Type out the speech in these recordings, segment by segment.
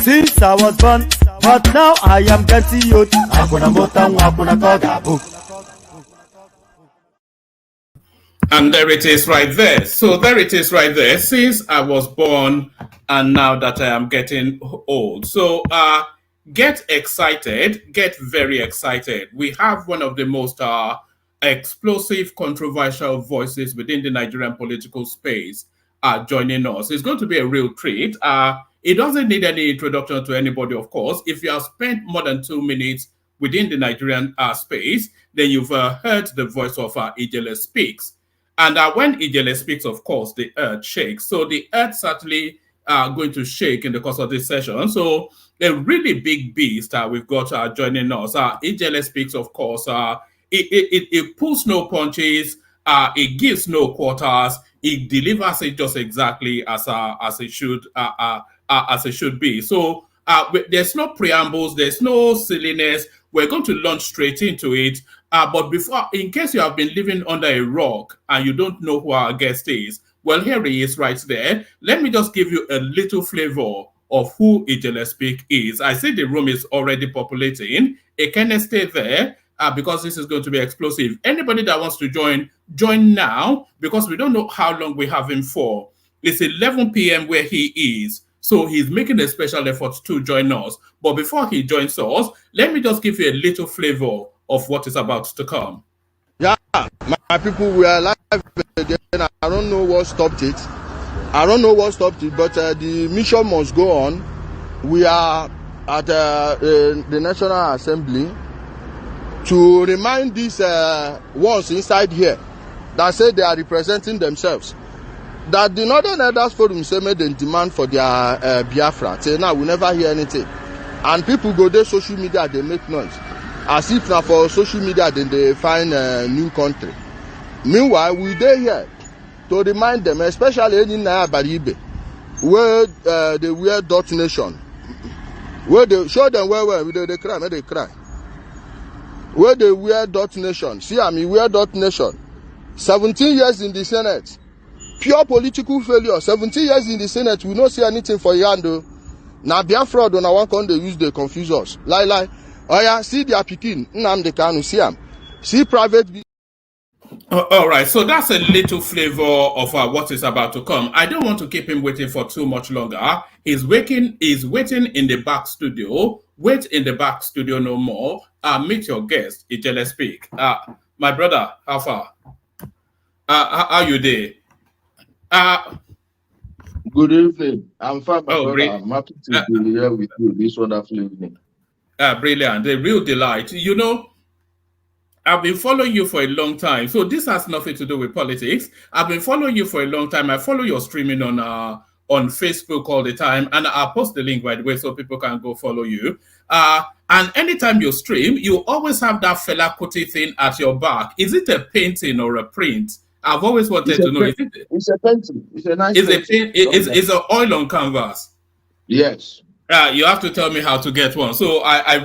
Since I was born, but now I am getting youth. And there it is right there. So there it is right there. Since I was born and now that I am getting old. So get excited, get very excited. We have one of the most explosive, controversial voices within the Nigerian political space joining us. It's going to be a real treat. It doesn't need any introduction to anybody, of course. If you have spent more than 2 minutes within the Nigerian space, then you've heard the voice of Ijele speaks. And when Ijele speaks, of course, the earth shakes. So the earth certainly going to shake in the course of this session. So a really big beast we've got joining us. Ijele speaks, of course. It pulls no punches. It gives no quarters. It delivers it just exactly as it should be. So there's no preambles. There's no silliness. We're going to launch straight into it. But before, in case you have been living under a rock and you don't know who our guest is, well, here he is right there. Let me just give you a little flavor of who Ijele Speak is. I see the room is already populating. It can stay there because this is going to be explosive. Anybody that wants to join now, because we don't know how long we have him for. It's 11 p.m. where he is. So he's making a special effort to join us. But before he joins us, let me just give you a little flavor of what is about to come. Yeah, my people, we are live again. I don't know what stopped it. But the mission must go on. We are at the National Assembly to remind these ones inside here that say they are representing themselves. That the Northern Elders Forum say make them demand for their Biafra. Say now we never hear anything. And people go there social media, they make noise. As if now for social media then they find a new country. Meanwhile, we dey here to remind them, especially in Baribe, where they wear dot nation. Where they show them where they cry, where they cry. Where they wear dot nation. See, I mean, wear dot nation. 17 years in the Senate. Pure political failure. 17 years in the Senate, we don't see anything for Yando. Now, Biafra, don't want to they use, they confuse us. Like, oh yeah, see their Pekin. Nnamdi Kanu, see them. See private. All right, so that's a little flavor of what is about to come. I don't want to keep him waiting for too much longer. He's waiting in the back studio. Wait in the back studio no more. Meet your guest, Ijele speak. My brother, how far? How you there? Good evening. I'm fine, my brother. Brilliant. I'm happy to be here with you this wonderful evening. Brilliant. The real delight. You know, I've been following you for a long time. So this has nothing to do with politics. I've been following you for a long time. I follow your streaming on Facebook all the time. And I'll post the link, by the way, so people can go follow you. And anytime you stream, you always have that Fela Kuti thing at your back. Is it a painting or a print? I've always wanted to know. It's a painting. It's a nice painting. It's an oil on canvas. Yes. You have to tell me how to get one. So I've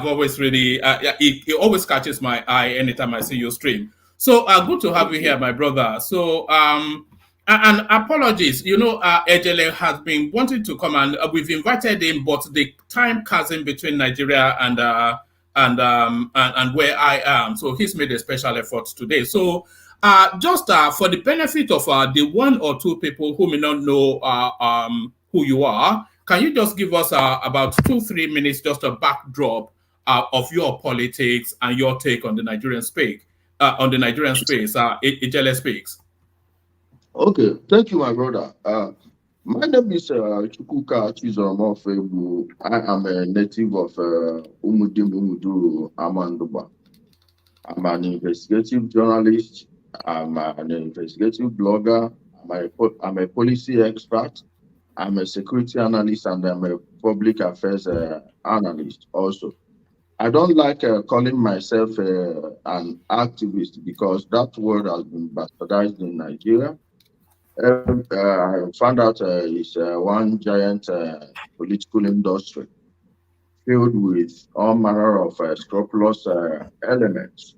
always really, it always catches my eye anytime I see you stream. So good to have you here, my brother. So, and apologies, you know, Ijele has been wanting to come and we've invited him, but the time chasm between Nigeria and where I am. So he's made a special effort today. So just for the benefit of the one or two people who may not know who you are, can you just give us about 2-3 minutes, just a backdrop of your politics and your take on the Nigerian space? Ijele speaks. Okay, thank you, my brother. My name is Chukwuka Chizoromofebu. I am a native of Umudu, Amanduba. I'm an investigative journalist. I'm an investigative blogger. I'm a policy expert. I'm a security analyst and I'm a public affairs analyst also. I don't like calling myself an activist because that word has been bastardized in Nigeria. I found out it's one giant political industry filled with all manner of scrupulous elements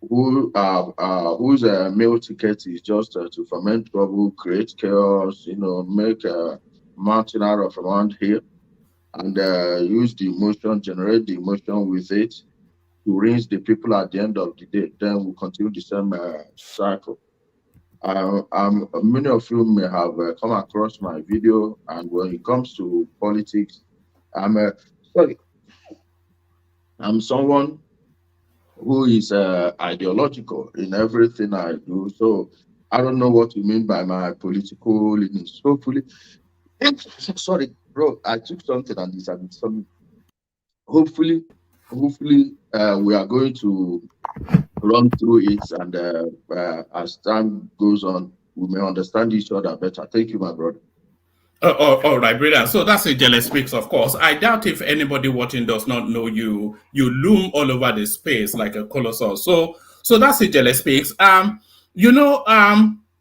whose meal ticket is just to foment trouble, create chaos, you know, make a mountain out of around here, and use the emotion, generate the emotion with it to rinse the people at the end of the day. Then we continue the same cycle. Many of you may have come across my video, and when it comes to politics, I'm someone who is ideological in everything I do. So I don't know what you mean by my political leanings. Hopefully, sorry, bro, I took something and this and something. Hopefully, we are going to run through it, and as time goes on, we may understand each other better. Thank you, my brother. All right, brilliant. So that's Ijele speaks, of course. I doubt if anybody watching does not know you. You loom all over the space like a colossus. So that's Ijele speaks. You know,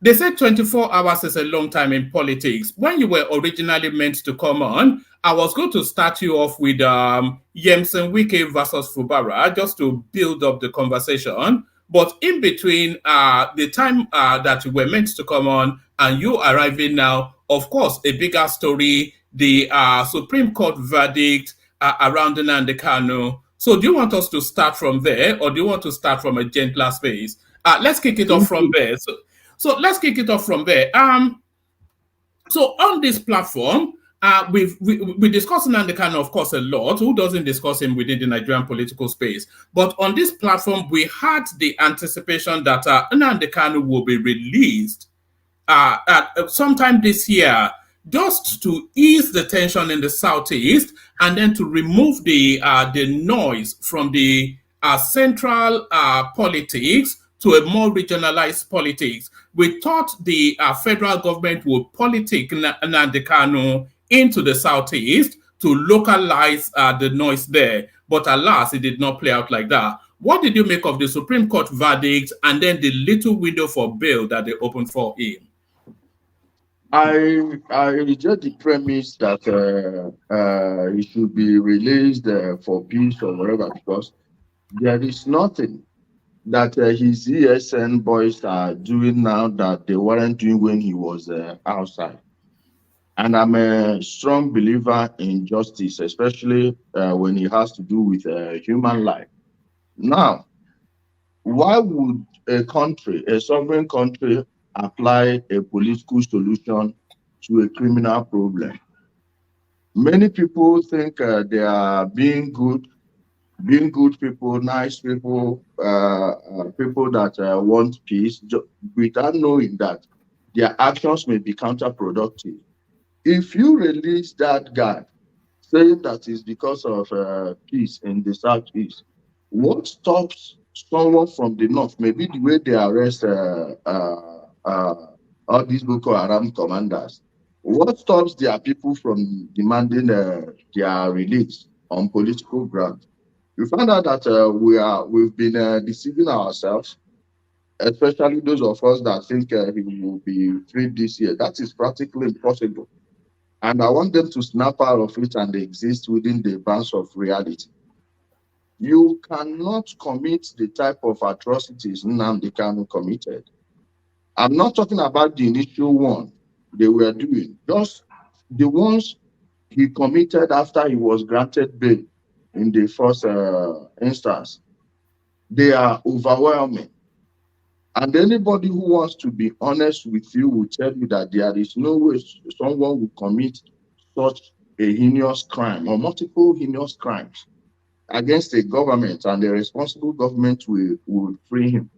they said 24 hours is a long time in politics. When you were originally meant to come on, I was going to start you off with Yemsen Wike versus Fubara, just to build up the conversation. But in between the time that you were meant to come on and you arriving now, of course, a bigger story, the Supreme Court verdict around Nnamdi Kanu. So do you want us to start from there, or do you want to start from a gentler space? Let's kick it off from there. So let's kick it off from there. So on this platform, we discuss Nnamdi Kanu, of course, a lot. Who doesn't discuss him within the Nigerian political space? But on this platform, we had the anticipation that Nnamdi Kanu will be released sometime this year, just to ease the tension in the southeast, and then to remove the noise from the central politics, to a more regionalized politics. We thought the federal government would politic Nnamdi Kanu into the southeast to localize the noise there. But alas, it did not play out like that. What did you make of the Supreme Court verdict and then the little window for bail that they opened for him? I reject the premise that he should be released for peace or whatever, because there is nothing that his ESN boys are doing now that they weren't doing when he was outside. And I'm a strong believer in justice, especially when it has to do with human life. Now, why would a country, a sovereign country, apply a political solution to a criminal problem? Many people think they are being good people, nice people, people that want peace, without knowing that their actions may be counterproductive. If you release that guy, saying that is because of peace in the southeast, what stops someone from the north? Maybe the way they arrest all these Boko Haram commanders. What stops their people from demanding their release on political grounds? We found out that we've been deceiving ourselves, especially those of us that think he will be freed this year. That is practically impossible. And I want them to snap out of it and exist within the bounds of reality. You cannot commit the type of atrocities Nnamdi Kanu committed. I'm not talking about the initial one they were doing, just the ones he committed after he was granted bail in the first instance. They are overwhelming. And anybody who wants to be honest with you will tell you that there is no way someone will commit such a heinous crime or multiple heinous crimes against a government and the responsible government will free him.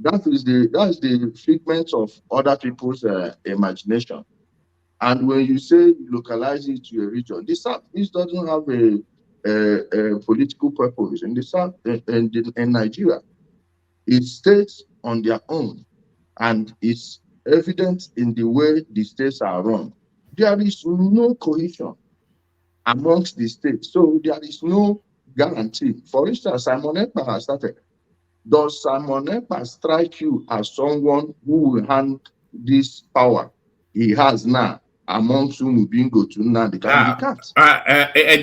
That is the figment of other people's imagination. And when you say you localize it to a region, this doesn't have a political purpose. In the south, in Nigeria, it states on their own, and it's evident in the way the states are run. There is no cohesion amongst the states, so there is no guarantee. For instance, Simon Ekpa has started. Does Simon Ekpa strike you as someone who will hand this power he has now amongst Umubingo to Nnamdi Kanu? He can't.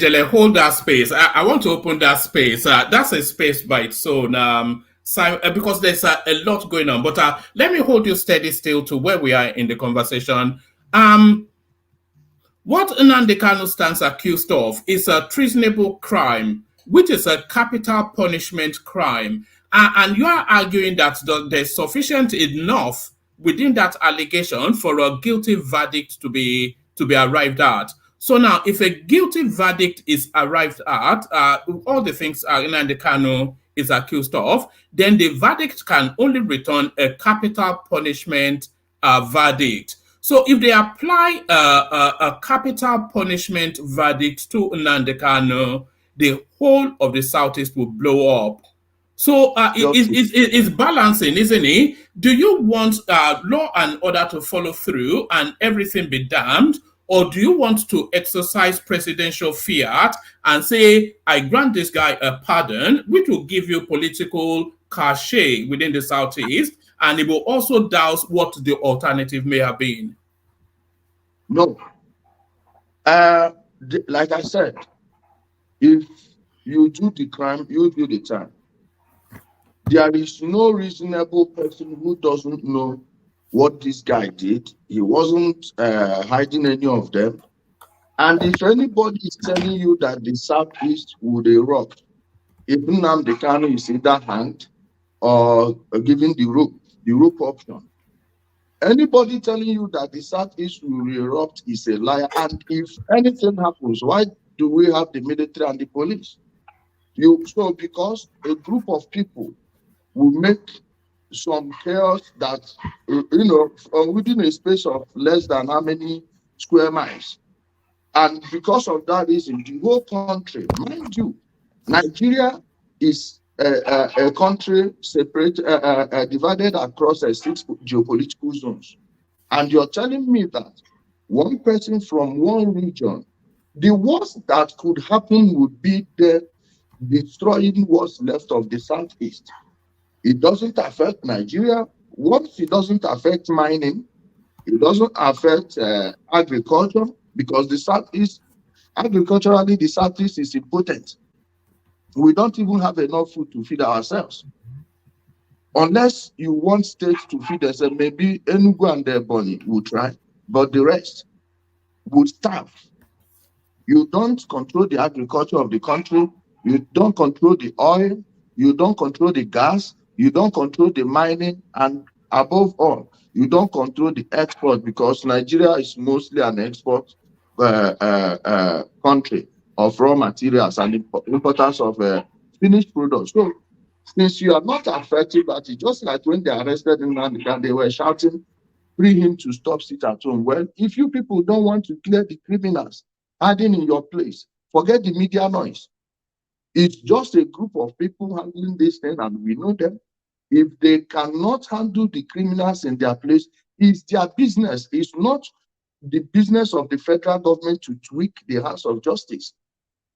Ijele, hold that space. I want to open that space. That's a space by its own. Because there's a lot going on. But let me hold you steady still to where we are in the conversation. What Nnamdi Kanu stands accused of is a treasonable crime, which is a capital punishment crime. And you are arguing that there's sufficient enough within that allegation for a guilty verdict to be arrived at. So now, if a guilty verdict is arrived at, all the things Nnamdi Kanu is accused of, then the verdict can only return a capital punishment verdict. So if they apply a capital punishment verdict to Nnamdi Kanu, the whole of the Southeast will blow up. So it's balancing, isn't it? Do you want law and order to follow through and everything be damned? Or do you want to exercise presidential fiat and say, I grant this guy a pardon, which will give you political cachet within the Southeast, and it will also douse what the alternative may have been? No. Like I said, if you do the crime, you do the time. There is no reasonable person who doesn't know what this guy did. He wasn't hiding any of them. And if anybody is telling you that the Southeast would erupt, if Nnamdi Kanu is either hanged or given the rope option, anybody telling you that the Southeast will erupt is a liar. And if anything happens, why do we have the military and the police? So because a group of people will make some chaos that, within a space of less than how many square miles. And because of that reason, the whole country, mind you, Nigeria is a country divided across 6 geopolitical zones. And you're telling me that one person from one region, the worst that could happen would be the destroying what's left of the Southeast. It doesn't affect Nigeria. Once it doesn't affect mining, it doesn't affect agriculture, because the Southeast, agriculturally, the Southeast is impotent. We don't even have enough food to feed ourselves. Unless you want states to feed themselves, maybe Enugu and Ebonyi will try, but the rest would starve. You don't control the agriculture of the country. You don't control the oil. You don't control the gas. You don't control the mining. And above all, you don't control the export, because Nigeria is mostly an export country of raw materials and importance of finished products. So since you are not affected by it, just like when they arrested him and they were shouting, free him to stop sit at home. Well, if you people don't want to clear the criminals hiding in your place, forget the media noise. It's just a group of people handling this thing, and we know them. If they cannot handle the criminals in their place, it's their business. It's not the business of the federal government to tweak the hands of justice.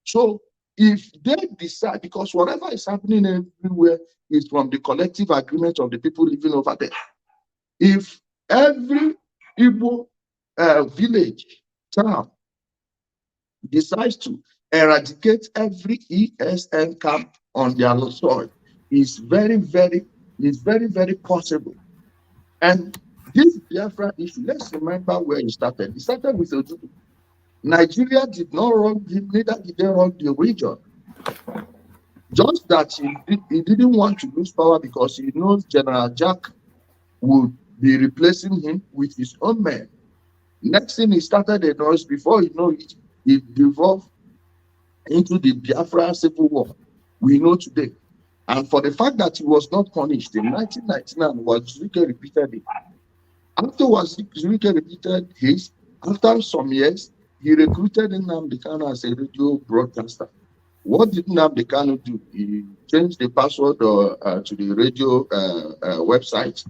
So if they decide, because whatever is happening everywhere is from the collective agreement of the people living over there. If every Igbo village, town, decides to eradicate every ESN camp on their soil, is very, very possible. And this Biafra issue, let's remember where it started. It started with Ojuku. Nigeria did not wrong him, neither did they wrong the region. Just that he didn't want to lose power, because he knows General Jack would be replacing him with his own men. Next thing, he started a noise. Before you know it, it devolved into the Biafra Civil War we know today. And for the fact that he was not punished in 1999, Wazirike repeated it. After Wazirike repeated his, after some years, he recruited Nnamdi Kanu as a radio broadcaster. What did Nnamdi Kanu do? He changed the password to the radio website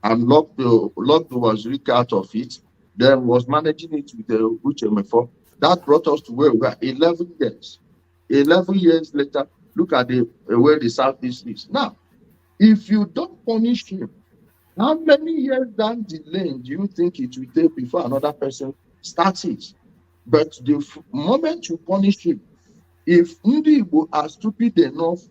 and locked the Wazirike out of it. Then was managing it with the Uchemefo. That brought us to where we are 11 years. 11 years later, look at where the Southeast is. Now, if you don't punish him, how many years down the lane do you think it will take before another person starts it? But the moment you punish him, if Ndi Igbo are stupid enough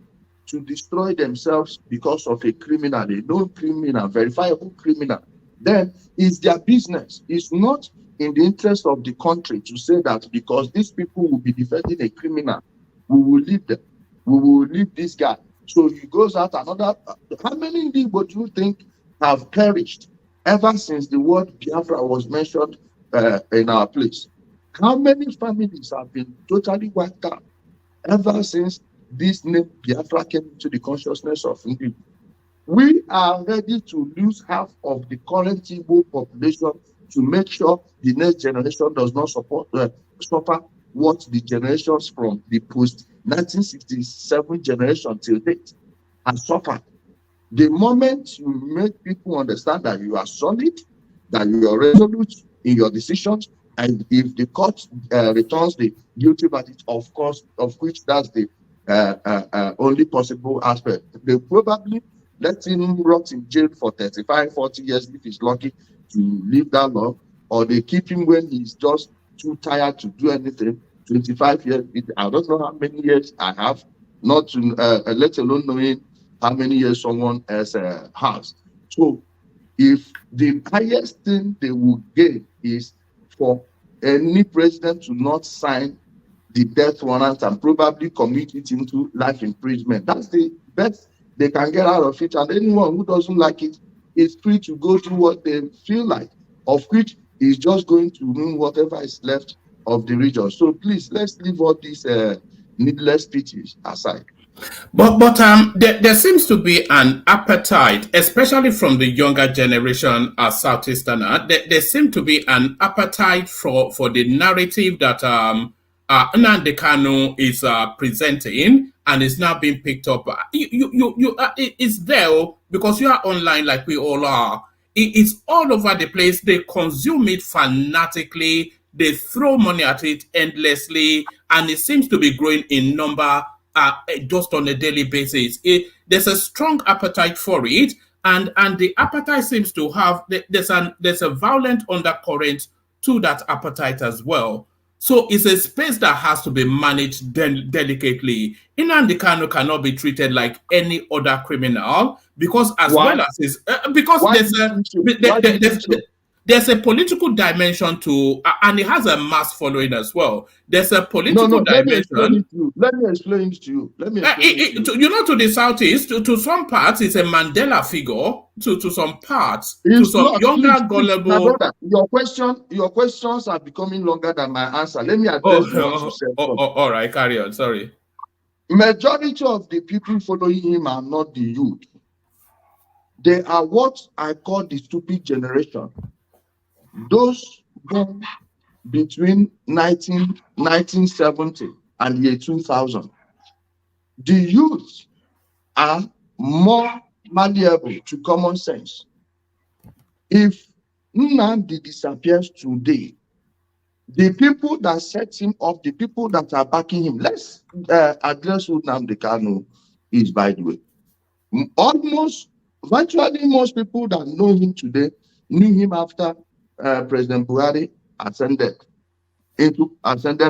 to destroy themselves because of a criminal, a known criminal, verifiable criminal, then it's their business. It's not in the interest of the country to say that because these people will be defending a criminal, we will leave them. We will leave this guy. So he goes out another. How many people do you think have perished ever since the word Biafra was mentioned in our place? How many families have been totally wiped out ever since this name Biafra came into the consciousness of people? We are ready to lose half of the current Igbo population to make sure the next generation does not suffer what the generations from the post-1967 generation till date have suffered. The moment you make people understand that you are solid, that you are resolute in your decisions, and if the court returns the guilty verdict, of course, of which that's the only possible aspect, they probably let him rot in jail for 35, 40 years if he's lucky to live that long, or they keep him when he's just too tired to do anything. 25 years, I don't know how many years I have, not to, let alone knowing how many years someone else has. So if the highest thing they will gain is for any president to not sign the death warrant and probably commit it into life imprisonment, that's the best they can get out of it. And anyone who doesn't like it is free to go through what they feel like, of which is just going to ruin whatever is left of the region. So please, let's leave all these needless speeches aside. But there seems to be an appetite, especially from the younger generation as Southeasterner. There seems to be an appetite for the narrative that Nnamdi Kanu is presenting and is now being picked up. It's there because you are online like we all are. It's all over the place. They consume it fanatically. They throw money at it endlessly, and it seems to be growing in number just on a daily basis. There's a strong appetite for it, and the appetite seems to have there's a violent undercurrent to that appetite as well. So it's a space that has to be managed delicately. Nnamdi Kanu cannot be treated like any other criminal because, as Why? well as his, because Why there's do you a think so? there- Why do there- you there's, think so? there's a political dimension to, and it has a mass following as well. There's a political No, let me explain dimension. it to you. Let me explain it to you. To the southeast, to some parts, it's a Mandela figure. To some parts, to It's some not. younger, Please, my gullible. brother, your questions are becoming longer than my answer. Let me address the ones you said. All right, carry on. Sorry. Majority of the people following him are not the youth. They are what I call the stupid generation. Those born between 1970 and the year 2000. The youth are more malleable to common sense. If Nnamdi disappears today, the people that set him up, the people that are backing him, let's address who Nnamdi Kanu is, by the way. Virtually most people that know him today knew him after President Buhari ascended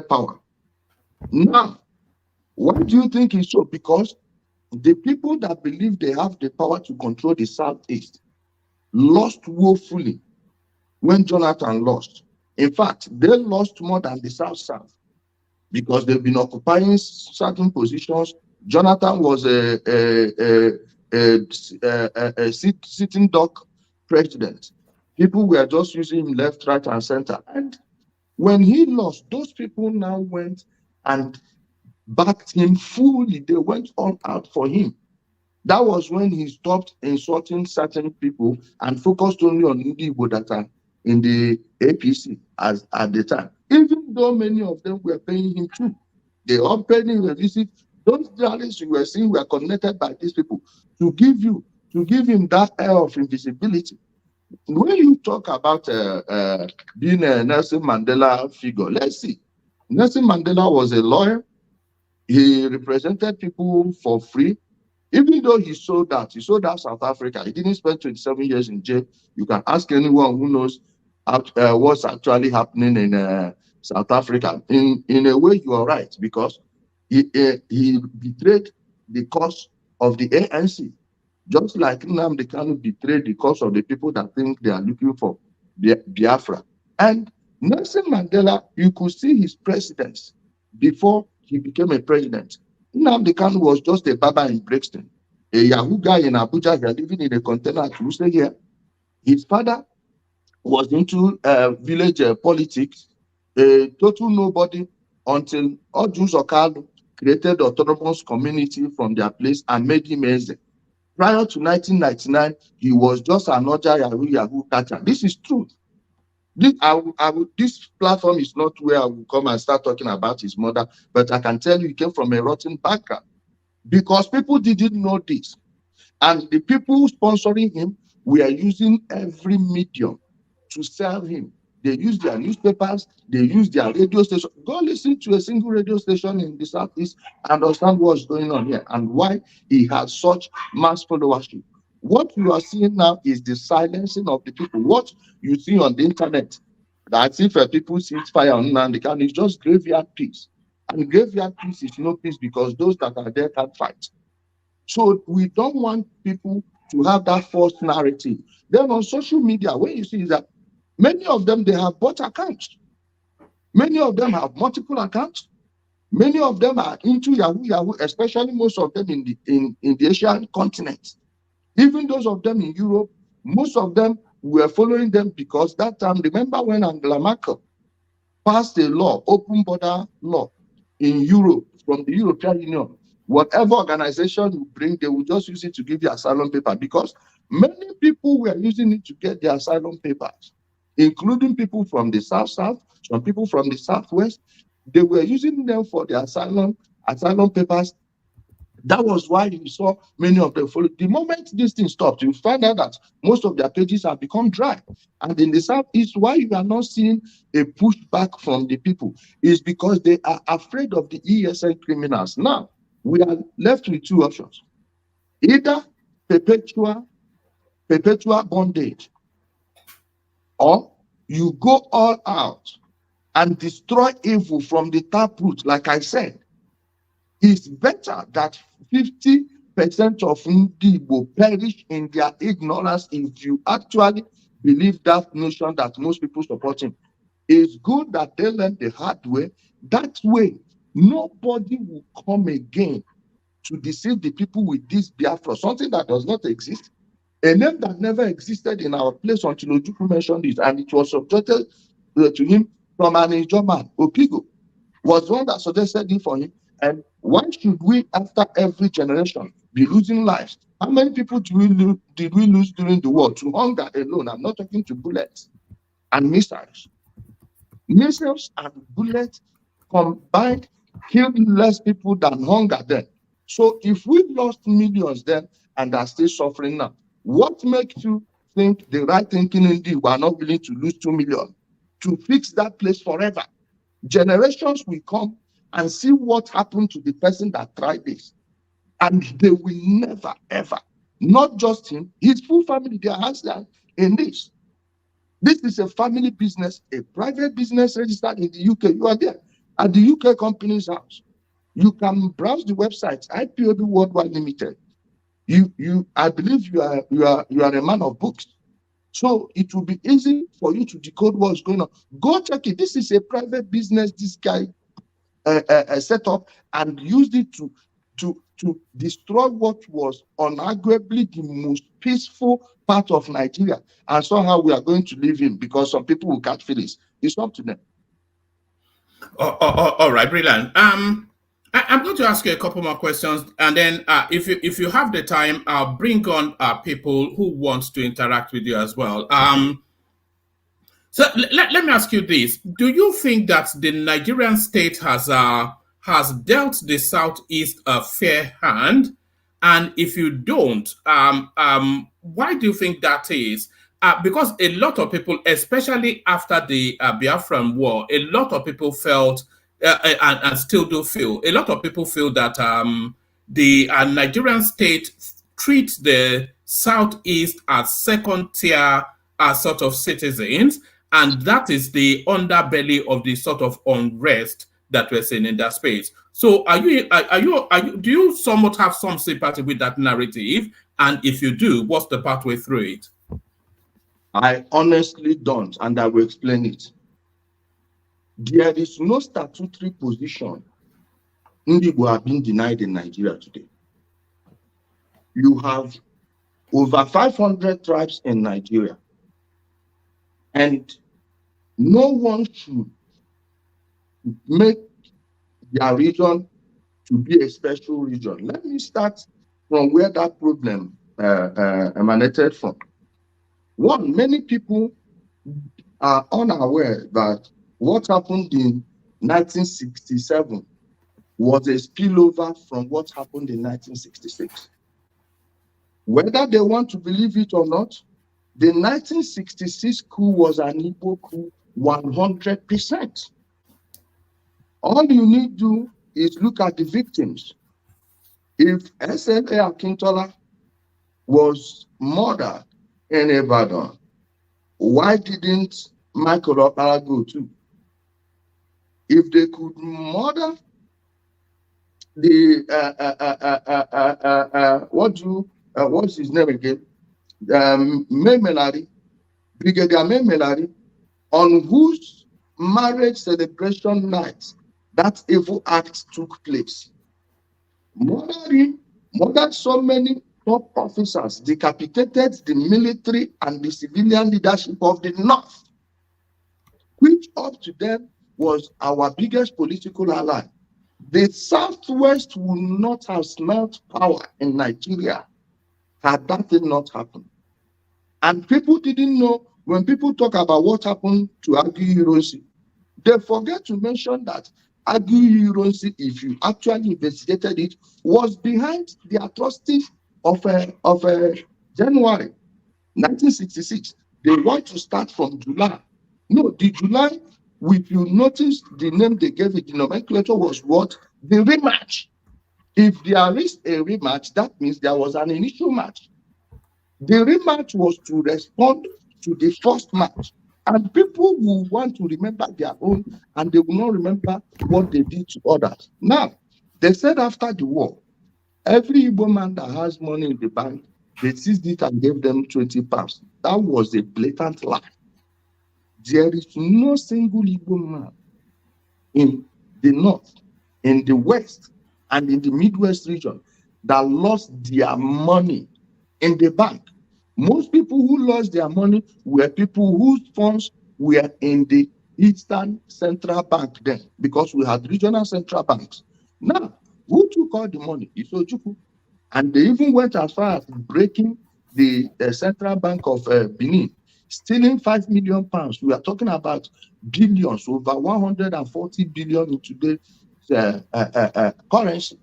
power. Now, why do you think it's so? Because the people that believe they have the power to control the Southeast lost woefully when Jonathan lost. In fact, they lost more than the South because they've been occupying certain positions. Jonathan was a sitting duck president. People were just using him left, right, and center. And when he lost, those people now went and backed him fully. They went all out for him. That was when he stopped insulting certain people and focused only on the Igbo that are in the APC at the time. Even though many of them were paying him too. They all paid him a visit. Those rallies you were seeing were connected by these people to give him that air of invisibility. When you talk about being a Nelson Mandela figure, let's see. Nelson Mandela was a lawyer. He represented people for free. Even though he sold out South Africa. He didn't spend 27 years in jail. You can ask anyone who knows what's actually happening in South Africa. In a way, you are right, because he betrayed the cause of the ANC, just like Nnamdi Kanu betrayed the cause of the people that think they are looking for Biafra. And Nelson Mandela, you could see his precedence before he became a president. Nnamdi Kanu was just a barber in Brixton, a Yahoo guy in Abuja here, living in a container at Tuesday here. His father was into village politics, a total nobody, until Odjus Okalu created autonomous community from their place and made him easy. Prior to 1999, he was just another Yahoo catcher. This is true. This platform is not where I will come and start talking about his mother, but I can tell you he came from a rotten background because people didn't know this. And the people sponsoring him were using every medium to sell him. They used their newspapers, they used their radio station. Go listen to a single radio station in the Southeast and understand what's going on here and why he has such mass followership. What you are seeing now is the silencing of the people. What you see on the internet, that if people see fire on Nnamdi Kanu, it's just graveyard peace. And graveyard peace is no peace because those that are there can't fight. So we don't want people to have that false narrative. Then on social media, when you see that many of them, they have bought accounts. Many of them have multiple accounts. Many of them are into Yahoo, especially most of them in the Asian continent. Even those of them in Europe, most of them were following them because that time, remember when Angela Merkel passed a law, open border law in Europe from the European Union. Whatever organization you bring, they will just use it to give you asylum paper because many people were using it to get their asylum papers, including people from the South, some people from the Southwest. They were using them for their asylum papers. That was why you saw many of them follow. The moment this thing stopped, you find out that most of their pages have become dry. And in the Southeast, why you are not seeing a pushback from the people is because they are afraid of the ESN criminals. Now, we are left with two options. Either perpetual bondage, or you go all out and destroy evil from the taproot. Like I said, it's better that 50% of Ndi will perish in their ignorance if you actually believe that notion that most people support him. It's good that they learn the hard way. That way, nobody will come again to deceive the people with this Biafra, something that does not exist, a name that never existed in our place until Ojukwu mentioned it, and it was subjected to him from an Ijaw man. Opigo was one that suggested it for him. And why should we, after every generation, be losing lives? How many people did we lose during the war to hunger alone? I'm not talking to bullets and missiles. Missiles and bullets combined killed less people than hunger then. So if we lost millions then and are still suffering now, what makes you think the right thinking indeed were not willing to lose 2 million to fix that place forever? Generations will come and see what happened to the person that tried this. And they will never, ever, not just him, his full family, their hands in this. This is a family business, a private business registered in the UK. You are there at the UK company's house. You can browse the website, IPOB Worldwide Limited. I believe you are a man of books. So it will be easy for you to decode what's going on. Go check it. This is a private business this guy set up and used it to destroy what was unarguably the most peaceful part of Nigeria. And somehow we are going to leave him because some people will catch feelings. It's up to them. All right, brilliant. I'm going to ask you a couple more questions, and then if you have the time, I'll bring on people who want to interact with you as well. So let me ask you this: do you think that the Nigerian state has dealt the Southeast a fair hand? And if you don't, why do you think that is? Because a lot of people, especially after the Biafran War, a lot of people felt, and still do feel, a lot of people feel that the Nigerian state treats the Southeast as second-tier sort of citizens, and that is the underbelly of the sort of unrest that we're seeing in that space. So do you somewhat have some sympathy with that narrative? And if you do, what's the pathway through it? I honestly don't, and I will explain it. There is no statutory position Igbo have been denied in Nigeria today. You have over 500 tribes in Nigeria, and no one should make their region to be a special region. Let me start from where that problem emanated from. One, many people are unaware that what happened in 1967 was a spillover from what happened in 1966. Whether they want to believe it or not, the 1966 coup was an Igbo coup 100%. All you need to do is look at the victims. If SLA Akintola was murdered in Ibadan, why didn't Michael Okpara go too? If they could murder the what's his name again? Brigadier Memelari, on whose marriage celebration night that evil act took place. Murdered so many top officers, decapitated the military and the civilian leadership of the North, which up to them was our biggest political ally. The Southwest would not have smelt power in Nigeria had that thing not happened. And people didn't know, when people talk about what happened to Agi Hiroshi, they forget to mention that argue you don't see if you actually investigated it, was behind the atrocity of January 1966. They want to start from July. No, the July, if you notice the name they gave it, the nomenclature was what? The rematch. If there is a rematch, that means there was an initial match. The rematch was to respond to the first match. And people will want to remember their own, and they will not remember what they did to others. Now, they said after the war, every Igbo man that has money in the bank, they seized it and gave them 20 pounds. That was a blatant lie. There is no single Igbo man in the north, in the west, and in the Midwest region that lost their money in the bank. Most people who lost their money were people whose funds were in the Eastern Central Bank then, because we had regional central banks. Now, who took all the money? It's Ojukwu. And they even went as far as breaking the Central Bank of Benin, stealing 5 million pounds. We are talking about billions, over 140 billion in today's currency,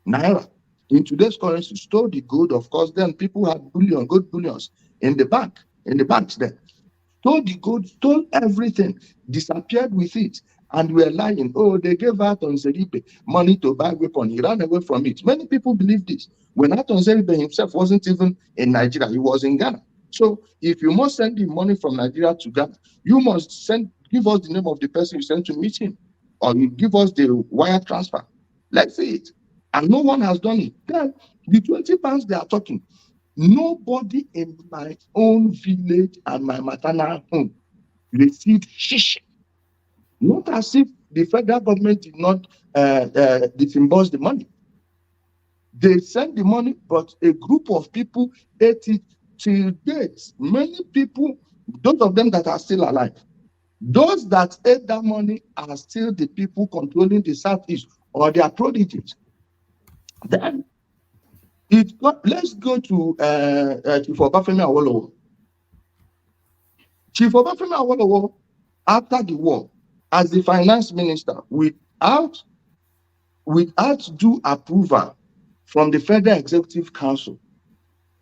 naira. In today's currency, stole the gold. Of course, then people had gold bullions in the banks then. Stole the gold, stole everything, disappeared with it, and were lying. Oh, they gave Aton Zeribe money to buy weapon. He ran away from it. Many people believe this. When Aton Zeribe himself wasn't even in Nigeria, he was in Ghana. So if you must send the money from Nigeria to Ghana, you must give us the name of the person you sent to meet him, or you give us the wire transfer. Let's see it. And no one has done it. Then the 20 pounds they are talking, nobody in my own village and my maternal home received shish. Not as if the federal government did not disburse the money. They sent the money, but a group of people ate it till date. Many people, those of them that are still alive, those that ate that money are still the people controlling the Southeast, or their prodigies. Then let's go to Chief Obafemi Awolowo. Chief Obafemi Awolowo, after the war, as the finance minister, without due approval from the Federal Executive Council,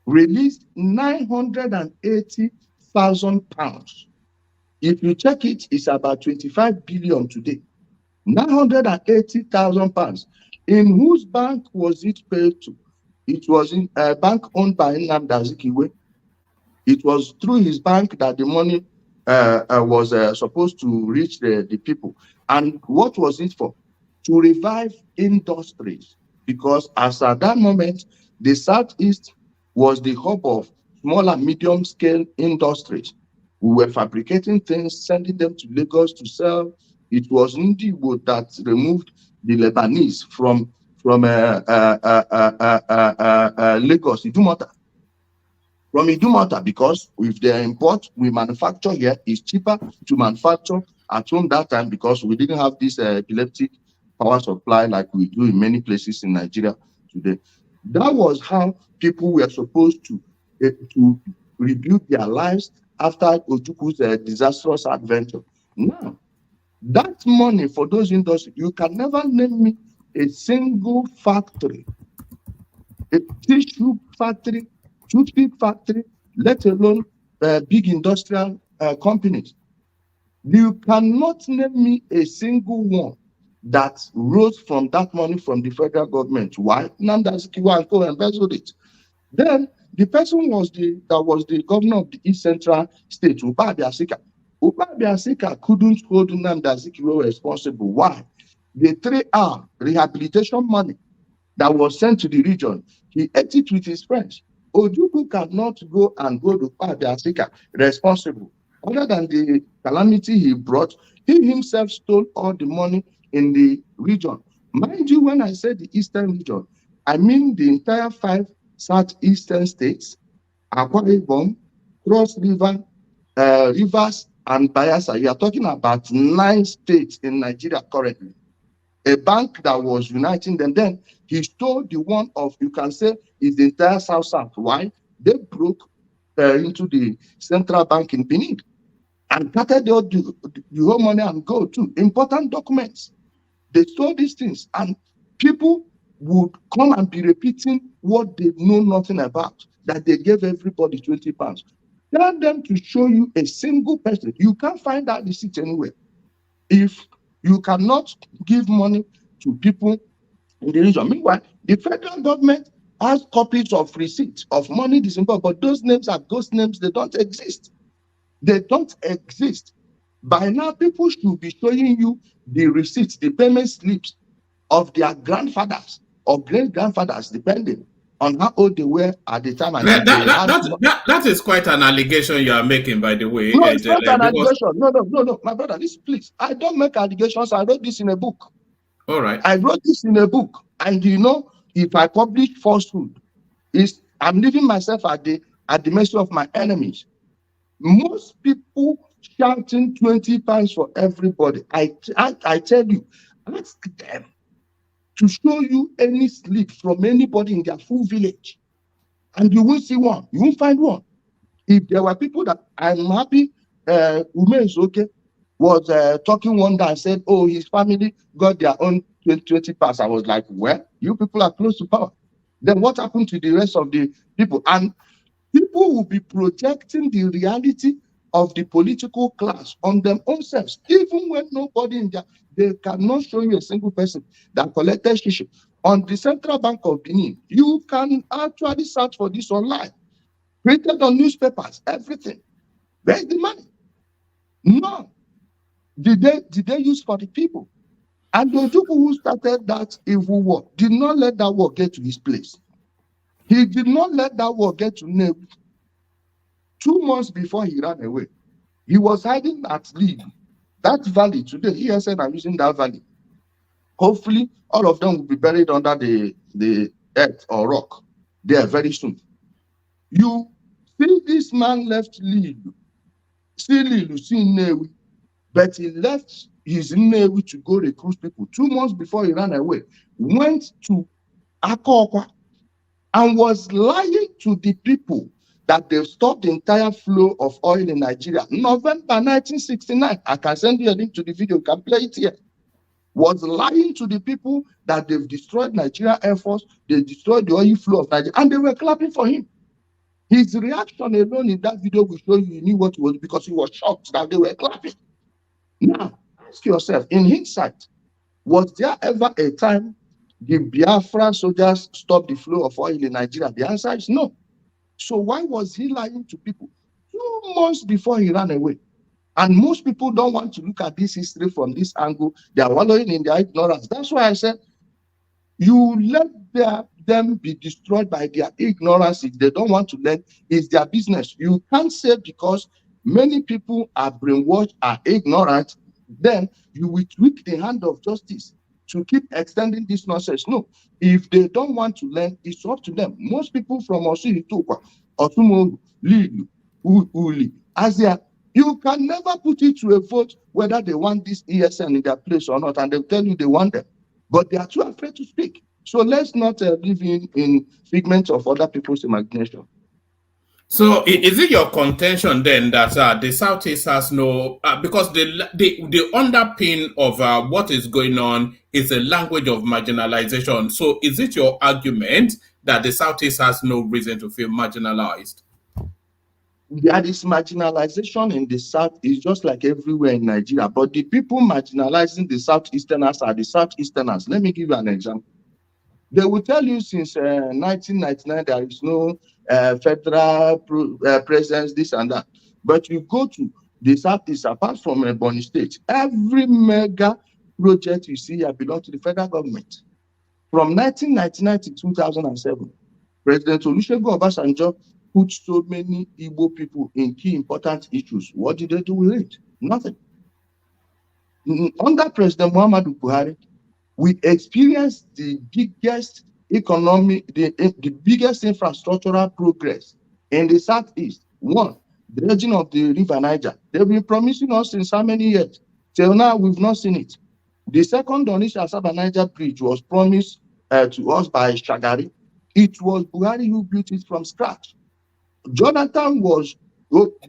released 980,000 pounds. If you check it, it's about 25 billion today. 980,000 pounds. In whose bank was it paid to? It was in a bank owned by Nnamdi Azikiwe. It was through his bank that the money was supposed to reach the people. And what was it for? To revive industries. Because as at that moment, the Southeast was the hub of small and medium scale industries. We were fabricating things, sending them to Lagos to sell. It was Ndiwo that removed the Lebanese from Lagos, Idumota. From Idumota, because if they import, we manufacture here. It's cheaper to manufacture at home that time because we didn't have this epileptic power supply like we do in many places in Nigeria today. That was how people were supposed to rebuild their lives after Ojukwu's disastrous adventure. Now, that money for those industries, you can never name me a single factory, a tissue factory, toothpick factory, let alone big industrial companies. You cannot name me a single one that rose from that money from the federal government. Why? Nnamdi Azikiwe and co embezzled it. Then the person was the governor of the East Central State, Uba Abiasika. Uba Abiasika couldn't hold Nnamdi Azikiwe responsible. Why? The 3R rehabilitation money that was sent to the region, he ate it with his friends. Ojukwu cannot go to Uba Abiasika responsible. Other than the calamity he brought, he himself stole all the money in the region. Mind you, when I say the Eastern region, I mean the entire 5 Southeastern states, Akwa Ibom, Cross River, Rivers, and Bayelsa. You are talking about 9 states in Nigeria currently. A bank that was uniting them. Then he stole the one of, you can say, is the entire South. Why? They broke into the central bank in Benin and started the whole money and gold too. Important documents. They saw these things, and people would come and be repeating what they know nothing about, that they gave everybody 20 pounds. Tell them to show you a single person. You can't find that receipt anywhere. If you cannot give money to people in the region. Meanwhile, the federal government has copies of receipts of money disbursed, but those names are ghost names. They don't exist. They don't exist. By now, people should be showing you the receipts, the payment slips of their grandfathers or great-grandfathers, depending on how old they were at the time. And That is quite an allegation you are making, by the way. No, it's not an allegation. No, my brother, listen, please. I don't make allegations. I wrote this in a book. All right. I wrote this in a book. And if I publish falsehood, I'm leaving myself at the mercy of my enemies. Most people shouting 20 pounds for everybody. I tell you, ask them to show you any slip from anybody in their full village, and you won't see one. You won't find one. If there were people that I'm happy, Ume is okay, was talking one day and said, oh, his family got their own 20 pounds. I was like, well, you people are close to power. Then what happened to the rest of the people? And people will be projecting the reality of the political class on them own selves, even when nobody in there, they cannot show you a single person that collected shishi. On the Central Bank of Benin, you can actually search for this online, printed on newspapers, everything. Where's the money? None. Did they use for the people? And the people who started that evil war did not let that war get to his place. He did not let that war get to Nebu. 2 months before he ran away, he was hiding at Lee. That valley today, he has said, I'm using that valley. Hopefully, all of them will be buried under the earth or rock there very soon. You see, this man left Lilu, see Newi, but he left his Newi to go recruit people. 2 months before he ran away, went to Akokwa and was lying to the people that they've stopped the entire flow of oil in Nigeria. November 1969, I can send you a link to the video, you can play it here. Was lying to the people that they've destroyed Nigeria Air Force, they destroyed the oil flow of Nigeria, and they were clapping for him. His reaction alone in that video will show you he knew what it was, because he was shocked that they were clapping. Now, ask yourself, in hindsight, was there ever a time the Biafra soldiers stopped the flow of oil in Nigeria? The answer is no. So why was he lying to people 2 months before he ran away? And most people don't want to look at this history from this angle. They are wallowing in their ignorance. That's why I said, you let them be destroyed by their ignorance. If they don't want to learn, it's their business. You can't say because many people are brainwashed, are ignorant, then you will tweak the hand of justice to keep extending this nonsense. No, if they don't want to learn, it's up to them. Most people from Osiritukwa, Otumoru, Lilu, Uli, Asia, you can never put it to a vote whether they want this ESN in their place or not, and they'll tell you they want them. But they are too afraid to speak. So let's not live in figments of other people's imagination. So is it your contention then that the Southeast has no, because the underpin of what is going on is a language of marginalization. So is it your argument that the Southeast has no reason to feel marginalized? There is marginalization in the South, is just like everywhere in Nigeria. But the people marginalizing the Southeasterners are the Southeasterners. Let me give you an example. They will tell you since 1999 there is no federal presence, this and that. But you go to the Southeast, apart from Ebonyi State, every mega project you see here belongs to the federal government. From 1999 to 2007, President Olusegun Obasanjo put so many Igbo people in key important issues. What did they do with it? Nothing. Under President Muhammadu Buhari, we experienced the biggest economic, the biggest infrastructural progress in the Southeast. One, the region of the River Niger. They've been promising us since how many years? Till now, we've not seen it. The second Onitsha-Asaba Niger Bridge was promised to us by Shagari. It was Buhari who built it from scratch. Jonathan was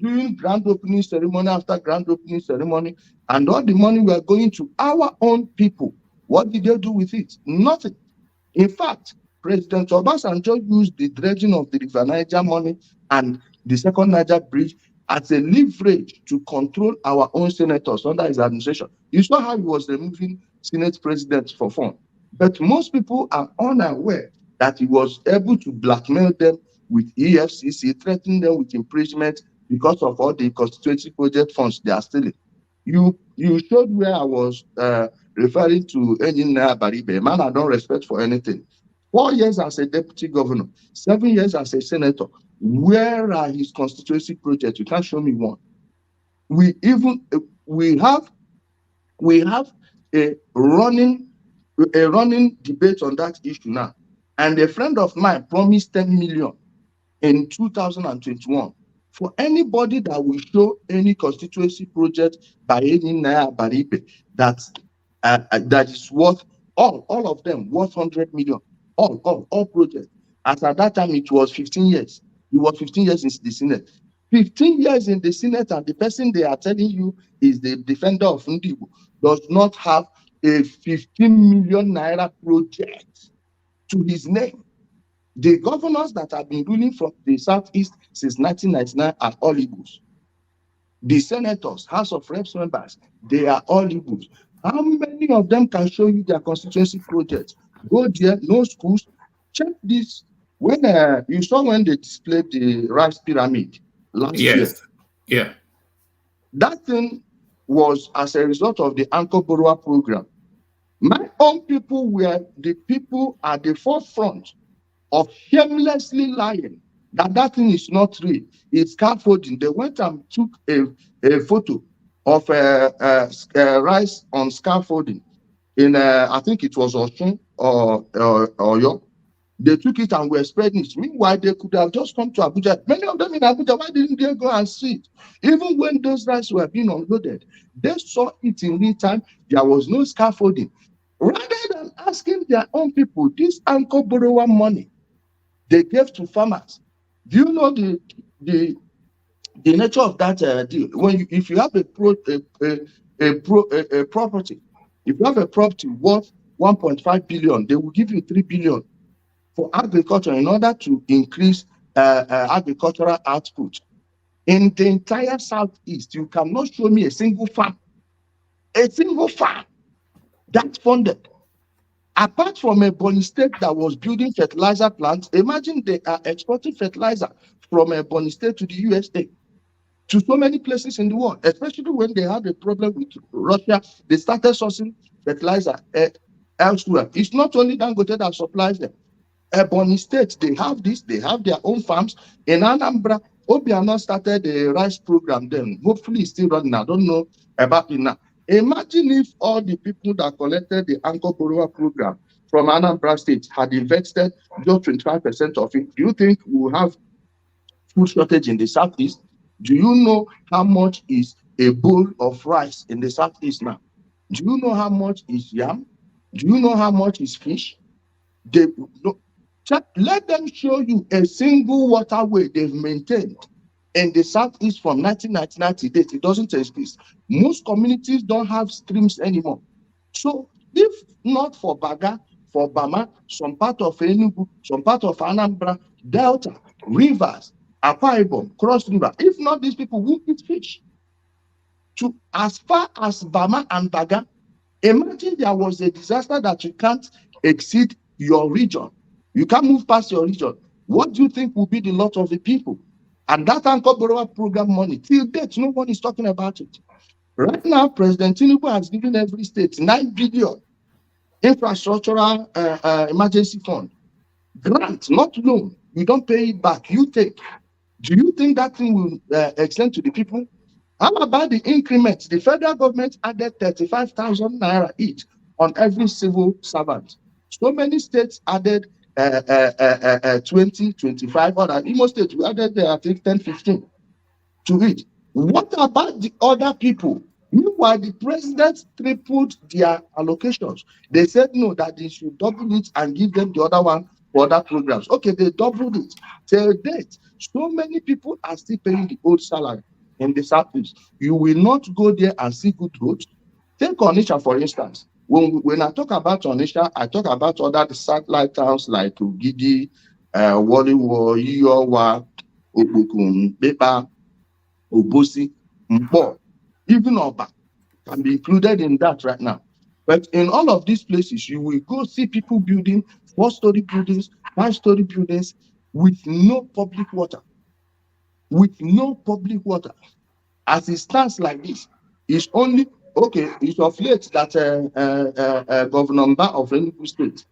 doing grand opening ceremony after grand opening ceremony, and all the money were going to our own people. What did they do with it? Nothing. In fact, President Obasanjo used the dredging of the River Niger money and the second Niger bridge as a leverage to control our own senators under his administration. You saw how he was removing Senate presidents for fun. But most people are unaware that he was able to blackmail them with EFCC, threatening them with imprisonment because of all the constituency project funds they are stealing. You showed where I was referring to Engineer Baribe, a man I don't respect for anything. 4 years as a deputy governor, 7 years as a senator. Where are his constituency projects? You can't show me one. We have a running debate on that issue now. And a friend of mine promised 10 million in 2021 for anybody that will show any constituency project by any Naya Baribe that is worth all of them worth 100 million. All projects. As at that time, it was 15 years. He was 15 years in the Senate. 15 years in the Senate, and the person they are telling you is the defender of Ndigo does not have a 15 million naira project to his name. The governors that have been ruling from the Southeast since 1999 are all Igbos. The senators, House of Reps members, they are all Igbos. How many of them can show you their constituency projects? Go there, no schools. Check this. When you saw when they displayed the rice pyramid last year. Yeah. That thing was as a result of the Anchor Borrower program. My own people were the people at the forefront of shamelessly lying that thing is not real. It's scaffolding. They went and took a photo of rice on scaffolding in I think it was Osun or Oyo. They took it and were spreading it. Meanwhile, they could have just come to Abuja. Many of them in Abuja, why didn't they go and see it? Even when those rice were being unloaded, they saw it in real time. There was no scaffolding. Rather than asking their own people, this Anchor Borrower money they gave to farmers. Do you know the nature of that deal? If you have a property, if you have a property worth 1.5 billion, they will give you 3 billion for agriculture in order to increase agricultural output. In the entire Southeast, you cannot show me a single farm that funded. Apart from a Bonny State that was building fertilizer plants, imagine they are exporting fertilizer from a Bonny State to the USA, to so many places in the world, especially when they had a problem with Russia. They started sourcing fertilizer elsewhere. It's not only Dangote that supplies them. Bonny State, they have their own farms. In Anambra, Obiano started a rice program then. Hopefully it's still running. I don't know about it now. Imagine if all the people that collected the Anchor Borrower program from Anambra State had invested just 25% of it. Do you think we'll have food shortage in the Southeast? Do you know how much is a bowl of rice in the Southeast now? Do you know how much is yam? Do you know how much is fish? Let them show you a single waterway they've maintained in the Southeast from 1999 to date. It doesn't exist. Most communities don't have streams anymore. So if not for Baga, for Bama, some part of Enugu, some part of Anambra, Delta, rivers, Akwa Ibom, Cross River, if not these people won't eat fish. To as far as Bama and Baga, imagine there was a disaster that you can't exceed your region. You can't move past your region. What do you think will be the lot of the people? And that Anchor Borrower program money, till date, no one is talking about it. Right now, President Tinubu has given every state 9 billion infrastructural emergency fund. Grant, not loan. You don't pay it back, you take. Do you think that thing will extend to the people? How about the increments? The federal government added 35,000 naira each on every civil servant. So many states added 20, 25, or in most states we added I think 10, 15 to it. What about the other people? Meanwhile, the president tripled their allocations. They said no, that they should double it and give them the other one for other programs. Okay, they doubled it. Till date, so many people are still paying the old salary in the Southeast. You will not go there and see good roads. Take Onitsha, for instance. When I talk about Onitsha, I talk about other satellite towns like Ugidi, Waliwo, Iyowa, Okpokun, Bepa, Obosi, Mpo, even Oba can be included in that right now. But in all of these places, you will go see people building 4-story buildings, 5-story buildings with no public water. With no public water. As it stands like this, it's only, okay, it's of late that Governor Mba of Enugu State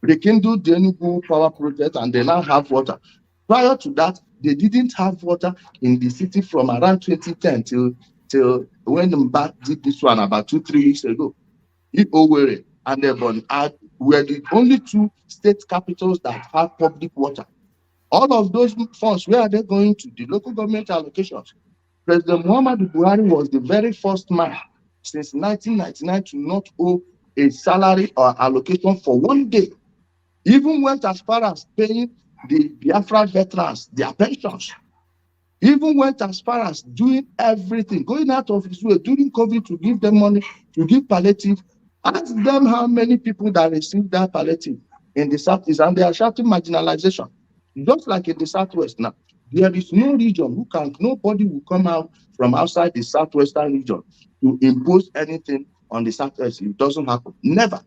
rekindled the Enugu power project and they now have water. Prior to that, they didn't have water in the city from around 2010 till when Mba did this one about 2-3 years ago. Owerri and Ebonyi were the only 2 state capitals that have public water. All of those funds, where are they going to? The local government allocations. President Muhammadu Buhari was the very first man since 1999 to not owe a salary or allocation for 1 day. Even went as far as paying the Biafra veterans their pensions. Even went as far as doing everything, going out of his way during COVID to give them money, to give palliative. Ask them how many people that received that palliative in the Southeast, and they are shouting marginalization. Just like in the Southwest now, there is no region nobody will come out from outside the Southwestern region to impose anything on the Southwest. It doesn't happen. Never.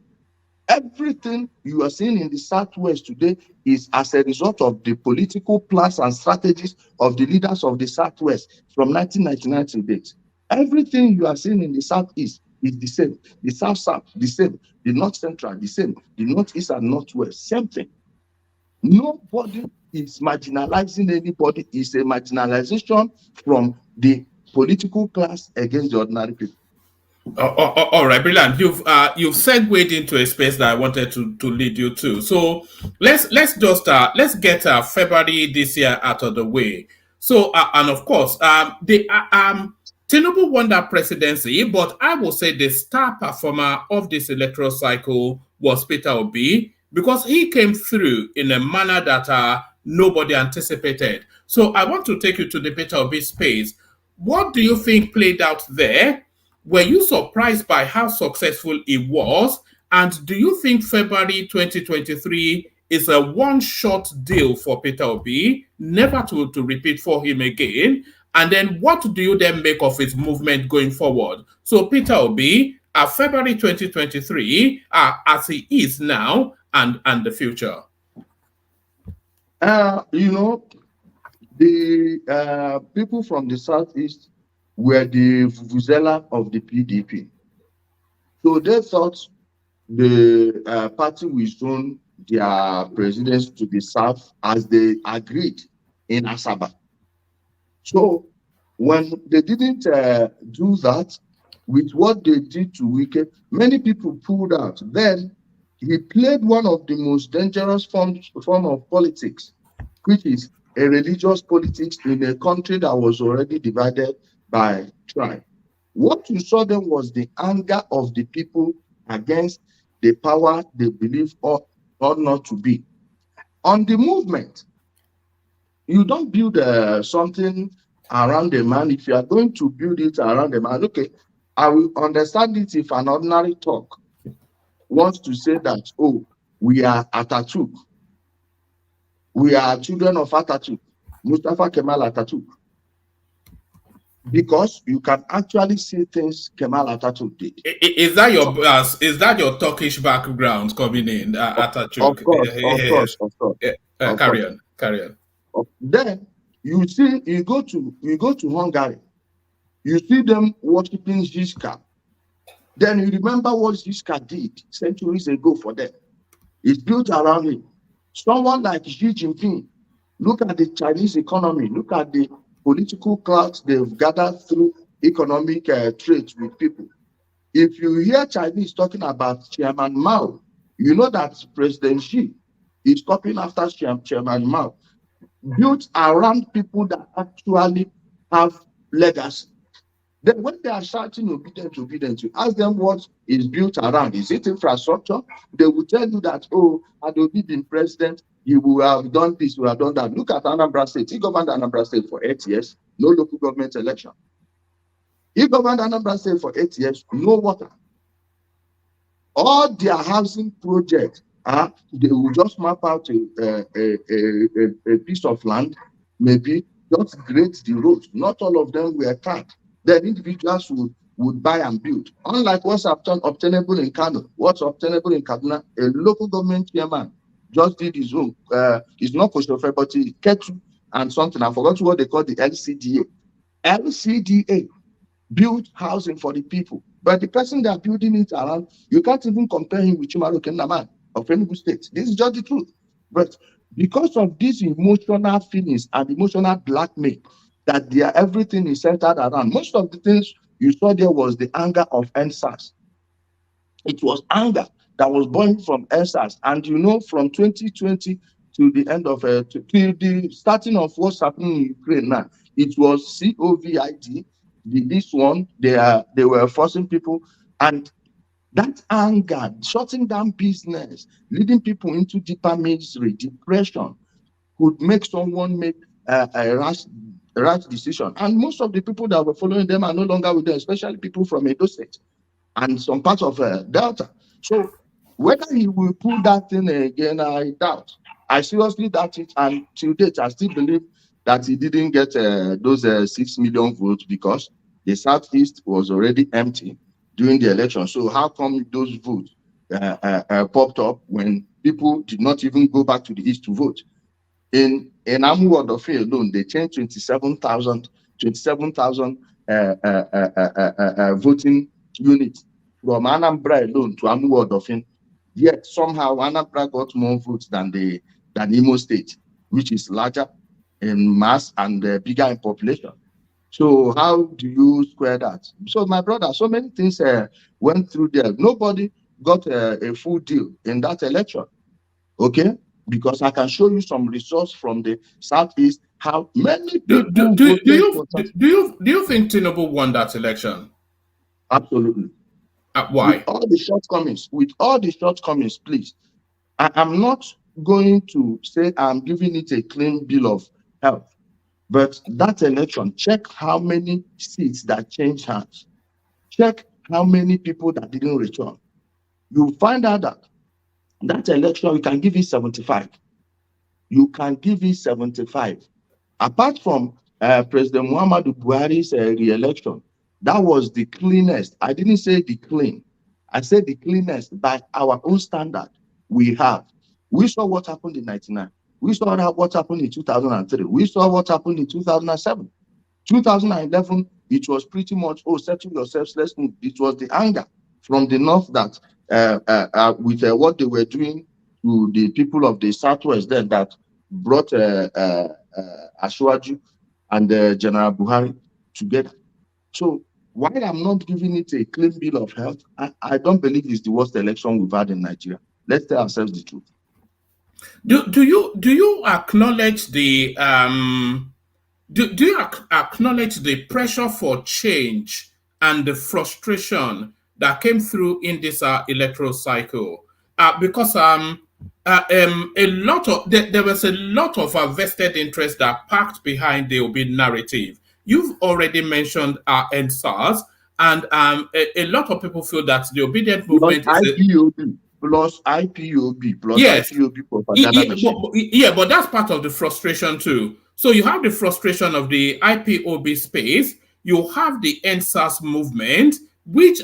Everything you are seeing in the Southwest today is as a result of the political plans and strategies of the leaders of the Southwest from 1999 to date. Everything you are seeing in the Southeast is the same. The South, the same. The North Central, the same. The Northeast and Northwest, same thing. Nobody is marginalizing anybody. It's a marginalization from the political class against the ordinary people. All right, brilliant. You've segued into a space that I wanted to lead you to. So let's get February this year out of the way. So and of course, Tinubu won that presidency, but I will say the star performer of this electoral cycle was Peter Obi, because he came through in a manner that nobody anticipated. So I want to take you to the Peter Obi space. What do you think played out there? Were you surprised by how successful it was? And do you think February 2023 is a one-shot deal for Peter Obi, never to repeat for him again? And then what do you then make of his movement going forward? So Peter Obi, February 2023, as he is now, and the future. The people from the Southeast were the vuvuzela of the PDP. So they thought the party will zone their presidents to the South as they agreed in Asaba. So when they didn't do that, with what they did to Wike, many people pulled out. Then he played one of the most dangerous form of politics, which is a religious politics in a country that was already divided by tribe. What you saw then was the anger of the people against the power they believe ought not to be. On the movement, you don't build something around a man. If you are going to build it around a man, okay, I will understand it if an ordinary talk wants to say that, oh, we are Atatürk. We are children of Atatürk, Mustafa Kemal Atatürk. Because you can actually see things Kemal Atatürk did. Is that your Turkish background coming in, Atatürk? Of course. Carry on. Then you go to Hungary, you see them worshiping Zizka. Then you remember what Zizka did centuries ago for them. It's built around him. Someone like Xi Jinping, look at the Chinese economy, look at the political clout they've gathered through economic trade with people. If you hear Chinese talking about Chairman Mao, you know that President Xi is copying after Chairman Mao, built around people that actually have legacy. Then when they are shouting obedient, you ask them what is built around. Is it infrastructure? They will tell you that, oh, had Obi been president, he will have done this, he will have done that. Look at Anambra State. He governed Anambra State for 8 years, no local government election. He governed Anambra State for 8 years, no water. all their housing projects, they will just map out a piece of land, maybe just grade the road. Not all of them were cut. Then individuals would buy and build. Unlike what's obtainable in Kano, what's obtainable in Kaduna, a local government chairman just did his own. It's not Koshofe, but he Ketu and something. I forgot what they call the LCDA. LCDA build housing for the people. But the person they are building it around, you can't even compare him with Chimaro Kennaman of Enugu State. This is just the truth. But because of these emotional feelings and emotional blackmail, that everything is centered around, most of the things you saw there was the anger of NSAS. It was anger that was born from NSAS. And you know, from 2020 to the end of to the starting of what's happening in Ukraine now, it was COVID. This one, they were forcing people, and that anger, shutting down business, leading people into deeper misery, depression, could make someone make a rash decision. And most of the people that were following them are no longer with them, especially people from Edo State and some parts of Delta. So whether he will pull that thing again, I doubt. I seriously doubt it. And to date, I still believe that he didn't get those 6 million votes because the Southeast was already empty during the election. So how come those votes popped up when people did not even go back to the East to vote? In Amuwodofe alone, they changed 27,000 voting units from Anambra alone to Amuwodofe. Yet somehow Anambra got more votes than Imo State, which is larger in mass and bigger in population. So how do you square that? So my brother, so many things went through there. Nobody got a full deal in that election. Okay, because I can show you some results from the Southeast. How many people do you think Tinubu won that election? Absolutely. Why? With all the shortcomings, please. I am not going to say I'm giving it a clean bill of health, but that election, check how many seats that changed hands. Check how many people that didn't return. You find out that election, you can give it 75. You can give it 75. Apart from President Muhammadu Buhari's re-election, that was the cleanest. I didn't say the clean. I said the cleanest by our own standard we have. We saw what happened in 1999. We saw what happened in 2003. We saw what happened in 2007. 2011, it was pretty much, settle yourselves, let's move. It was the anger from the north that with what they were doing to the people of the Southwest then that brought Ashwaju and General Buhari together. So while I'm not giving it a clean bill of health, I don't believe it's the worst election we've had in Nigeria. Let's tell ourselves the truth. Do you acknowledge the do you acknowledge the pressure for change and the frustration that came through in this electoral cycle? Because there was a lot of vested interest that packed behind the Obi narrative. You've already mentioned NSAS, and a lot of people feel that the obedient movement plus IPOB plus yes. IPOB propaganda yeah, but that's part of the frustration too. So you have the frustration of the IPOB space, you have the NSAS movement, which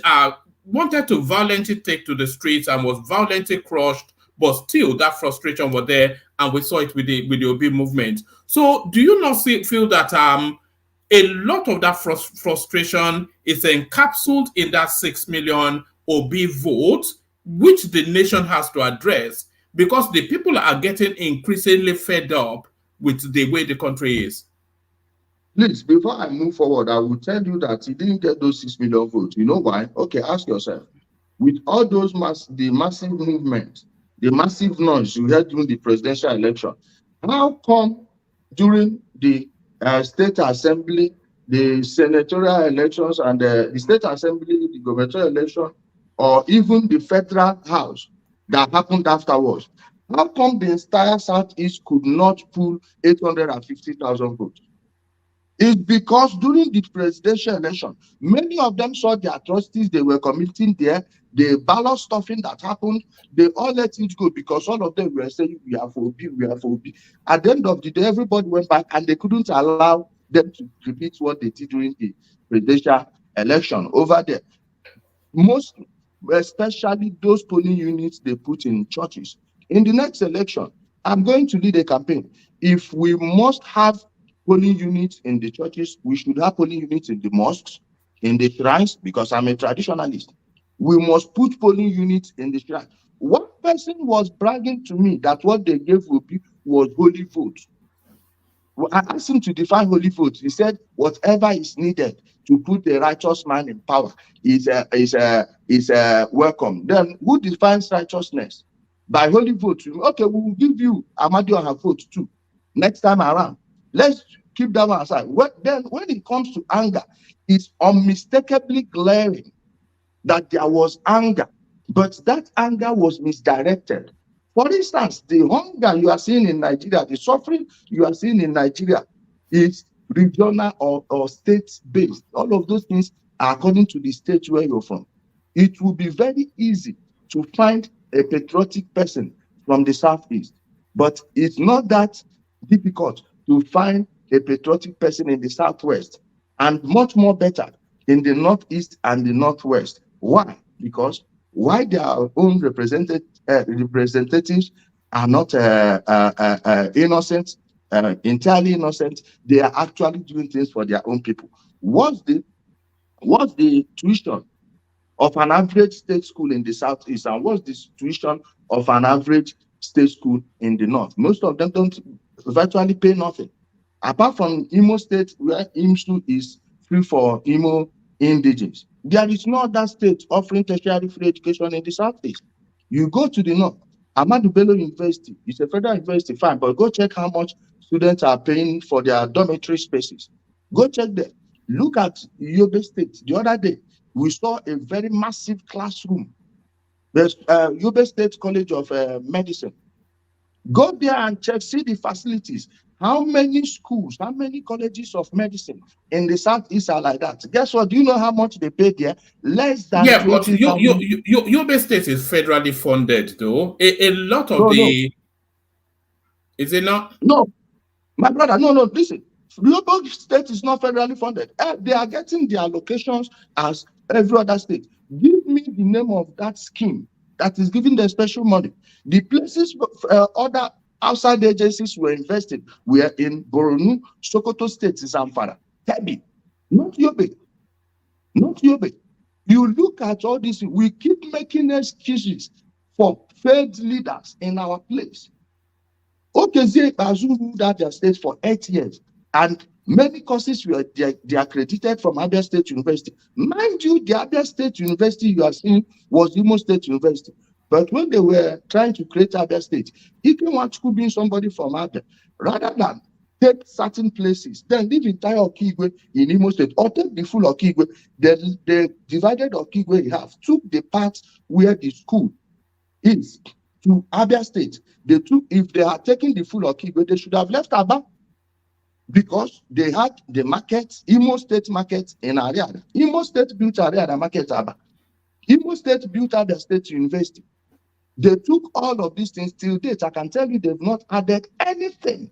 wanted to violently take to the streets and was violently crushed, but still that frustration was there, and we saw it with the Obi movement. So do you not feel that a lot of that frustration is encapsulated in that 6 million Obi vote, which the nation has to address, because the people are getting increasingly fed up with the way the country is? Please, before I move forward, I will tell you that he didn't get those 6 million votes. You know why? Okay, ask yourself. With all those the massive movement, the massive noise you had during the presidential election, how come during the state assembly, the senatorial elections, and the state assembly, the gubernatorial election, or even the federal house that happened afterwards, how come the entire Southeast could not pull 850,000 votes? It's because during the presidential election, many of them saw the atrocities they were committing there, the ballot stuffing that happened. They all let it go because all of them were saying, we are for Obi, we are for Obi. At the end of the day, everybody went back and they couldn't allow them to repeat what they did during the presidential election over there. Most, especially those polling units they put in churches. In the next election, I'm going to lead a campaign. If we must have polling units in the churches, we should have polling units in the mosques, in the shrines, because I'm a traditionalist. We must put polling units in the shrine. One person was bragging to me that what they gave Obi was holy vote. I asked him to define holy vote. He said, whatever is needed to put a righteous man in power is welcome. Then who defines righteousness? By holy vote. Okay, we will give you Amadioha vote too. Next time around. Let's keep that one aside. Then when it comes to anger, it's unmistakably glaring that there was anger, but that anger was misdirected. For instance, the hunger you are seeing in Nigeria, the suffering you are seeing in Nigeria is regional or state-based. All of those things are according to the state where you're from. It will be very easy to find a patriotic person from the Southeast, but it's not that difficult to find a patriotic person in the Southwest, and much more better in the Northeast and the Northwest. Why? Because why their own representatives are not innocent, entirely innocent, they are actually doing things for their own people. What's the tuition of an average state school in the Southeast, and what's the tuition of an average state school in the North? Most of them don't virtually pay nothing. Apart from Imo State, where IMSU is free for Imo indigenes, there is no other state offering tertiary free education in the Southeast. You go to the North, Ahmadu Bello University, it's a federal university, fine, but go check how much students are paying for their dormitory spaces. Go check there. Look at Yobe State. The other day, we saw a very massive classroom. There's Yobe State College of Medicine. Go there and check, see the facilities. How many schools, how many colleges of medicine in the Southeast are like that? Guess what? Do you know how much they pay there? Less than Yeah, but 20,000. Yobe State is federally funded, though. A lot of is it not? No, my brother, no, listen. Local state is not federally funded. They are getting their allocations as every other state. Give me the name of that scheme that is giving them special money. The places other outside agencies were invested were in Borno, Sokoto State, Zamfara, Kebbi, not Yobe. Not Yobe. You look at all this, we keep making excuses for failed leaders in our place. Okezie Bazu ruled Abia State for 8 years, and many courses were they accredited from Abia State University. Mind you, the Abia State University you are seeing was Imo State University. But when they were trying to create Abia State, Ike Nwachukwu being somebody from Abia, rather than take certain places, then leave entire Okigwe in Imo State, or take the full Okigwe, they divided Okigwe in half, took the part where the school is to Abia State. They took, if they had taken the full Okigwe, they should have left Aba, because they had the market, Imo State market in Ariada. Imo State built Ariada market Aba. Imo State built Abia State University. They took all of these things till date. I can tell you they've not added anything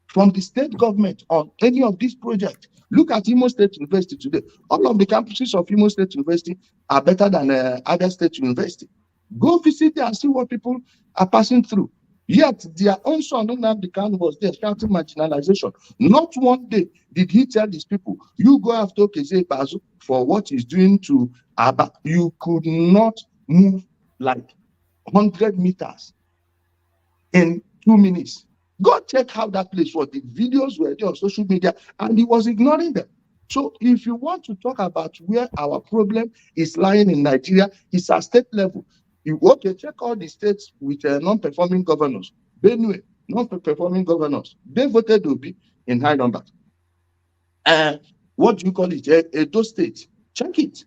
from the state government on any of these projects. Look at Imo State University today. All of the campuses of Imo State University are better than Abia State University. Go visit there and see what people are passing through. Yet their own son, Nnamdi Kanu, was there shouting marginalization. Not one day did he tell these people, you go after Okezie Bazu for what he's doing to Aba. You could not move like 100 meters in 2 minutes. Go check how that place was. The videos were there on social media, and he was ignoring them. So if you want to talk about where our problem is lying in Nigeria, it's at state level. You check all the states with non-performing governors. Benue, non-performing governors. They voted Obi in high numbers. What do you call it? Edo State. Check it.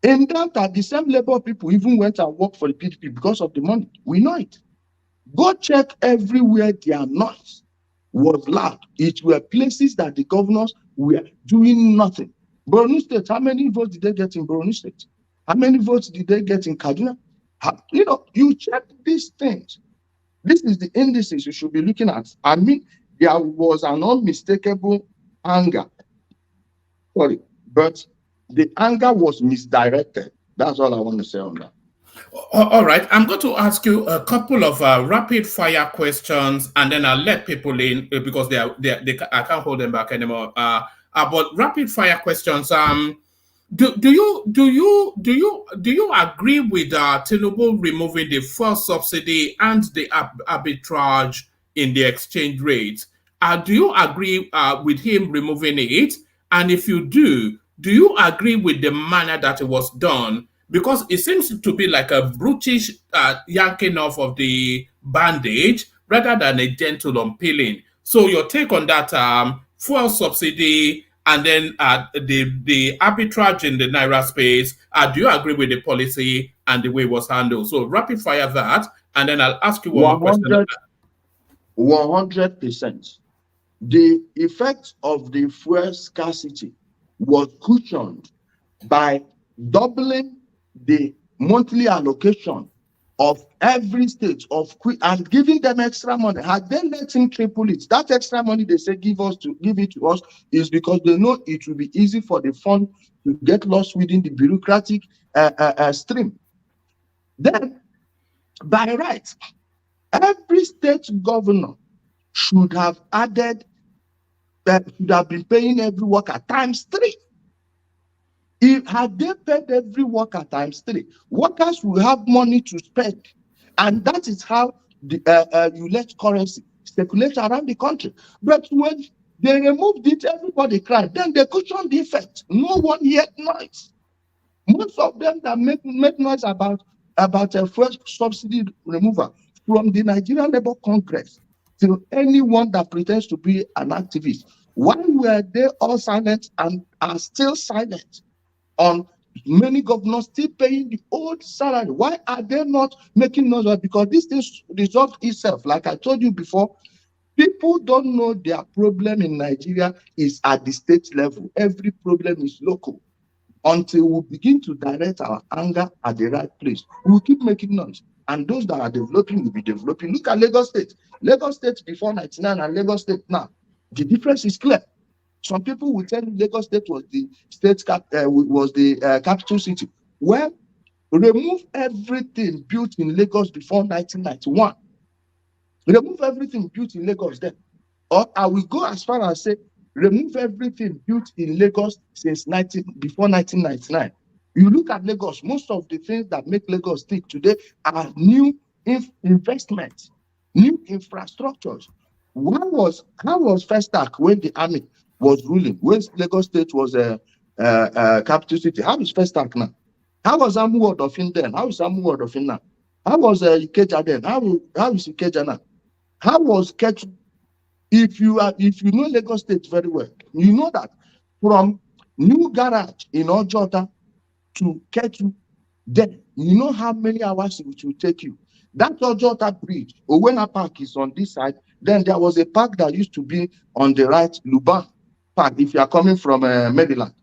In that, the same labor people even went and worked for the PDP because of the money. We know it. Go check everywhere their noise was loud. It were places that the governors we are doing nothing. Borno State, how many votes did they get in Borno State? How many votes did they get in Kaduna? You know, you check these things. This is the indices you should be looking at. I mean, there was an unmistakable anger. Sorry, but the anger was misdirected. That's all I want to say on that. All right, I'm going to ask you a couple of rapid fire questions, and then I'll let people in because I can't hold them back anymore. But rapid fire questions. Do you agree with Tinubu removing the fuel subsidy and the arbitrage in the exchange rate? Do you agree with him removing it? And if you do you agree with the manner that it was done? Because it seems to be like a brutish yanking off of the bandage rather than a gentle unpeeling. So your take on that fuel subsidy and then the arbitrage in the Naira space, do you agree with the policy and the way it was handled? So rapid fire that, and then I'll ask you one more question. 100%. The effect of the fuel scarcity was cushioned by doubling the monthly allocation of every state and giving them extra money. Had they let him triple it, that extra money they say give it to us is because they know it will be easy for the fund to get lost within the bureaucratic stream. Then, by right, every state governor should have been paying every worker times 3. Had they paid every worker times 3, workers will have money to spend, and that is how you let currency circulate around the country. But when they removed it, everybody cried. Then they cushioned the effect. No one heard noise. Most of them that make noise about a fuel subsidy removal, from the Nigerian Labour Congress to anyone that pretends to be an activist, why were they all silent and are still silent on many governors still paying the old salary? Why are they not making noise? Because this thing resolved itself. Like I told you before, people don't know their problem in Nigeria is at the state level. Every problem is local. Until we begin to direct our anger at the right place, we will keep making noise. And those that are developing will be developing. Look at Lagos State. Lagos State before 99 and Lagos State now. The difference is clear. Some people will tell you Lagos State was the capital city. Well, remove everything built in Lagos before 1991. Remove everything built in Lagos then. Or I will go as far as say, remove everything built in Lagos before 1999. You look at Lagos, most of the things that make Lagos tick today are new investments, new infrastructures. How was Festac when the army was ruling, when Lagos State was a capital city? How is Festac now? How was Amu Odofin then? How is Amu Odofin now? How was Ikeja then? How is Ikeja now? How was Ketu? If you know Lagos State very well, you know that from New Garage in Ojota to Ketu, then you know how many hours it will take you. That Ojota bridge, Owena Park is on this side. Then there was a park that used to be on the right, Luban Park, if you are coming from Maryland.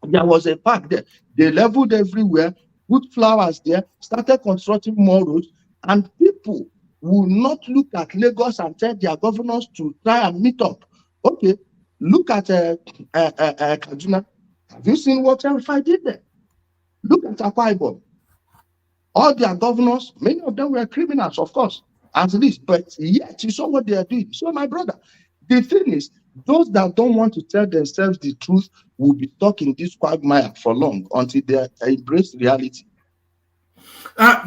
There was a park there. They leveled everywhere, put flowers there, started constructing more roads, and people will not look at Lagos and tell their governors to try and meet up. Okay, look at Kaduna. Have you seen what I did there? Look at Akwa Ibom. All their governors, many of them were criminals, of course, at least, but yet you saw what they are doing. So, my brother, the thing is, those that don't want to tell themselves the truth will be stuck in this quagmire for long until they embrace reality.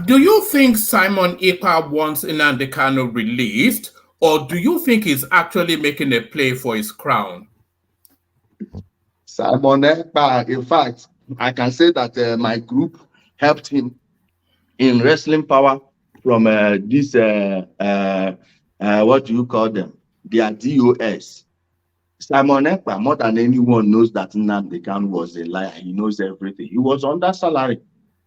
Do you think Simon Ekpa wants Nnamdi Kanu released, or do you think he's actually making a play for his crown? Simon Ekpa, in fact, I can say that my group helped him in wrestling power from this, what do you call them? Their DOS. Simon Ekpa, more than anyone, knows that Nnamdi Kanu was a liar. He knows everything. He was under salary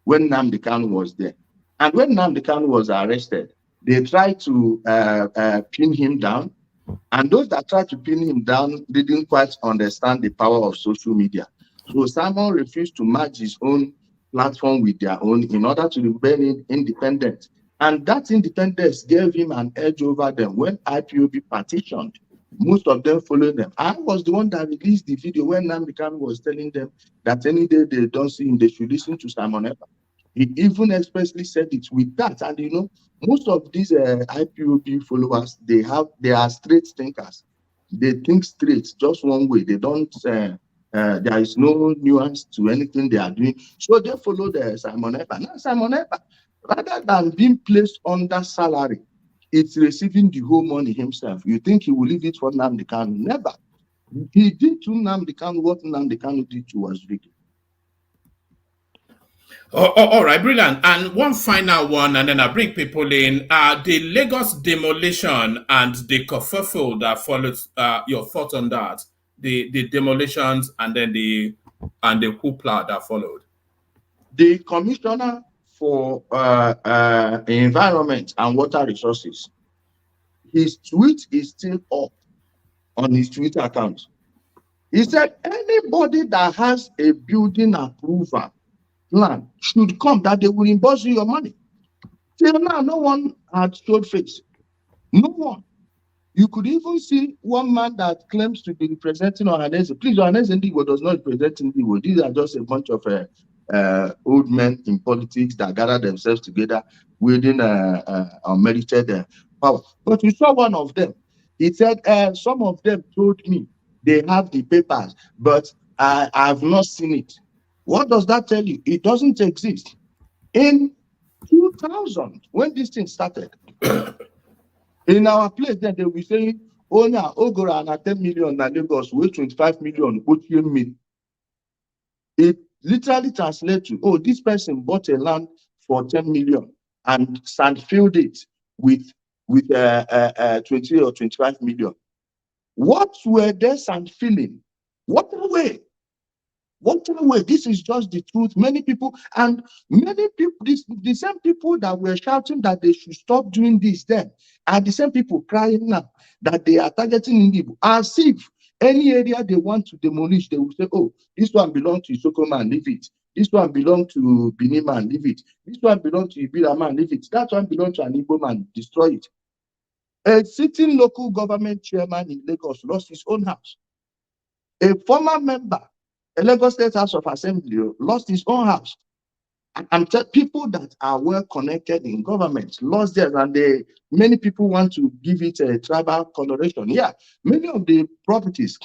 when Nnamdi Kanu was there. And when Nnamdi Kanu was arrested, they tried to pin him down. And those that tried to pin him down didn't quite understand the power of social media. So Simon refused to merge his own platform with their own in order to remain independent. And that independence gave him an edge over them. When IPOB petitioned, most of them followed them. I was the one that released the video when Nnamdi Kanu was telling them that any day they don't see him, they should listen to Simon Ekpa. He even expressly said it with that. And you know, most of these IPOB followers, they are straight thinkers. They think straight, just one way. They don't. There is no nuance to anything they are doing. So they follow the Simon Ekpa. Now Simon Ekpa, rather than being placed under salary, it's receiving the whole money himself. You think he will leave it for Nnamdi Kanu? Never. He did to Nnamdi Kanu what Nnamdi Kanu did to Waziriki. All right, brilliant. And one final one, and then I bring people in. The Lagos demolition and the kerfuffle that follows. Your thoughts on that? The demolitions and then the hoopla that followed. The commissioner for environment and water resources, his tweet is still up on his Twitter account. He said anybody that has a building approval plan should come, that they will reimburse you your money. Till now, no one had showed face. No one. You could even see one man that claims to be representing Ohaneze. Please, Ohaneze Ndigbo does not represent Ndigbo. These are just a bunch of old men in politics that gather themselves together wielding unmerited power. But you saw one of them. He said, some of them told me they have the papers, but I have not seen it. What does that tell you? It doesn't exist. In 2000, when this thing started, in our place, then they will say, oh, now, Ogora and 10 million, na Lagos, with 25 million, it literally translates to, oh, this person bought a land for 10 million and sand filled it with 20 or 25 million. What were they sand filling? What way? What way? This is just the truth. Many people, the same people that were shouting that they should stop doing this then are the same people crying now that they are targeting Indigo. As if any area they want to demolish, they will say, oh, this one belongs to Isoko man, leave it. This one belongs to Bini man, leave it. This one belongs to Ibira man, leave it. That one belongs to an Igbo man, destroy it. A sitting local government chairman in Lagos lost his own house. A former member, a Lagos State House of Assembly, lost his own house. And people that are well connected in government lost theirs, and many people want to give it a tribal coloration. Yeah, many of the properties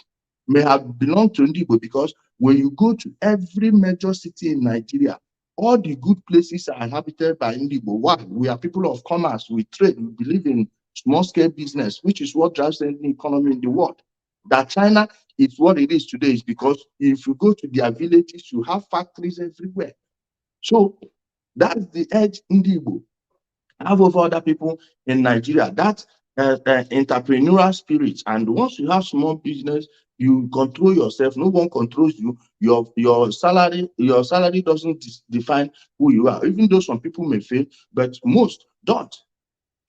may have belonged to Ndibo, because when you go to every major city in Nigeria, all the good places are inhabited by Ndibo. Why? We are people of commerce, we trade, we believe in small-scale business, which is what drives the economy in the world. That China is what it is today is because if you go to their villages, you have factories everywhere. So that's the edge Ndibo have over other people in Nigeria. That entrepreneurial spirit. And once you have small business, you control yourself. No one controls you. Your salary doesn't define who you are. Even though some people may fail, but most don't.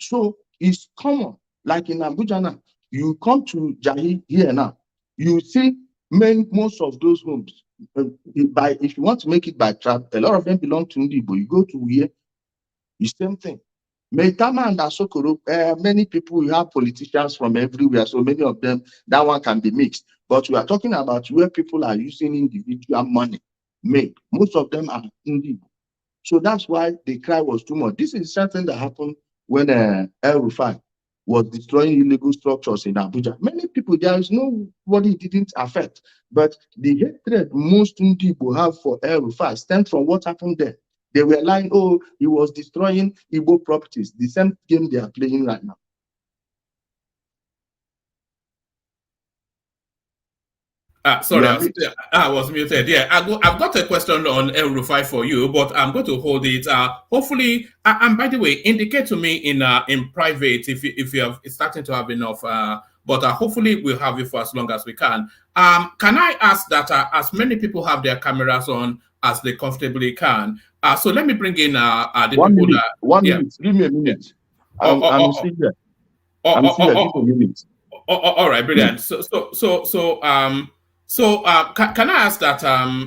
So it's common. Like in Abuja now, you come to Jahi here now, you see most of those homes. If you want to make it by trap, a lot of them belong to Ndibo. You go to here, the same thing. Maitama and Asokoro, many people, you have politicians from everywhere, so many of them, that one can be mixed. But we are talking about where people are using individual money made. Most of them are Ndibo. So that's why the cry was too much. This is something that happened when El Rufai was destroying illegal structures in Abuja. Many people, there is nobody it didn't affect. But the hatred most people have for El Rufai stems from what happened there. They were lying, oh, he was destroying Igbo properties. The same game they are playing right now. Sorry, I was muted. Yeah, I've got a question on El Rufai for you, but I'm going to hold it. Hopefully, and by the way, indicate to me in private if you have starting to have enough. But hopefully, we'll have you for as long as we can. Can I ask that as many people have their cameras on as they comfortably can? So let me bring in the people that. One minute. Give me a minute. I'm still there. I'm still there. Give me a minute. All right, brilliant. Can I ask that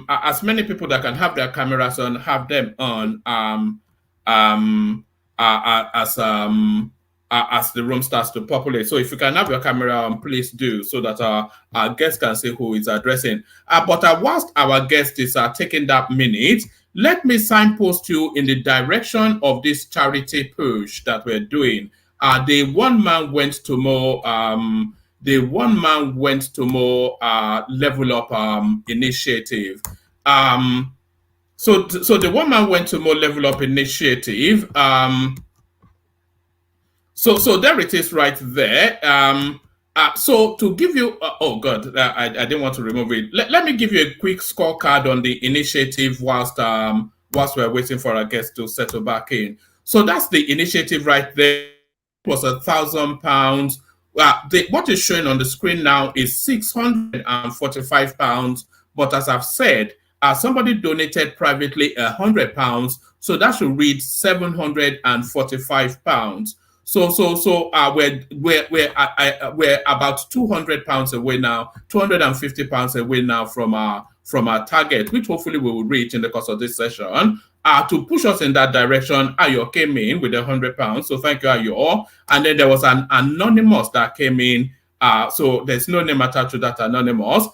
as many people that can have their cameras on, have them on um, as the room starts to populate. So if you can have your camera on, please do, so that our guests can see who is addressing. But whilst our guest is taking that minute, let me signpost you in the direction of this charity push that we're doing. The one man went to more level up initiative. So the one man went to more level up initiative. So there it is right there. So to give you, oh God, I didn't want to remove it. Let me give you a quick scorecard on the initiative whilst we're waiting for our guests to settle back in. So that's the initiative right there. It was £1,000. What is showing on the screen now is £645. But as I've said, somebody donated privately £100, so that should read £745. So we're about £200 away now, £250 away now from our target, which hopefully we will reach in the course of this session. To push us in that direction, Ayo came in with £100. So thank you, Ayo. And then there was an anonymous that came in. So there's no name attached to that anonymous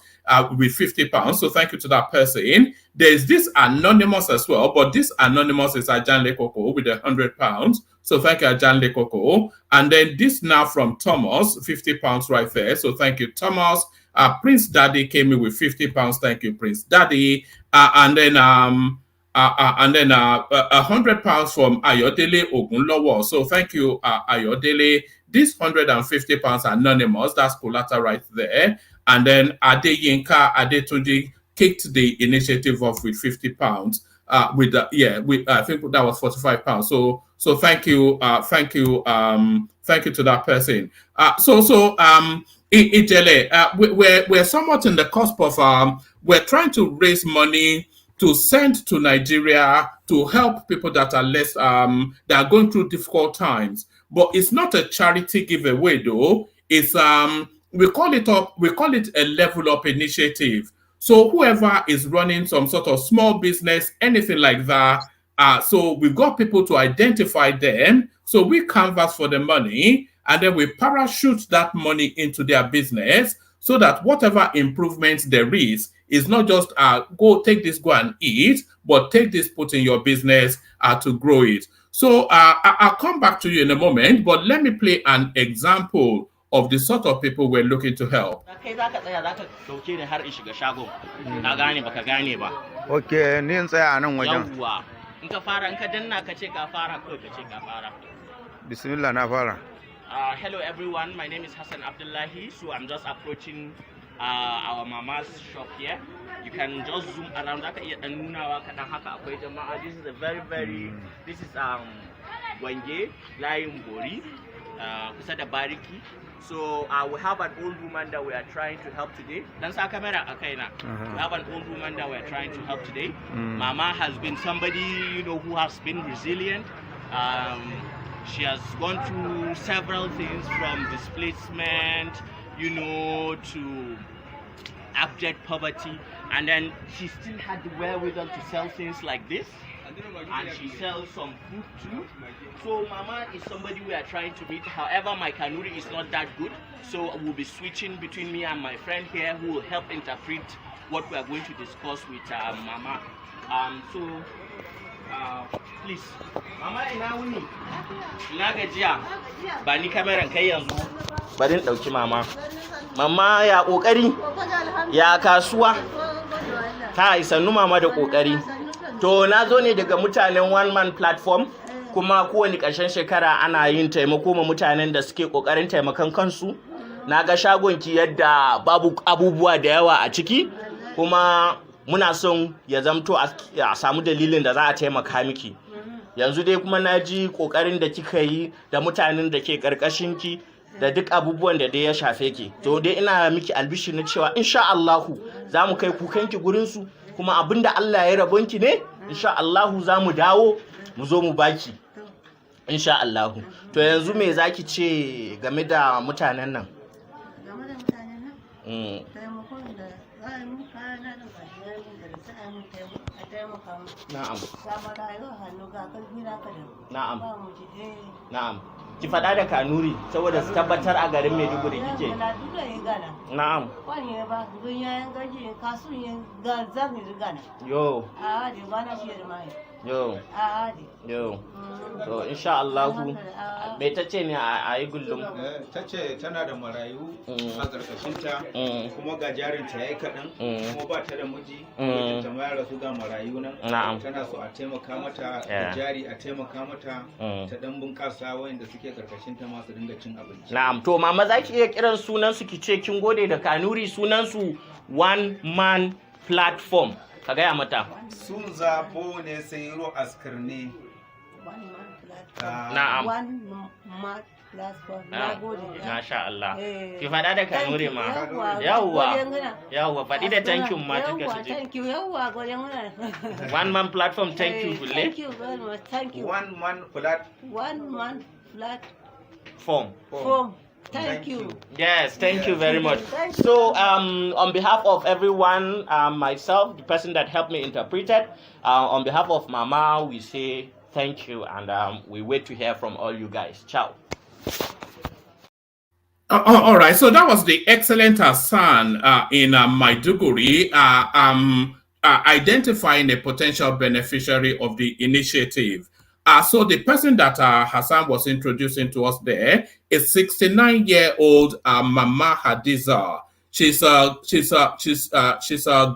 with £50. So thank you to that person. There's this anonymous as well, but this anonymous is Ijele Koko with £100. So thank you, Ijele Koko. And then this now from Thomas, £50 right there. So thank you, Thomas. Prince Daddy came in with £50. Thank you, Prince Daddy. And then £100 from Ayodele Ogunlowo. So thank you, Ayodele. This £150 anonymous, that's collateral right there. And then Adeyinka Adetunji kicked the initiative off with £50. I think that was £45. So thank you to that person. Ijele, we're somewhat in the cusp of we're trying to raise money to send to Nigeria to help people that are less that are going through difficult times. But it's not a charity giveaway though. It's we call it a level up initiative. So whoever is running some sort of small business, anything like that, so we've got people to identify them. So we canvass for the money and then we parachute that money into their business so that whatever improvements there is not just go and eat, but take this, put in your business to grow it. So I'll come back to you in a moment, but let me play an example of the sort of people we're looking to help. Okay, Bismillah. Hello everyone, my name is Hassan Abdullahi. So I'm just approaching our mama's shop here. You can just zoom around. This is a very this is Wenge Lion Bori Kusada Bariki. So we have an old woman that we are trying to help today. We have an old woman that we are trying to help today. Mama has been somebody, who has been resilient. She has gone through several things from displacement, to abject poverty, and then she still had the wherewithal to sell things like this, and she sells some food too. So Mama is somebody we are trying to meet. However, my Kanuri is not that good, so we'll be switching between me and my friend here who will help interpret what we are going to discuss with Mama. Please, Mama ina wuni? Ina gajiya? Ba ni kameran kai yanzu. Bari in dauki Mama. Mama ya kokari? Ya kasuwa? Ta isannu Mama da kokari. To na zo ne daga mutanen one man platform, kuma kowane ƙarshen shekara ana yin taimako ma mutanen da suke kokarin taimakon kansu. Na ga shagonki yadda babu abubuwa da yawa a ciki, kuma muna son ya zamto a samu dalilin da za a taimaka miki. Yanzu dai kuma na ji kokarin da kika yi da mutanen da ke karkashinki da duk abubuwan da dai ya shafe ki. To dai ina miki albishi na cewa insha Allahu za mu kai kukanki gurin su, kuma abinda Allah ya rabonki ne insha Allahu za mu dawo mu zo mu baki insha Allahu. To yanzu me zaki ce game da mutanen nan? Na'am. Na'am. Na'am. Ki faɗa da Kanuri saboda su tabbatar a garin Maiduguri kike. Na'am. Yo. Yo. Yo. So insha Allah me tace ne a yi gullum? Tace tana da marayu a karkashinta kuma ga jarinta yayi kaɗan kuma ba ta da miji ta ma rasu ga marayu nan tana so a taimaka mata da jari a taimaka mata ta dan bunƙasa wayanda suke karkashinta ma su dinga cin abinci. Na'am, to mama za ki iya kiran sunan su ki ce kin gode da Kanuri, sunan su one man platform. Ka gaya mata. Sun zabo ne sai ro askarne. Na'am. Masha Allah. Ki faɗa da Kanuri ma. Yawwa faɗi da thank you ma duka su je. Thank you, yawwa goyen muna. One man platform, thank you Bulle. Thank you very much, thank you. One man platform. Thank you. Yes, thank you very much. So, on behalf of everyone, myself, the person that helped me interpret it, on behalf of Mama, we say thank you, and we wait to hear from all you guys. Ciao. All right, so that was the excellent Hassan in Maiduguri identifying a potential beneficiary of the initiative. So the person that Hassan was introducing to us there is 69-year-old Mama Hadiza. She's a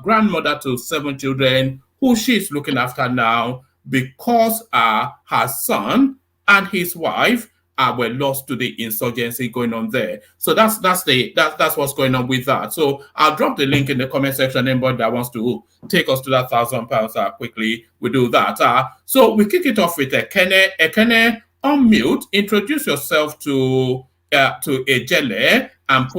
grandmother to 7 children who she's looking after now because her son and his wife were lost to the insurgency going on there. So that's what's going on with that. So I'll drop the link in the comment section. Anybody that wants to take us to that £1,000 quickly, we do that. So we kick it off with Ekene. Ekene, unmute. Introduce yourself to Ijele and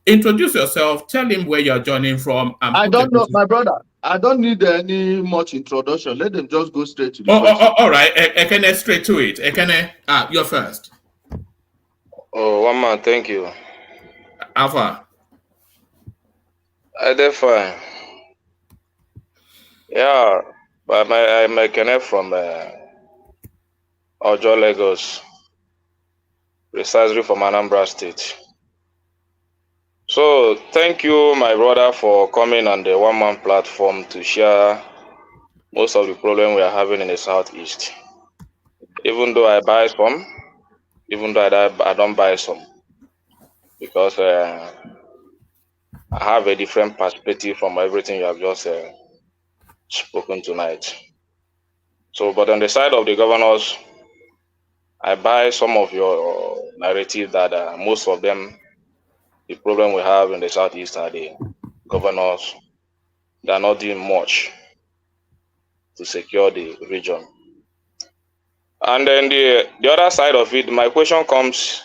introduce yourself. Tell him where you're joining from. And I don't know, my brother. I don't need any much introduction. Let them just go straight to the question. All right, Ekene, straight to it. Ekene, you're first. Oh, one man, thank you. Alpha. I did fine. Yeah, but I'm a connect from Ojo, Lagos, precisely from Anambra State. So, thank you, my brother, for coming on the one-man platform to share most of the problem we are having in the Southeast. Even though I buy some, even though I don't buy some, because I have a different perspective from everything you have just spoken tonight. So, but on the side of the governors, I buy some of your narrative that most of them, the problem we have in the Southeast are the governors. They are not doing much to secure the region. And then the other side of it, my question comes,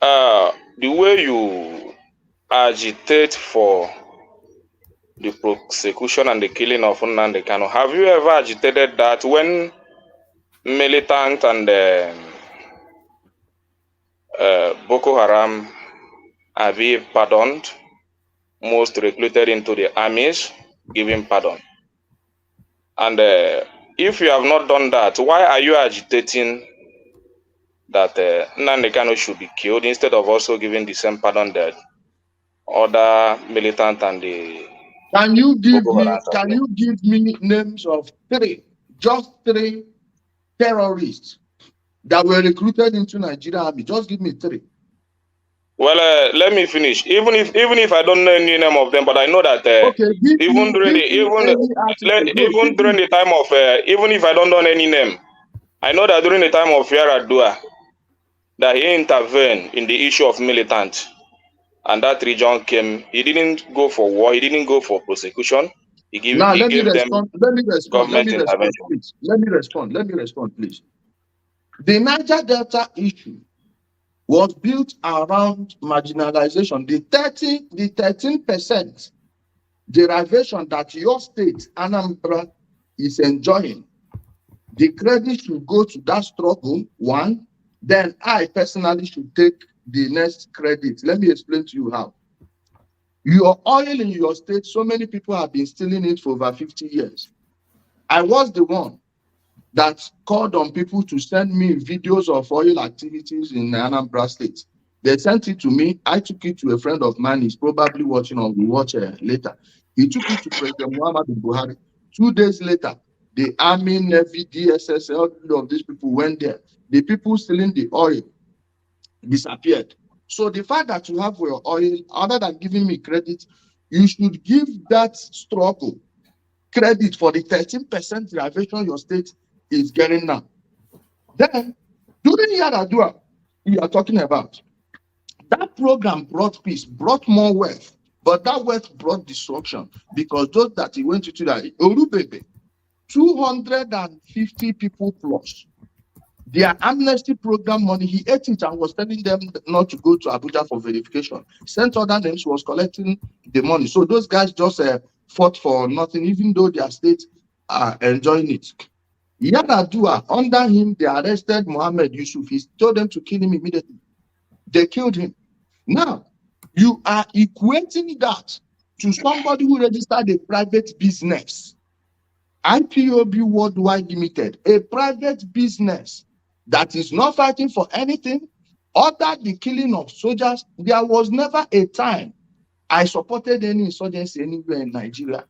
the way you agitate for the prosecution and the killing of Nnamdi Kanu, have you ever agitated that when militant and Boko Haram are being pardoned, most recruited into the armies, giving pardon? And if you have not done that, why are you agitating that Nnamdi Kanu should be killed instead of also giving the same pardon that other militant and the Can you give me names of just three terrorists that were recruited into Nigeria Army? Just give me 3. Well, let me finish. Even if I don't know any name of them, but I know that even if I don't know any name, I know that during the time of Yaradua, that he intervened in the issue of militants, and that region came. He didn't go for war. He didn't go for prosecution. He gave them government intervention. Let me respond, please. The Niger Delta issue was built around marginalization. The 13% derivation that your state, Anambra, is enjoying, the credit should go to that struggle, one. Then I personally should take the next credit. Let me explain to you how. Your oil in your state, so many people have been stealing it for over 50 years. I was the one that called on people to send me videos of oil activities in Anambra State. They sent it to me. I took it to a friend of mine. He's probably watching or will watch later. He took it to President Muhammadu Buhari. 2 days later, the Army, Navy, DSS, all of these people went there. The people stealing the oil disappeared. So the fact that you have your oil, other than giving me credit, you should give that struggle credit for the 13% reservation your state is getting now. Then, during Yaradua, we are talking about, that program brought peace, brought more wealth, but that wealth brought destruction because those that he went to that, Orubebe, 250 people plus, their amnesty program money, he ate it and was telling them not to go to Abuja for verification. Sent other names, was collecting the money. So those guys just fought for nothing, even though their states are enjoying it. Yaradua, under him, they arrested Mohammed Yusuf. He told them to kill him immediately. They killed him. Now, you are equating that to somebody who registered a private business. IPOB Worldwide Limited, a private business that is not fighting for anything other the killing of soldiers. There was never a time I supported any insurgency anywhere in Nigeria.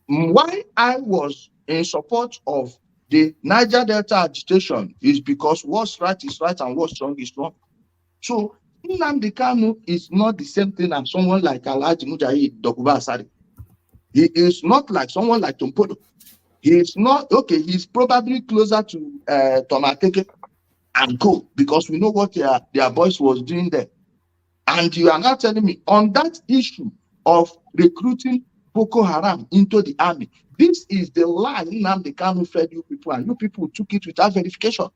Why I was in support of the Niger Delta agitation is because what's right is right and what's wrong is wrong. So Nnamdi Kanu is not the same thing as someone like Alhaji Mujahid Dokuba Asari. He is not like someone like Tompodo. He is not, okay, he's probably closer to Tomakeke and Co, because we know what their boys was doing there. And you are not telling me on that issue of recruiting Boko Haram into the army, this is the lie Nnamdi Kanu fed you people, and you people took it without verification.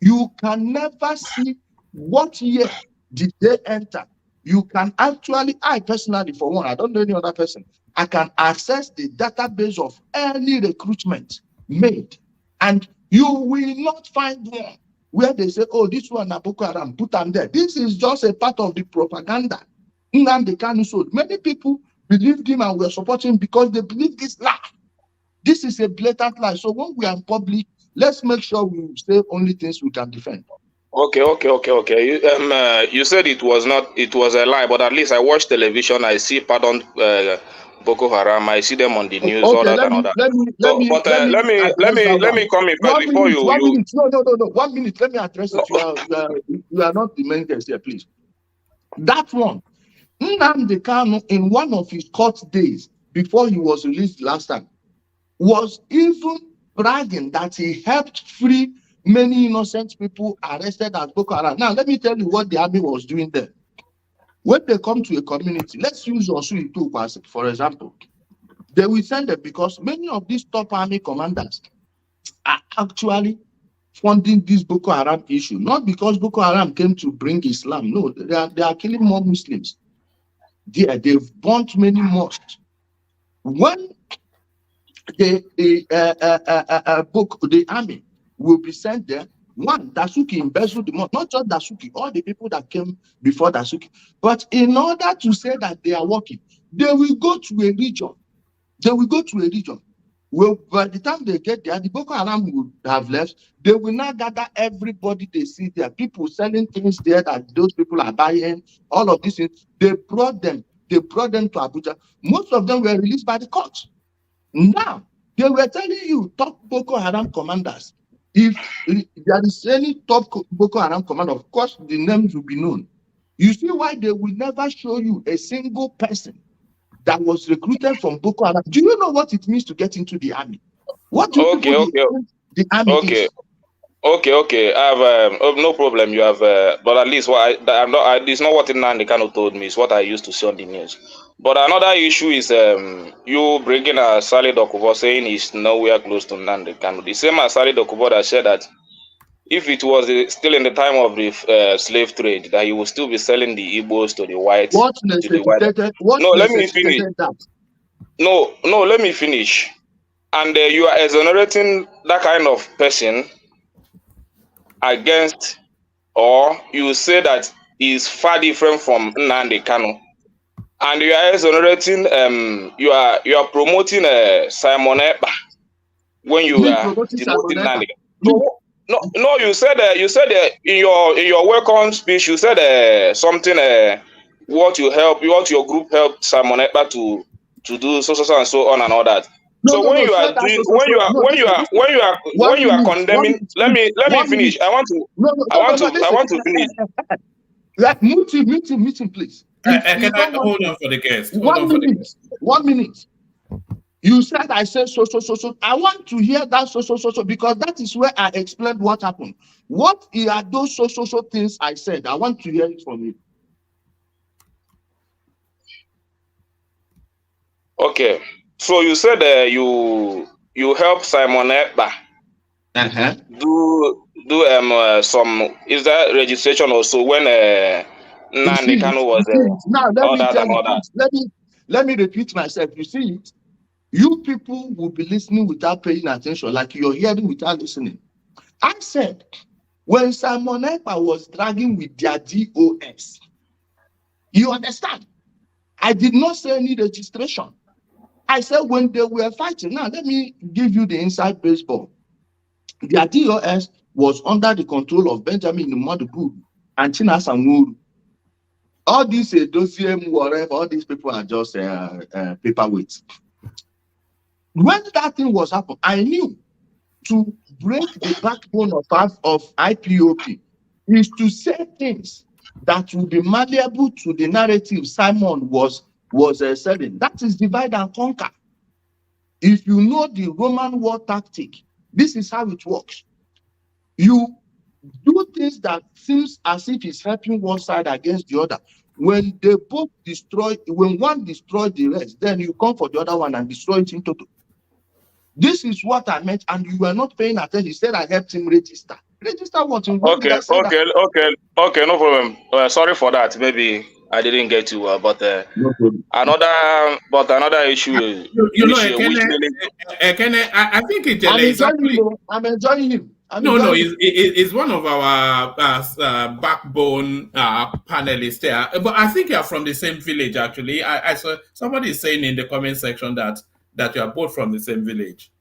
You can never see what year did they enter. You can actually, I personally, for one, I don't know any other person, I can access the database of early recruitment made, and you will not find one where they say, oh, this one is Boko Haram, put them there. This is just a part of the propaganda Nnamdi Kanu sold. Many people believed him and were supporting him because they believe this lie. This is a blatant lie. So when we are in public, let's make sure we say only things we can defend. Okay. You said it was a lie, but at least I watch television. I see pardon Boko Haram. I see them on the news. Okay, Let me come in first before you. 1 minute. No. 1 minute. Let me address it. You are not the main guest here, please. That one, Nnamdi Kanu, in one of his court days before he was released last time, was even bragging that he helped free many innocent people arrested as Boko Haram. Now, let me tell you what the army was doing there. When they come to a community, let's use Osu Itu, for example, they will send them because many of these top army commanders are actually funding this Boko Haram issue, not because Boko Haram came to bring Islam. No, they are killing more Muslims. They've burnt many mosques. When the army will be sent there, one, Dasuki embezzled the money, not just Dasuki, all the people that came before Dasuki. But in order to say that they are working, they will go to a region. Well, by the time they get there, the Boko Haram will have left. They will now gather everybody they see there, people selling things there that those people are buying, all of these things. They brought them to Abuja. Most of them were released by the court. Now, they were telling you, top Boko Haram commanders, if there is any top Boko Haram commander, of course, the names will be known. You see why they will never show you a single person that was recruited from Boko Haram. Do you know what it means to get into the army? What do you think the army is? Okay. I have no problem. You have, but at least it's not what Nnamdi Kanu told me. It's what I used to see on the news. But another issue is you bringing a Salih Dokubo saying he's nowhere close to Nnamdi Kanu. The same as Salih Dokubo that said that if it was still in the time of the slave trade, that he would still be selling the Igbos to the whites. Let me finish. No, let me finish. And you are exonerating that kind of person against, or you say that is far different from Nnamdi Kanu. And you are exonerating, you are promoting Simon Ekpa when you Me are promoting demoting Simon Ekpa. Nnamdi. So, no, you said in your welcome speech, you said something what your group helped Simon Ekpa to do so and so on and all that. So when you are doing when you are condemning, let me finish. I want to finish. Like mute him, please. Can I hold on for the guest? 1 minute. You said I said so. I want to hear that so because that is where I explained what happened. What are those so things I said? I want to hear it from you. Okay, so you said you help Simon Ekpa do some, is that registration also when Nnamdi Kanu was now let all me that tell and all you, that. let me repeat myself. You see it, you people will be listening without paying attention, like you're hearing without listening. I said when Simon Ekpa was dragging with their DOS, you understand? I did not say any registration. I said when they were fighting. Now let me give you the inside baseball. Their DOS was under the control of Benjamin Madugu and Chinasa Nwuru. All these dossier, whatever, all these people are just paperweights. When that thing was happening, I knew to break the backbone of IPOP is to say things that will be malleable to the narrative Simon was selling. That is divide and conquer. If you know the Roman war tactic, this is how it works. You do things that seems as if it's helping one side against the other. When they both destroy, when one destroys the rest, then you come for the other one and destroy it in total. This is what I meant, and you were not paying attention. He said I helped him register. Register what? Okay, no problem. Sorry for that. Maybe I didn't get you, but no problem. Another issue. I think Ijele is actually. I'm enjoying him. He's one of our backbone panelists here. But I think you're from the same village. Actually, I saw somebody saying in the comment section that you are both from the same village.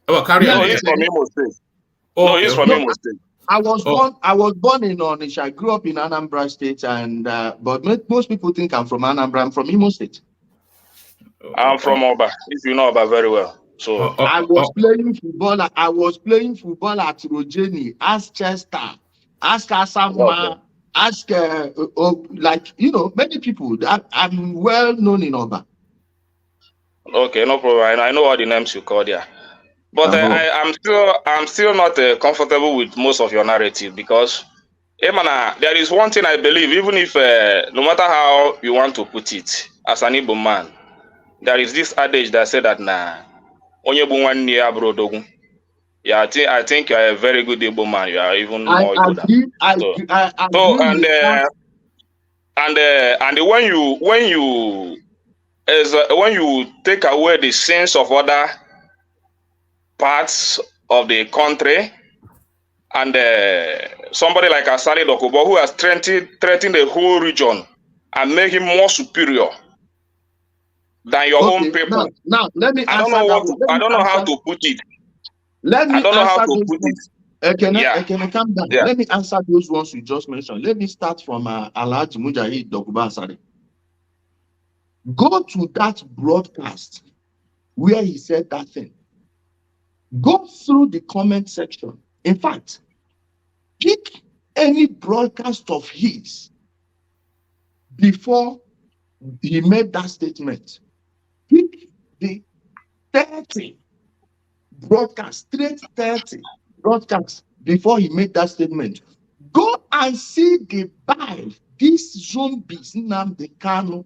Oh, carry on. No, he's from Imo State. No, he's from Imo State. I was born in Onitsha. I grew up in Anambra State, and but most people think I'm from Anambra. I'm from Imo State. I'm from Oba. If you know Oba very well. So I was playing football. I was playing football at Rogeni, ask Chester, ask Asamoah, ask like many people. I'm well known in Oba. Okay, no problem. I know all the names you called there. But I'm still not comfortable with most of your narrative because, there is one thing I believe, even if no matter how you want to put it, as an Igbo man, there is this adage that said that onye bu nwanne ya bụrụ odogwu. Yeah, I think you are a very good Igbo man. You are even more Igbo than. And when you take away the sins of other parts of the country, and somebody like Asali Dokubo, who has threatened the whole region and make him more superior than your own people. Now let me. I don't know how to put it. Let me Can I calm down? Yeah. Let me answer those ones you just mentioned. Let me start from Alhaji Mujahid Dokuba Asari. Go to that broadcast where he said that thing. Go through the comment section. In fact, pick any broadcast of his before he made that statement. Pick the 30 broadcast, straight 30 broadcasts before he made that statement. Go and see the vibe these zombies Nnamdi Kanu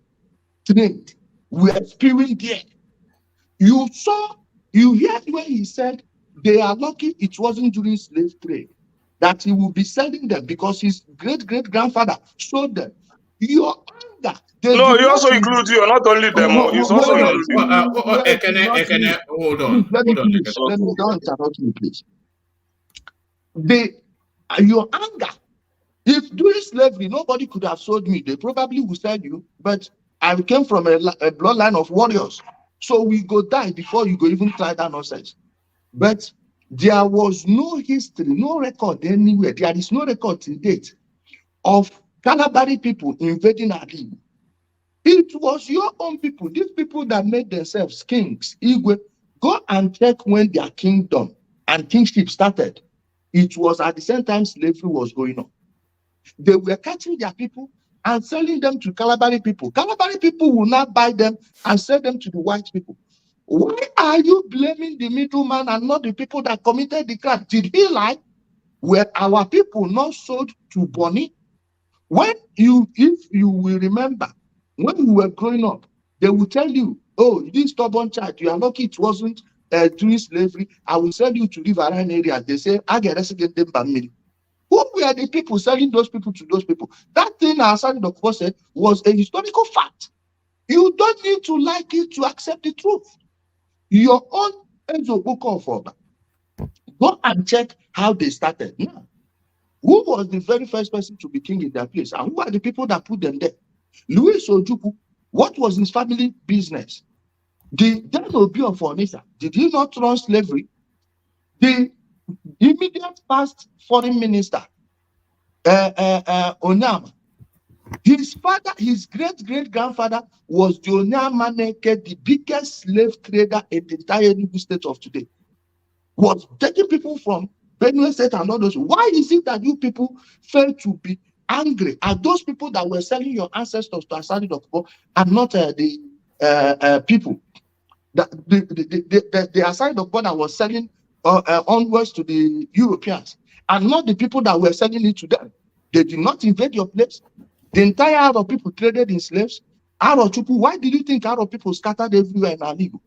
trained were spewing there. You heard when he said they are lucky it wasn't during slave trade that he will be selling them because his great-great-grandfather sold them. Your anger. No, he also includes you, not only them. He's also includes you. Can I hold on? Let me finish. Let me don't interrupt me, please. Your anger If during slavery, nobody could have sold me, they probably would sell you, but I came from a bloodline of warriors. So we go die before you go even try that nonsense. But there was no history, no record anywhere. There is no record to date of Calabari people invading Adi. It was your own people, these people that made themselves kings. Igwe, go and check when their kingdom and kingship started. It was at the same time slavery was going on. They were catching their people and selling them to Calabari people. Calabari people will not buy them and sell them to the white people. Why are you blaming the middleman and not the people that committed the crime? Did he lie? Were our people not sold to Bonnie? If you will remember, when we were growing up, they will tell you, oh, this stubborn child, you are lucky it wasn't during slavery. I will sell you to live around areas. They say, I get them by me. Who were the people selling those people to those people? That thing Hassan Dokpo said was a historical fact. You don't need to like it to accept the truth. Your own Enzo Boko, go and check how they started. Now, who was the very first person to be king in their place? And who are the people that put them there? Louis Ojukwu, what was his family business? The Dan Obi of Onitsha, did he not run slavery? The immediate past foreign minister, Onyama, his father, his great-great-grandfather was the Onyama Neke, the biggest slave trader in the entire Enugu state of today. Was taking people from Benue State and all those. Why is it that you people fail to be angry at those people that were selling your ancestors to Asari Dokpo and not the people? The Asari Dokpo that was selling onwards to the Europeans and not the people that were selling it to them. They did not invade your place. The entire Arab people traded in slaves. Arab people, why did you think Arab people scattered everywhere in Aligo?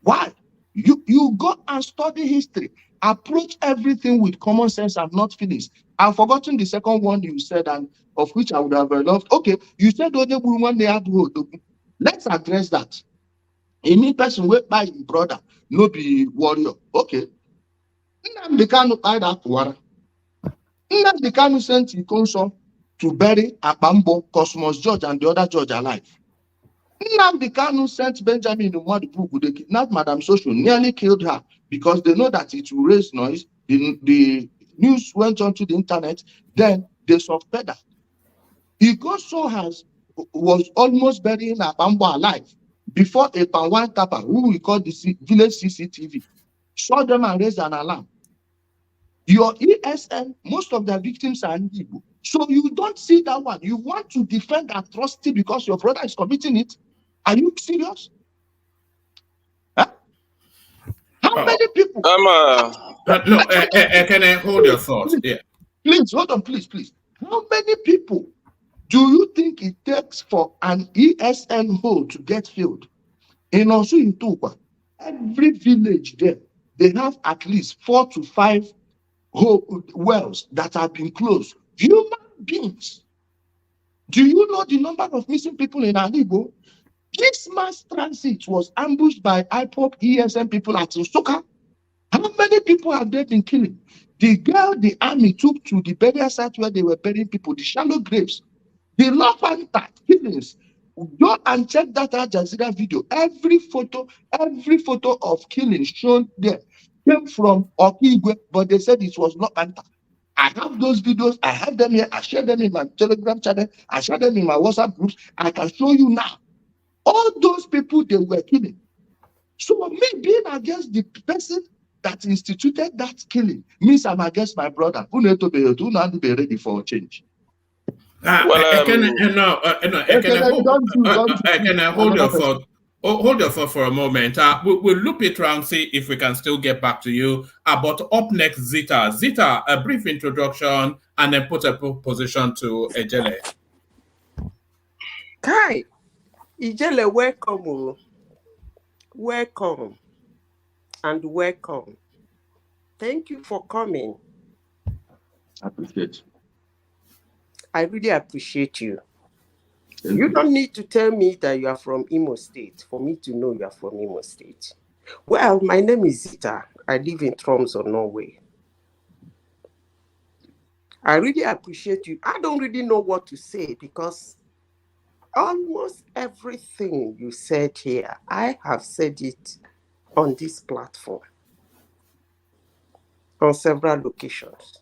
Why? You go and study history. Approach everything with common sense and not feelings. I've forgotten the second one you said, and of which I would have loved. Okay, you said one day. Let's address that. A me person went by his brother, no be warrior. Okay. Nnamdi Kanu buy that water. Nnamdi Kanu sent Ikonso to bury Akpambo, Cosmos George, and the other George alive. Nnamdi Kanu sent Benjamin Nwadibu, they kidnapped Madam Social, nearly killed her because they know that it will raise noise. The news went onto the internet, then they suspect that. Ikonso was almost burying Akpambo alive before a Panwan Tapa, who we call the village CCTV, saw them and raised an alarm. Your ESN, most of their victims are Igbo. So you don't see that one. You want to defend atrocity because your brother is committing it. Are you serious? Huh? How many people? No, can I hold your thoughts? Yeah. Please, hold on, please. How many people do you think it takes for an ESN hole to get filled? In Osu in Tukwa, every village there, they have at least 4 to 5 wells that have been closed. Human beings. Do you know the number of missing people in Alibo? This mass transit was ambushed by IPOP ESN people at Soka. How many people have they been killing? The girl the army took to the burial site where they were burying people, the shallow graves, the Lafanta killings. Go and check that Al Jazeera video. Every photo of killing shown there came from Okigwe, but they said it was not Anta. I have those videos. I have them here. I share them in my Telegram channel. I share them in my WhatsApp groups. I can show you now. All those people they were killing. So me being against the person that instituted that killing means I'm against my brother. Who need to be ready for a change. Can I hold your thought? Hold your thought for a moment. We'll loop it around, see if we can still get back to you. But up next, Zita. Zita, a brief introduction, and then put a position to Ijele. Hi, Ijele, welcome. Welcome. And welcome. Thank you for coming. I appreciate. I really appreciate you. You don't need to tell me that you are from Imo State for me to know you are from Imo State. Well, my name is Zita. I live in Tromsø, Norway. I really appreciate you. I don't really know what to say because almost everything you said here, I have said it on this platform on several locations.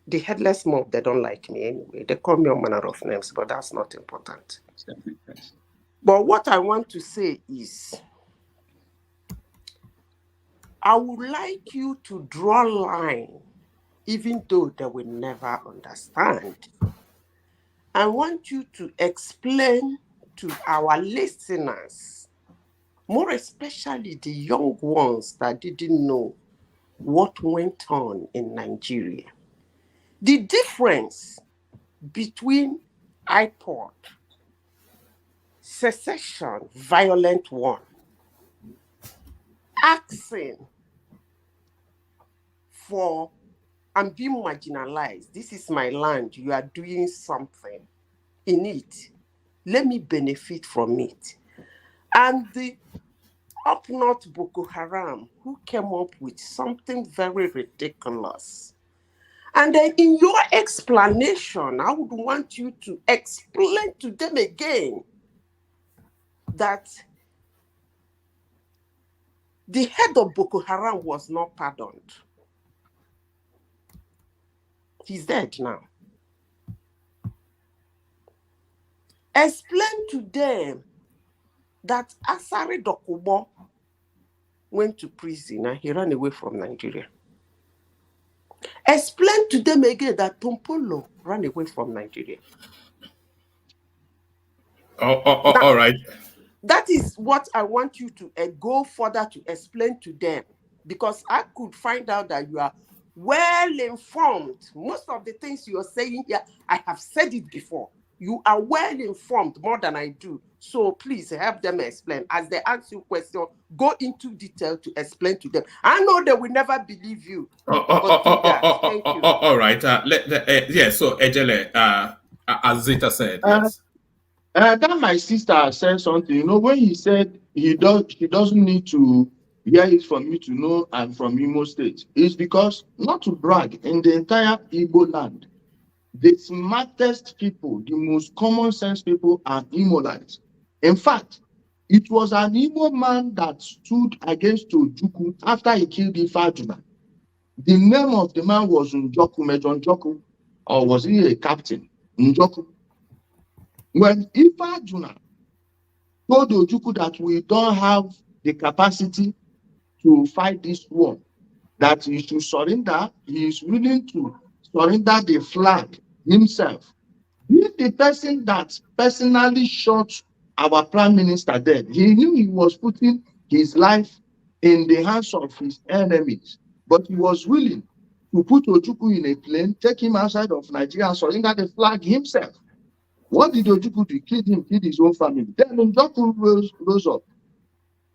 The headless mob, they don't like me anyway. They call me all manner of names, but that's not important. But what I want to say is, I would like you to draw a line, even though they will never understand. I want you to explain to our listeners, more especially the young ones that didn't know what went on in Nigeria, the difference between IPOD, secession, violent one, asking for I'm being marginalized. This is my land. You are doing something in it. Let me benefit from it. And the up north Boko Haram, who came up with something very ridiculous. And then in your explanation, I would want you to explain to them again that the head of Boko Haram was not pardoned. He's dead now. Explain to them that Asari Dokubo went to prison and he ran away from Nigeria. Explain to them again that Tompolo ran away from Nigeria. Now, all right. That is what I want you to go further to explain to them, because I could find out that you are well informed. Most of the things you are saying here, I have said it before. You are well informed more than I do. So please help them explain. As they ask you questions, go into detail to explain to them. I know they will never believe you. Thank you. All right. So Ijele, as Zita said, yes. That my sister said something. You know, when he said she doesn't need to hear it from you to know I'm from Imo State. It's because, not to brag, in the entire Igbo land, the smartest people, the most common sense people are Imolites. In fact, it was an Imo man that stood against Ojukwu after he killed Ifajuna. The name of the man was Njoku, Major Njoku, or was he a captain? Njoku. When Ifajuna told Ojukwu that we don't have the capacity to fight this war, that he should surrender, he is willing to surrender the flag himself. He, the person that personally shot our prime minister dead, he knew he was putting his life in the hands of his enemies, but he was willing to put Ojukwu in a plane, take him outside of Nigeria and surrender the flag himself. What did Ojukwu do? He killed him, killed his own family. Then Njoku rose up.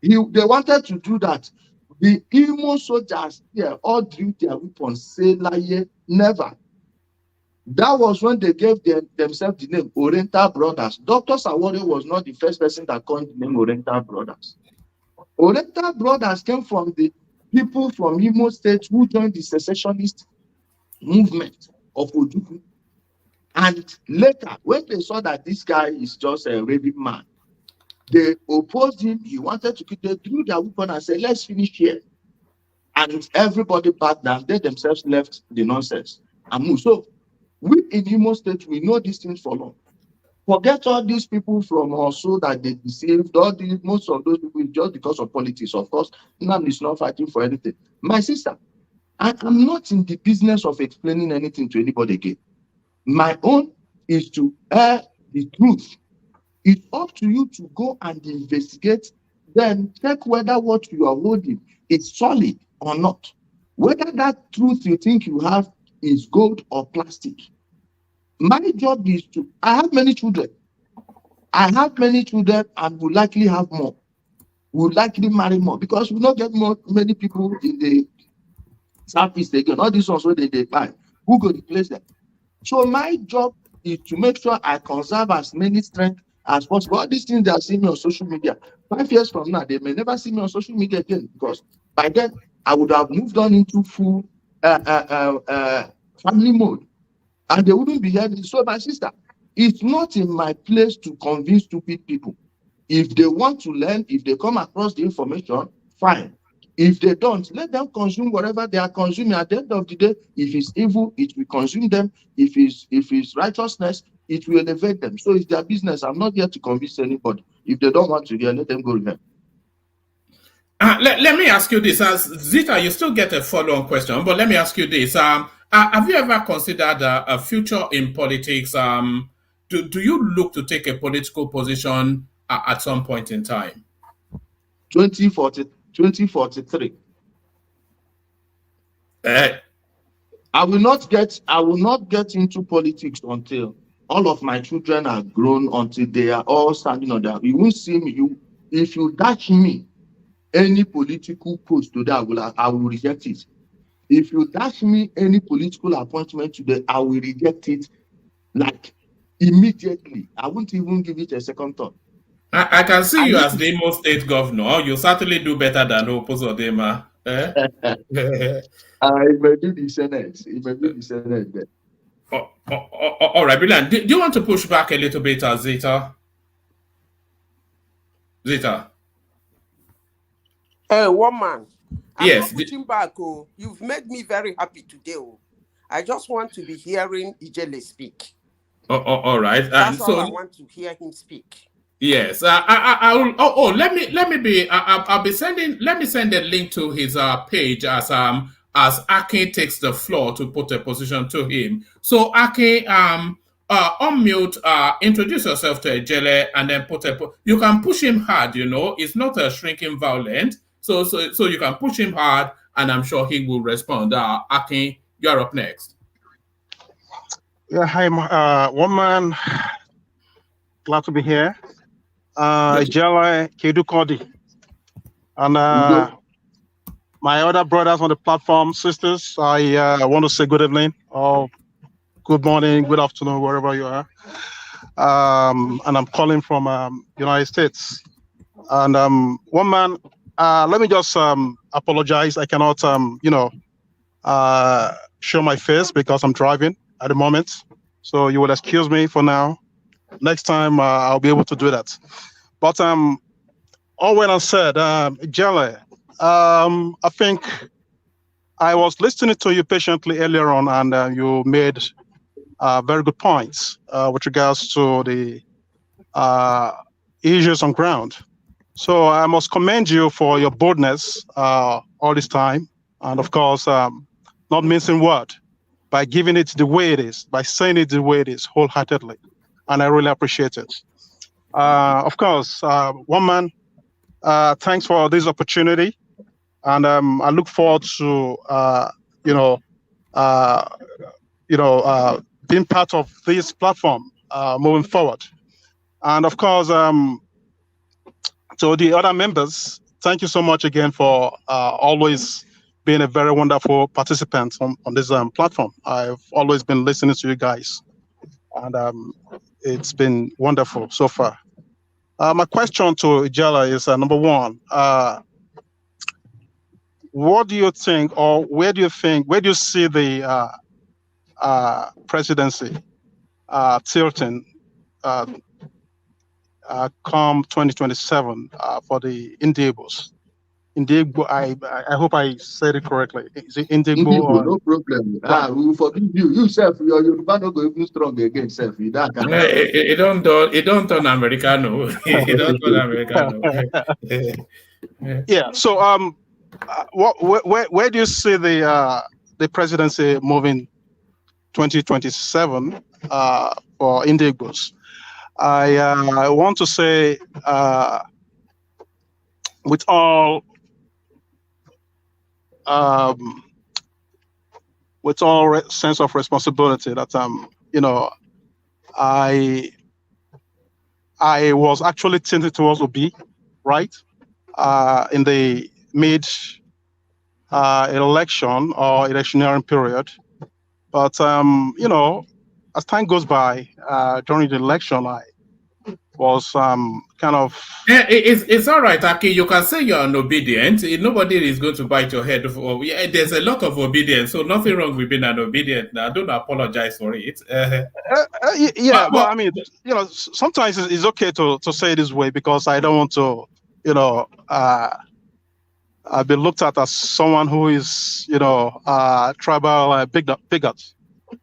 They wanted to do that. The Imo soldiers here all drew their weapons, say laye, never. That was when they gave themselves the name Oriental Brothers. Dr. Sawore was not the first person that coined the name Oriental Brothers. Oriental Brothers came from the people from Imo State who joined the secessionist movement of Ojukwu. And later, when they saw that this guy is just a raving man, they opposed him. He wanted to kill. They drew their weapon and said, let's finish here. And everybody backed down. They themselves left the nonsense and moved. So we in Imo State, we know these things for long. Forget all these people from also that they deceived. Most of those people just because of politics. Of course, Nam is not fighting for anything. My sister, I am not in the business of explaining anything to anybody again. My own is to air the truth. It's up to you to go and investigate, then check whether what you are holding is solid or not. Whether that truth you think you have is gold or plastic. My job is to, I have many children. I have many children and will likely have more. Will likely marry more because we don't get many people in the Southeast again. All these ones where they buy. Who go replace them? So my job is to make sure I conserve as many strength as possible. All these things they are seeing me on social media. 5 years from now, they may never see me on social media again because by then I would have moved on into full family mode, and they wouldn't be heard. So, my sister, it's not in my place to convince stupid people. If they want to learn, if they come across the information, fine. If they don't, let them consume whatever they are consuming. At the end of the day, if it's evil, it will consume them. If it's righteousness, it will elevate them. So it's their business. I'm not here to convince anybody. If they don't want to hear, let them go there. Let me ask you this. As Zita, you still get a follow-on question, but let me ask you this. Have you ever considered a future in politics? Do you look to take a political position at some point in time? 2043. I will not get into politics until all of my children are grown, until they are all standing on their. You won't see me. If you dash me any political post today, I will reject it. If you dash me any political appointment today, I will reject it like immediately. I won't even give it a second thought. I can see you as the Imo State governor. You certainly do better than Opozodema. I may do the Senate. It may do the Senate then. All right, brilliant. Do you want to push back a little bit, Zita? Zita? One man. Yes. I'm not pushing back. Oh, you've made me very happy today. Oh, I just want to be hearing Ijele speak. All right. That's all I want to hear him speak. Yes. Let me send a link to his page as Akin takes the floor to put a position to him. So Akin, unmute, introduce yourself to Ijele, and then you can push him hard, it's not a shrinking violent. So you can push him hard, and I'm sure he will respond. Akin, you're up next. Yeah, hi, one man. Glad to be here. Ijele, Kedu Kodi, and my other brothers on the platform, sisters, I want to say good evening, or good morning, good afternoon, wherever you are. And I'm calling from United States. And one man, let me just apologize. I cannot, show my face because I'm driving at the moment. So you will excuse me for now. Next time I'll be able to do that. But all when I said, Ijele, I think I was listening to you patiently earlier on, and you made very good points with regards to the issues on ground. So I must commend you for your boldness all this time, and of course, not mincing word, by giving it the way it is, by saying it the way it is, wholeheartedly, and I really appreciate it. Of course, one man, thanks for this opportunity, and I look forward to being part of this platform moving forward. And of course, to the other members, thank you so much again for always being a very wonderful participant on this platform. I've always been listening to you guys, and it's been wonderful so far. My question to Ijele is number one, what do you think, or where do you see the presidency tilting come 2027 for the Indigbos? Indigbo, I hope I said it correctly. Is it Indigbo? Or... No problem. Right. We will forgive you. You self, your Yoruba not go even strong again. Self, it don't turn Americano. It don't turn Americano. Yeah. So where do you see the presidency moving 2027 for Indigbos? I want to say with all sense of responsibility that I was actually tending towards Obi, right, in the mid election or electioneering period, but as time goes by during the election, was kind of. It's all right, Aki. You can say you're obedient. Nobody is going to bite your head. There's a lot of obedience, so nothing wrong with being an obedient. Now, don't apologize for it. Yeah, but I mean, sometimes it's okay to say it this way because I don't want to, I've been looked at as someone who is, tribal bigot,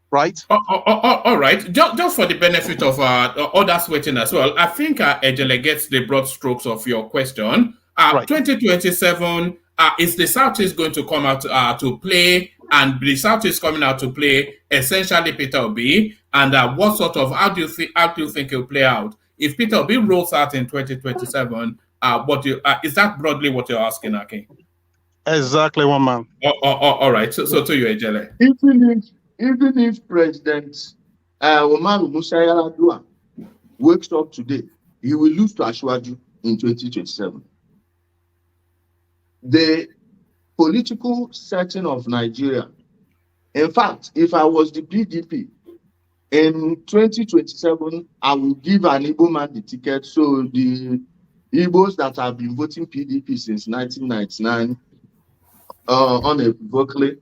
right? All right. Just for the benefit of others waiting as well, I think Ijele gets the broad strokes of your question. Right. 2027, is the Southeast going to come out to play? And the Southeast coming out to play essentially Peter Obi. And how do you think it'll play out? If Peter Obi rolls out in 2027, is that broadly what you're asking, Aki? Exactly, one man. All right. So to you, Ijele. Even if President Umaru Musa Yar'Adua wakes up today, he will lose to Ashwaju in 2027. The political setting of Nigeria, in fact, if I was the PDP, in 2027, I will give an Igbo man the ticket. So the Igbos that have been voting PDP since 1999 unequivocally,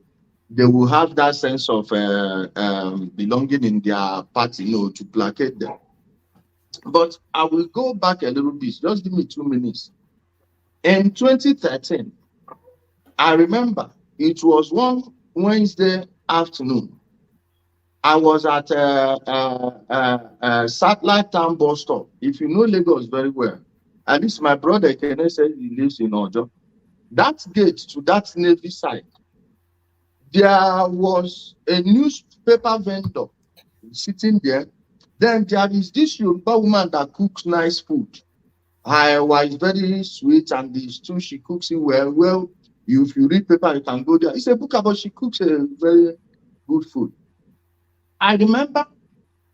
they will have that sense of belonging in their party, to placate them. But I will go back a little bit. Just give me 2 minutes. In 2013, I remember it was one Wednesday afternoon. I was at a satellite town bus stop. If you know Lagos very well, and this my brother Kene said he lives in Ojo. That gate to that Navy side, there was a newspaper vendor sitting there. Then there is this Yoruba woman that cooks nice food. Her is very sweet, and the stew she cooks it well. Well, if you read paper, you can go there. It's a book about she cooks a very good food. I remember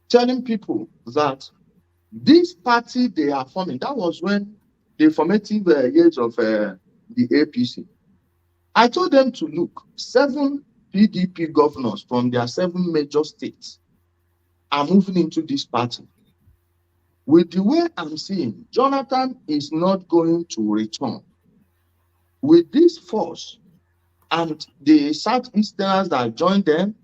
telling people that this party they are forming, that was when the formative years of the APC. I told them to look, 7 PDP governors from their 7 major states are moving into this party. With the way I'm seeing, Jonathan is not going to return. With this force and the Southeasterners that joined them,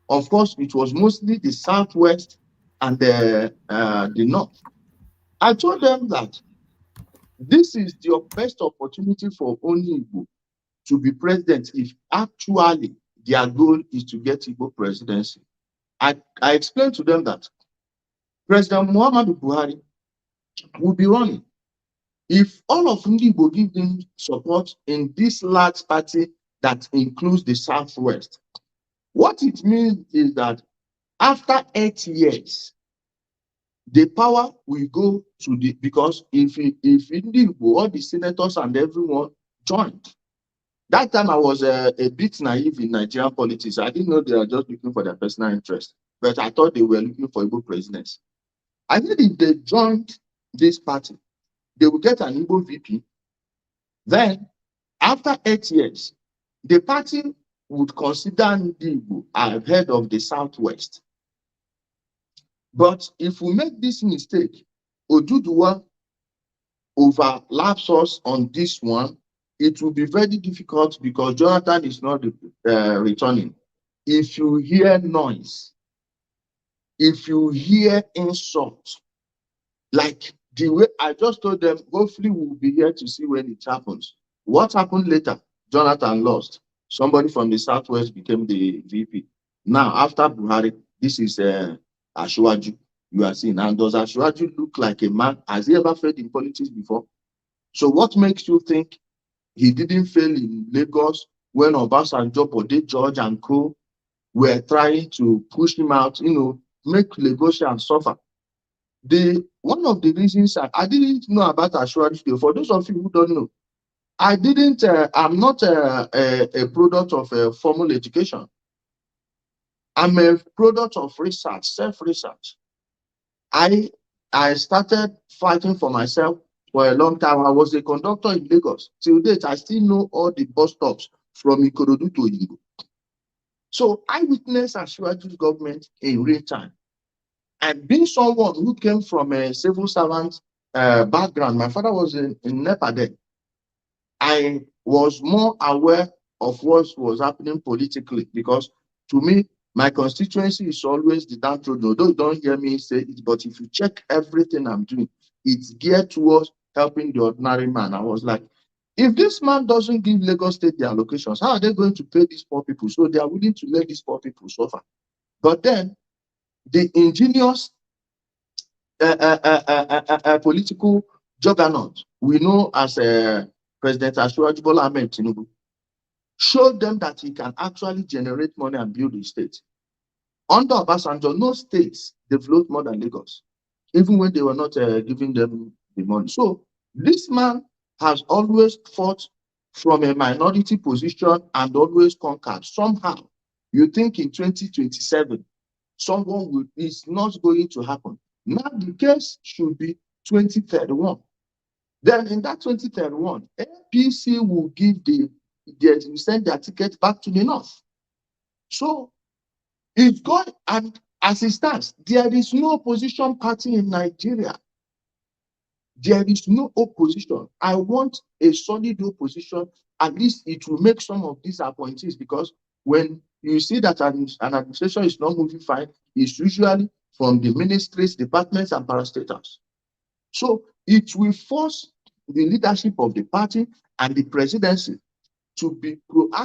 of course, it was mostly the Southwest and the North. I told them that this is the best opportunity for only Igbo to be president if actually their goal is to get Igbo presidency. I explained to them that President Muhammadu Buhari will be running. If all of Igbo give him support in this large party that includes the Southwest, what it means is that after 8 years, the power will go to because if Igbo, all the senators and everyone joined. That time I was a bit naive in Nigerian politics. I didn't know they were just looking for their personal interest, but I thought they were looking for Igbo presidency. I think if they joined this party, they will get an Igbo VP. Then, after 8 years, the party would consider Igbo ahead of the Southwest. But if we make this mistake, Oduduwa overlaps us on this one, it will be very difficult because Jonathan is not returning. If you hear noise, if you hear insult, like the way I just told them, hopefully we'll be here to see when it happens. What happened later? Jonathan lost. Somebody from the Southwest became the VP. Now, after Buhari, this is Ashwaju. You are seeing. And does Ashwaju look like a man? Has he ever failed in politics before? So what makes you think he didn't fail in Lagos when Obasanjo, Bode George and co were trying to push him out, make Lagosians suffer? One of the reasons I didn't know about Ashwaju, for those of you who don't know, I'm not a product of formal education. I'm a product of research, self-research. I started fighting for myself for a long time. I was a conductor in Lagos. Till date, I still know all the bus stops from Ikorodu to Oyinbo. So I witnessed Ashwaju's government in real time. And being someone who came from a civil servant background, my father was in NEPA then. I was more aware of what was happening politically, because to me, my constituency is always the downtrodden. Although you don't hear me say it, but if you check everything I'm doing, it's geared towards helping the ordinary man. I was like, if this man doesn't give Lagos State the allocations, how are they going to pay these poor people? So they are willing to let these poor people suffer. But then the ingenious political juggernaut we know as President Asiwaju Bola Ahmed Tinubu showed them that he can actually generate money and build a state. Under Obasanjo, no states developed more than Lagos, even when they were not giving them the money. So this man has always fought from a minority position and always conquered. Somehow, you think in 2027, someone is not going to happen. Now the case should be 2031. Then in that 2031, APC will give send their ticket back to the north. So it's going, and as it stands, there is no opposition party in Nigeria. There is no opposition. I want a solid opposition. At least it will make some of these appointees, because when you see that an administration is not moving fine, it's usually from the ministries, departments, and parastatals. So it will force the leadership of the party and the presidency to be more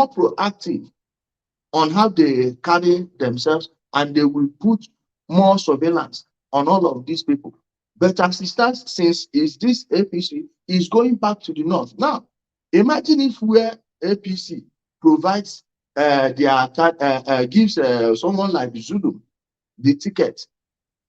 proactive on how they carry themselves, and they will put more surveillance on all of these people. But as it stands, since this APC is going back to the north. Now, imagine if where APC provides gives someone like Zulu the ticket.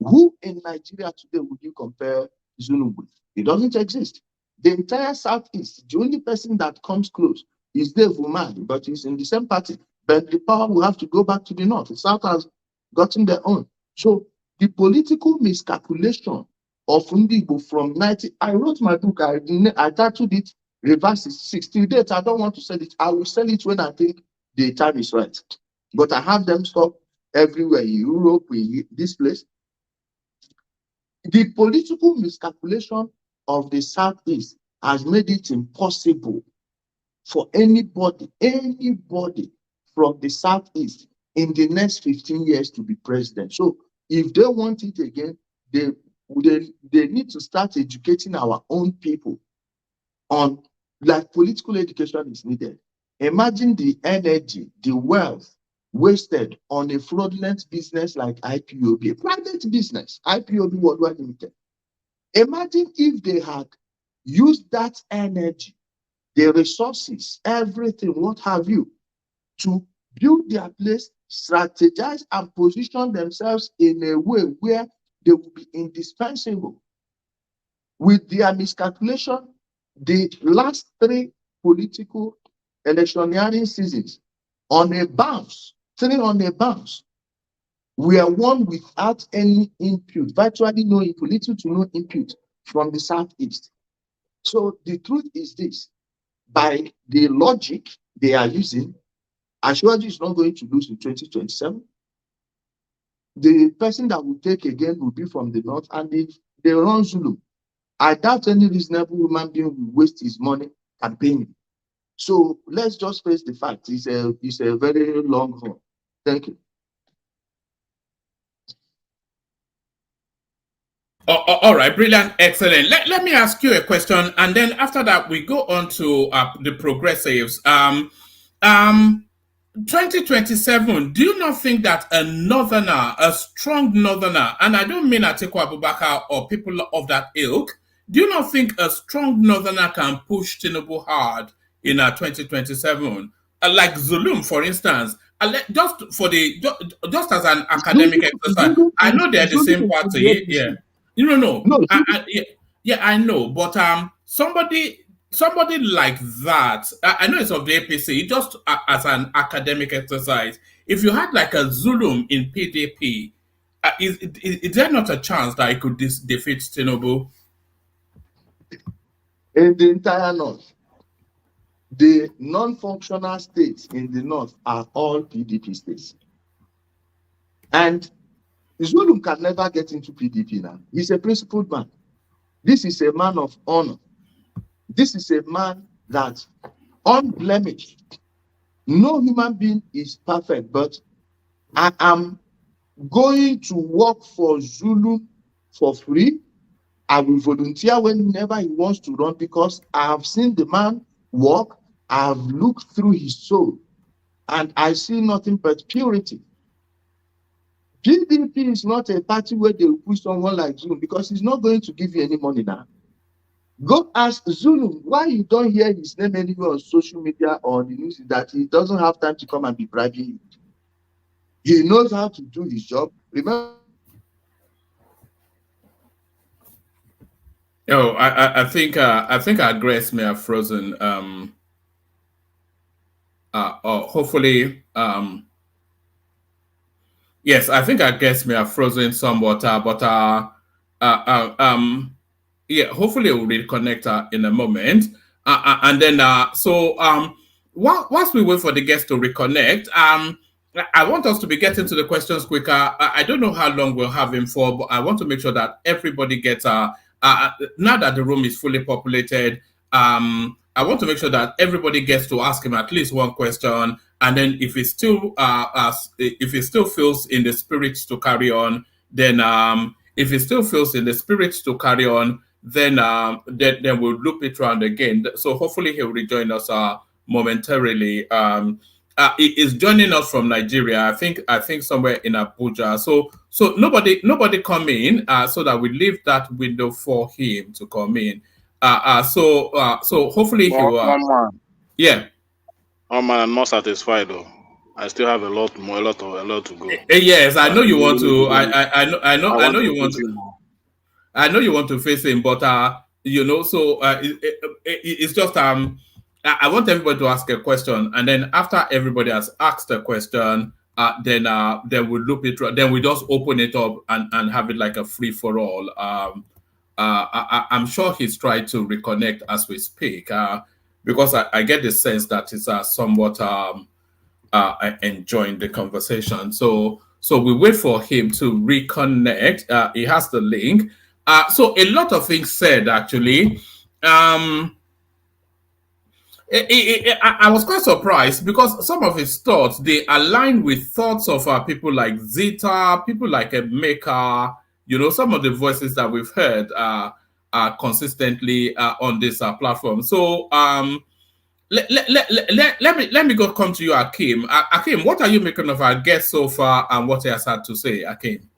Who in Nigeria today would you compare Zulu with? It doesn't exist. The entire Southeast, the only person that comes close is Dave Umar, but he's in the same party. But the power will have to go back to the north. The South has gotten their own. So the political miscalculation of Ndigbo from 90, I wrote my book, I titled it Reverse 60 Dates. I don't want to sell it. I will sell it when I think the time is right. But I have them stop everywhere in Europe, in this place. The political miscalculation of the Southeast has made it impossible for anybody from the Southeast in the next 15 years to be president. So if they want it again, they need to start educating our own people on, like, political education is needed. Imagine the energy, the wealth wasted on a fraudulent business like IPOB, a private business, IPOB Worldwide Limited. Imagine if they had used that energy, the resources, everything, what have you, to build their place, strategize, and position themselves in a way where they will be indispensable. With their miscalculation, the last 3 political electioneering seasons, on a bounce, 3 on a bounce, we are won without any input, virtually no input, little to no input from the Southeast. So the truth is this: by the logic they are using, Asiwaju is not going to lose in 2027. The person that will take again will be from the north, and if they run Zulu, I doubt any reasonable human being will waste his money campaigning. So let's just face the fact: it's a very long haul. Thank you. All right, brilliant, excellent. Let me ask you a question, and then after that we go on to the progressives. 2027, do you not think that a northerner, a strong northerner, and I don't mean Atiku Abubakar or people of that ilk, do you not think a strong northerner can push Tinubu hard in 2027? Like Zulum, for instance, just as an academic exercise. I know they're the same party, yeah. No. I know, but somebody like that, I know it's of the APC, just as an academic exercise. If you had like a Zulum in PDP, is there not a chance that it could defeat Tinubu? In the entire north, the non-functional states in the north are all PDP states. And Zulum can never get into PDP now. He's a principled man. This is a man of honor. This is a man that unblemished. No human being is perfect, but I am going to work for Zulum for free. I will volunteer whenever he wants to run because I have seen the man work. I have looked through his soul and I see nothing but purity. PDP is not a party where they will push someone like Zulum because he's not going to give you any money now. Go ask Zulum why you don't hear his name anywhere on social media or the news, that he doesn't have time to come and be bribing you. He knows how to do his job. Remember. Oh, I think our grace may have frozen. Hopefully, yes, I think our guests may have frozen somewhat, yeah, hopefully we'll reconnect in a moment. And then, whilst we wait for the guests to reconnect, I want us to be getting to the questions quicker. I don't know how long we'll have him for, but I want to make sure that everybody gets, now that the room is fully populated, I want to make sure that everybody gets to ask him at least one question. And then if he still, if he still feels in the spirit to carry on, then if he still feels in the spirit to carry on, then we'll loop it around again. So hopefully he'll rejoin us momentarily. He is joining us from Nigeria. I think somewhere in Abuja. So nobody come in, so that we leave that window for him to come in. So hopefully he will. Yeah. Oh man, I'm not satisfied though. I still have a lot to go. Yes, I know you want to. I know you want to. I know you want to face him, but you know, so it's just I want everybody to ask a question, and then after everybody has asked a question, then we loop it. Then we just open it up and have it like a free for all. I'm sure he's trying to reconnect as we speak, because I get the sense that it's somewhat enjoying the conversation. So we wait for him to reconnect. He has the link. So a lot of things said actually. I was quite surprised because some of his thoughts, they align with thoughts of people like Zita, people like Emeka, you know, some of the voices that we've heard consistently on this platform. So let me go come to you, Akim. Akim, what are you making of our guest so far and what he has had to say, Akim?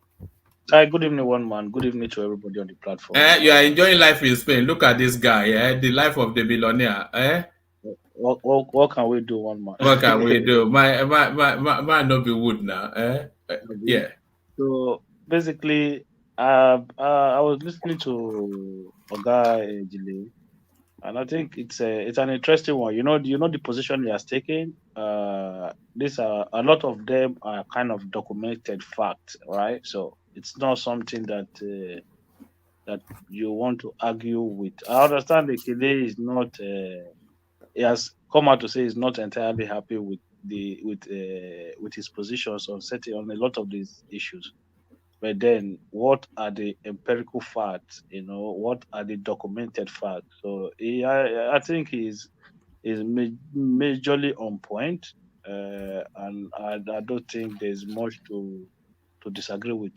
Hi, good evening, one man. Good evening to everybody on the platform. You are enjoying life in Spain. Look at this guy, the life of the billionaire. What can we do, one man? What can we do? My not be wood now. Yeah. So basically, I was listening to Oga Ijele, and I think it's an interesting one. You know the position he has taken. These are a lot of them are kind of documented facts, right? So it's not something that that you want to argue with. I understand that Ijele is not. He has come out to say he's not entirely happy with his positions on a lot of these issues. But then, what are the empirical facts? You know, what are the documented facts? So I think he's majorly on point, and I don't think there's much to disagree with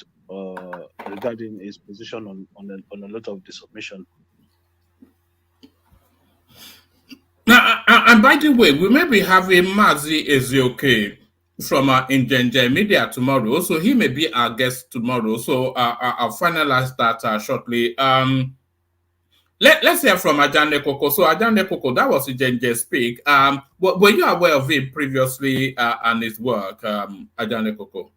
regarding his position on a lot of the submission. And by the way, we may be having Mazi Ezioke from Injenje Media tomorrow, so he may be our guest tomorrow. So I'll finalize that shortly. Let's hear from Ajane Koko. So Ajane Koko, that was Injenje Speak. Were you aware of him previously and his work, Ajane Koko?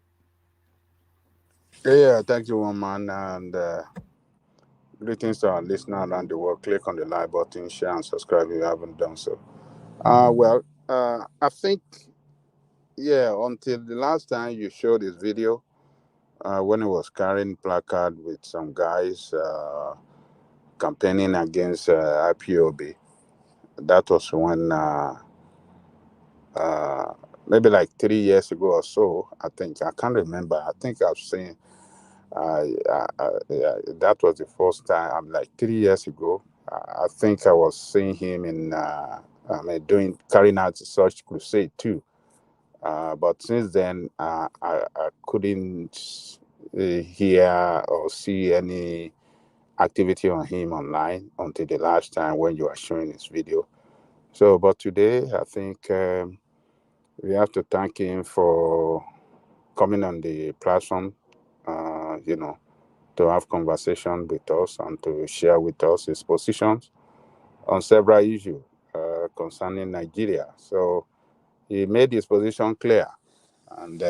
Yeah, thank you, one man, and greetings to our listeners around the world. Click on the like button, share, and subscribe if you haven't done so. I think, until the last time you showed this video, when he was carrying placard with some guys campaigning against IPOB, that was when maybe like 3 years ago or so. I think I can't remember. I think I've seen That was the first time. I'm like 3 years ago. I think I was seeing him in carrying out such crusade too. But since then, I couldn't hear or see any activity on him online until the last time when you were showing his video. So, but today, I think we have to thank him for coming on the platform, to have conversation with us and to share with us his positions on several issues concerning Nigeria. So he made his position clear, and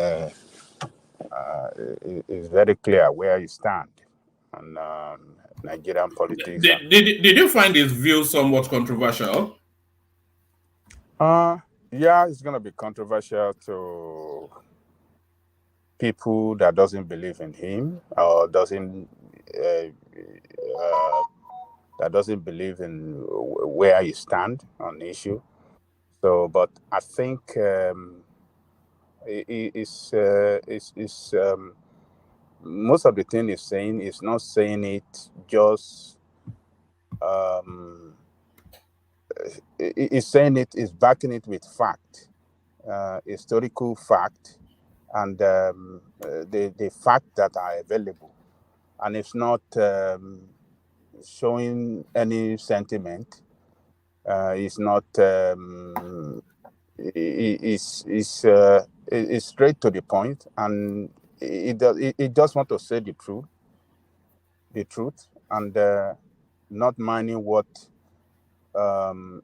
it's very clear where he stands on Nigerian politics. Did you find his view somewhat controversial? Yeah, it's going to be controversial to people that doesn't believe in him or doesn't believe in where he stand on the issue. So, but I think most of the thing he's saying is not saying it just. He's saying it is backing it with fact, historical fact, and the fact that are available, and it's not showing any sentiment. It's not. It's straight to the point, and it just want to say the truth, and not minding what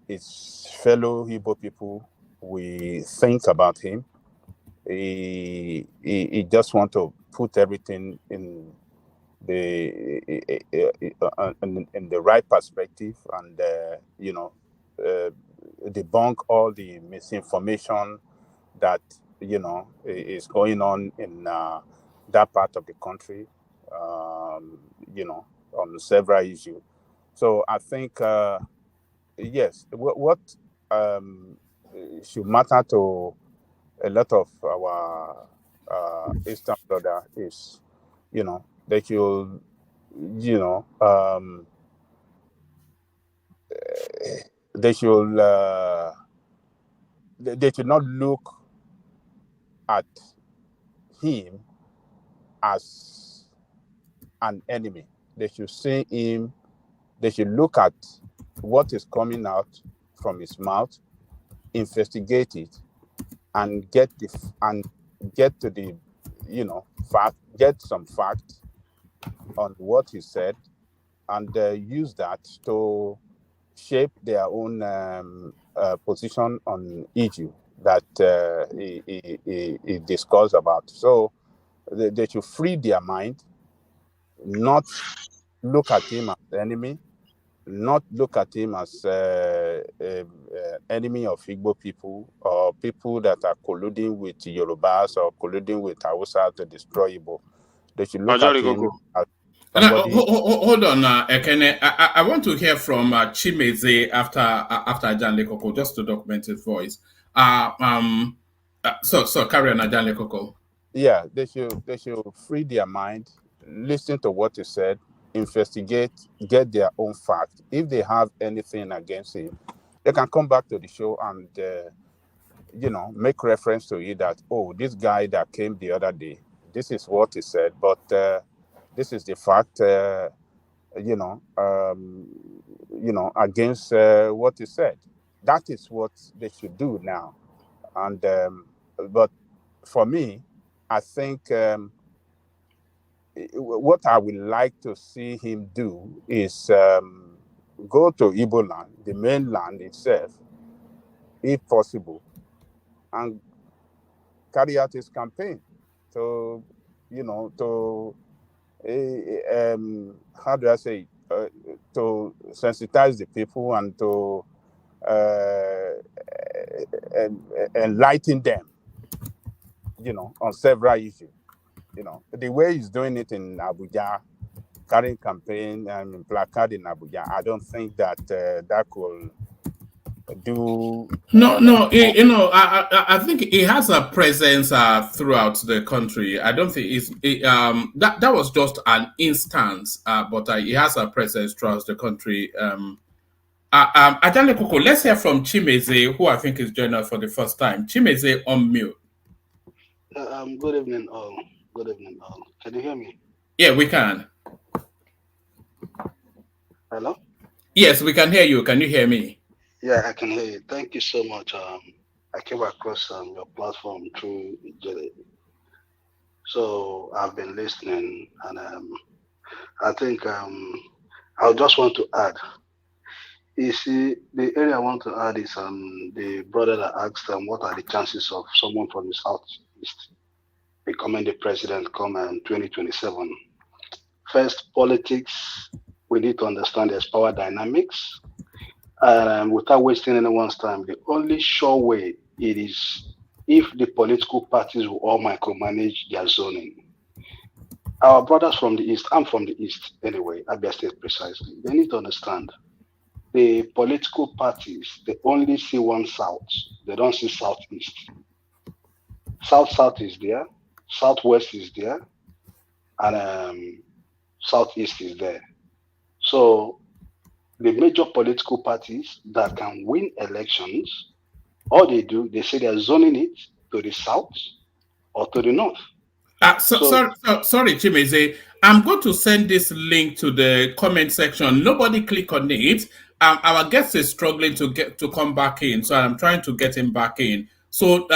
his fellow Igbo people we think about him. He just want to put everything in the right perspective, and debunk all the misinformation that is going on in that part of the country, on several issues. So I think yes, what should matter to a lot of our Eastern brother is, they should, they should they should not look at him as an enemy. They should see him. They should look at what is coming out from his mouth, investigate it, and get to the fact, get some facts on what he said, and use that to shape their own position on issue that he discussed about. So they should free their mind, not look at him as enemy, not look at him as enemy of Igbo people or people that are colluding with Yorubas or colluding with Hausa to destroy Igbo. They should look at him as somebody. Hold on, Ekene. I want to hear from Chimeze after Ijele Koko, just to document his voice. So carry on, Ijele Koko. Yeah, they should free their mind, listen to what he said, investigate, get their own fact. If they have anything against him, they can come back to the show and make reference to it that, oh, this guy that came the other day, this is what he said, but this is the fact, against what he said. That is what they should do now. And but for me, I think what I would like to see him do is go to Igbo land, the mainland itself, if possible, and carry out his campaign to, how do I say, to sensitize the people and to enlighten them, on several issues. The way he's doing it in Abuja, carrying campaign and placard in Abuja, I don't think that that will I think he has a presence throughout the country. I don't think that was just an instance, but he has a presence throughout the country. Ijele Koko, let's hear from Chimeze, who I think is joining us for the first time. Chimeze, on mute. Good evening, all. Good evening, all. Can you hear me? Yeah, we can. Hello? Yes, we can hear you. Can you hear me? Yeah, I can hear you. Thank you so much. I came across your platform through Ijele. So I've been listening, and I think I just want to add. You see, the area I want to add is the brother that asked what are the chances of someone from the Southeast becoming the president come in 2027. First, politics, we need to understand there's power dynamics. Without wasting anyone's time, the only sure way it is if the political parties will all micromanage their zoning. Our brothers from the East, I'm from the East anyway, Abia State precisely, they need to understand the political parties, they only see one South, they don't see Southeast. South is there, Southwest is there, and Southeast is there. So the major political parties that can win elections, all they do, they say they're zoning it to the south or to the north. Sorry, Chimeze. I'm going to send this link to the comment section. Nobody click on it. Our guest is struggling to come back in, so I'm trying to get him back in. So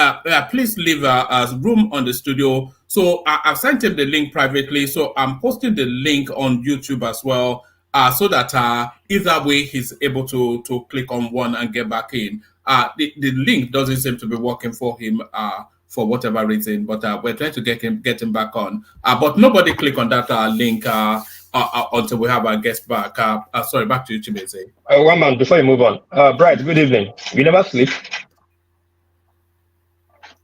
please leave a room on the studio. So I've sent him the link privately. So I'm posting the link on YouTube as well, so that either way he's able to click on one and get back in. The link doesn't seem to be working for him for whatever reason, but we're trying to get him back on. But nobody click on that link until we have our guest back. Sorry, back to you, Chimeze. One man, before you move on. Bright, good evening. You never sleep?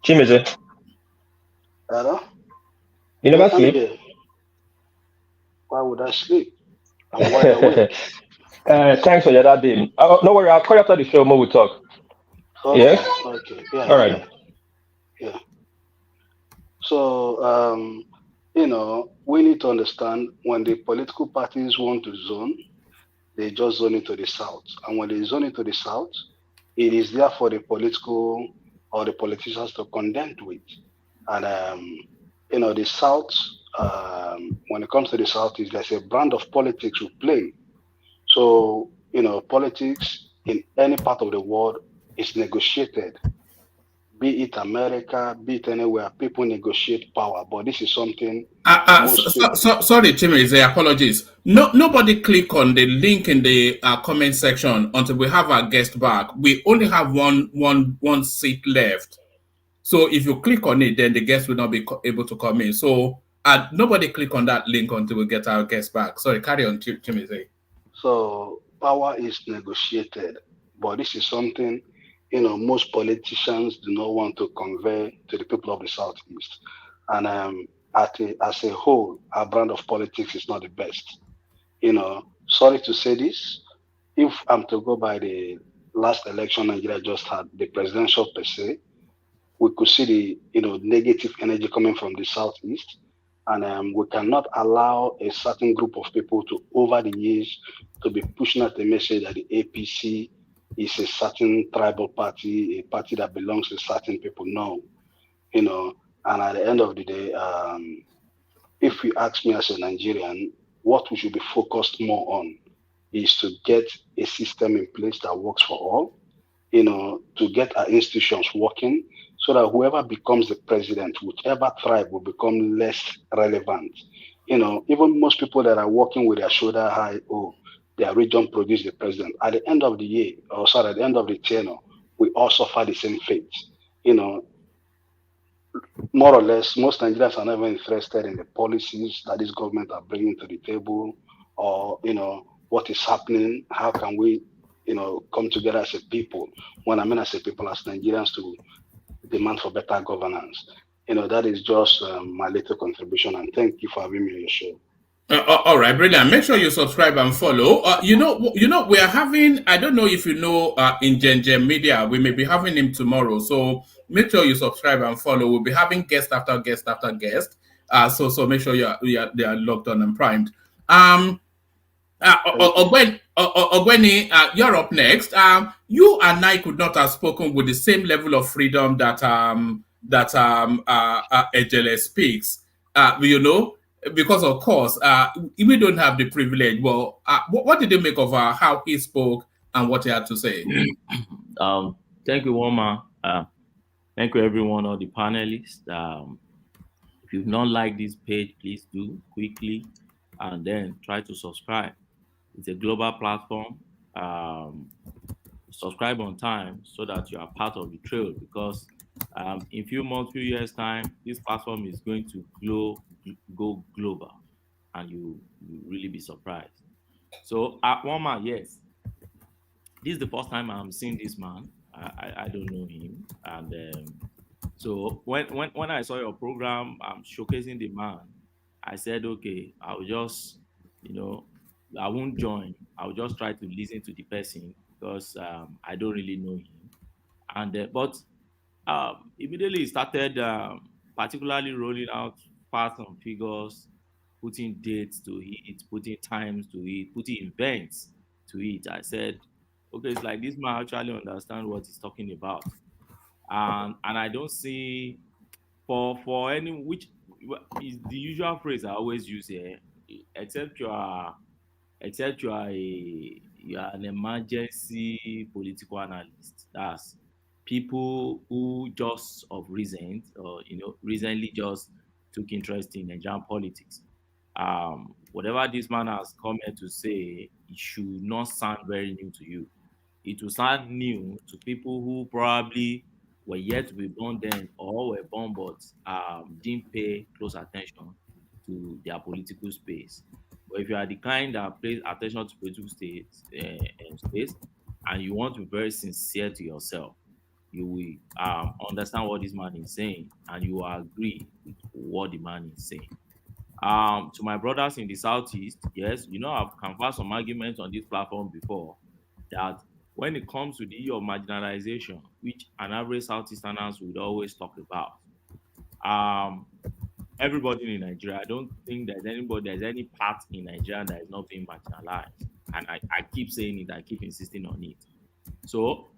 Chimeze? Hello? You never sleep? Why would I sleep? I'm wide awake. Thanks for your that day. No worry, I'll call you after the show, more we'll talk. Okay. Yes? Okay. Yeah. All right. Yeah. So, we need to understand when the political parties want to zone, they just zone it to the south. And when they zone it to the south, it is there for the political or the politicians to contend with. And, the south, when it comes to the south, there's a brand of politics we play. So, politics in any part of the world is negotiated. Be it America, be it anywhere, people negotiate power. But this is something. Sorry, Chimeze, apologies. Nobody click on the link in the comment section until we have our guest back. We only have one seat left. So if you click on it, then the guest will not be able to come in. So nobody click on that link until we get our guest back. Sorry, carry on, Chimeze. So power is negotiated, but this is something. Most politicians do not want to convey to the people of the Southeast. And as a whole, our brand of politics is not the best. Sorry to say this, if I'm to go by the last election Nigeria just had, the presidential per se, we could see the negative energy coming from the Southeast. And we cannot allow a certain group of people to, over the years, to be pushing out the message that the APC is a certain tribal party, a party that belongs to certain people. No, and at the end of the day, if you ask me as a Nigerian, what we should be focused more on is to get a system in place that works for all, to get our institutions working so that whoever becomes the president, whichever tribe, will become less relevant. Even most people that are working with their shoulder high, their region produced the president. At the end of the year, at the end of the tenure, we all suffer the same fate. More or less, most Nigerians are never interested in the policies that this government are bringing to the table, or what is happening. How can we, come together as a people? When I mean as a people, as Nigerians, to demand for better governance. That is just my little contribution. And thank you for having me on your show. All right, brilliant. Make sure you subscribe and follow. We are having. I don't know if you know, in Gen Media, we may be having him tomorrow. So make sure you subscribe and follow. We'll be having guest after guest after guest. So make sure they are logged on and primed. Ogweni, you're up next. You and I could not have spoken with the same level of freedom that Ijele speaks. Because of course, we don't have the privilege. Well, what did you make of how he spoke and what he had to say? Thank you, Woma. Thank you, everyone, all the panelists. If you've not liked this page, please do quickly, and then try to subscribe. It's a global platform. Subscribe on time so that you are part of the trail, because in few months, few years time, this platform is going to go global, and you really be surprised. So Woma, yes, this is the first time I'm seeing this man. I don't know him, and so when I saw your program, showcasing the man, I said, okay, I'll just, I won't join. I'll just try to listen to the person, because I don't really know him. And but immediately started particularly rolling out facts and figures, putting dates to it, putting times to it, putting events to it. I said, okay, it's like this man actually understand what he's talking about. And I don't see for any which is the usual phrase I always use here, except you are an emergency political analyst. That's people who just of recent or recently just took interest in Nigerian politics. Whatever this man has come here to say, it should not sound very new to you. It will sound new to people who probably were yet to be born then, or were born but didn't pay close attention to their political space. But if you are the kind that pays attention to political space, and you want to be very sincere to yourself, you will understand what this man is saying, and you will agree with what the man is saying. To my brothers in the southeast, yes, I've canvassed some arguments on this platform before, that when it comes to the issue of marginalization, which an average Southeasterners would always talk about, everybody in Nigeria, I don't think there's any part in Nigeria that is not being marginalized. And I keep saying it, I keep insisting on it. So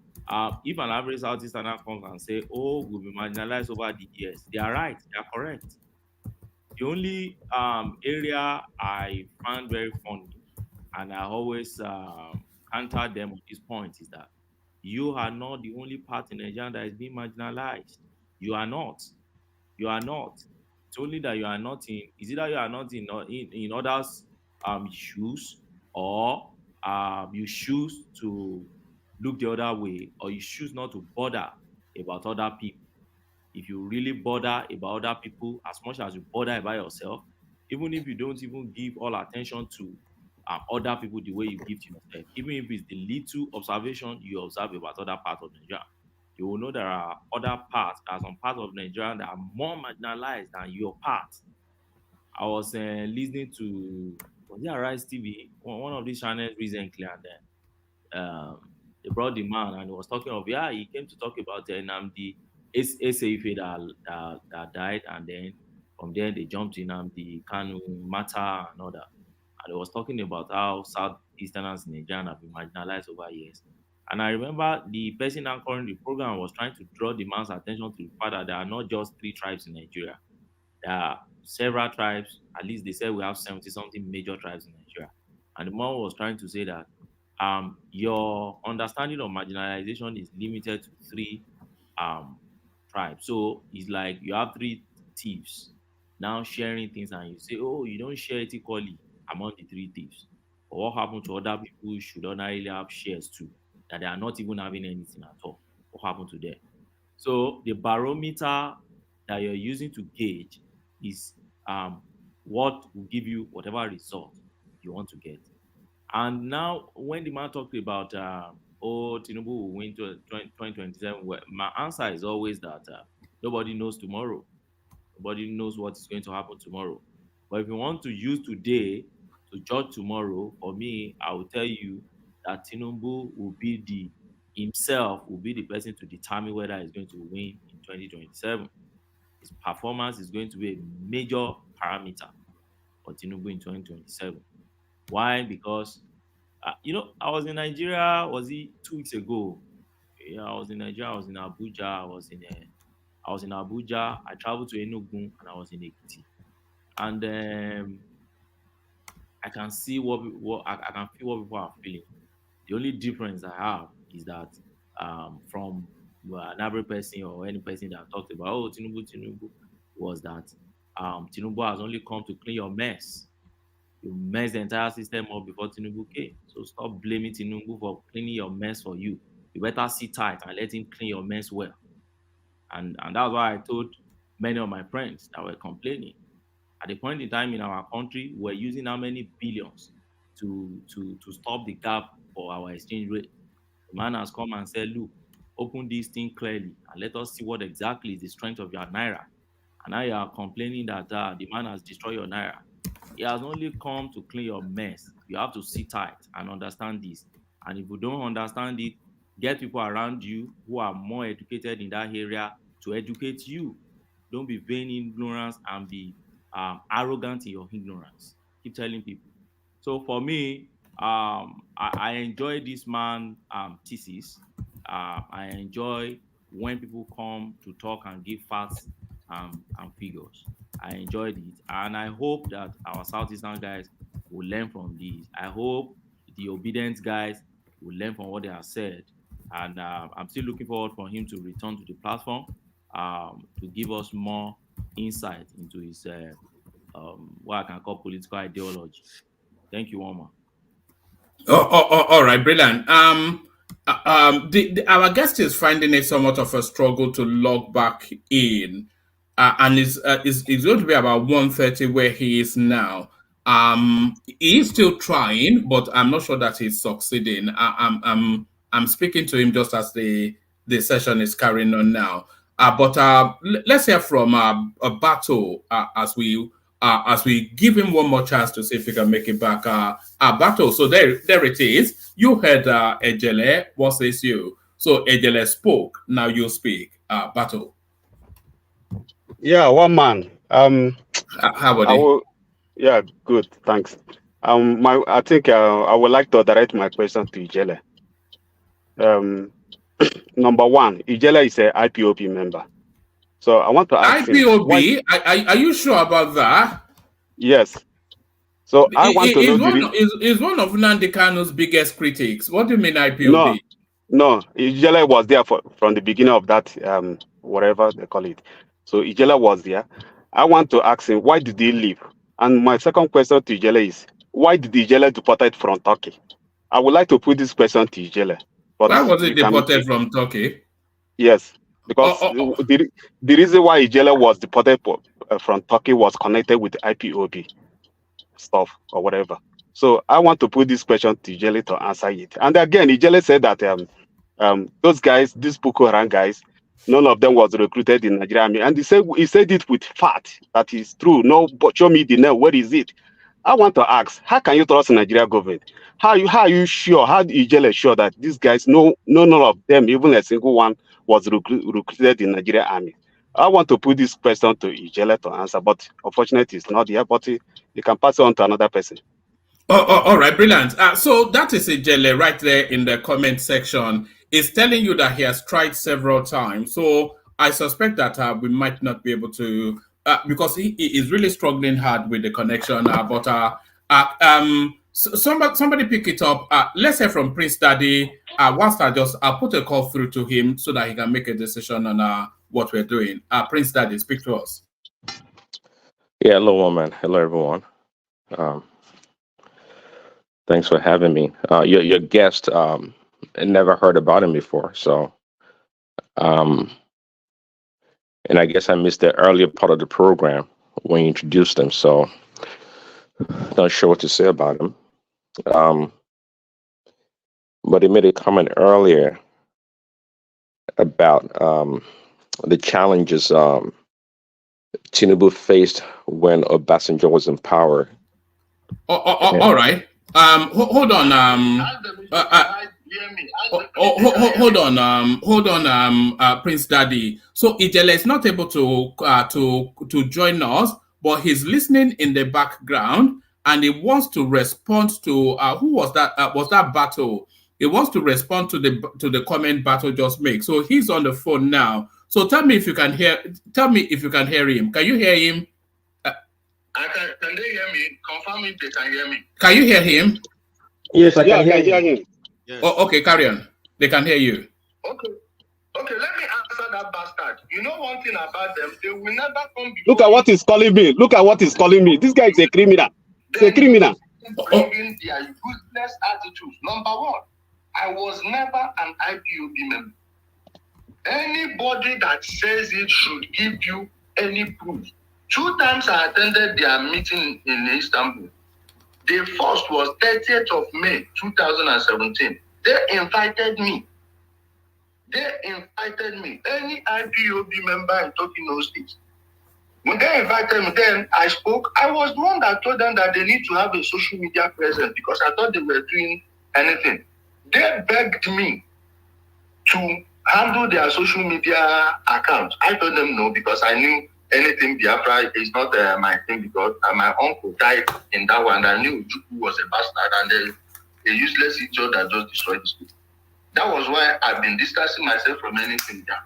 if an average Southeasterner comes and say, oh, we'll be marginalized over the years, they are right, they are correct. The only area I find very funny, and I always counter them on this point, is that you are not the only part in Nigeria that is being marginalized. You are not. You are not. It's only that you are not in. Is either you are not in others' shoes, or you choose to look the other way, or you choose not to bother about other people. If you really bother about other people as much as you bother about yourself, even if you don't even give all attention to other people the way you give to yourself, even if it's the little observation you observe about other parts of Nigeria, you will know there are other parts, there are some parts of Nigeria that are more marginalized than your part. I was listening to, was it Arise TV, one of these channels recently, and then they brought the man, and he was talking of, he came to talk about Nnamdi Eseife that died, and then from there they jumped in the Kanu Mata and all that. And he was talking about how Southeasterners in Nigeria have been marginalized over years. And I remember the person anchoring the program was trying to draw the man's attention to the fact that there are not just 3 tribes in Nigeria. There are several tribes. At least they said we have 70 something major tribes in Nigeria. And the man was trying to say that your understanding of marginalization is limited to 3 tribes. So it's like you have 3 thieves now sharing things, and you say, oh, you don't share it equally among the 3 thieves. But what happened to other people who should ordinarily have shares too, that they are not even having anything at all? What happened to them? So the barometer that you're using to gauge is what will give you whatever result you want to get. And now, when the man talked about, Tinubu will win to 2027, well, my answer is always that nobody knows tomorrow. Nobody knows what is going to happen tomorrow. But if you want to use today to judge tomorrow, for me, I will tell you that Tinubu himself will be the person to determine whether he's going to win in 2027. His performance is going to be a major parameter for Tinubu in 2027. Why? Because I was in Nigeria. Was it 2 weeks ago? Yeah, I was in Nigeria. I was in Abuja. I was in Abuja. I traveled to Enugu and I was in Ekiti. And I can see what I can feel what people are feeling. The only difference I have is that from an average person or any person that talked about Tinubu was that Tinubu has only come to clean your mess. You mess the entire system up before Tinubu came. So stop blaming Tinubu for cleaning your mess for you. You better sit tight and let him clean your mess well. And that's why I told many of my friends that were complaining. At the point in time in our country, we're using how many billions to stop the gap for our exchange rate. The man has come and said, look, open this thing clearly and let us see what exactly is the strength of your naira. And now you are complaining that the man has destroyed your naira. He has only come to clean your mess. You have to sit tight and understand this. And if you don't understand it, get people around you who are more educated in that area to educate you. Don't be vain in ignorance and be arrogant in your ignorance. Keep telling people. So for me, I enjoy this man thesis. I enjoy when people come to talk and give facts and figures. I enjoyed it, and I hope that our Southeastern guys will learn from this. I hope the obedient guys will learn from what they have said, and I'm still looking forward for him to return to the platform to give us more insight into his what I can call political ideology. Thank you, Omar. All right, brilliant. Our guest is finding it somewhat of a struggle to log back in, and is going to be about 1:30 where he is now. He is still trying, but I'm not sure that he's succeeding. I'm speaking to him just as the session is carrying on now. But let's hear from Bato as we give him one more chance to see if he can make it back. Bato, so there it is. You heard Ijele. What says you? So Ijele spoke. Now you speak. Bato. Yeah, one man. How about it? Yeah, good. Thanks. I think I would like to direct my question to Ijele. Number one, Ijele is a IPOB member. So I want to ask him. IPOB? Are you sure about that? Yes. So I want to know is one of Nnamdi Kanu's biggest critics. What do you mean IPOB? No. Ijele was there from the beginning of that, whatever they call it. So Ijele was there. I want to ask him, why did he leave? And my second question to Ijele is, why did Ijele deported from Turkey? I would like to put this question to Ijele. Why was he deported from Turkey? Yes, because the reason why Ijele was deported from Turkey was connected with IPOB stuff or whatever. So I want to put this question to Ijele to answer it. And again, Ijele said that those guys, these Boko Haram guys, none of them was recruited in Nigeria Army. And he said it with fact that is true. No, but show me the name. Where is it? I want to ask, how can you trust the Nigeria government? How are you sure? How Ijele sure that these guys, none of them, even a single one, was recruited in Nigeria Army? I want to put this question to Ijele to answer, but unfortunately, it's not here. But you can pass it on to another person. All right, brilliant. So that is Ijele right there in the comment section. Is telling you that he has tried several times. So I suspect that we might not be able to, because he is really struggling hard with the connection. Somebody pick it up. Let's hear from Prince Daddy. Whilst I'll put a call through to him so that he can make a decision on what we're doing. Prince Daddy, speak to us. Yeah, hello, woman. Hello, everyone. Thanks for having me. Your guest, I never heard about him before, so and I guess I missed the earlier part of the program when you introduced him, so not sure what to say about him. But he made a comment earlier about the challenges Tinubu faced when Obasanjo was in power. All right. Hold on. Hold on. Prince Daddy. So Ijele is not able to join us, but he's listening in the background, and he wants to respond to who was that? Was that Battle? He wants to respond to the comment Battle just made. So he's on the phone now. So tell me if you can hear. Tell me if you can hear him. Can you hear him? Can they hear me? Confirm if they can hear me. Can you hear him? Yes, I can hear him. Yes. Oh, okay, carry on. They can hear you. Okay, let me answer that bastard. You know one thing about them, they will never come before. Look at what he's calling me. Look at what he's calling me. This guy is a criminal. He's a criminal. Bringing their useless attitudes. Number one, I was never an IPOB member. Anybody that says it should give you any proof. 2 times I attended their meeting in Istanbul. The first was 30th of May 2017. They invited me. Any IPOB member in Tokyo State. When they invited me, then I spoke. I was the one that told them that they need to have a social media presence because I thought they were doing anything. They begged me to handle their social media account. I told them no because I knew anything Biafra is not my thing because my uncle died in that one. And I knew Juku was a bastard and a useless idiot that just destroyed the school. That was why I've been distancing myself from anything there.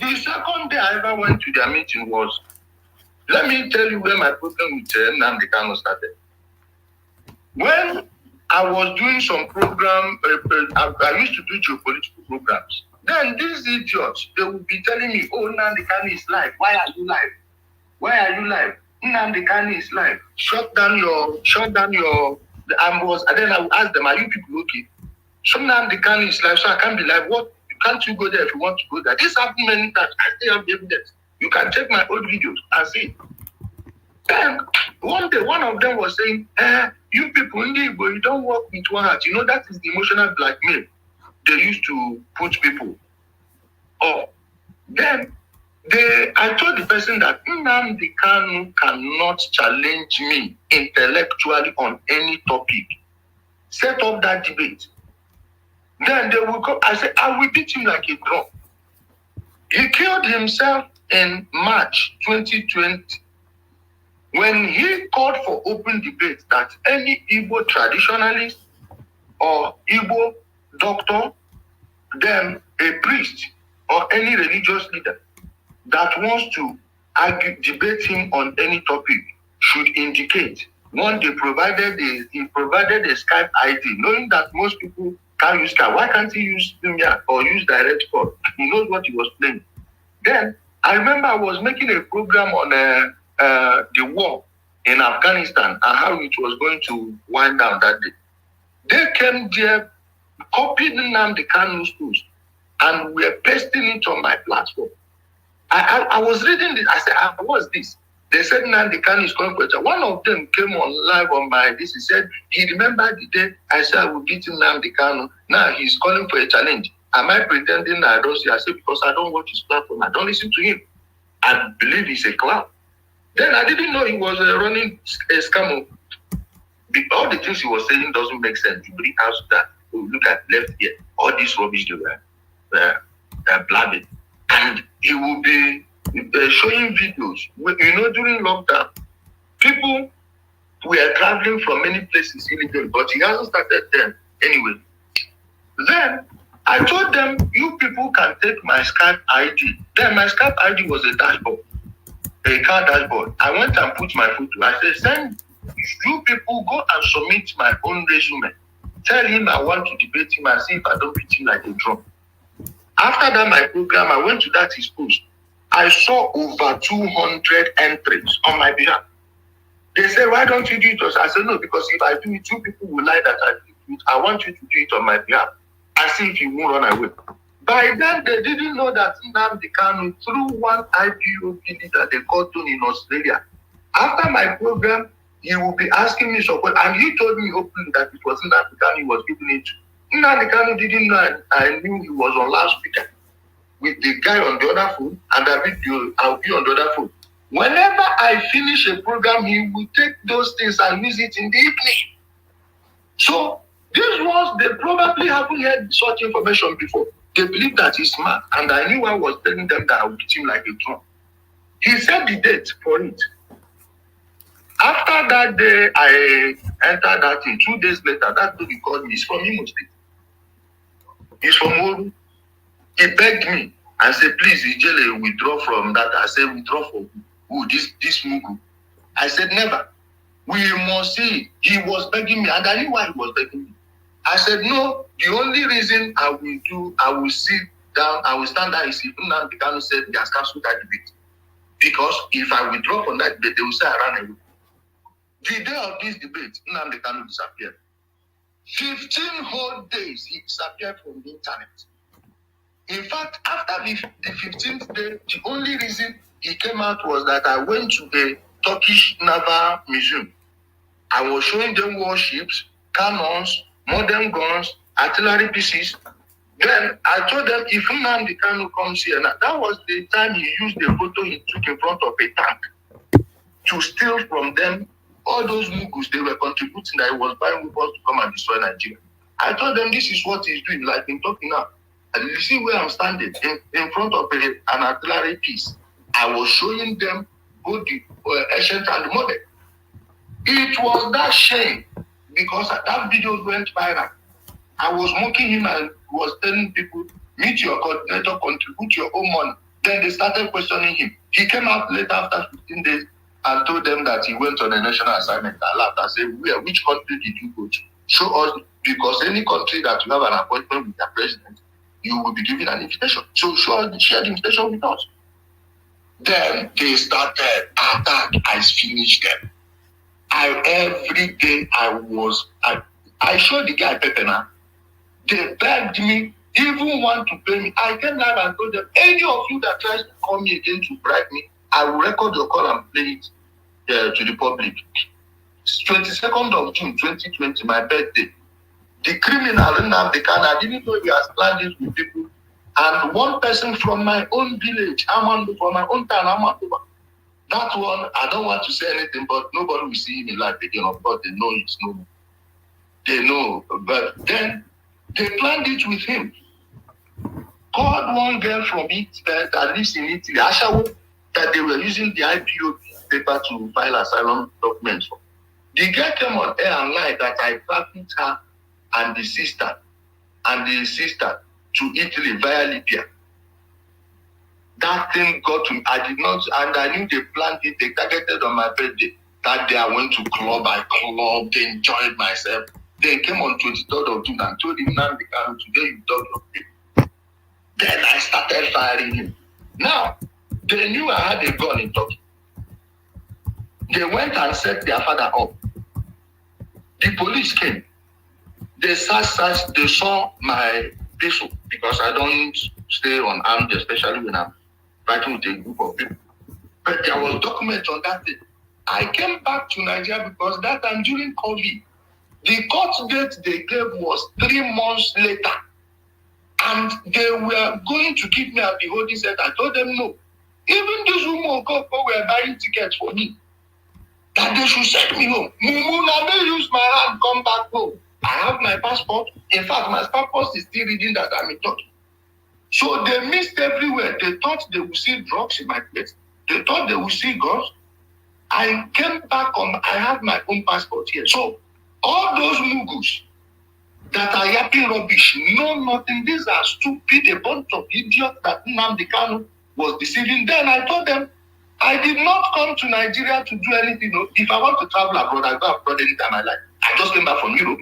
The second day I ever went to their meeting was, let me tell you where my problem with Nnamdi Kanu started. When I was doing some program, I used to do geopolitical programs. Then these idiots, they would be telling me, oh, Nnamdi Kanu is live. Why are you live? Nnamdi Kanu is live. Shut down your, and then I would ask them, are you people okay? So Nnamdi Kanu is live, so I can't be live. What? Can't you go there if you want to go there? This happened many times. I still have the evidence. You can check my old videos and see. Then one day, one of them was saying, you people in Igbo, you don't work with one heart. You know, that is the emotional blackmail they used to put people. Oh, then I told the person that Nnamdi Kanu cannot challenge me intellectually on any topic. Set up that debate. Then they will go. I said, I will beat him like a drum. He killed himself in March 2020 when he called for open debate that any Igbo traditionalist or Igbo doctor, then a priest or any religious leader that wants to debate him on any topic should indicate. One, he provided a Skype ID, knowing that most people can't use Skype. Why can't he use Lumia or use direct call? He knows what he was playing. Then I remember I was making a program on the war in Afghanistan and how it was going to wind down that day. They came there, copied Nnamdi Kanu's post, and were pasting it on my platform. I was reading this. I said, what's this? They said Nnamdi Kanu is calling for it. One of them came on live on my this. He said he remembered the day I said I will beat Nnamdi Kanu. Now he's calling for a challenge. Am I pretending I don't see? I said because I don't watch his platform. I don't listen to him. I believe he's a clown. Then I didn't know he was running a scam. All the things he was saying doesn't make sense. You bring out that. Look at left here. All this rubbish they were blabbing. And he will be showing videos. You know, during lockdown, people were traveling from many places illegally, but he hasn't started them anyway. Then I told them, you people can take my Skype ID. Then my Skype ID was a dashboard, a car dashboard. I went and put my photo. I said, send you people go and submit my own resume. Tell him I want to debate him and see if I don't beat him like a drum. After that, my program, I went to that his post. I saw over 200 entries on my behalf. They said, why don't you do it? I said, no, because if I do it, 2 people will lie that I do it. I want you to do it on my behalf. I see if you won't run away. By then, they didn't know that Nnamdi Kanu, through one IPOB leader they called Tony in Australia. After my program, he will be asking me support, and he told me openly that it was Nnamdi Kanu he was giving it to. Nnamdi Kanu didn't know I knew he was on loudspeaker with the guy on the other phone, and I'll be on the other phone. Whenever I finish a program, he will take those things and use it in the evening. So these ones, they probably haven't heard such information before. They believe that he's smart, and I knew I was telling them that I would beat him like a drum. He set the date for it. After that day, I entered that thing. 2 days later, that dude called me. He's from Imo State. He's from Oru. He begged me and said, please, Ijele, withdraw from that. I said, withdraw for who? This Mugu. I said, never. We must see. He was begging me, and I knew why he was begging me. I said, no, the only reason I will sit down, I will stand there is if Nnamdi Kanu said he has cancelled that debate. Because if I withdraw from that debate, they will say I ran away. The day of this debate, Nnamdi Kanu disappeared. 15 whole days, he disappeared from the internet. In fact, after the 15th day, the only reason he came out was that I went to a Turkish Naval Museum. I was showing them warships, cannons, modern guns, artillery pieces. Then I told them, if Nnamdi Kanu comes here, now, that was the time he used the photo he took in front of a tank to steal from them all those Mughals. They were contributing that he was buying weapons to come and destroy Nigeria. I told them this is what he's doing, like I'm talking now. And you see where I'm standing, in front of an artillery piece. I was showing them both the ancient and the modern. It was that shame because that video went viral. I was mocking him and was telling people, meet your coordinator, contribute your own money. Then they started questioning him. He came out later after 15 days and told them that he went on a national assignment. I laughed. I said, which country did you go to? Show us, because any country that you have an appointment with the president, you will be given an invitation. So share the invitation with us. Then they started attack. I finished them. Every day I showed the guy Pepe now. They begged me, even want to pay me. I came live and told them, any of you that tries to call me again to bribe me, I will record your call and play it to the public. 22nd of June 2020, my birthday. The criminal Nnamdi Kanu, I didn't know he has planned this with people. And one person from my own village, from my own town, Amanduba. That one, I don't want to say anything, but nobody will see him in life again. Of course, they know it's no more. They know. But then they planned it with him. Called one girl from it that lives in Italy, Ashawo, that they were using the IPO paper to file asylum documents for. The girl came on air and lied that I trafficked her and the sister to Italy via Libya. That thing got to me. I did not, and I knew they planned it. They targeted on my birthday. That day I went to club. They enjoyed myself. They came on 23rd of June and told him, Nnamdi Kanu, today you talk of it. Then I started firing him. Now, they knew I had a gun in Turkey. They went and set their father up. The police came. They saw my pistol because I don't stay unarmed, especially when I'm fighting with a group of people. But there was documents on that day. I came back to Nigeria because that time during COVID, the court date they gave was 3 months later. And they were going to keep me at the holding center. I told them no. Even these women were buying tickets for me. That they should send me home. Mumuna may use my hand, come back home. I have my passport. In fact, my passport is still reading that I'm in Turkey. So they missed everywhere. They thought they would see drugs in my place. They thought they would see guns. I came back I have my own passport here. So all those Mughals that are yapping rubbish know nothing. These are stupid, a bunch of idiots that Nnamdi Kanu was deceiving. Then I told them, I did not come to Nigeria to do anything. If I want to travel abroad, I go abroad anytime I like. I just came back from Europe.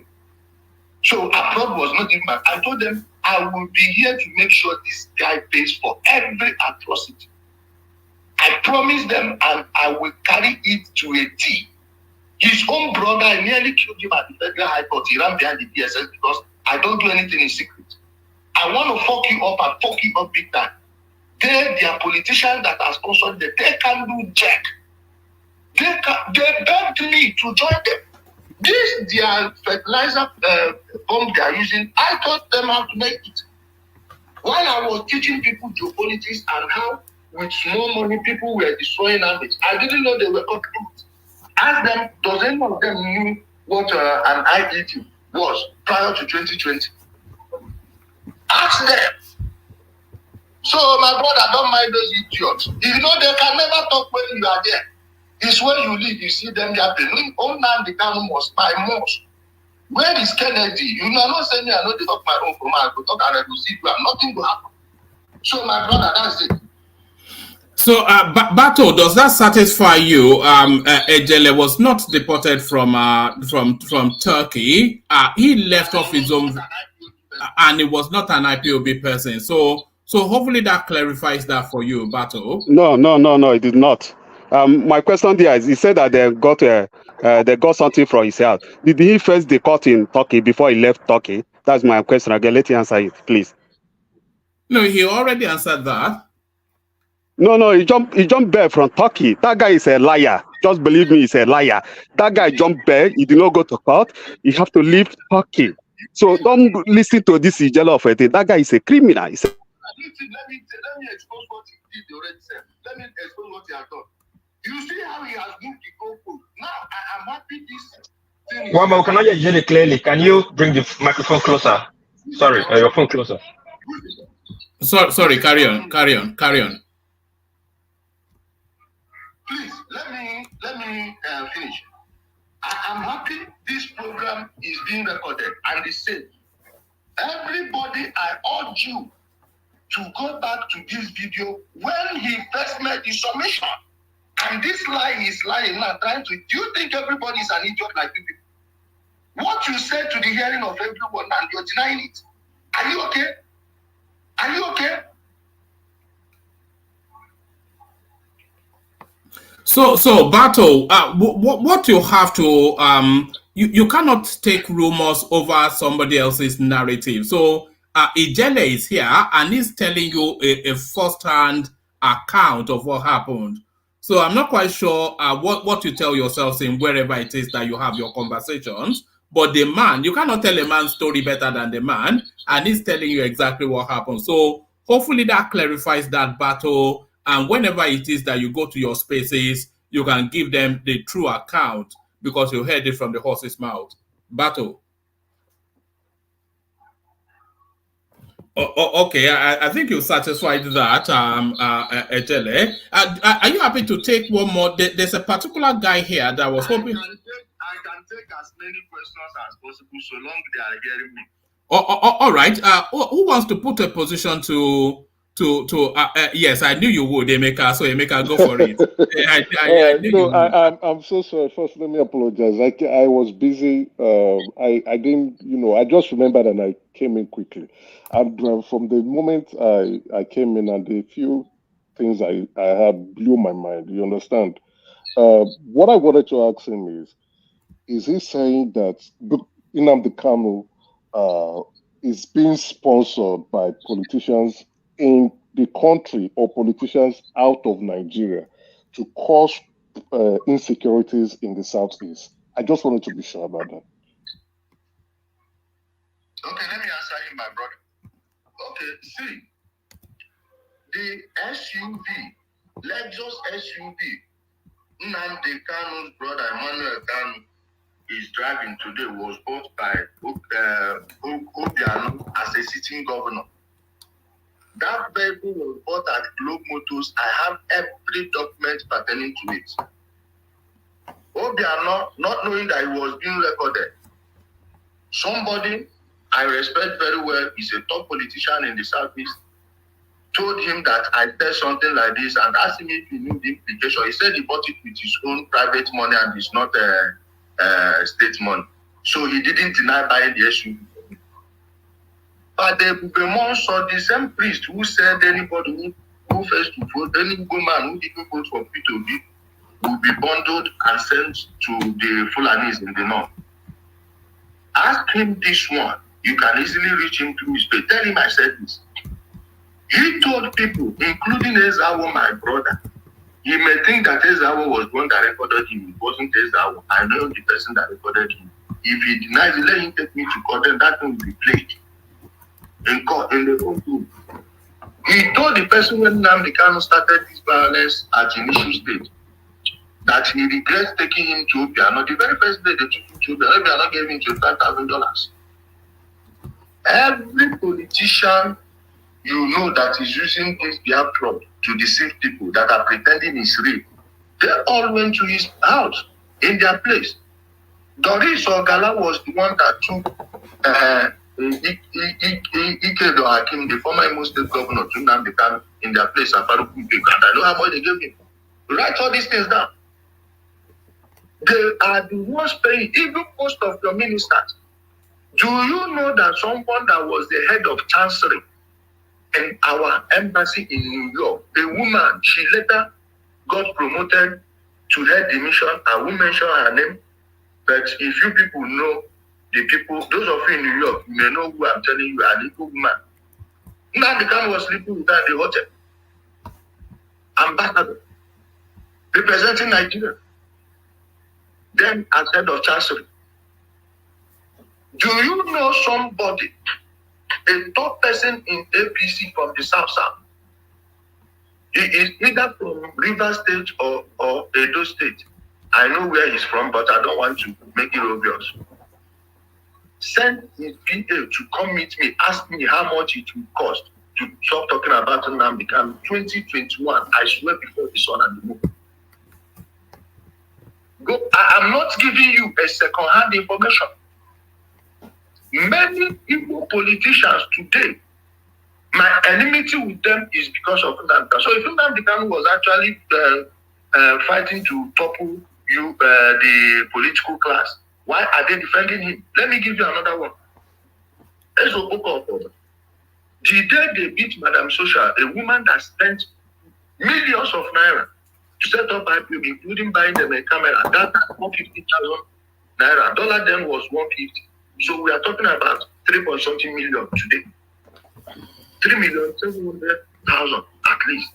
So abroad was not even my. I told them, I will be here to make sure this guy pays for every atrocity. I promised them, and I will carry it to a T. His own brother, I nearly killed him at the Federal High Court. He ran behind the DSS because I don't do anything in secret. I want to fuck you up and fuck you up big time. They are politicians that are sponsored them. They can do jack. They begged me to join them. This their fertilizer bomb they are using, I taught them how to make it. While I was teaching people geopolitics and how with small money, people were destroying armies. I didn't know they were copying it. Ask them, does any of them knew what an IED was prior to 2020? Ask them. So, my brother, don't mind those idiots. You know, they can never talk when you are there. It's when you leave, you see them yapping. Old man, the gun must buy most. Where is Kennedy? You know, I'm not saying I know the talk my own from I go talk and I go see you, and nothing will happen. So, my brother, that's it. So, Bato, does that satisfy you? Ijele was not deported from Turkey. He left off his own, and he was not an IPOB person. So hopefully that clarifies that for you, Bato. No, it did not. My question there is, he said that they got something from his house. Did he first deport in Turkey before he left Turkey? That's my question. Again, let you answer it, please. No, he already answered that. No, he jumped back from Turkey. That guy is a liar. Just believe me, he's a liar. That guy jumped back. He did not go to court. He have to leave Turkey. So don't listen to this Ijele of it. That guy is a criminal. Let me expose what he did already, sir. Let me expose what he has done. You see how he has moved the goalpost. Now I am happy this thing. Well, but we cannot hear Ijele clearly. Can you bring the microphone closer? Sorry, your phone closer. Sorry, carry on. Please let me finish. I am happy this program is being recorded and is safe. Everybody, I urge you to go back to this video when he first made his submission. And this lie is lying now, trying to. Do you think everybody is an idiot like you people? What you said to the hearing of everyone and you're denying it. Are you okay? Are you okay? So Bato, what you have to you cannot take rumors over somebody else's narrative. So Ijele is here and he's telling you a first-hand account of what happened. So I'm not quite sure what you tell yourselves in wherever it is that you have your conversations. But the man, you cannot tell a man's story better than the man, and he's telling you exactly what happened. So hopefully that clarifies that, Bato. And whenever it is that you go to your spaces, you can give them the true account because you heard it from the horse's mouth. Bato. Okay, I think you satisfied that, Ijele. Are you happy to take one more? There's a particular guy here that was hoping. I can take as many questions as possible so long they are hearing me. All right. Who wants to put a position to yes, I knew you would, Emeka. So Emeka, go for it. I knew you would. I'm so sorry. First, let me apologize. I was busy. I didn't, I just remembered and I came in quickly. And from the moment I came in and the few things I had blew my mind. You understand? What I wanted to ask him is he saying that Nnamdi Kanu is being sponsored by politicians in the country or politicians out of Nigeria to cause insecurities in the Southeast? I just wanted to be sure about that. Okay, let me answer him, my brother. Okay, see, the SUV, Lexus SUV, Nnamdi Kanu's brother, Emmanuel Kanu, is driving today was bought by Obiano as a sitting governor. That vehicle was bought at Globe Motors. I have every document pertaining to it. Obiano, not knowing that it was being recorded, somebody I respect very well, is a top politician in the Southeast, told him that I said something like this and asked him if he knew the implication. He said he bought it with his own private money and it's not state money. So he didn't deny buying the SUV. But the Bubemon saw the same priest who said anybody who fails to vote, any woman who didn't vote for P2B will be bundled and sent to the Fulanis in the north. Ask him this one. You can easily reach him through his page. Tell him I said this. He told people, including Ezawo, my brother, he may think that Ezawo was the one that recorded him. It wasn't Ezawo. I know the person that recorded him. If he denies it, let him take me to court, then that thing will be played in court, in the court room. He told the person when Nnamdi Kanu started this violence at initial stage that he regrets taking him to Obiano. The very first day they took him to Obiano, Obiano gave him $25,000. Every politician you know that is using this platform to deceive people that are pretending it's real, they all went to his house in their place. Doris Ogala was the one that took Ikedo Hakim, the former Imo State governor, to Nnamdi Kanu in their place at Faruku Big. And I know how much they gave him. Write all these things down. They are the ones paying, even most of your ministers. Do you know that someone that was the head of chancery in our embassy in New York, a woman, she later got promoted to head the mission? I won't mention her name, but if you people know the people, those of you in New York, you may know who I'm telling you, an equal woman. Nnamdi Kanu was sleeping with her in the hotel. Ambassador, representing Nigeria. Then as head of chancery. Do you know somebody, a top person in APC from the South? He is either from River State or Edo State. I know where he's from, but I don't want to make it obvious. Send his PA to come meet me, ask me how much it will cost to stop talking about Nnamdi Kanu. 2021, I swear before the sun and the moon. I'm not giving you a second-hand information. Many Igbo politicians today, my enmity with them is because of Nnamdi Kanu. So if Nnamdi Kanu was actually fighting to topple the political class, why are they defending him? Let me give you another one. The day they beat Madam Social, a woman that spent millions of naira to set up IPO, including buying them a camera, that 150,000 naira. Dollar then was 150. So we are talking about 3.something million today. 3,700,000 at least.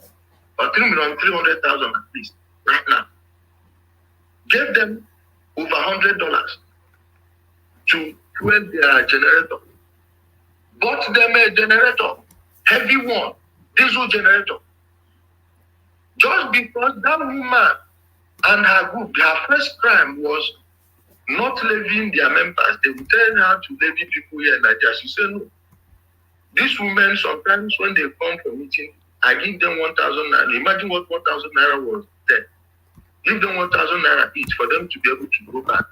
Or 3,300,000 at least right now. Gave them over $100 to fuel their generator. Bought them a generator, heavy one, diesel generator. Just because that woman and her group, their first crime was not levying their members. They would tell her to levy people here in Nigeria. She said no. These women, sometimes when they come for meeting, I give them 1,000 naira. Imagine what 1,000 naira was then. Give them 1,000 naira each for them to be able to go back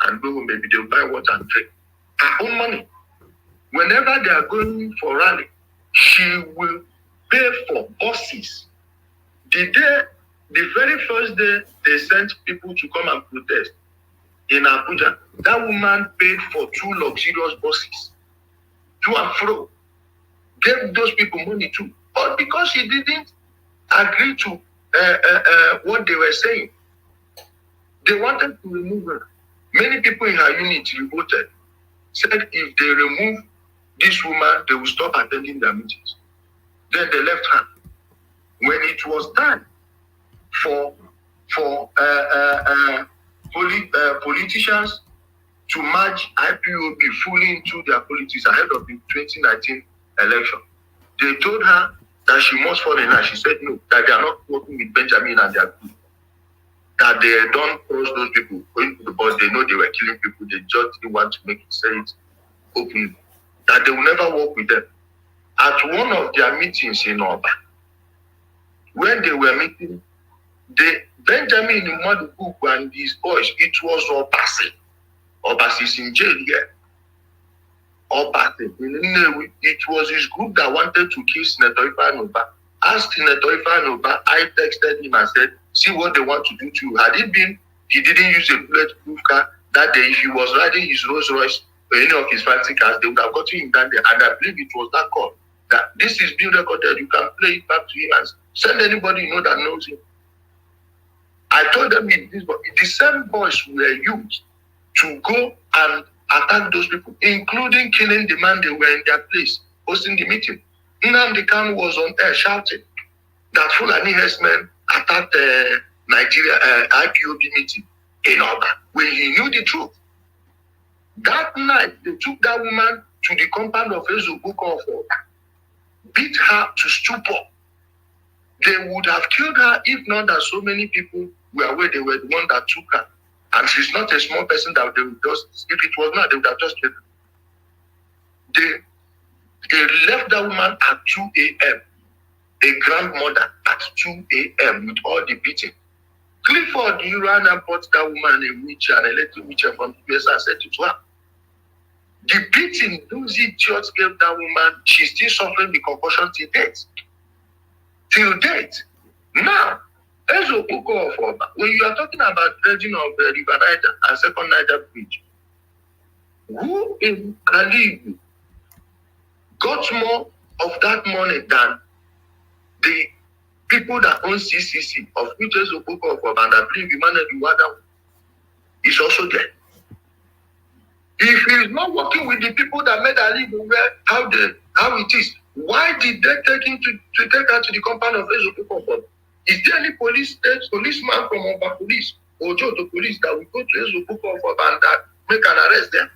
and go home. Maybe they'll buy water and drink. Her own money. Whenever they are going for rally, she will pay for buses. The very first day they sent people to come and protest in Abuja, that woman paid for 2 luxurious buses to and fro. Gave those people money too. But because she didn't agree to what they were saying, they wanted to remove her. Many people in her unit revolted, said if they remove this woman, they will stop attending their meetings. Then they left her. When it was time for politicians to merge IPOB fully into their politics ahead of the 2019 election, they told her that she must fall in line. She said no, that they are not working with Benjamin and their group. That they don't trust those people going to the board. They know they were killing people. They just didn't want to make it, say it openly. That they will never work with them. At one of their meetings in Oba, when they were meeting, Benjamin Madubuku and his boys, it was Obasi. Obasi is in jail here. Obasi. It was his group that wanted to kill Senator Ifeanyi Ubah. Asked Senator Ifeanyi Ubah, I texted him and said, see what they want to do to you. Had it been, he didn't use a bulletproof car that day, if he was riding his Rolls Royce or any of his fancy cars, they would have gotten him that day. And I believe it was that call. That this is being recorded. You can play it back to him and send anybody you know that knows him. I told them the same boys were used to go and attack those people, including killing the man they were in their place, hosting the meeting. Nnamdi Kanu was on air shouting that Fulani herdsmen attacked Nigeria IPOB meeting in Oba when he knew the truth. That night, they took that woman to the compound of Ezubuko of Oba. beat her to stupor. They would have killed her if not that so many people were aware they were the one that took her. And she's not a small person that they would just, if it was not, they would have just killed her. They left that woman at 2 a.m. A grandmother at 2 a.m. with all the beating. Clifford, you ran and bought that woman a wheelchair, an electric wheelchair from the US and said it to her. The beating those idiots gave that woman, she's still suffering the concussion till date. Till date. Now, when you are talking about dredging of the River Niger and Second Niger Bridge, who in Kalibu got more of that money than the people that own CCC, of which is Okoko of and I believe Emmanuel Iwada is also there. If he is not working with the people that made Ali aware how it is, why did they take him to take her to the compound of Ezokoko? Is there any policeman from Oba Police or Joto Police that will go to Ezokoko and make an arrest there?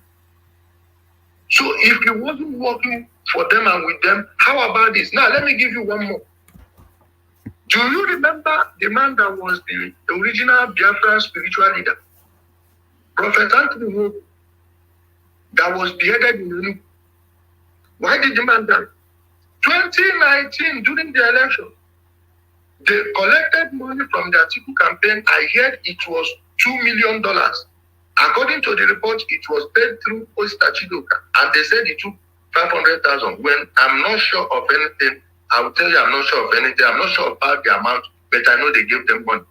So if he wasn't working for them and with them, how about this? Now let me give you one more. Do you remember the man that was the original Biafran spiritual leader? Prophet Anthony Hope, that was beheaded in Unu. Why did the man die? 2019, during the election, they collected money from the Atiku campaign. I heard it was $2 million. According to the report, it was paid through Oyster Chidoka, and they said it took 500,000. When I'm not sure of anything, I will tell you I'm not sure of anything. I'm not sure about the amount, but I know they gave them money.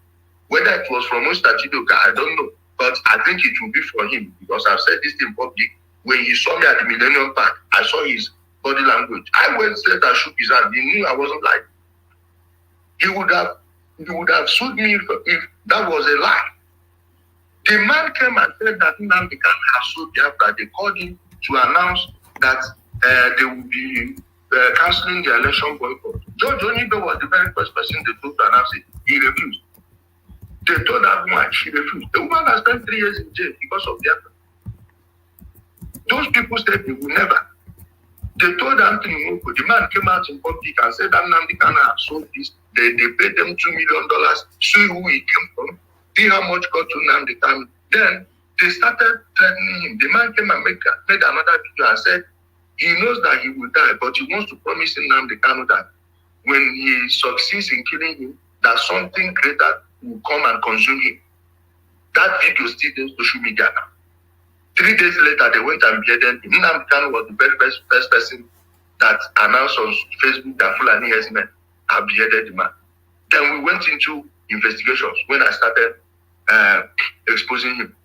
Whether it was from Oyster Chidoka, I don't know. But I think it will be for him, because I've said this in public. When he saw me at the Millennium Park, I saw his body language. I went straight and shook his hand. He knew I wasn't lying. He would have sued me if that was a lie. The man came and said that Nnamdi Kanu has sued Biafra. They called him to announce that they will be cancelling the election boycott. George Onibe was the very first person they told to announce it. He refused. They told that woman, she refused. The woman has spent 3 years in jail because of Biafra. Those people said they will never. They told Anthony Nwoko, the man came out in public and said that Nnamdi Kanu had sold this. They paid them $2 million, see who he came from, see how much got to Nnamdi Kanu. Then they started threatening him. The man came and made another video and said he knows that he will die, but he wants to promise Nnamdi Kanu that when he succeeds in killing him, that something greater will come and consume him. That video still on social media now. 3 days later, they went and beheaded him. Nnamdi Kanu was the very first person that announced on Facebook that Fulani herdsmen have beheaded the man. Then we went into investigations when I started exposing him.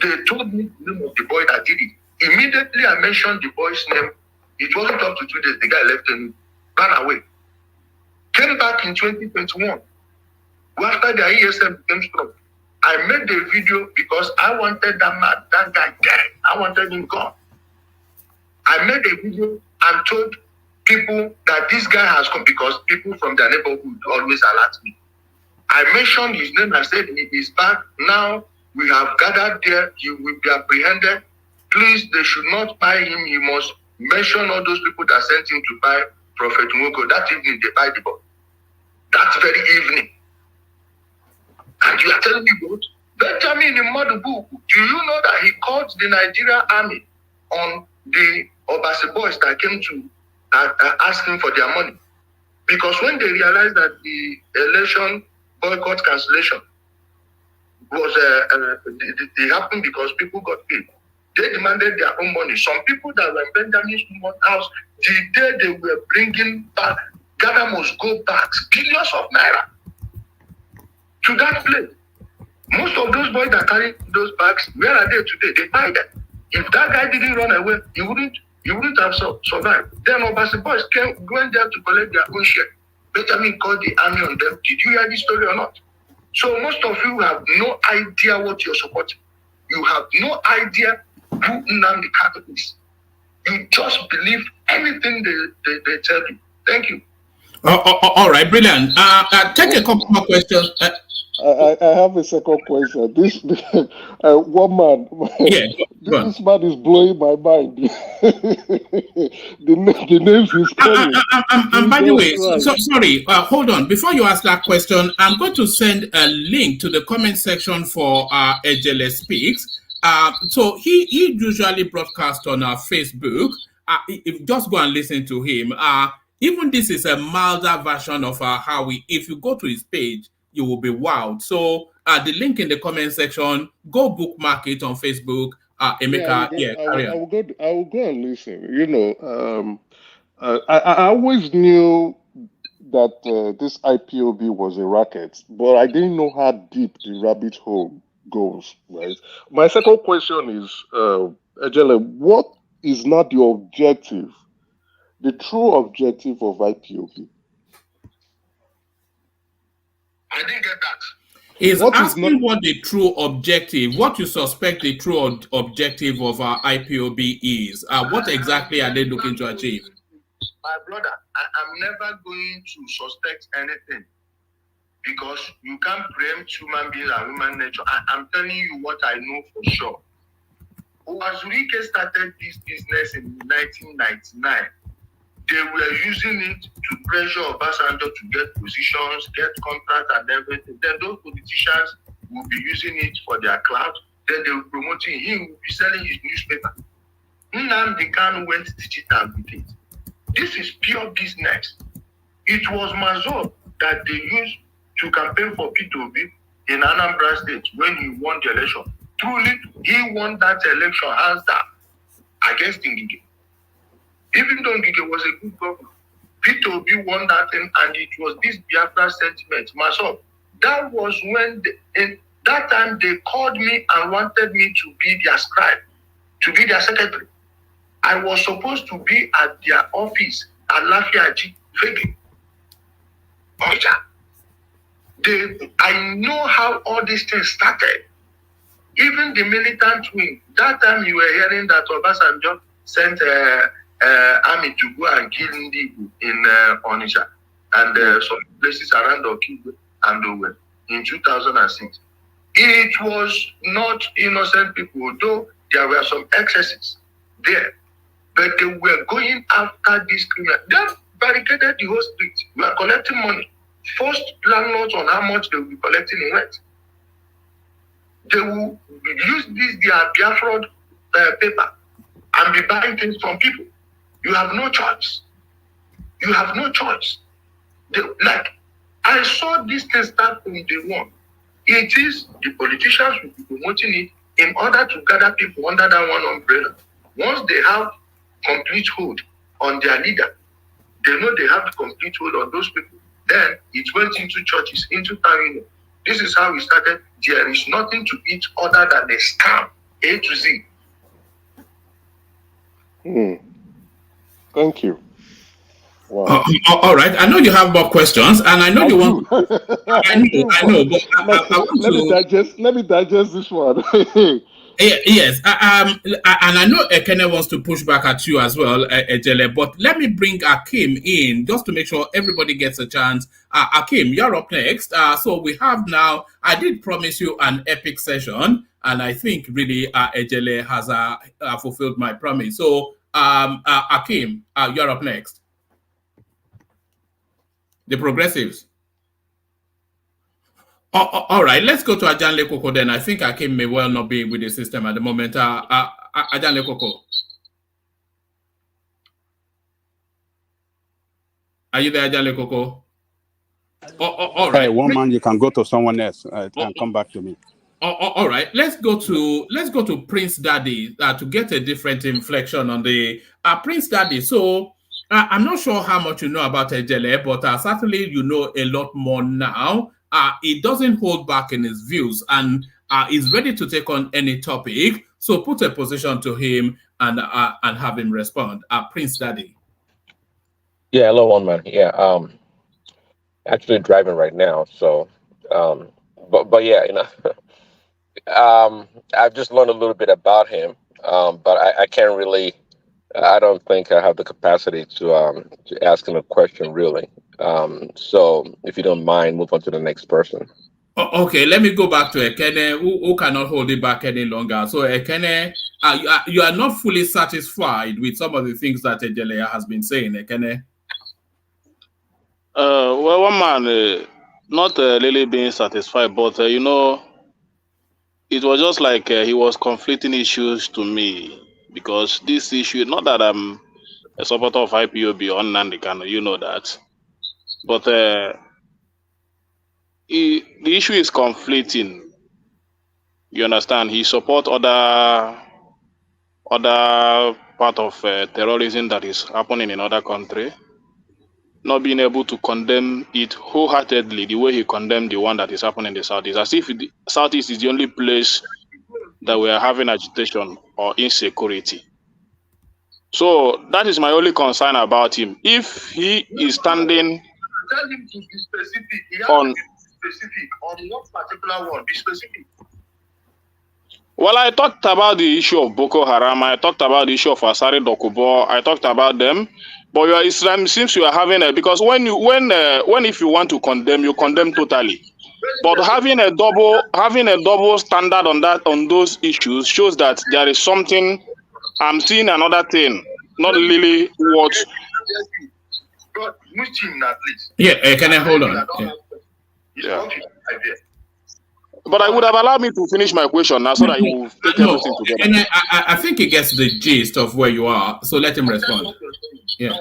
They told me the name of the boy that did it. Immediately I mentioned the boy's name. It wasn't up to 2 days. The guy left and ran away. Came back in 2021. After the ESM became strong, I made the video because I wanted that guy dead. I wanted him gone. I made a video and told people that this guy has come because people from their neighborhood always alert me. I mentioned his name. I said he is back. Now we have gathered there. He will be apprehended. Please, they should not buy him. He must mention all those people that sent him to buy Prophet Nwoko. That evening, they buy the boy. That very evening. And you are telling me what? Benjamin in Madubu, do you know that he called the Nigerian army on the Obasi boys that came to ask him for their money? Because when they realized that the election boycott cancellation was they happened because people got paid, they demanded their own money. Some people that were in Benjamin's house, the day they were bringing back, Ghana must go back billions of naira to that place. Most of those boys that carry those bags, where are they today? They buy them. If that guy didn't run away, he wouldn't have survived. Then Obasi boys went there to collect their own share. Benjamin called the army on them. Did you hear this story or not? So most of you have no idea what you're supporting. You have no idea who Nnamdi Kanu is. You just believe anything they tell you. Thank you. All right, brilliant. Take a couple more questions. I have a second question. This one man, Yeah, go on. this man is blowing my mind. The names he's calling, And by the Jesus way, Christ. sorry, hold on. Before you ask that question, I'm going to send a link to the comment section for Ijele Speaks. So he usually broadcasts on our Facebook. Just go and listen to him. Even this is a milder version of how if you go to his page, you will be wowed. So the link in the comment section, go bookmark it on Facebook. Yeah, Emeka, yeah, carry on. I will go and listen. I always knew that this IPOB was a racket, but I didn't know how deep the rabbit hole goes. Right. My second question is, Ijele, what is not the objective, the true objective of IPOB? I didn't get that. He's asking what the true objective, what you suspect the true objective of our IPOB is. What exactly are they looking to achieve? My brother, I'm never going to suspect anything because you can't preempt human beings and human nature. I'm telling you what I know for sure. Wazurike started this business in 1999. They were using it to pressure Obasanjo to get positions, get contracts and everything. Then those politicians will be using it for their clout. Then they will be promoting him, will be selling his newspaper. Nnamdi Kanu went digital with it. This is pure business. It was Mazur that they used to campaign for P2B in Anambra State when he won the election. Truly, he won that election hands down against Ngige. Even though Ngige was a good governor, P2B won that thing, and it was this Biafra sentiment. Mazur, that was when, that time they called me and wanted me to be their scribe, to be their secretary. I was supposed to be at their office at Lafiaji, Fegi. I know how all these things started. Even the militant wing, that time you were hearing that Obasanjo sent army to go and kill Ndibu in Onitsha and some places around Okigwe and Owen in 2006. It was not innocent people, though there were some excesses there. But they were going after this criminal. They barricaded the whole street. We are collecting money. Forced landlords on how much they will be collecting in rent. They will use their Biafra paper and be buying things from people. You have no choice. You have no choice. I saw this thing start from day one. It is the politicians will be promoting it in order to gather people under that one umbrella. Once they have complete hold on their leader, they know they have complete hold on those people. Then it went into churches, into town. This is how we started. There is nothing to it other than a scam, A to Z. Thank you. Wow. All right. I know you have more questions, and I know you want. I know, but I want to. Let me digest this one. Yes, and I know Ekene wants to push back at you as well, Ijele, but let me bring Akim in just to make sure everybody gets a chance. Akim, you're up next. So we have now, I did promise you an epic session, and I think really Ijele has fulfilled my promise. So Akim, you're up next. The progressives. All right, let's go to Ajanle Koko then. I think Akim may well not be with the system at the moment. Ajanle Koko. Are you there, Ajanle Koko? All right. Hey, one man, you can go to someone else and come back to me. All right, let's go to Prince Daddy to get a different inflection on the Prince Daddy. So I'm not sure how much you know about Ijele, but certainly you know a lot more now. He doesn't hold back in his views and is ready to take on any topic. So put a position to him and have him respond. Prince Daddy. Yeah, hello, one man. Yeah, actually driving right now. So, but yeah, you know, I've just learned a little bit about him, but I can't really. I don't think I have the capacity to ask him a question really. So if you don't mind, move on to the next person. Okay, let me go back to Ekene, who cannot hold it back any longer. So Ekene, you are not fully satisfied with some of the things that Ijele has been saying, Ekene? Well, one man, not really being satisfied, but it was just like he was conflicting issues to me because this issue, not that I'm a supporter of IPOB or Nnamdi Kanu, you know that, but the issue is conflicting. You understand? He support other part of terrorism that is happening in other country, not being able to condemn it wholeheartedly the way he condemned the one that is happening in the Southeast, as if the Southeast is the only place that we are having agitation or insecurity. So that is my only concern about him. If he is standing Tell him to be specific. He has on, to be specific on what particular one. Be specific. well, I talked about the issue of Boko Haram. I talked about the issue of Asari Dokubo. I talked about them. But your Islam seems you are having a, because when if you want to condemn, you condemn totally. But having a double standard on those issues shows that there is something. I'm seeing another thing, not really what. God, which him now, please. Yeah, can I hold on? Yeah. But I would have allowed me to finish my question now so that you will take everything together. And I think he gets the gist of where you are, so let him respond. Yeah.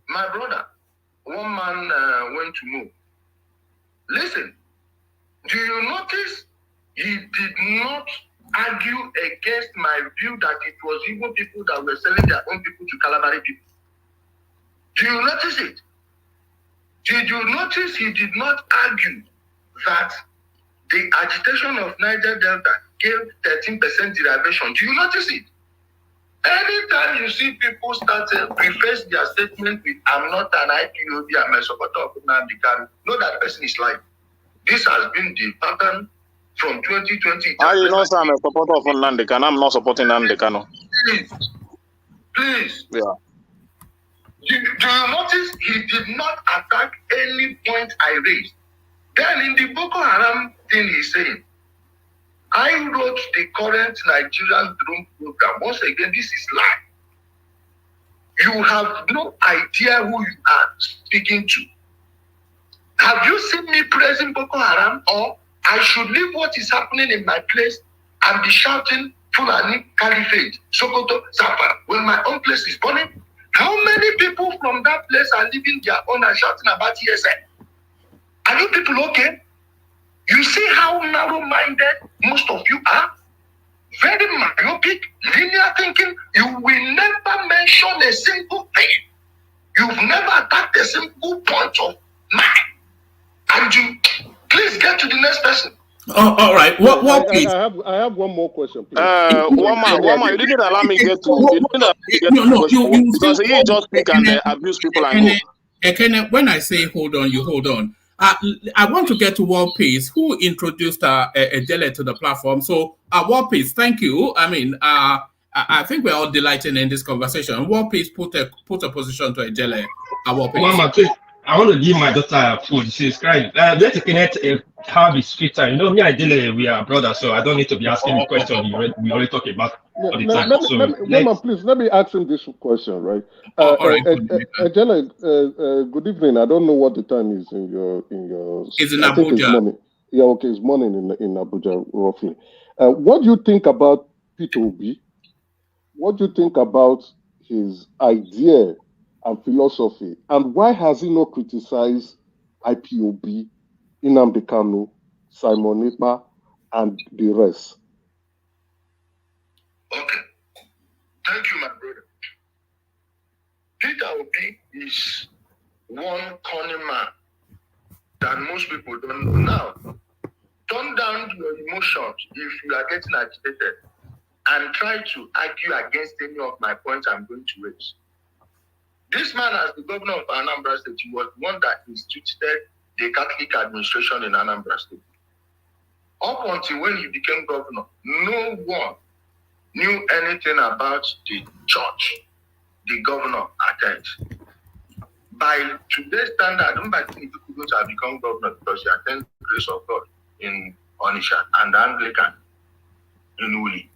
My brother, one man went to move. Listen, do you notice he did not argue against my view that it was Igbo people that were selling their own people to Calabari people? Do you notice it? Did you notice he did not argue that the agitation of Niger Delta gave 13% derivation? Do you notice it? Anytime you see people start to preface their statement with "I'm not an IPOB, I'm a supporter of Nnamdi Kanu," know that person is lying. This has been the pattern from 2020. You know, sir, I'm a supporter of Nnamdi Kanu. I'm not supporting Nnamdi Kanu. Please. Yeah. Do you notice he did not attack any point I raised? Then in the Boko Haram thing he's saying, I wrote the current Nigerian drone program. Once again, this is lie. You have no idea who you are speaking to. Have you seen me praising Boko Haram, or I should leave what is happening in my place and be shouting Fulani Caliphate, Sokoto, Zapara, when my own place is burning? How many people from that place are leaving their own and shouting about TSN? Are you people okay? You see how narrow-minded most of you are? Very myopic, linear thinking. You will never mention a single thing. You've never attacked a single point of mine. And you, please get to the next person. Oh, all right. What please? I have one more question, please. One man, you didn't allow me get to. You because he just speak and abuse people and go. When I say hold on, you hold on. I want to get to War Peace, who introduced Ijele to the platform. So, War Peace, thank you. I mean, I think we're all delighted in this conversation. War Peace put a position to Ijele. War Peace. Mama, please, I want to give my daughter food. She's crying. Let's connect have his free time. You know, me and Ijele, we are brothers, so I don't need to be asking the question we already talk about all the time. Mama, please, let me ask him this question, right? Ijele, good evening. I don't know what the time is in your. It's in Abuja. It's morning. Yeah, okay, it's morning in Abuja, roughly. What do you think about P2B? What do you think about his idea and philosophy? And why has he not criticized IPOB, Nnamdi Kanu, Simon Ekpa, and the rest? Okay. Thank you, my brother. Peter Obi is one corner man that most people don't know. Now, tone down your emotions if you are getting agitated and try to argue against any of my points I'm going to raise. This man, as the governor of Anambra State, he was one that instituted the Catholic administration in Anambra State. Up until when he became governor, no one knew anything about the church the governor attends. by today's standard, I don't think people don't have become governor because he attended the grace of God in Onisha and Anglican in Uli.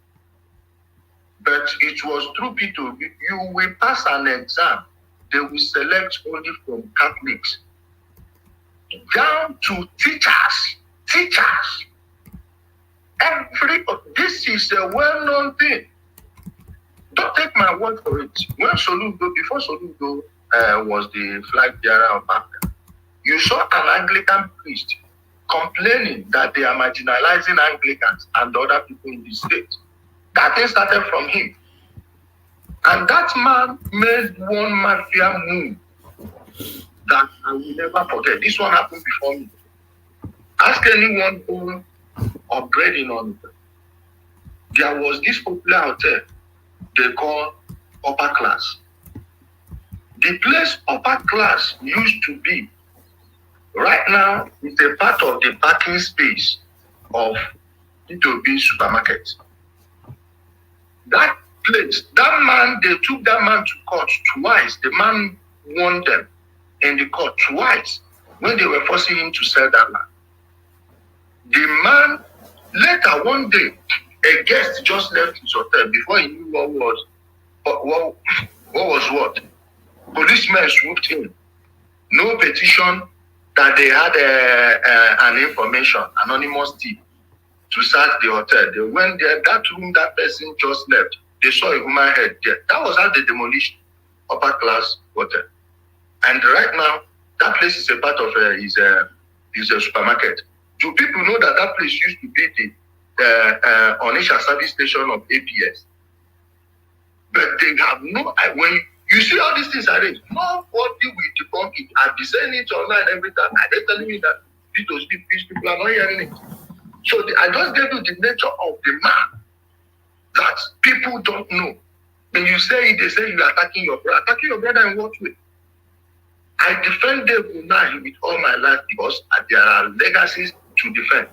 But it was through P2B. You will pass an exam. They will select only from Catholics down to teachers. This is a well-known thing. Don't take my word for it. When before Soludo was the flag bearer of Africa, you saw an Anglican priest complaining that they are marginalizing Anglicans and other people in the state. That thing started from him. And that man made one mafia move that I will never forget. This one happened before me. Ask anyone who upgrading on it. There was this popular hotel they call Upper Class. The place Upper Class used to be, right now, is a part of the parking space of P2B supermarket. That place, they took that man to court twice. The man won them in the court twice when they were forcing him to sell that land. The man, later one day, a guest just left his hotel before he knew what was what. Policemen swooped in. No petition that they had an information, anonymous tip to search the hotel. They went there, that room that person just left. They saw a human head there. That was how they demolished Upper Class hotel. And right now, that place is a part of is a supermarket. Do people know that that place used to be the Onisha service station of APS? But they have no, when you see all these things arranged, nobody will debunk it. I've been saying it online every time. They're telling me that these people are not hearing it. So I just gave you the nature of the man that people don't know. When you say it, they say you are attacking your brother. Attacking your brother in what way? I defend them now with all my life because there are legacies to defend.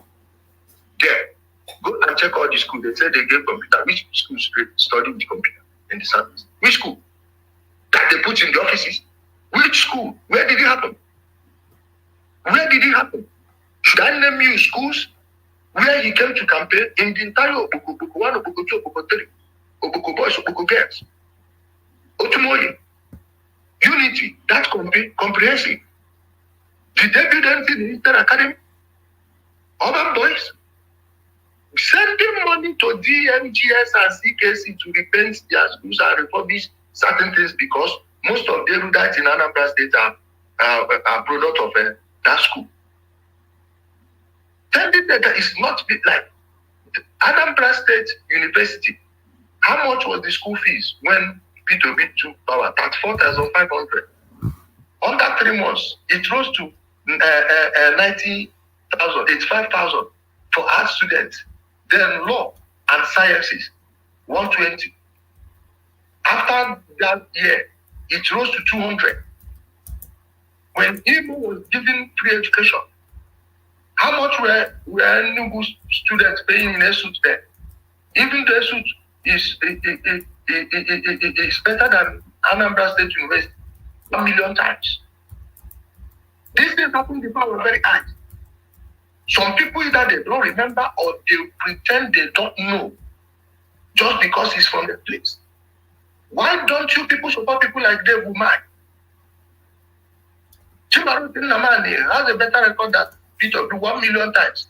There. Go and check all the schools. They say they gave computer. Which schools studying the computer in the service? Which school? That they put in the offices? Which school? Where did it happen? Where did it happen? Should I name you schools where he came to campaign in the entire Obuku 1, Obuku 2, Obuku 3, Obuku boys, Obuku girls? Otumoye, Unity, that's comprehensive. Did they build anything in Eastern Academy? Urban boys? Sending money to DMGS and CKC to repaint their schools and refurbish certain things because most of the erudites in Anambra State are product of that school. Sending data is not like Anambra State University. How much was the school fees when P2B took power? 34,500. Under 3 months, it rose to 90,000, 85,000 for art students. Then law and sciences, 120. After that year, it rose to 200. When Igbo was given free education, how much were Enugu students paying in ESUT then? Even the ESUT is better than Anambra State University 1 million times. These things happen before were very high. Some people either they don't remember or they pretend they don't know just because he's from the place. Why don't you people support people like Dave Umai? Chimaru Tinamani has a better record than Peter 1 million times.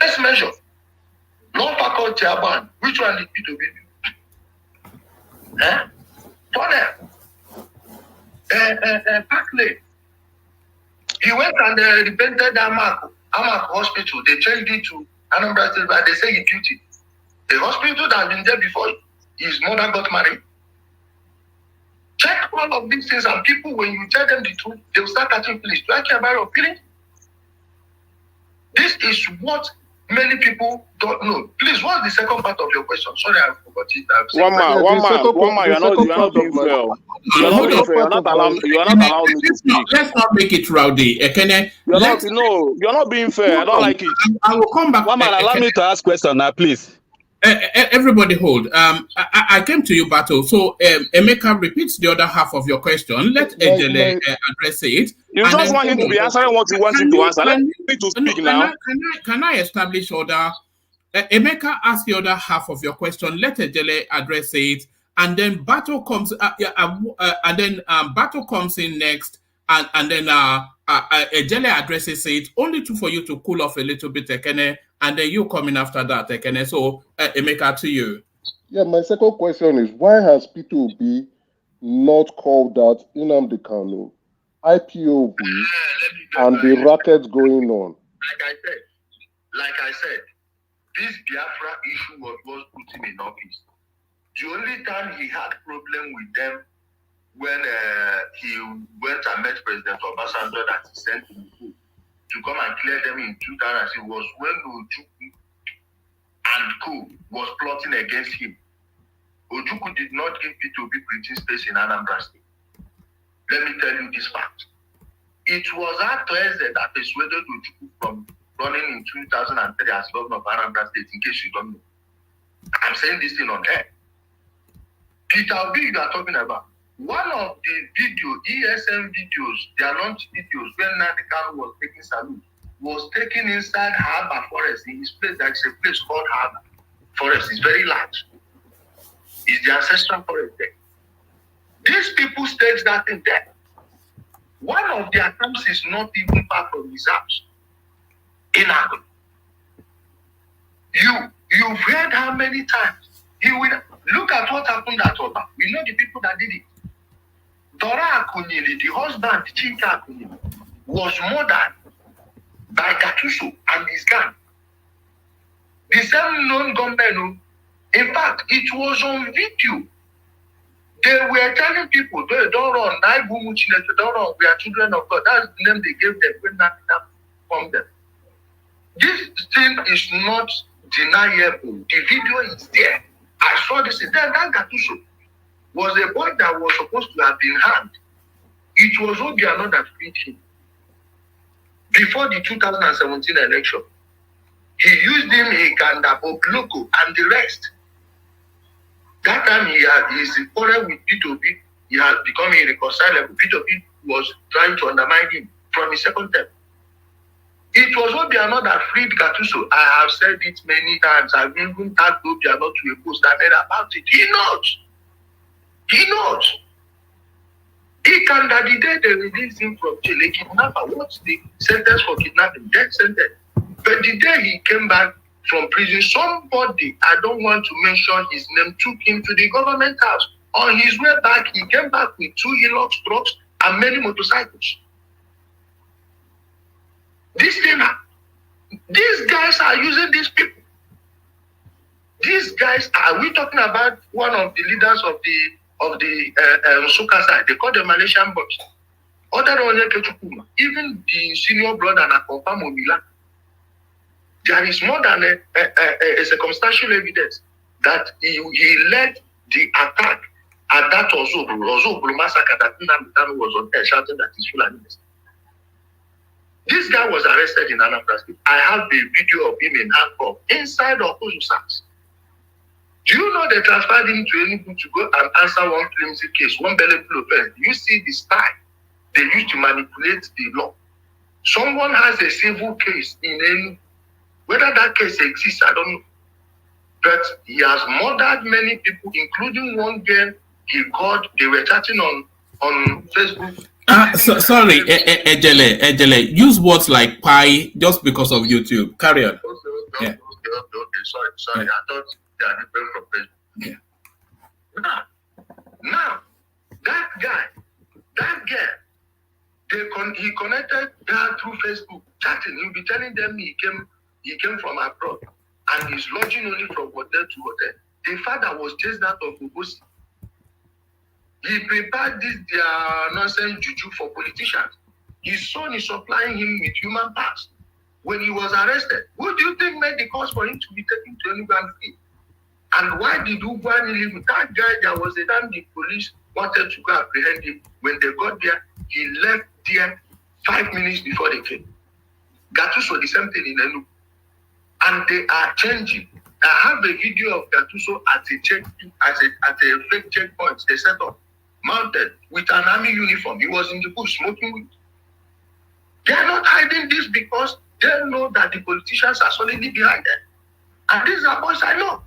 Let's measure. Law faculty ban. Which one did Peter do? Funnel. Parkley. He went and repented Amak Hospital. They changed it to Anambra State, but they say he built it. The hospital that had been there before his mother got married. Check all of these things, and people, when you tell them the truth, they'll start catching feelings. Do I care about your feelings? This is what many people don't know. Please, what's the second part of your question? Sorry, I forgot it. One man. You're not being fair. You're not allowed me to speak. Let's not make it rowdy. You're not being fair. I don't like it. I will come back. One man, allow me to ask question now, please. Everybody hold. I came to you, Bato. So Emeka repeats the other half of your question. Let Ijele address it. You And just then want him to be answering what you want him to answer. Let me to speak now. Can I establish order? Emeka asked the other half of your question. Let Ijele address it, and then Bato comes. Bato comes in next, and then Ijele addresses it. Only for you to cool off a little bit, Ekene, and then you come in after that, Ekene. So Emeka, to you. Yeah, my second question is why has P2B not called out Nnamdi Kanu, IPOB, and the rackets going on? Like I said, this Biafra issue was what put him in office. The only time he had problem with them when he went and met President Obasanjo that he sent him to come and clear them in 2006 was when Ojukwu and co was plotting against him. Ojukwu did not give P2B breathing space in Anambra State. Let me tell you this fact. It was Ato Eze that persuaded Ojukwu from running in 2003 as governor of Anambra State, in case you don't know. I'm saying this thing on air. Peter Obi, you are talking about. One of the ESM videos, the announced videos, when Nnamdi Kanu was taking salute, was taken inside Harbour Forest. In his place, there is a place called Harbour Forest. It's very large. It's the ancestral forest there. These people staked that in there. One of their camps is not even far from his house. In Agro. You've heard how many times he will look at what happened at Oba. We know the people that did it. Dora Akunyili, the husband, Chika Akunyili, was murdered by Gatuso and his gang. The same known gunmen. In fact, it was on video. They were telling people, don't run, don't run, we are children of God. That's the name they gave them when nothing from them. This thing is not deniable. The video is there. I saw this. Then that Gatuso was a boy that was supposed to have been hanged. It was Obiano that freed him. Before the 2017 election, he used him, Hikanda, Obloko, and the rest. That time he had his quarrel with P2B, he had become irreconcilable. P2B was trying to undermine him from his second term. It was Obiano that freed Gatuso. I have said it many times. I've even tagged Obiano to a post that made about it. He knows. He knows. He can that the day they released him from jail, a kidnapper. What's the sentence for kidnapping? Death sentence. But the day he came back from prison, somebody, I don't want to mention his name, took him to the government house. On his way back, he came back with 2 Hilux trucks and many motorcycles. These guys are using these people. These guys, are we talking about one of the leaders of the Suka side? They call them Malaysian boys. Even the senior brother Nakopa Mobila. There is more than a circumstantial evidence that he led the attack at that Ozobro massacre that Nnamdi Kanu was on air shouting that he's Fulani. This guy was arrested in Anambra State. I have a video of him in handcuff inside Okozu's house. Do you know they transferred him to Enugu to go and answer one flimsy case, one bellable offense? You see the style they used to manipulate the law. Someone has a civil case in Enugu. Whether that case exists, I don't know. But he has murdered many people, including one girl he called. They were chatting on Facebook. Sorry, Ijele, use words like pie just because of YouTube. Carry on. Okay. Sorry. Yeah. I thought they are different from Facebook. Yeah. Now, that guy, that girl, he connected her through Facebook, chatting. He'll be telling them he came from abroad and he's lodging only from hotel to hotel. The father was chased out of Ugosi. He prepared this their nonsense juju for politicians. His son is supplying him with human parts. When he was arrested, who do you think made the cause for him to be taken to Enugu and free? And why did Ugwani leave with that guy? There was a time the police wanted to go apprehend him. When they got there, he left there 5 minutes before they came. Gatuso the same thing in Enugu. And they are changing. I have a video of Gattuso at a fake checkpoint they set up, mounted with an army uniform. He was in the bush smoking weed. They are not hiding this because they know that the politicians are solidly behind them. And these are boys I know.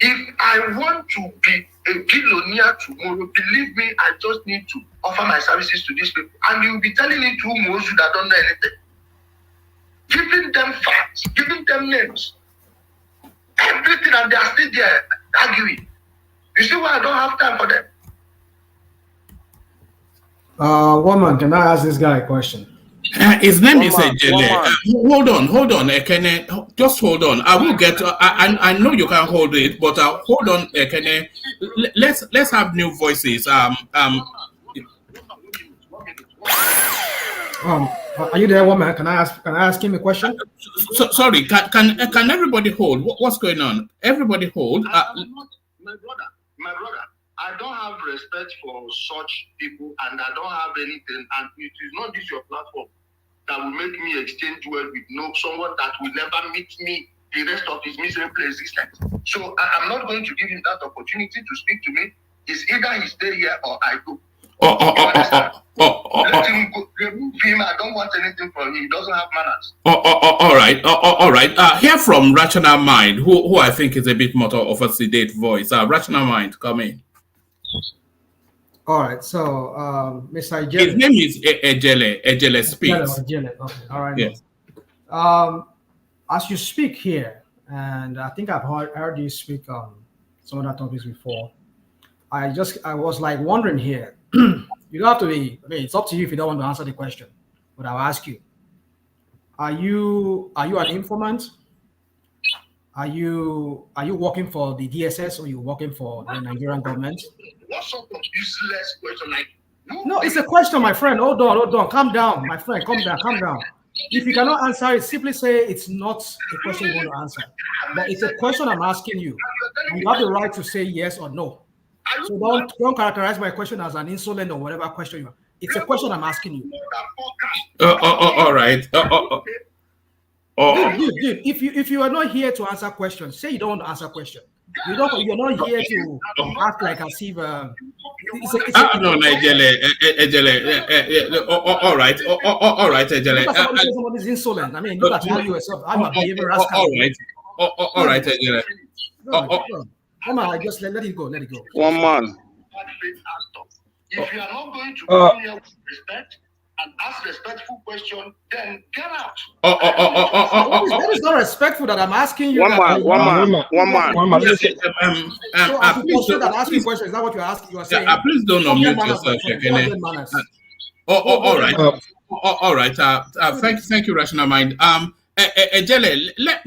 If I want to be a billionaire tomorrow, believe me, I just need to offer my services to these people. And you'll be telling it to most that don't know anything. Giving them facts, giving them names. Everything, and they are still there arguing. You see why I don't have time for them? Woman, can I ask this guy a question? His name is Ijele. Hold on, Ekene. Just hold on. I will get. I know you can hold it, but hold on, Ekene. Let's have new voices. Are you there, woman? Can I ask him a question? Sorry. Can everybody hold? What's going on? Everybody hold. My brother. I don't have respect for such people, and I don't have anything. And it is not this your platform that will make me exchange word with someone that will never meet me the rest of his miserable existence. So I'm not going to give him that opportunity to speak to me. It's either he stay here or I go. Let him go. Remove him. I don't want anything from him. He doesn't have manners. All right. Hear from Rational Mind, who I think is a bit more of a sedate voice. Rational Mind, come in. All right, so Mr. Ijele. His name is Ijele. Ijele speaks. Ijele. Okay, all right. Yes. As you speak here, and I think I've heard you speak on some other topics before. I was like wondering here. You don't have to be. I mean, it's up to you if you don't want to answer the question, but I'll ask you. Are you an informant? Are you working for the DSS or are you working for the Nigerian government? What sort of useless question? Like, no, it's a question, my friend. Hold on. Calm down, my friend. Calm down. If you cannot answer it, simply say it's not a question you want to answer. But it's a question I'm asking you. And you have the right to say yes or no. So don't characterize my question as an insolent or whatever question you have. It's a question I'm asking you. All right. Dude, if you are not here to answer questions, say you don't want to answer questions. You're not here to act like as if no, Ijele. All right, Ijele. Somebody's insolent. I mean, look at how you yourself. I'm a behavior rascal. All right, Ijele. Come on, just let it go. One man. If you are not going to come here with respect and ask respectful question, then get out. That is not respectful that I'm asking you. One man. So as you say that asking questions, is that what you're asking? You are saying. Please don't unmute yourself, all right. Thank you, Rational Mind. Ijele, let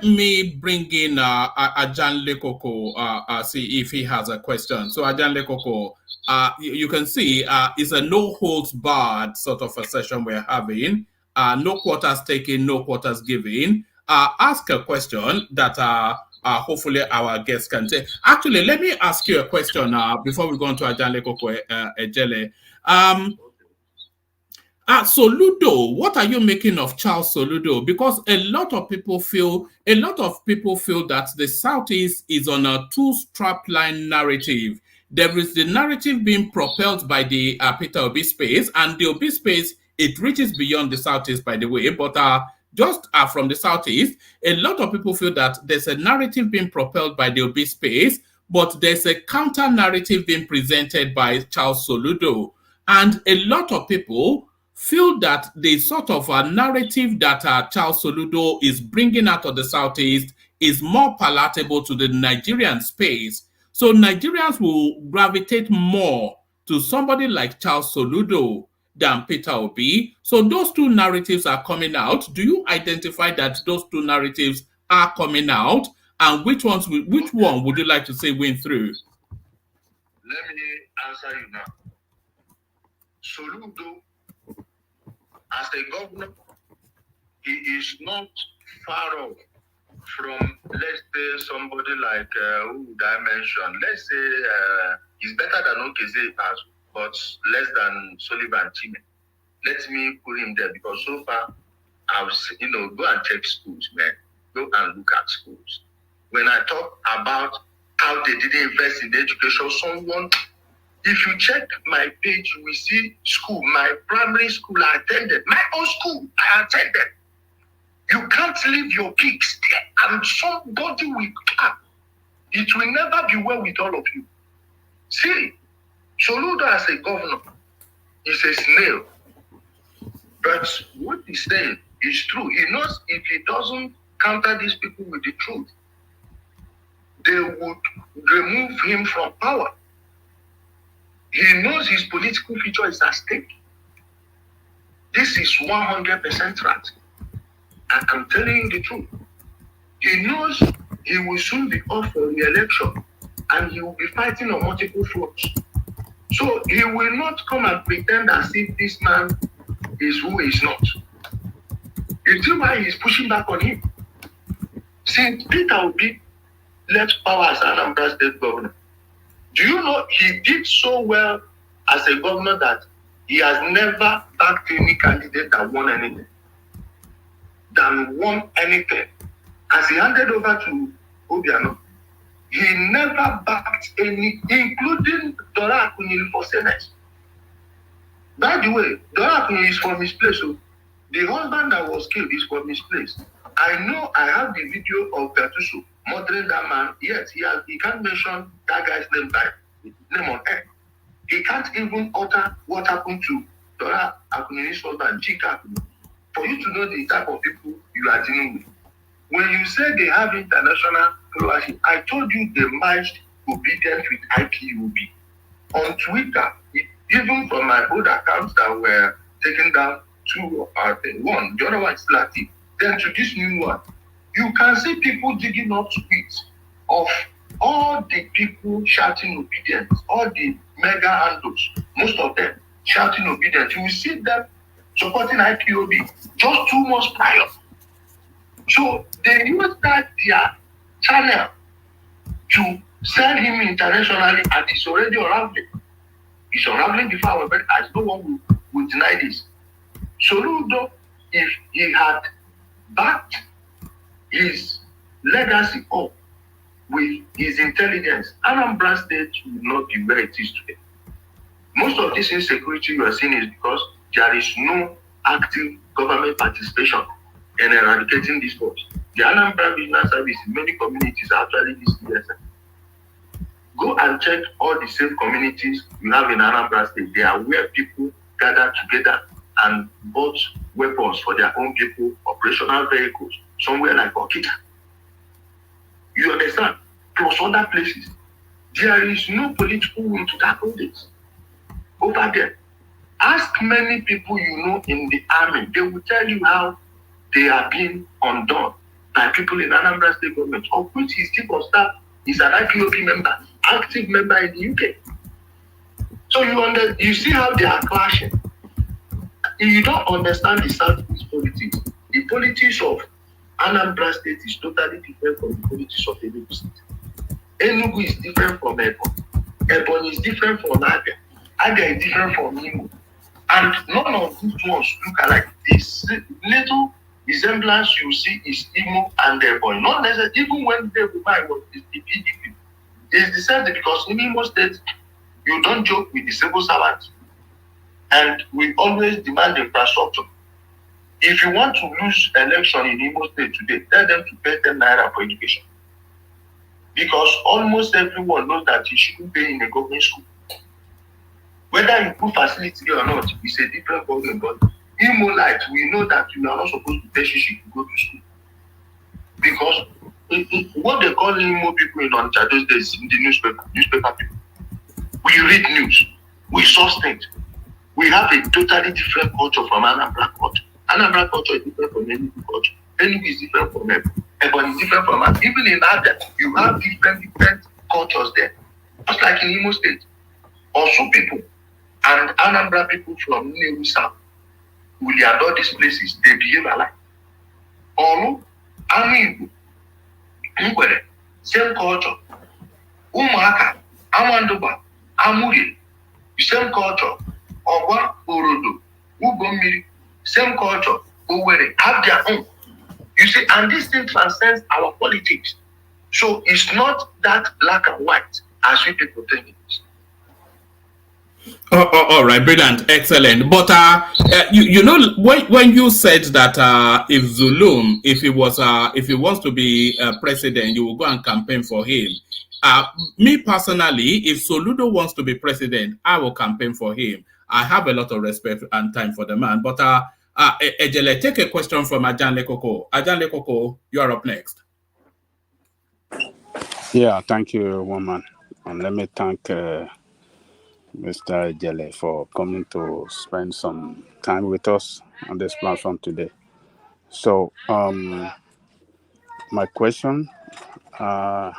me bring in Ajanle Koko, see if he has a question. So Ajanle Koko, you can see it's a no holds barred sort of a session we're having. No quotas taken, no quotas given. Ask a question that hopefully our guests can take. Actually, let me ask you a question before we go on to Ajanle Koko, Ijele. Soludo, what are you making of Charles Soludo? Because a lot of people feel that the Southeast is on a two-strap line narrative. There is the narrative being propelled by the Peter Obi space, and the Obi space, it reaches beyond the Southeast, by the way, but just from the Southeast, a lot of people feel that there's a narrative being propelled by the Obi space, but there's a counter narrative being presented by Charles Soludo. And a lot of people feel that the sort of a narrative that Charles Soludo is bringing out of the Southeast is more palatable to the Nigerian space. So Nigerians will gravitate more to somebody like Charles Soludo than Peter Obi. So those two narratives are coming out. Do you identify that those two narratives are coming out? And which one would you like to say win through? Let me answer you now. Soludo, as a governor, he is not far off from, let's say, somebody like, who would I mention? Let's say he's better than Okezie, but less than Sullivan Chime. Let me put him there because so far, go and check schools, man. Go and look at schools. When I talk about how they didn't invest in education, if you check my page, you will see school, my primary school I attended, my own school I attended. You can't leave your pigs there and somebody will come. It will never be well with all of you. See, Soludo as a governor is a snail. But what he's saying is true. He knows if he doesn't counter these people with the truth, they would remove him from power. He knows his political future is at stake. This is 100% right. I'm telling you the truth. He knows he will soon be off for re-election and he will be fighting on multiple fronts. So he will not come and pretend as if this man is who he is not. You see why he's pushing back on him? Since Peter Obi left power as Anambra State governor, do you know he did so well as a governor that he has never backed any candidate that won anything? As he handed over to Obiano, he never backed any, including Dora Akunyili for Senate. By the way, Dora Akunyili is from his place. So the husband that was killed is from his place. I know I have the video of Gatuso murdering that man. Yes, he can't mention that guy's name on air. He can't even utter what happened to Dora Akunyili's husband, Chika. For you to know the type of people you are dealing with. When you say they have international followership, I told you they merged obedience with IPOB. On Twitter, even from my old accounts that were taken down, one, the other one is still active. Then to this new one, you can see people digging up tweets of all the people shouting obedience, all the mega handles, most of them shouting obedience. You will see them supporting IPOB just 2 months prior. So they use that their channel to sell him internationally, and it's already unraveling. It's unraveling before our very eyes. No one will deny this. Soludo, if he had backed his legacy up with his intelligence, Anambra State would not be where it is today. Most of this insecurity you are seeing is because there is no active government participation in eradicating this force. The Anambra Business Service in many communities are actually this DSM. Go and check all the safe communities you have in Anambra State. They are where people gather together and bought weapons for their own people, operational vehicles, somewhere like Okita. You understand? Plus other places. There is no political will to tackle this. Over there. Ask many people you know in the army. They will tell you how they are being undone by people in Anambra State government, of which his chief of staff is an IPOB member, active member in the UK. So you see how they are clashing. You don't understand the Southeast politics. The politics of Anambra State is totally different from the politics of Enugu State. Enugu is different from Ebonyi. Ebonyi is different from Abia. Abia is different from Imo. And none of these ones look alike. This little resemblance you see is Imo and Ebonyi. Not necessarily, even when they was the PDP. It's the same because in Imo State, you don't joke with the civil servants. And we always demand infrastructure. If you want to lose election in Imo State today, tell them to pay 10 naira for education. Because almost everyone knows that you shouldn't pay in a government school. Whether you put facility or not, it's a different problem. But Imo Light, we know that you are not supposed to pay shishi to go to school. Because what they call Imo people in Onitsha those days in the newspaper people. We read news. We source things. We have a totally different culture from Anambra culture. Anambra culture is different from Enugu culture. Enugu is different from Ebonyi is different from us. Even in Abia, you have different cultures there. Just like in Imo State. Also people and Anambra people from Nnewi South will adore these places. They behave alike. Olu, Anu Igbo, same culture. Umuaka, Amandoba, Amuri, same culture. Owa, Orodo, Ugomiri, same culture. Owerri have their own. You see, and this thing transcends our politics. So it's not that black and white as you people think it is. All right, brilliant, excellent. But you know, when you said that if Zulum, if he wants to be president, you will go and campaign for him. Me personally, if Soludo wants to be president, I will campaign for him. I have a lot of respect and time for the man. But Ijele, take a question from Ajanle Koko. Ajanle Koko, you are up next. Yeah, thank you, woman. And let me thank Mr. Ijele for coming to spend some time with us on this platform today. So, my question, I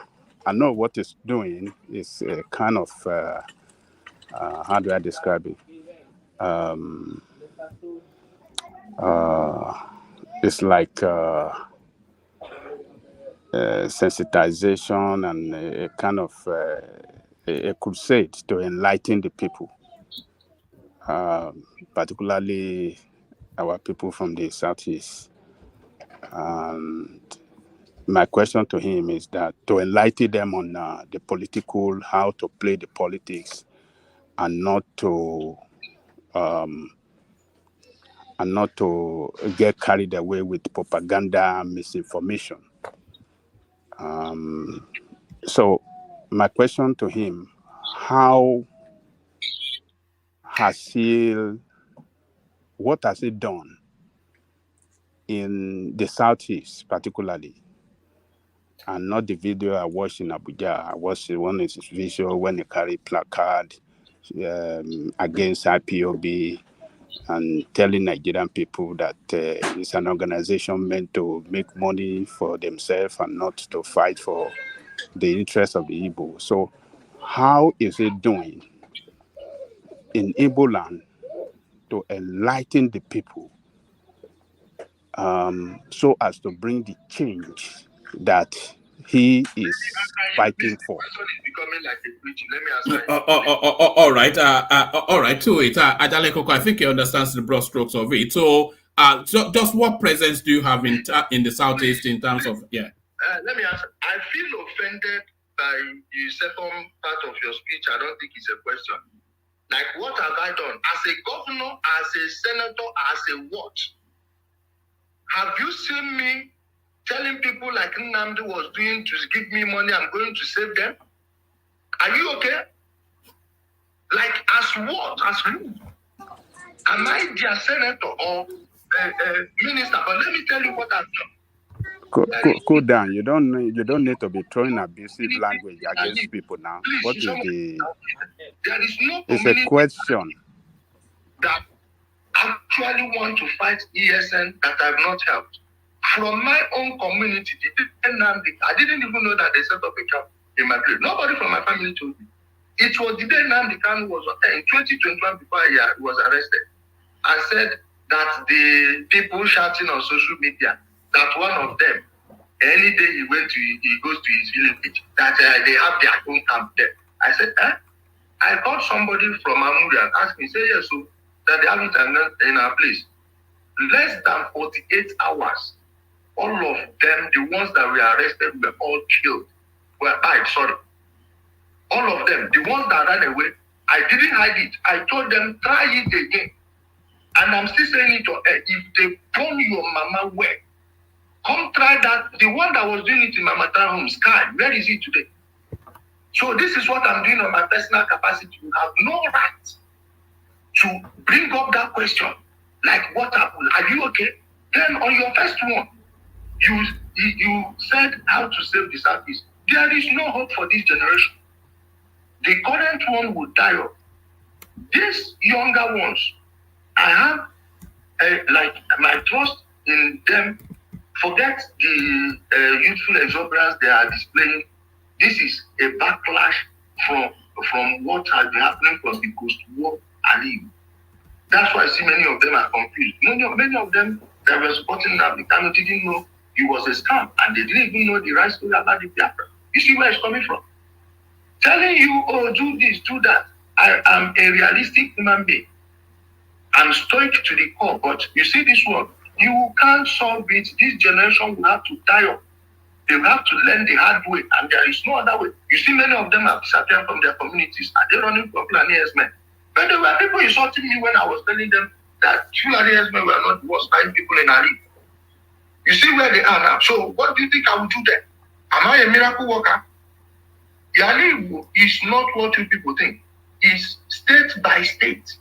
know what it's doing is kind of, how do I describe it? It's like sensitization and a kind of a crusade to enlighten the people, particularly our people from the Southeast. And my question to him is that to enlighten them on the political, how to play the politics, and not to get carried away with propaganda, misinformation. So my question to him, what has he done in the Southeast particularly, and not the video I watched in Abuja? I watched one of his visual when he carried placard against IPOB and telling Nigerian people that it's an organization meant to make money for themselves and not to fight for the interests of the Igbo. So how is he doing in Igbo land to enlighten the people so as to bring the change that he is fighting for? All right. All right. To it, Ajale Koko, I think he understands the broad strokes of it. So, just what presence do you have in the Southeast in terms of Let me answer. I feel offended by the second part of your speech. I don't think it's a question. Like, what have I done as a governor, as a senator, as a what? Have you seen me telling people like Nnamdi was doing to give me money, I'm going to save them? Are you okay? Like, as what? As who? Am I their senator or minister? But let me tell you what I've done. Cool down. You don't need to be throwing abusive language against people now. What is the? There is no. It's a question. That actually want to fight ESN that I've not helped. From my own community, I didn't even know that they set up a camp in my place. Nobody from my family told me. It was the day Nnamdi Kanu was in 2021 before he was arrested. I said that the people shouting on social media that one of them, any day he goes to his village, that they have their own camp there. I said, I called somebody from Amuri and asked me, say yes, so that they have it in our place. Less than 48 hours, all of them, the ones that were arrested, were all killed. All of them, the ones that ran away, I didn't hide it. I told them, try it again. And I'm still saying it, if they burn your mama well, come try that. The one that was doing it in my maternal home, Sky, where is he today? So this is what I'm doing on my personal capacity. You have no right to bring up that question. Like, what happened? Are you okay? Then on your first one, you said how to save the Southeast. There is no hope for this generation. The current one will die off. These younger ones, I have like my trust in them. Forget the youthful exuberance they are displaying. This is a backlash from what has been happening from the post-war Ali. That's why I see many of them are confused. Many of them that were supporting Nnamdi Kanu didn't know it was a scam, and they didn't even know the right story about the Biafra. You see where it's coming from? Telling you, oh, do this, do that. I am a realistic human being. I'm stoic to the core, but you see this one, You can't solve it. This generation will have to die up. They will have to learn the hard way, and there is no other way. You see, many of them have disappeared from their communities. Are they running for Fulani men? But there were people insulting me when I was telling them that Fulani men were not the worst buying people in Ali. You see where they are now. So what do you think I will do there? Am I a miracle worker? Yali is not what you people think. It's state by state.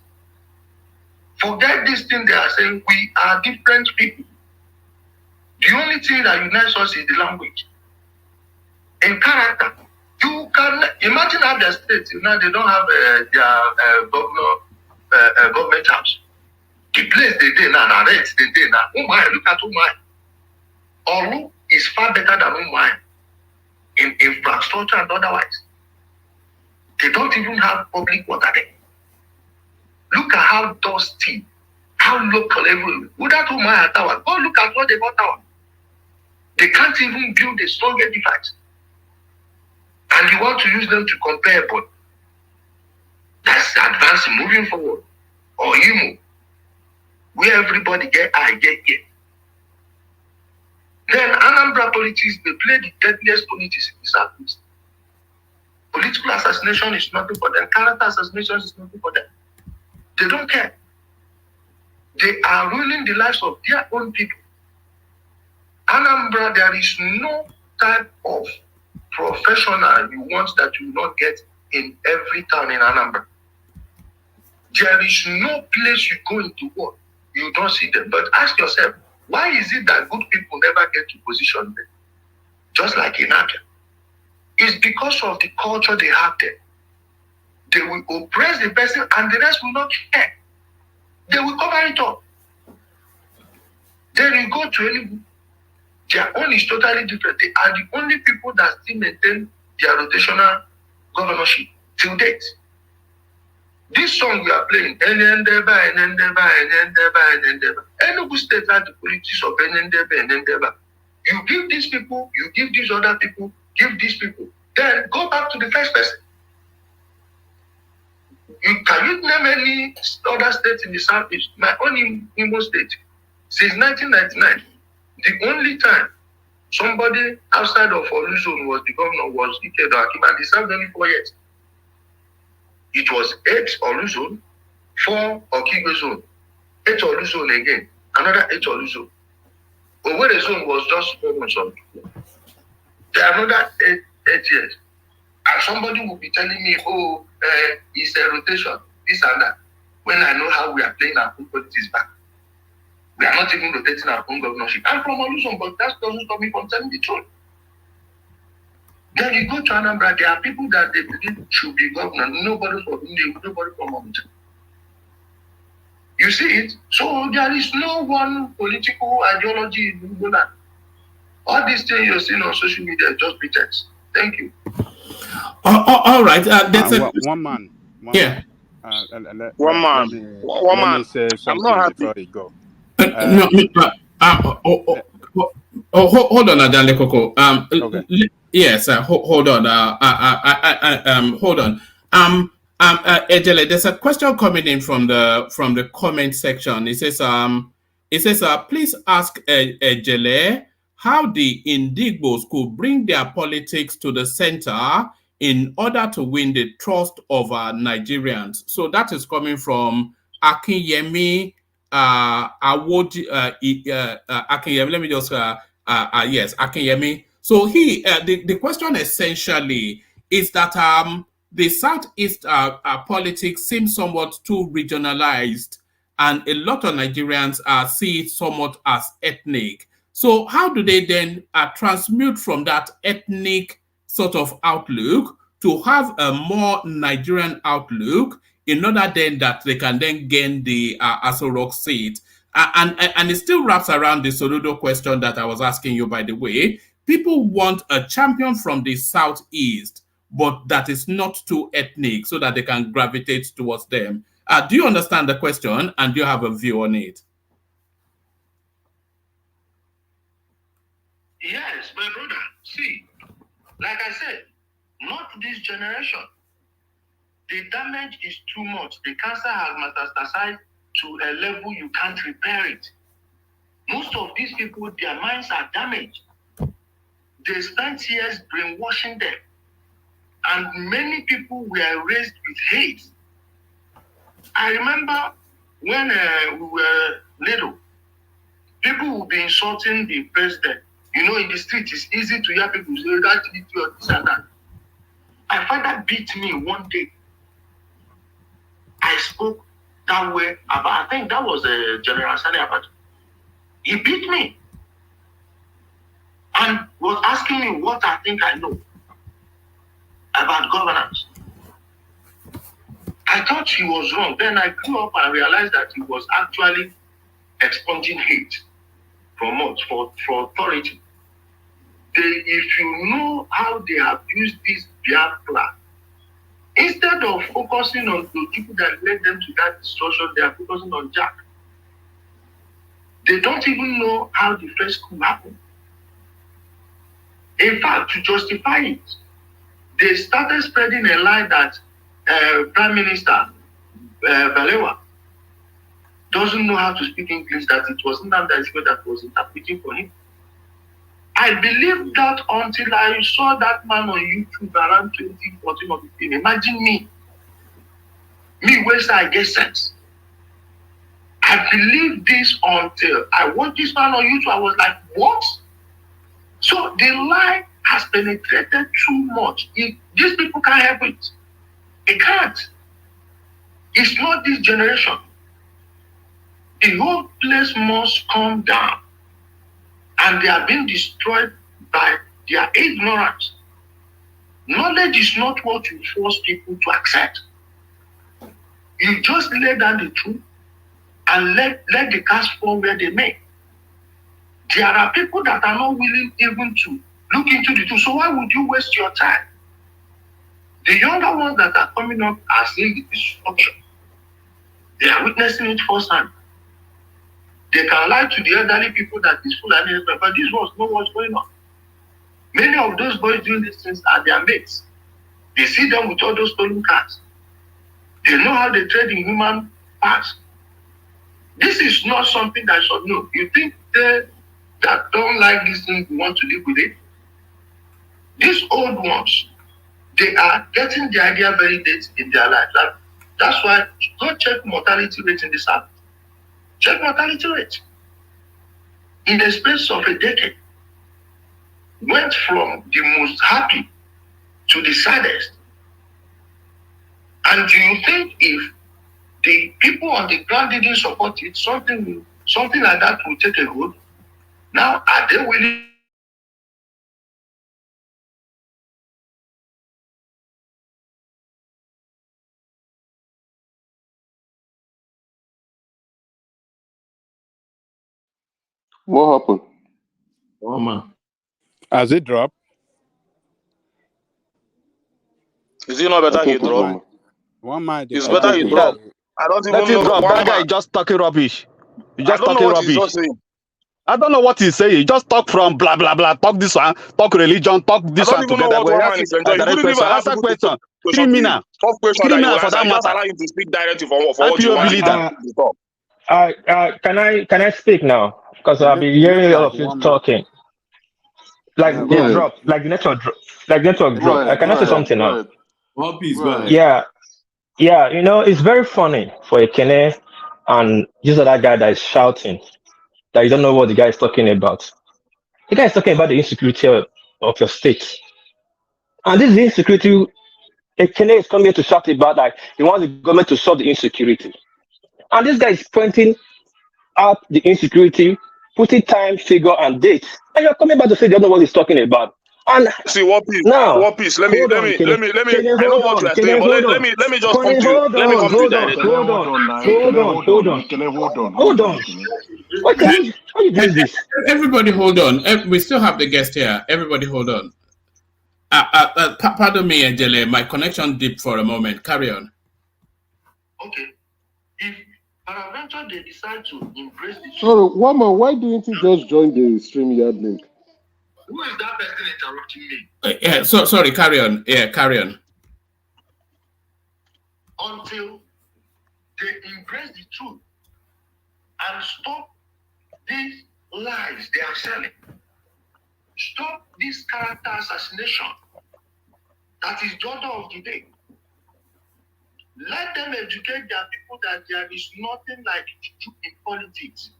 Forget this thing they are saying. We are different people. The only thing that unites us is the language. In character, you can imagine how the states, they don't have their government house. The place they did now, rates they did now. Oh my, look at Umai. Olu is far better than Umai in infrastructure and otherwise. They don't even have public water there. Look at how dusty, how local everywhere. Without Umai Tower, go look at what they got tower. They can't even build a strong edifice. And you want to use them to compare, but that's advancing, moving forward. Or Imo, where everybody get get. Then Anambra politics, they play the deadliest politics in the Southeast. Political assassination is nothing for them. Character assassination is nothing for them. They don't care. They are ruining the lives of their own people. Anambra, there is no type of professional you want that you will not get in every town in Anambra. There is no place you go into work, you don't see them. But ask yourself, why is it that good people never get to position there? Just like in Abia. It's because of the culture they have there. They will oppress the person and the rest will not care. They will cover it up. Then you go to any, their own is totally different. They are the only people that still maintain their rotational governorship till date. This song we are playing, Enendeba, Enendeba, Enendeba, Enendeba. Enugu State had the politics of Enendeba, Enendeba. You give these people, you give these other people, give these people. Then go back to the first person. Can you name any other state in the Southeast? My own Imo State. Since 1999, the only time somebody outside of Oluzon was the governor was Ike Akim, and he served only 4 years. It was 8 Oluzon, 4 Okigwe zone, 8 Oluzon again, another 8 Oluzon. Owerri zone was just 4 months on. There are another 8 years. And somebody will be telling me, oh, it's a rotation, this and that. When I know how we are playing our own politics back. We are not even rotating our own governorship. I'm from Oluzon, but that doesn't stop me from telling the truth. Then you go to Anambra, there are people that they believe should be governor. Nobody from India, nobody from Omuja. You see it? So there is no one political ideology in Uganda. All these things you're seeing on social media just pretense. Thank you. All right. That's one man. Yeah. Let me say something before you go. Hold on, Adele Koko. Okay. Yes. Hold on. Hold on. Ijele, there's a question coming in from the comment section. It says, please ask Ijele how the Indigbos could bring their politics to the center in order to win the trust of Nigerians. So that is coming from Akinyemi Awodi Akinyemi. Let me just yes, Akinyemi. So the question essentially is that the Southeast politics seems somewhat too regionalized, and a lot of Nigerians see it somewhat as ethnic. So how do they then transmute from that ethnic sort of outlook to have a more Nigerian outlook in order then that they can then gain the Aso Rock seat? And it still wraps around the Soludo question that I was asking you, by the way. People want a champion from the Southeast, but that is not too ethnic so that they can gravitate towards them. Do you understand the question, and do you have a view on it? Yes, my brother. See, like I said, not this generation. The damage is too much. The cancer has metastasized to a level you can't repair it. Most of these people, their minds are damaged. They spent years brainwashing them. And many people were raised with hate. I remember when we were little, people would be insulting the president. You know, in the street, it's easy to hear people say, that idiot, this and that. My father beat me one day. I spoke that way about, I think that was General Sani Abacha. He beat me and was asking me what I think I know about governance. I thought he was wrong. Then I grew up and realized that he was actually expunging hate from us, for authority. If you know how they have used this Biafra, instead of focusing on the people that led them to that destruction, they are focusing on Jack. They don't even know how the first coup happened. In fact, to justify it, they started spreading a lie that Prime Minister Balewa doesn't know how to speak English, that it was Nnamdi Azikiwe that was interpreting for him. I believed that until I saw that man on YouTube around 2014 or 15. Imagine me where I get sense. I believed this until I watched this man on YouTube. I was like, what? So the lie has penetrated too much. These people can't help it. They can't. It's not this generation. The whole place must come down. And they are being destroyed by their ignorance. Knowledge is not what you force people to accept. You just lay down the truth and let the cast fall where they may. There are people that are not willing even to look into the truth. So why would you waste your time? The younger ones that are coming up are seeing the destruction. They are witnessing it firsthand. They can lie to the elderly people that this fool and but these ones know what's going on. Many of those boys doing these things are their mates. They see them with all those stolen cars. They know how they trade in human parts. This is not something that should know. You think they that don't like this thing want to live with it? These old ones, they are getting the idea very late in their life. That's why go check mortality rate in this app. Check mortality rate. In the space of a decade, went from the most happy to the saddest. And do you think if the people on the ground didn't support it, something like that will take a hold? Now, are they willing? What happened? Oh man. Has it dropped? Is it not better he drop? One mind. It's better he drop. I don't even Let him know. drop. One That guy man. is just talking rubbish. He's I just don't know talking what he's rubbish. just saying. I don't know what he's saying. He just talk from blah blah blah. Talk this one. Talk religion. Talk I this don't one even know together. what We one ask man him is enjoying. a You direct couldn't even question. allow Answer people to question. question to him. Criminal. Tough question that you Criminal will for answer. that Just matter. allow him to speak directly for what you IPOB want him leader. to talk. Can I speak now? Because I've been It looks hearing all like of you one man. talking. Yeah, Like go they ahead. drop, like the network drop, like network Go drop. ahead. Can Go I say ahead. something Go now? ahead. One piece, Go go ahead. ahead. Yeah. You know, it's very funny for a Kene and this other guy that is shouting that you don't know what the guy is talking about. The guy is talking about the insecurity of your state, and this is the insecurity. A Kene is coming here to shout about like he wants the government to solve the insecurity, and this guy is pointing out the insecurity, putting time, figure, and date. And you're coming back to say you don't know what he's talking about. And See what piece? now, What piece? Let me. hold on, Kenny. Kenny, I know hold what you on. are saying, Kenny, but hold let on. me just come Kenny, to you. hold Let me on, come to you hold on, directly. Ekene, hold hold on, on now. hold Ekene, on, hold hold on. on. Ekene, hold Hold on, on. Ekene. How you doing this? Everybody hold on. We still have the guest here. Everybody hold on. Pardon me, Ijele. My connection dipped for a moment. Carry on. Okay. If peradventure they decide to embrace the truth, Sorry, Wama, why didn't you just join the StreamYard link? who is that person interrupting me? Yeah. Sorry. Carry on. Yeah. Carry on. Until they embrace the truth and stop this lies they are selling. Stop this character assassination. That is the order of the day. Let them educate their people that there is nothing like juju in politics.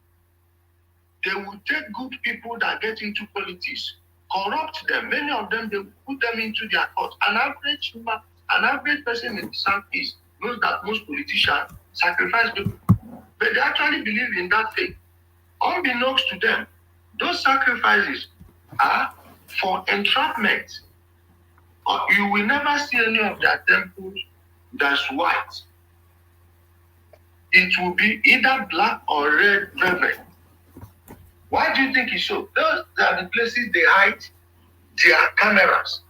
They will take good people that get into politics, corrupt them. Many of them, they will put them into their court. An average person in the Southeast knows that most politicians sacrifice people, but they actually believe in that faith. Unbeknownst to them, those sacrifices are for entrapment. You will never see any of their temples that's white. It will be either black or red velvet. Why do you think it's so? Those are the places they hide their cameras.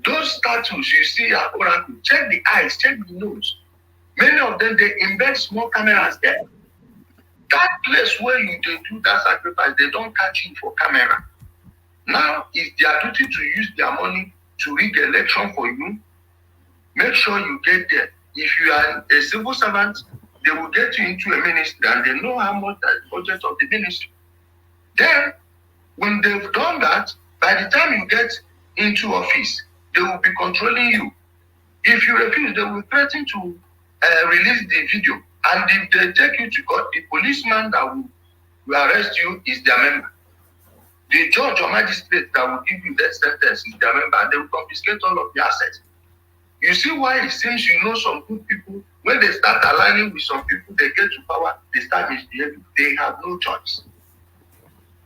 Those statues you see at Oracle, check the eyes, check the nose. Many of them, they embed small cameras there. That place where you do that sacrifice, they don't catch you for camera. Now it's their duty to use their money to rig the election for you. Make sure you get there. If you are a civil servant, they will get you into a ministry and they know how much that budget of the ministry. Then, when they've done that, by the time you get into office, they will be controlling you. If you refuse, they will threaten to release the video. And if they take you to court, the policeman that will arrest you is their member. The judge or magistrate that will give you that sentence is their member, and they will confiscate all of the assets. You see why it seems you know some good people, when they start aligning with some people, they get to power, they start misbehaving. They have no choice.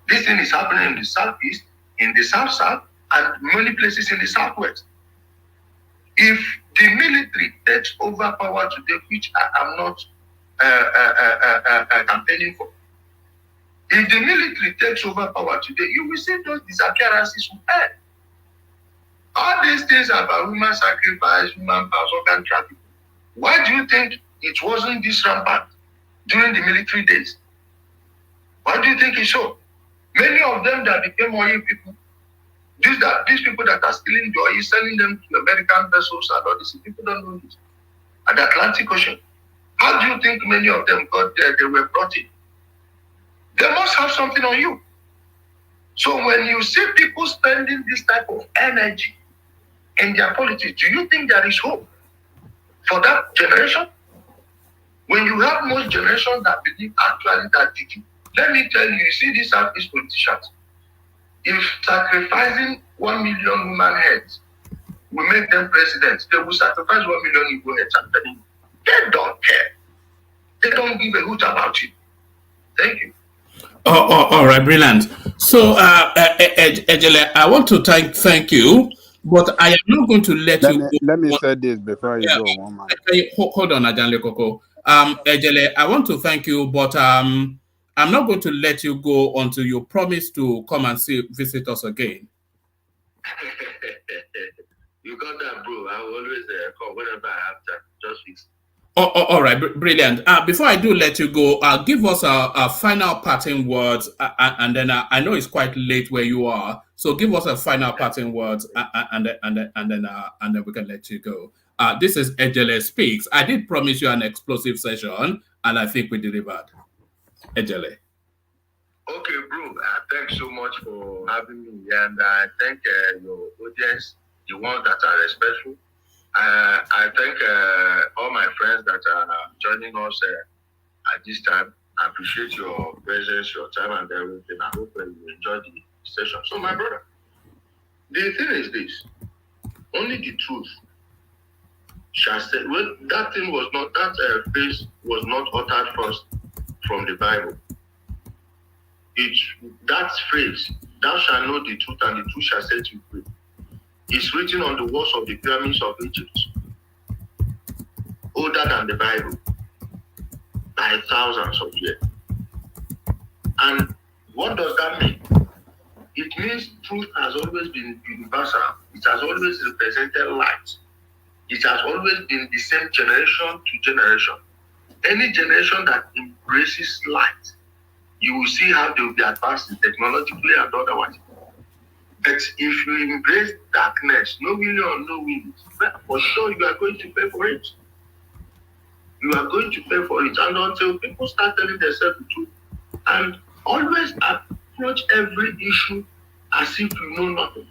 This thing is happening in the Southeast, in the South, and many places in the Southwest. If the military takes over power today, which I am not campaigning for, if the military takes over power today, you will see those disappearances will end. All these things about human sacrifice, human powers, organ trafficking. Why do you think it wasn't this rampant during the military days? Why do you think it's so? Many of them that became oil people, these people that are stealing the oil, selling them to American vessels and all this, people don't know this. At the Atlantic Ocean. How do you think many of them got there? They were brought in. They must have something on you. So when you see people spending this type of energy in their politics, do you think there is hope for that generation? When you have most generations that believe actually that did you, let me tell you, you see these Southeast politicians, if sacrificing 1 million human heads will make them presidents, they will sacrifice 1 million Igbo heads. I'm telling you. They don't care. They don't give a hoot about you. Thank you. All right, brilliant. So, Ijele, I want to thank you, but I am not going to let you go. Let me say this before you go, one man. Hold on, Ajanle Koko. Ijele, I want to thank you, but I'm not going to let you go until you promise to come and visit us again. You got that, bro. I will always come whenever I have time. Just fix. All right, brilliant. Before I do let you go, give us a final parting words, and then I know it's quite late where you are, so give us a final parting words, and then we can let you go. This is Ijele Speaks. I did promise you an explosive session, and I think we delivered. Ijele. Okay, bro. Thanks so much for having me, and I thank your audience, the ones that are respectful. I thank all my friends that are joining us at this time. I appreciate your presence, your time, and everything. I hope you enjoy the session. So, my brother, the thing is this: only the truth shall say. Well, that thing was not, that phrase was not uttered first from the Bible. That phrase, "Thou shalt know the truth, and the truth shall set you free," is written on the walls of the pyramids of Egypt, older than the Bible by thousands of years. And what does that mean? It means truth has always been universal. It has always represented light. It has always been the same generation to generation. Any generation that embraces light, you will see how they will be advancing technologically and otherwise. But if you embrace darkness, knowingly or unknowingly, for sure you are going to pay for it. You are going to pay for it. And until people start telling themselves the truth, and always approach every issue as if you know nothing.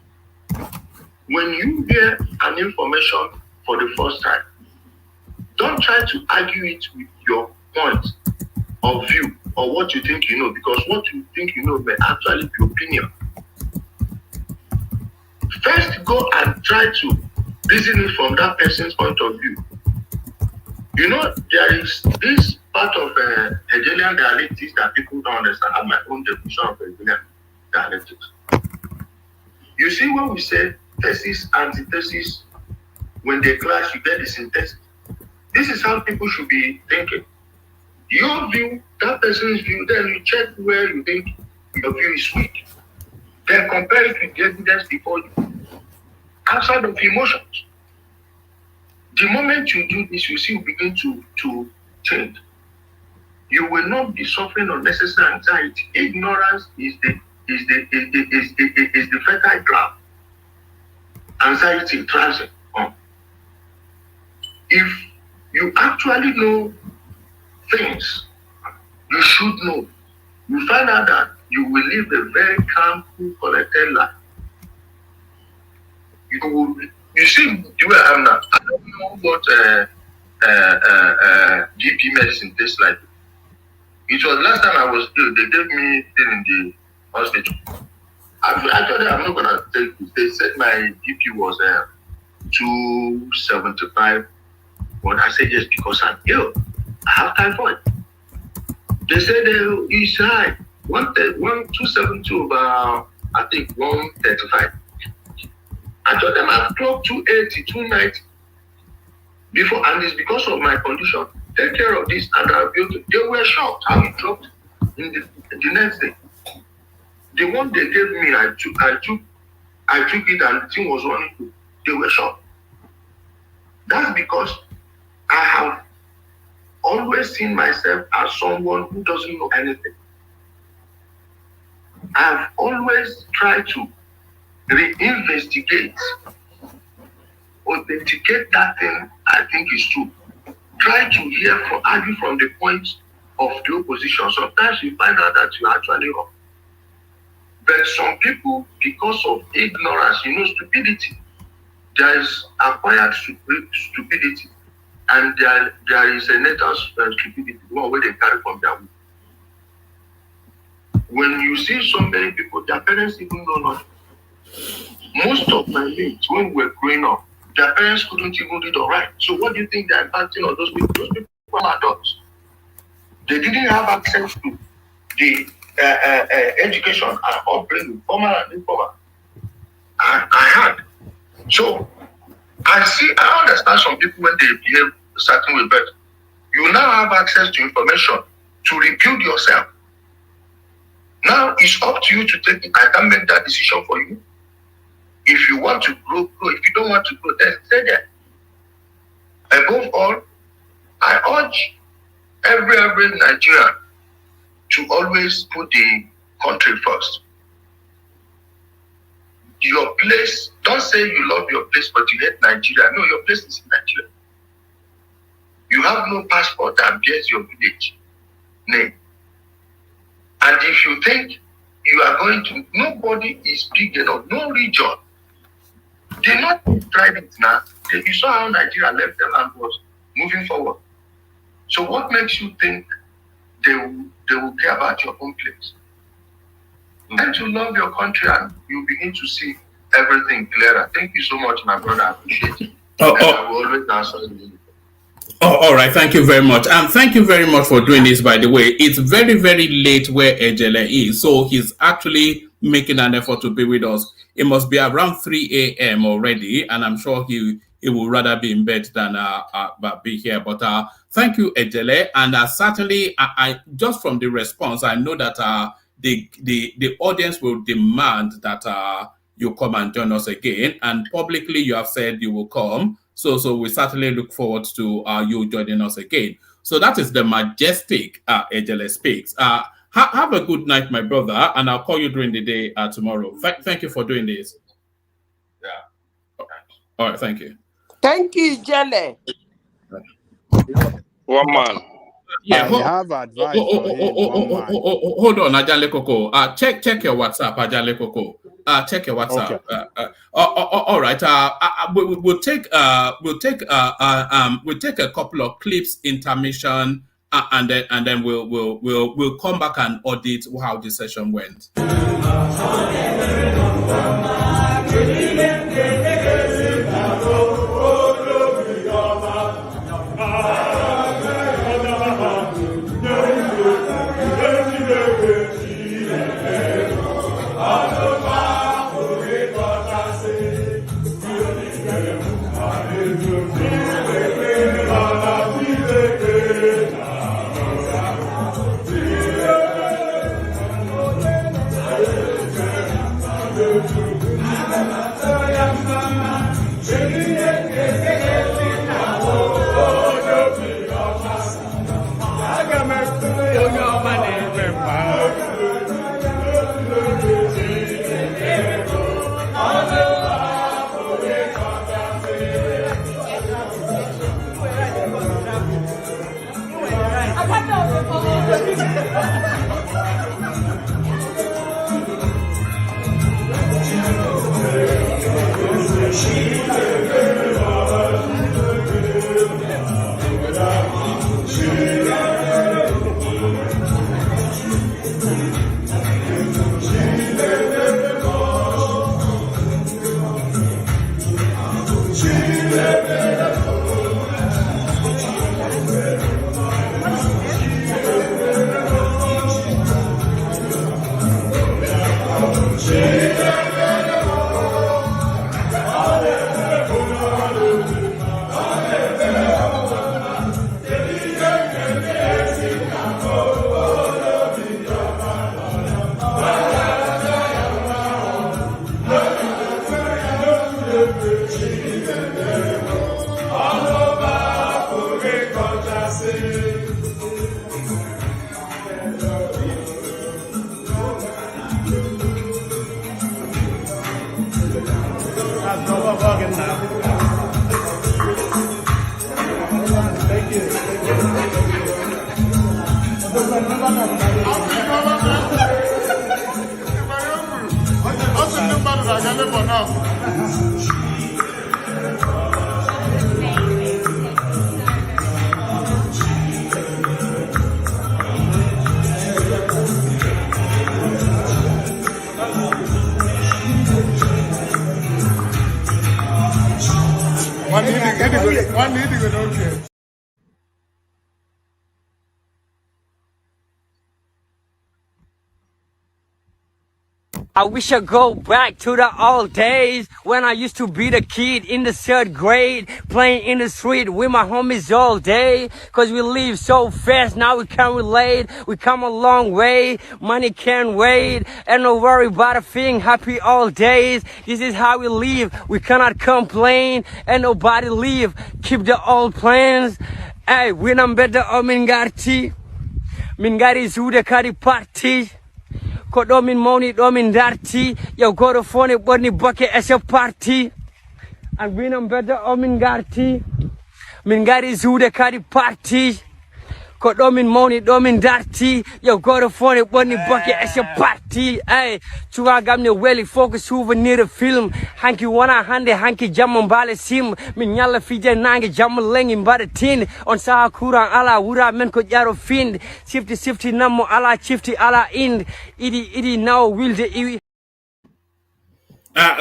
When you hear an information for the first time, don't try to argue it with your point of view or what you think you know, because what you think you know may actually be opinion. First, go and try to reason it from that person's point of view. You know, there is this part of Hegelian dialectics that people don't understand. I have my own definition of Hegelian dialectics. You see, when we say thesis, antithesis, when they clash, you get the synthesis. This is how people should be thinking. Your view, that person's view, then you check where you think your view is weak. Then compare it with the evidence before you. Outside of emotions. The moment you do this, you see you begin to change. You will not be suffering unnecessary anxiety. Ignorance is the fertile ground. Anxiety thrives on. If you actually know things you should know, you find out that you will live a very calm, cool, collected life. You see the way I am now. I don't know what GP medicine tastes like. It was last time I was ill, they gave me pill in the hospital. I told them I'm not gonna take this. They said my GP was 275, but I said yes because I'm ill. I have typhoid. They said it's high. 272 over I think 135. I told them I've clocked 280, 290 before, and it's because of my condition. Take care of this, and I'll be able to. They were shocked how it dropped in the next day. The one they gave me, I took it, and the thing was running good. They were shocked. That's because I have always seen myself as someone who doesn't know anything. I've always tried to reinvestigate, authenticate that thing I think is true. Try to argue from the point of the opposition. Sometimes you find out that you're actually wrong. But some people, because of ignorance, stupidity, there is acquired stupidity, and there is a native stupidity, one way they carry from their womb. When you see so many people, their parents even know nothing. Most of my mates, when we were growing up, their parents couldn't even read or write. So what do you think they're impacting on those people? Those people are adults. They didn't have access to the education and upbringing, formal and informal. I had. So I understand some people when they behave a certain way, but you now have access to information to rebuild yourself. Now it's up to you to take it. I can't make that decision for you. If you want to grow, grow. If you don't want to grow, then stay there. Above all, I urge every Nigerian to always put the country first. Your place, don't say you love your place, but you hate Nigeria. No, your place is in Nigeria. You have no passport that bears your village name. And if you think you are going to, nobody is big enough, no region. They're not tried it now. You saw how Nigeria left them and was moving forward. So what makes you think they will care about your own place? Learn to love your country and you begin to see everything clearer. Thank you so much, my brother. I appreciate it. I will always answer you. All right. Thank you very much. And thank you very much for doing this, by the way. It's very, very late where Ijele is. So he's actually making an effort to be with us. It must be around 3 a.m. already. And I'm sure he will rather be in bed than be here. But thank you, Ijele. And certainly, I just from the response, I know that the audience will demand that you come and join us again. And publicly, you have said you will come. So we certainly look forward to you joining us again. So that is the majestic Ijele Speaks. Have a good night, my brother, and I'll call you during the day tomorrow. Thank you for doing this. Yeah. All right, thank you. Thank you, Ijele. One man. Yeah, I have advice for him, one man. hold on, Ajale Koko. Check your WhatsApp, Ajale Koko. Check your WhatsApp. Okay. All right. We'll take a couple of clips intermission, and then we'll come back and audit how the session went. I wish I go back to the old days when I used to be the kid in the 3rd grade, playing in the street with my homies all day. Cause we live so fast, now we can't relate. We come a long way, money can't wait. And no worry about a thing, happy all days. This is how we live, we cannot complain. And nobody leave, keep the old plans. Hey, when I'm better, Mingati. Mingari Zuda Kari Party. Ko ɗomin mawni ɗomin darti yow goto fone ɓorni boke e so parti an winam bedda omin garti min gari zuude kadi parti ko ɗomin mawni ɗomin darti yow goto fone ɓorni boke e so parti ey cuwagam ne weli fof ko souvenir film hanki wona hande hanki jamma mbale sim min ñalla fije nangue jamma lengi mbaɗa tinde on saha courant ala wura men ko ƴaro finde sifti nammo ala cifti ala inde idi nawo wilde iwi.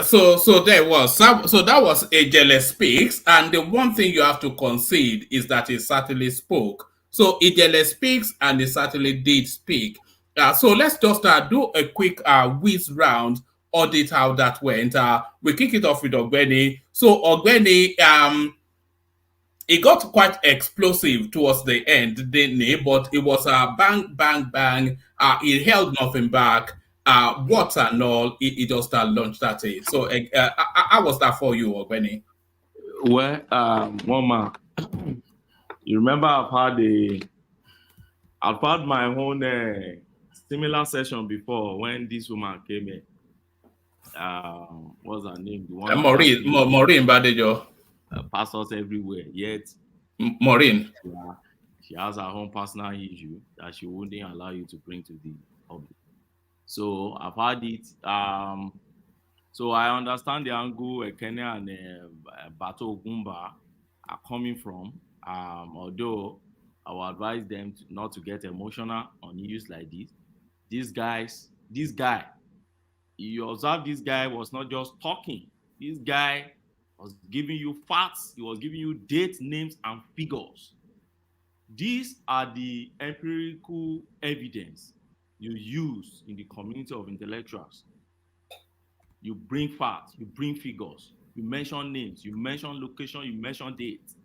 So there was so that was Ijele speaks, and the one thing you have to concede is that he certainly spoke. So Ijele speaks, and he certainly did speak. So let's just do a quick whiz round, audit how that went. We kick it off with Ogbeni. So Ogbeni, it got quite explosive towards the end, didn't it? But it was a bang, bang, bang. It held nothing back. What and all, it just launched at it. So how was that for you, Ogbeni? Well, Mama, you remember I've had my own similar session before when this woman came in. What's her name? The one Maureen Badejo. Pastors everywhere. Yet Maureen. Yeah, She has her own personal issue that she wouldn't allow you to bring to the public. So I've had it. So I understand the angle Ekene and Bato Ogumba are coming from. Although I will advise them not to get emotional on issues like this. This guy, you observe this guy was not just talking. This guy was giving you facts. He was giving you dates, names, and figures. These are the empirical evidence you use in the community of intellectuals. You bring facts, you bring figures, you mention names, you mention location, you mention dates.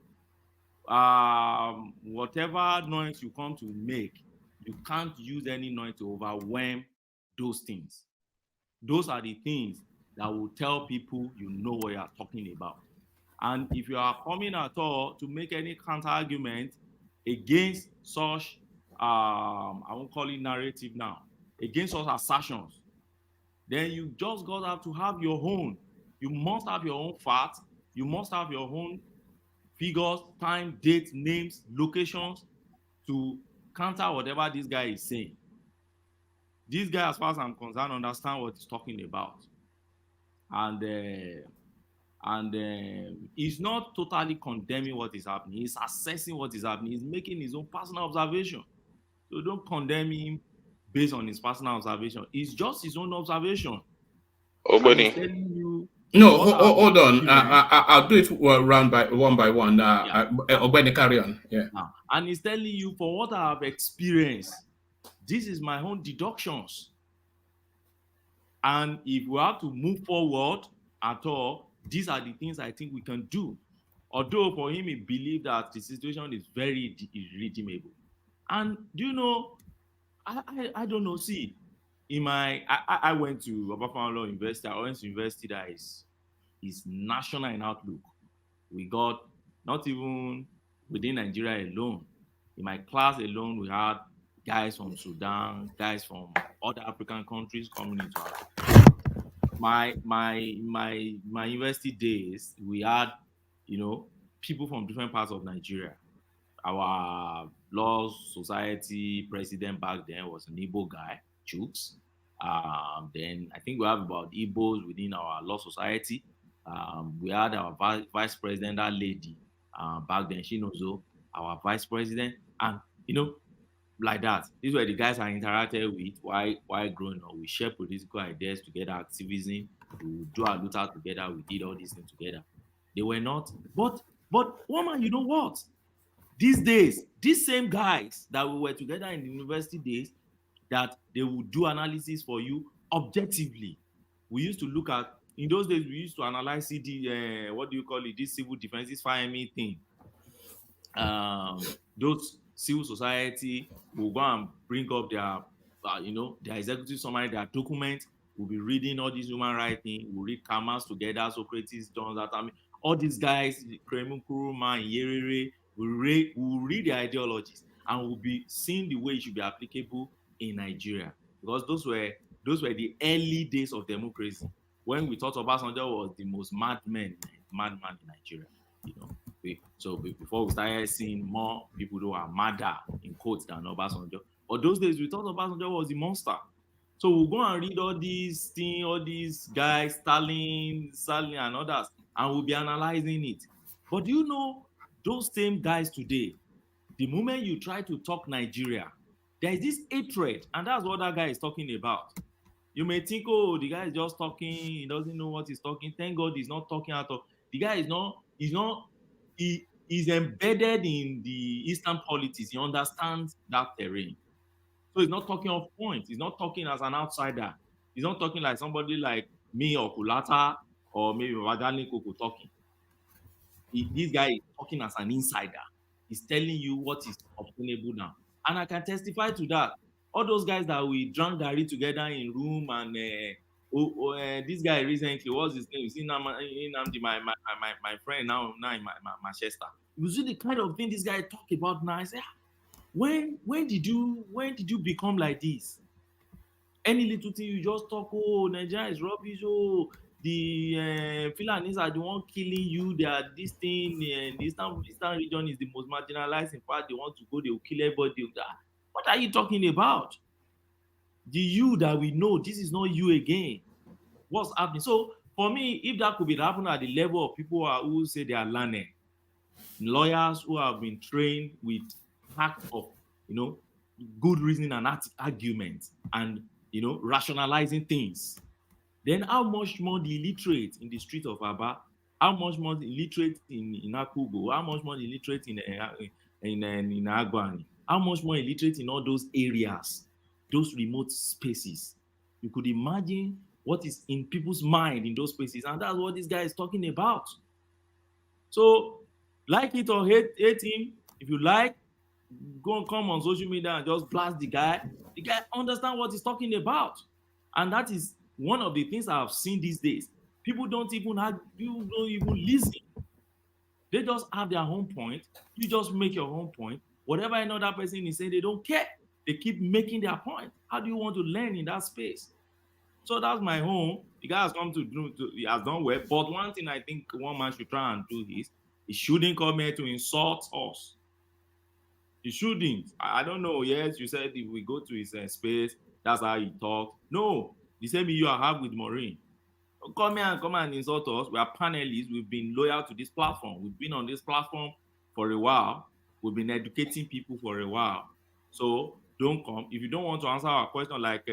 Whatever noise you come to make, you can't use any noise to overwhelm those things. Those are the things that will tell people you know what you are talking about. And if you are coming at all to make any counter argument against such, I won't call it narrative now, against such assertions, then you just got to have your own. You must have your own facts. You must have your own figures, time, dates, names, locations to counter whatever this guy is saying. This guy, as far as I'm concerned, understand what he's talking about. And he's not totally condemning what is happening. He's assessing what is happening. He's making his own personal observation. So don't condemn him based on his personal observation. It's just his own observation. No, hold on. I'll do it one by one. Obeni, carry on. Yeah. And he's telling you, for what I have experienced, this is my own deductions. And if we have to move forward at all, these are the things I think we can do. Although for him, he believed that the situation is very irredeemable. And do you know, I don't know, see, I went to Obafemi University. I went to university that is national in outlook. We got, not even within Nigeria alone. In my class alone, we had guys from Sudan, guys from other African countries coming into our my university days. We had, people from different parts of Nigeria. Our law society president back then was an Igbo guy, Chooks. Then I think we have about Igbos within our law society. We had our vice president, that lady, back then, she knows our vice president, and like that. These were the guys I interacted with while growing up. We shared political ideas together, activism. We do our Luther together. We did all these things together. They were not, but woman, you know what? These days, these same guys that we were together in the university days, that they would do analysis for you objectively. We used to look at, in those days, we used to analyze this civil defense, this FIME thing. Those civil society will go and bring up their executive summary, their document. We'll be reading all these human rights things. We'll read Kamas together, Socrates, John, all these guys, Kremu Kuruma, Yerere, we'll read the ideologies and we'll be seeing the way it should be applicable in Nigeria. Because those were the early days of democracy, when we thought Obasanjo was the most madman in Nigeria. So before we started seeing more people who are madder, in quotes, than Obasanjo. But those days we thought Obasanjo was the monster. So we'll go and read all these things, all these guys, Stalin and others, and we'll be analyzing it. But do you know, those same guys today, the moment you try to talk Nigeria, there is this hatred, and that's what that guy is talking about. You may think, oh, the guy is just talking, he doesn't know what he's talking. Thank God he's not talking at all. The guy he's embedded in the Eastern politics. He understands that terrain. So he's not talking off point. He's not talking as an outsider. He's not talking like somebody like me or Kulata or maybe Wadani Koko talking. This guy is talking as an insider. He's telling you what is obtainable now. And I can testify to that. All those guys that we drank Gary together in room, and this guy recently, what's his name? You see, Namdi, my friend now in Manchester. You see the kind of thing this guy talk about now. I say, when did you become like this? Any little thing you just talk, oh, Nigeria is rubbish, oh, the Fulanis are the one killing you. They are this thing, and the eastern region is the most marginalized. In fact, they want to go, they will kill everybody. What are you talking about? The you that we know, this is not you again. What's happening? So for me, if that could be happening at the level of people who say they are learned, lawyers who have been trained with facts of, good reasoning and arguments, and rationalizing things, then how much more the illiterate in the street of Aba, how much more the illiterate in Akubo, how much more the illiterate in Agwani, how much more illiterate in all those areas, those remote spaces. You could imagine what is in people's mind in those spaces, and that's what this guy is talking about. So, like it or hate him, if you like, go and come on social media and just blast the guy. The guy understand what he's talking about, and that is one of the things I've seen these days. People don't even listen. They just have their own point. You just make your own point. Whatever another person is saying, they don't care. They keep making their point. How do you want to learn in that space? So that's my home. The guy has come he has done well. But one thing I think one man should try and do is, he shouldn't come here to insult us. He shouldn't. I don't know. Yes, you said if we go to his space, that's how he talks. No, the same you have with Maureen. Come here and come and insult us. We are panelists. We've been loyal to this platform. We've been on this platform for a while. We've been educating people for a while. So don't come. If you don't want to answer our question, like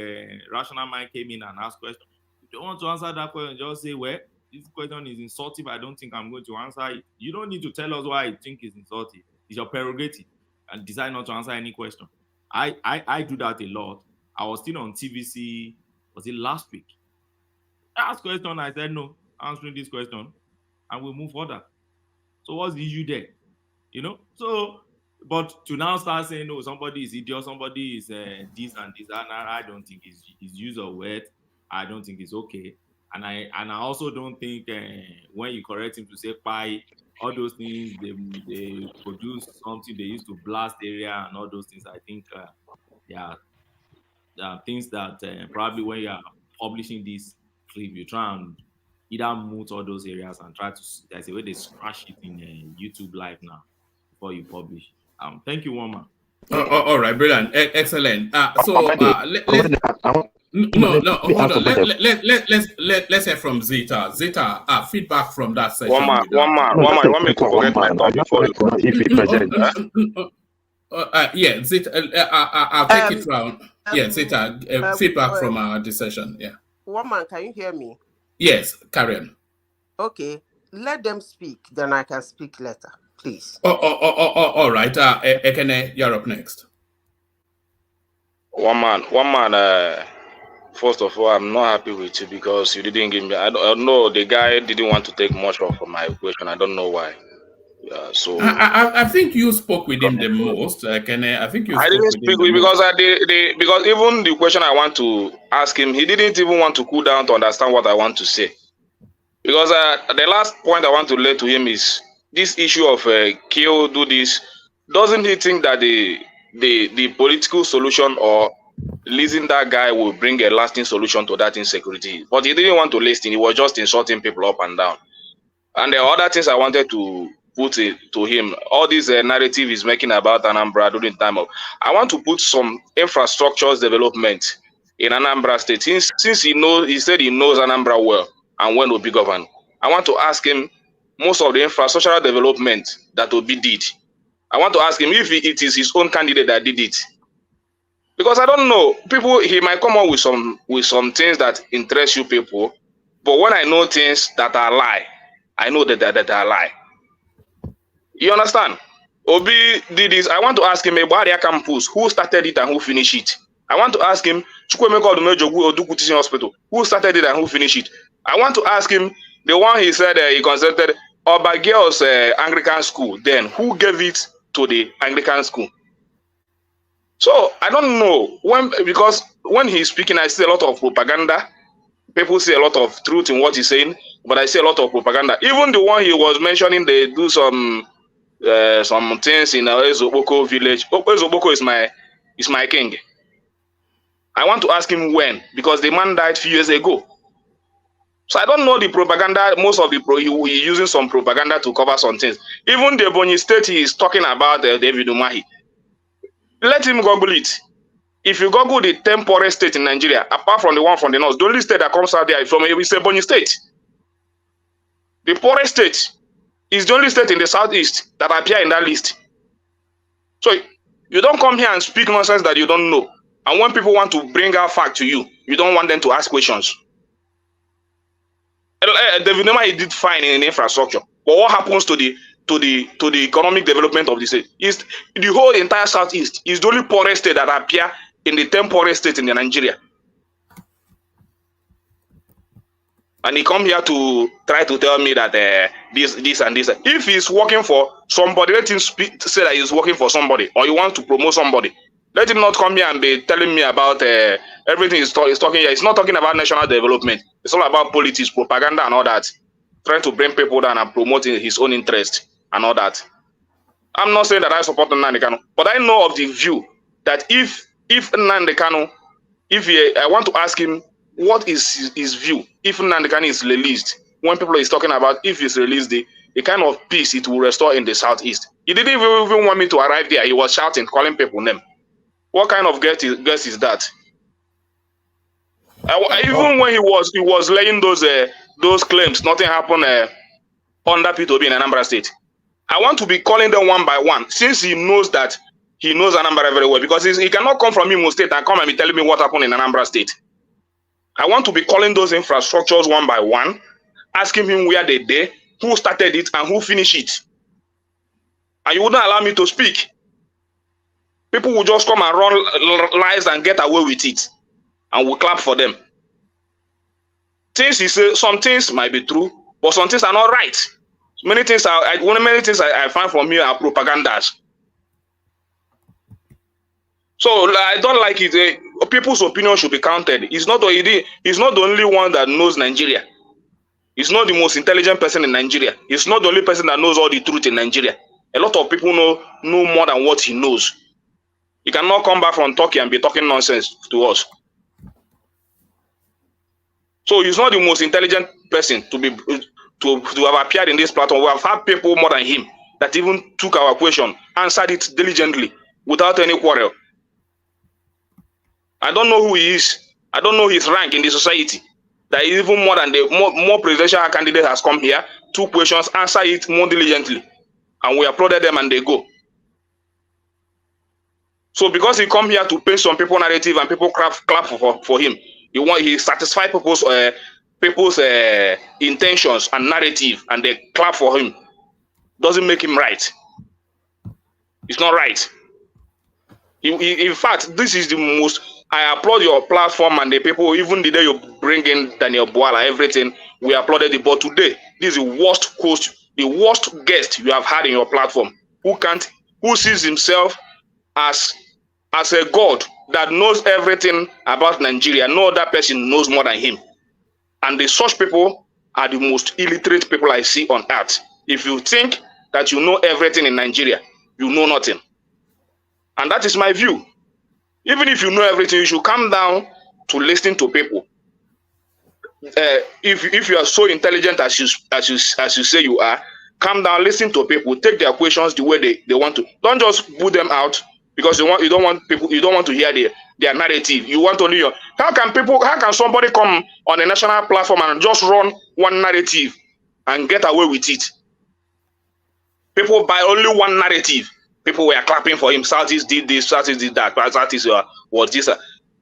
Rational Mind came in and asked questions, if you don't want to answer that question, just say, well, this question is insultive. I don't think I'm going to answer it. You don't need to tell us why you think it's insultive. It's your prerogative, and decide not to answer any question. I do that a lot. I was still on TVC, was it last week? I asked question, I said no, answering this question, and we'll move further. So what's the issue there? So, but to now start saying, no, somebody is idiot, somebody is this and this, and I don't think his use of words, I don't think it's okay. And I also don't think when you correct him to say pie, all those things, they produce something they used to blast area and all those things. I think there are things that probably when you are publishing this clip, you try and either mute all those areas and try to, there's a way they scratch it in YouTube live now before you publish. Thank you, Woman. All right, brilliant, excellent. Hold on. Let's hear from Zeta. Zeta, feedback from that session. One man. You want me to forget my thought before you present? Yeah, Zeta. I'll take it round. Yeah, Zeta. Feedback from this session. Yeah. Woman, can you hear me? Yes, carry on. Okay, let them speak, then I can speak later, please. All right. Ekene, you're up next. One man. First of all, I'm not happy with you because you didn't give me. I don't know. The guy didn't want to take much of my question. I don't know why. Yeah, so I think you spoke with him the most. I think you. I didn't speak with because because even the question I want to ask him, he didn't even want to cool down to understand what I want to say. Because the last point I want to lay to him is this issue of kill, do this. Doesn't he think that the political solution or releasing that guy will bring a lasting solution to that insecurity? But he didn't want to listen. He was just insulting people up and down. And there are other things I wanted to put it to him. All this narrative he's making about Anambra during time of, I want to put some infrastructures development in Anambra State. Since he said he knows Anambra well and when Obi govern, I want to ask him most of the infrastructural development that Obi did. I want to ask him if it is his own candidate that did it. Because I don't know, he might come up with some things that interest you people, but when I know things that are lie, I know that are lie. You understand? Obi did this. I want to ask him about the campus, who started it and who finished it. I want to ask him, who started it and who finished it. I want to ask him, the one he said he consulted Oba Girls Anglican School, then who gave it to the Anglican School? So I don't know, because when he's speaking, I see a lot of propaganda. People see a lot of truth in what he's saying, but I see a lot of propaganda. Even the one he was mentioning, they do some things in Ezoboko village. Ezoboko is my king. I want to ask him when, because the man died a few years ago. So I don't know the propaganda. Most of the he using some propaganda to cover some things. Even the Ebonyi State he is talking about David Umahi. Let him Google it. If you Google the 10 poorest state in Nigeria, apart from the one from the north, the only state that comes out there is Ebonyi State. The poorest state is the only state in the southeast that appear in that list. So you don't come here and speak nonsense that you don't know. And when people want to bring out fact to you, you don't want them to ask questions. David Umahi did fine in infrastructure, but what happens to the economic development of the state? Is the whole entire southeast is the only poorest state that appear in the 10 poorest states in Nigeria. And he come here to try to tell me that this and this. If he's working for somebody, let him say that he's working for somebody, or he wants to promote somebody. Let him not come here and be telling me about everything he's talking here. He's not talking about national development. It's all about politics, propaganda, and all that. Trying to bring people down and promoting his own interest and all that. I'm not saying that I support Nnamdi Kanu, but I know of the view that if Nnamdi Kanu, I want to ask him what is his view if Nnamdi Kanu is released. When people is talking about if he's released, the kind of peace it will restore in the southeast. He didn't even want me to arrive there. He was shouting, calling people name. What kind of guess is that? Even when he was laying those claims, nothing happened under P2B in Anambra State. I want to be calling them one by one, since he knows Anambra very well, because he cannot come from Imo State and come and be telling me what happened in Anambra State. I want to be calling those infrastructures one by one, asking him where they did, who started it, and who finished it. And you wouldn't allow me to speak. People will just come and run lies and get away with it, and we'll clap for them. Things he says, some things might be true, but some things are not right. Many things I find from here are propagandas. So I don't like it. People's opinion should be counted. He's not the only one that knows Nigeria. He's not the most intelligent person in Nigeria. He's not the only person that knows all the truth in Nigeria. A lot of people know more than what he knows. He cannot come back from Turkey and be talking nonsense to us. So he's not the most intelligent person to have appeared in this platform. We have had people more than him that even took our question, answered it diligently, without any quarrel. I don't know who he is. I don't know his rank in the society. That is even more than more presidential candidate has come here, took questions, answered it more diligently, and we applauded them and they go. So because he come here to paint some people narrative and people clap for him, he satisfy people's intentions and narrative, and they clap for him. Doesn't make him right. It's not right. In fact, this is the most. I applaud your platform and the people. Even the day you bring in Daniel Bwala, everything we applauded it. But today, this is the worst host, the worst guest you have had in your platform. Who sees himself as a god that knows everything about Nigeria. No other person knows more than him. And such people are the most illiterate people I see on earth. If you think that you know everything in Nigeria, you know nothing. And that is my view. Even if you know everything, you should come down to listen to people. If you are so intelligent as you say you are, come down, listen to people, take their questions the way they want to. Don't just put them out because you don't want to hear their narrative. You want only your. How can somebody come on a national platform and just run one narrative and get away with it? People buy only one narrative. People were clapping for him. Southeast did this, Southeast did that, Southeast was this.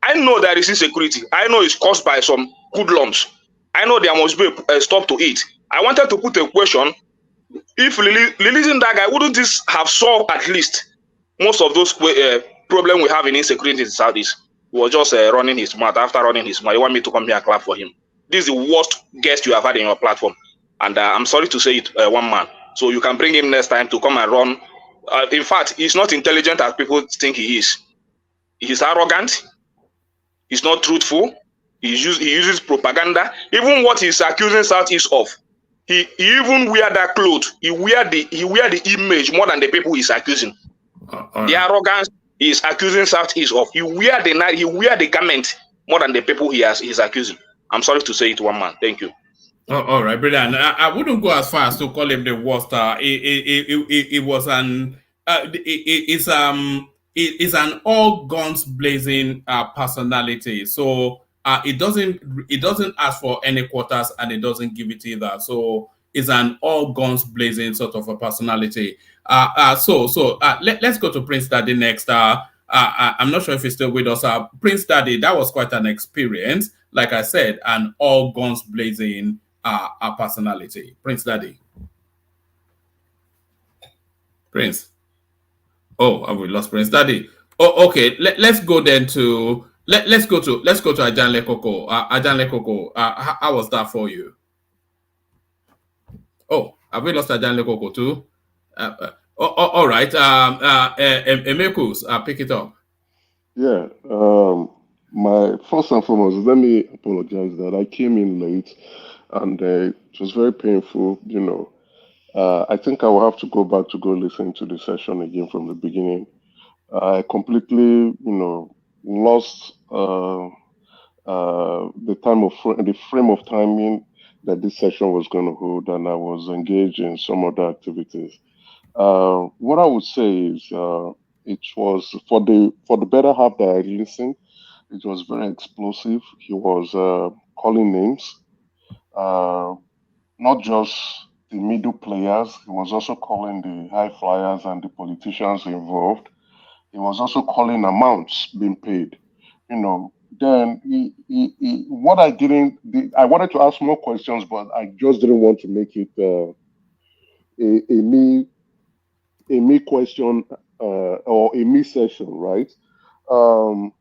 I know there is insecurity. I know it's caused by some hoodlums. I know there must be a stop to it. I wanted to put a question. If releasing that guy, wouldn't this have solved at least most of those problems we have in insecurity in the Southeast? He was just running his mouth. After running his mouth, you want me to come here and clap for him? This is the worst guest you have had in your platform. And I'm sorry to say it, one man. So you can bring him next time to come and run. In fact, he's not intelligent as people think he is. He's arrogant. He's not truthful. He uses propaganda. Even what he's accusing Southeast of, he even wear that clothes. He wear the image more than the people he's accusing. The arrogance he is accusing Southeast of. He wear the garment more than the people he's accusing. I'm sorry to say it, one man. Thank you. Oh, all right, brilliant. I wouldn't go as far as to call him the worst. It was an it's an all guns blazing personality. So it doesn't ask for any quarters and it doesn't give it either. So it's an all guns blazing sort of a personality. Let's go to Prince Daddy next. I'm not sure if he's still with us. Prince Daddy, that was quite an experience. Like I said, an all guns blazing our personality. Prince Daddy. Prince. Oh, have we lost Prince Daddy? Oh, okay. Let's go then to let's go to Ijele Koko. Ijele Koko, how was that for you? Oh, have we lost Ijele Koko too? All right. Emekus, pick it up. Yeah. My first and foremost, let me apologize that I came in late, and it was very painful. I think I will have to go back to go listen to the session again from the beginning. I completely, lost the frame of timing that this session was going to hold, and I was engaged in some other activities. What I would say is, it was for the better half that I listened. It was very explosive. He was calling names, uh, not just the middle players. He was also calling the high flyers and the politicians involved. He was also calling amounts being paid. Then what I wanted to ask more questions, but I just didn't want to make it a me question or a me session, right? Um,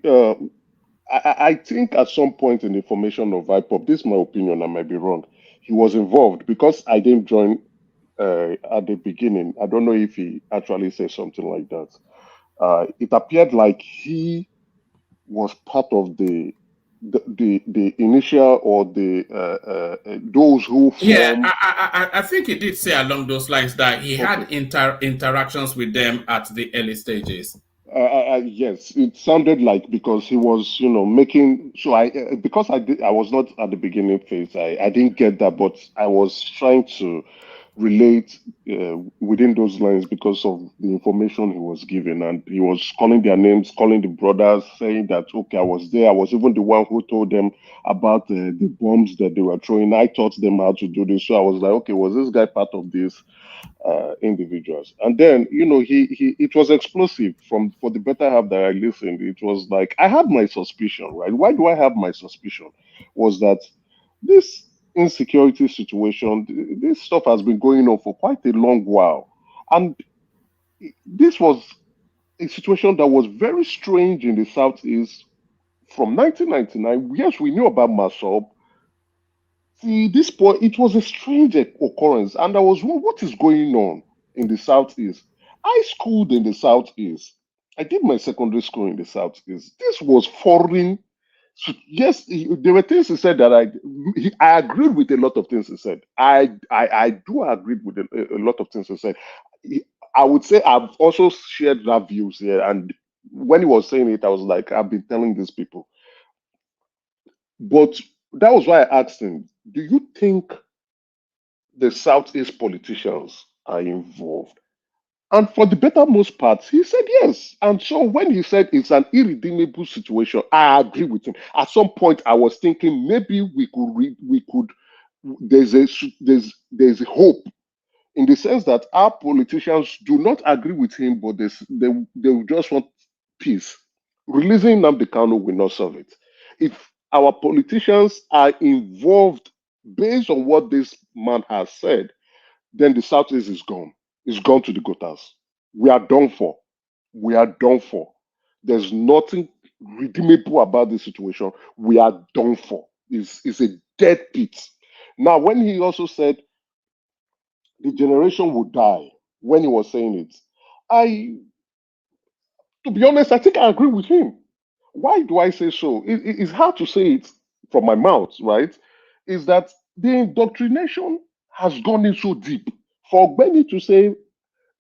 uh, I think at some point in the formation of IPOP, this is my opinion, I might be wrong. He was involved because I didn't join at the beginning. I don't know if he actually said something like that. It appeared like he was part of the initial or the those who Yeah, formed. I think he did say along those lines that he had interactions with them at the early stages. Yes, it sounded like because he was, making. So because I was not at the beginning phase. I didn't get that, but I was trying to relate within those lines because of the information he was given, and he was calling their names, calling the brothers, saying that okay, I was there. I was even the one who told them about the bombs that they were throwing. I taught them how to do this. So I was like, okay, was this guy part of this? Individuals. And then, he it was explosive for the better half that I listened. It was like I had my suspicion, right? Why do I have my suspicion? Was that this insecurity situation, this stuff has been going on for quite a long while. And this was a situation that was very strange in the Southeast from 1999. Yes, we knew about Masob. See, this point, it was a strange occurrence, and I was, what is going on in the Southeast? I schooled in the Southeast. I did my secondary school in the Southeast. This was foreign. So, yes, there were things he said that I agreed with a lot of things he said. I do agree with a lot of things he said. I would say I've also shared that views here, and when he was saying it, I was like, I've been telling these people. But that was why I asked him, do you think the Southeast politicians are involved? And for the bettermost part, he said yes. And so when he said it's an irredeemable situation, I agree with him. At some point, I was thinking maybe there's hope in the sense that our politicians do not agree with him, but they just want peace. Releasing Nnamdi Kanu will not solve it. If our politicians are involved based on what this man has said, then the Southeast is gone. It's gone to the gutters. We are done for. We are done for. There's nothing redeemable about this situation. We are done for. It's a dead pit. Now, when he also said the generation would die, when he was saying it, to be honest, I think I agree with him. Why do I say so? It's hard to say it from my mouth, right? Is that the indoctrination has gone in so deep. For Benny to say,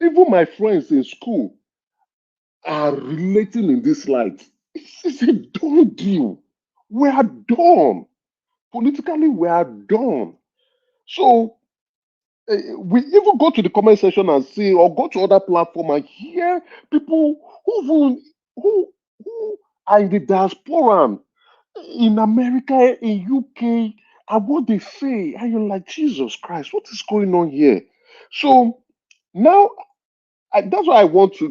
even my friends in school are relating in this light. It's a done deal. We are done. Politically, we are done. So we even go to the comment section and see, or go to other platform and hear people who are in the diaspora in America, in UK, and what they say, and you're like, Jesus Christ, what is going on here? So now that's why I want to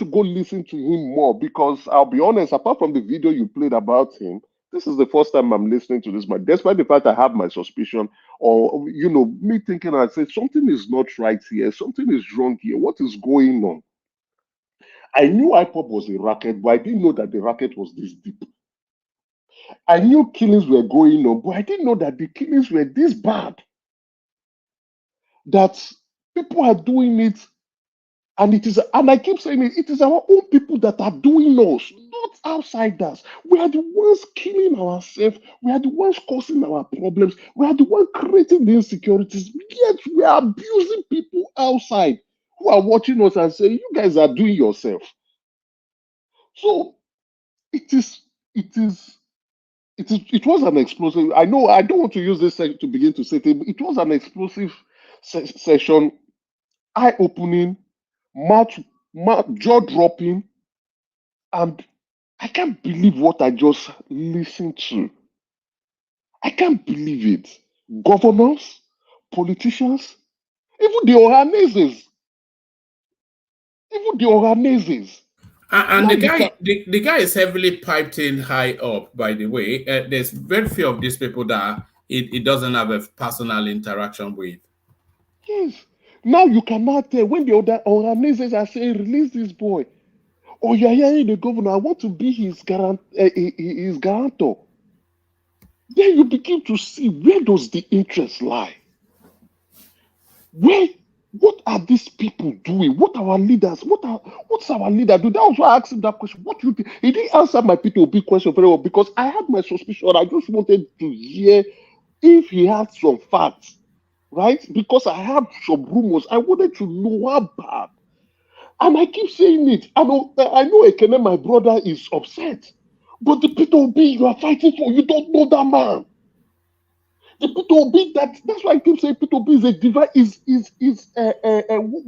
go listen to him more, because I'll be honest, apart from the video you played about him, this is the first time I'm listening to this man, despite the fact I have my suspicion, or me thinking, I say something is not right here, something is wrong here, what is going on? I knew IPOB was a racket, but I didn't know that the racket was this deep. I knew killings were going on, but I didn't know that the killings were this bad. That people are doing it, and I keep saying it is our own people that are doing us, not outsiders. We are the ones killing ourselves. We are the ones causing our problems. We are the ones creating the insecurities. Yet we are abusing people outside who are watching us and saying, "You guys are doing yourself." So it was an explosive. I know I don't want to use this to begin to say it. It was an explosive session, eye-opening, jaw dropping, and I can't believe what I just listened to. I can't believe it. Governors, politicians, even the Ohanezes. And the guy is heavily piped in high up, by the way. There's very few of these people that it doesn't have a personal interaction with. Yes. Now you cannot tell when the other Ohanezes are saying, "Release this boy." Or you're hearing the governor, "I want to be his guarantor." Then you begin to see, where does the interest lie? What are these people doing? What are our leaders? What's our leader do? That was why I asked him that question. What do you think? He didn't answer my P2B question very well, because I had my suspicion. I just wanted to hear if he had some facts, right? Because I had some rumors. I wanted to know how bad. And I keep saying it. I know Ekene, my brother, is upset. But the P2B you are fighting for, you don't know that man. The P2B, that's why I keep saying P2B is a divine,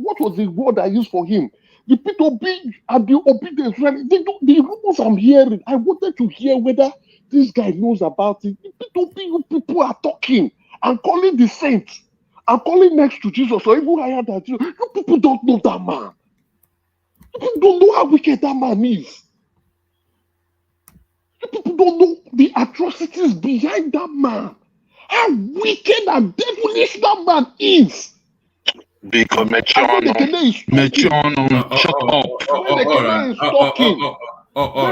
what was the word I used for him? The P2B and the obedience, the rumors I'm hearing, I wanted to hear whether this guy knows about it. The P2B people are talking and calling the saints and calling next to Jesus, or even higher than Jesus. You people don't know that man. You people don't know how wicked that man is. You people don't know the atrocities behind that man. How wicked and devilish that man is. Because Shut up. When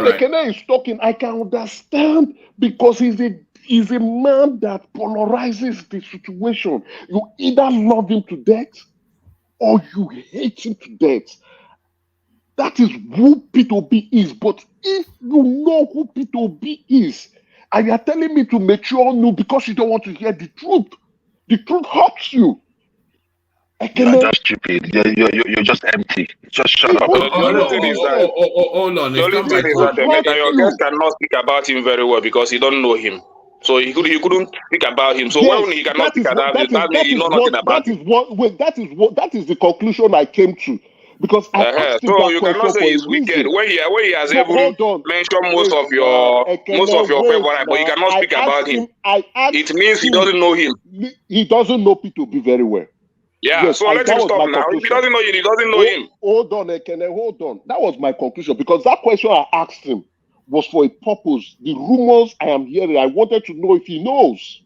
Ekene is talking, I can understand, because he's a man that polarizes the situation. You either love him to death or you hate him to death. That is who P2B is. But if you know who P2B is, and you're telling me to mature no because you don't want to hear the truth hurts you. You're just stupid. You're just empty. Just shut up. Hold on. The only thing is that Emeka, your guest cannot speak about him very well because he don't know him. So he couldn't speak about him. So when he cannot speak about him, that means he know nothing about him. That is the conclusion I came to. Because I asked him so that you question cannot say for he's a wicked reason. when he has even mentioned most of your favorite, but you cannot speak about him. It means he doesn't know him. He doesn't know P2B very well. Yeah, yes, so let him stop now. If he doesn't know you, he doesn't know him. Hold on, Ekene, hold on. That was my conclusion, because that question I asked him was for a purpose. The rumors I am hearing, I wanted to know if he knows.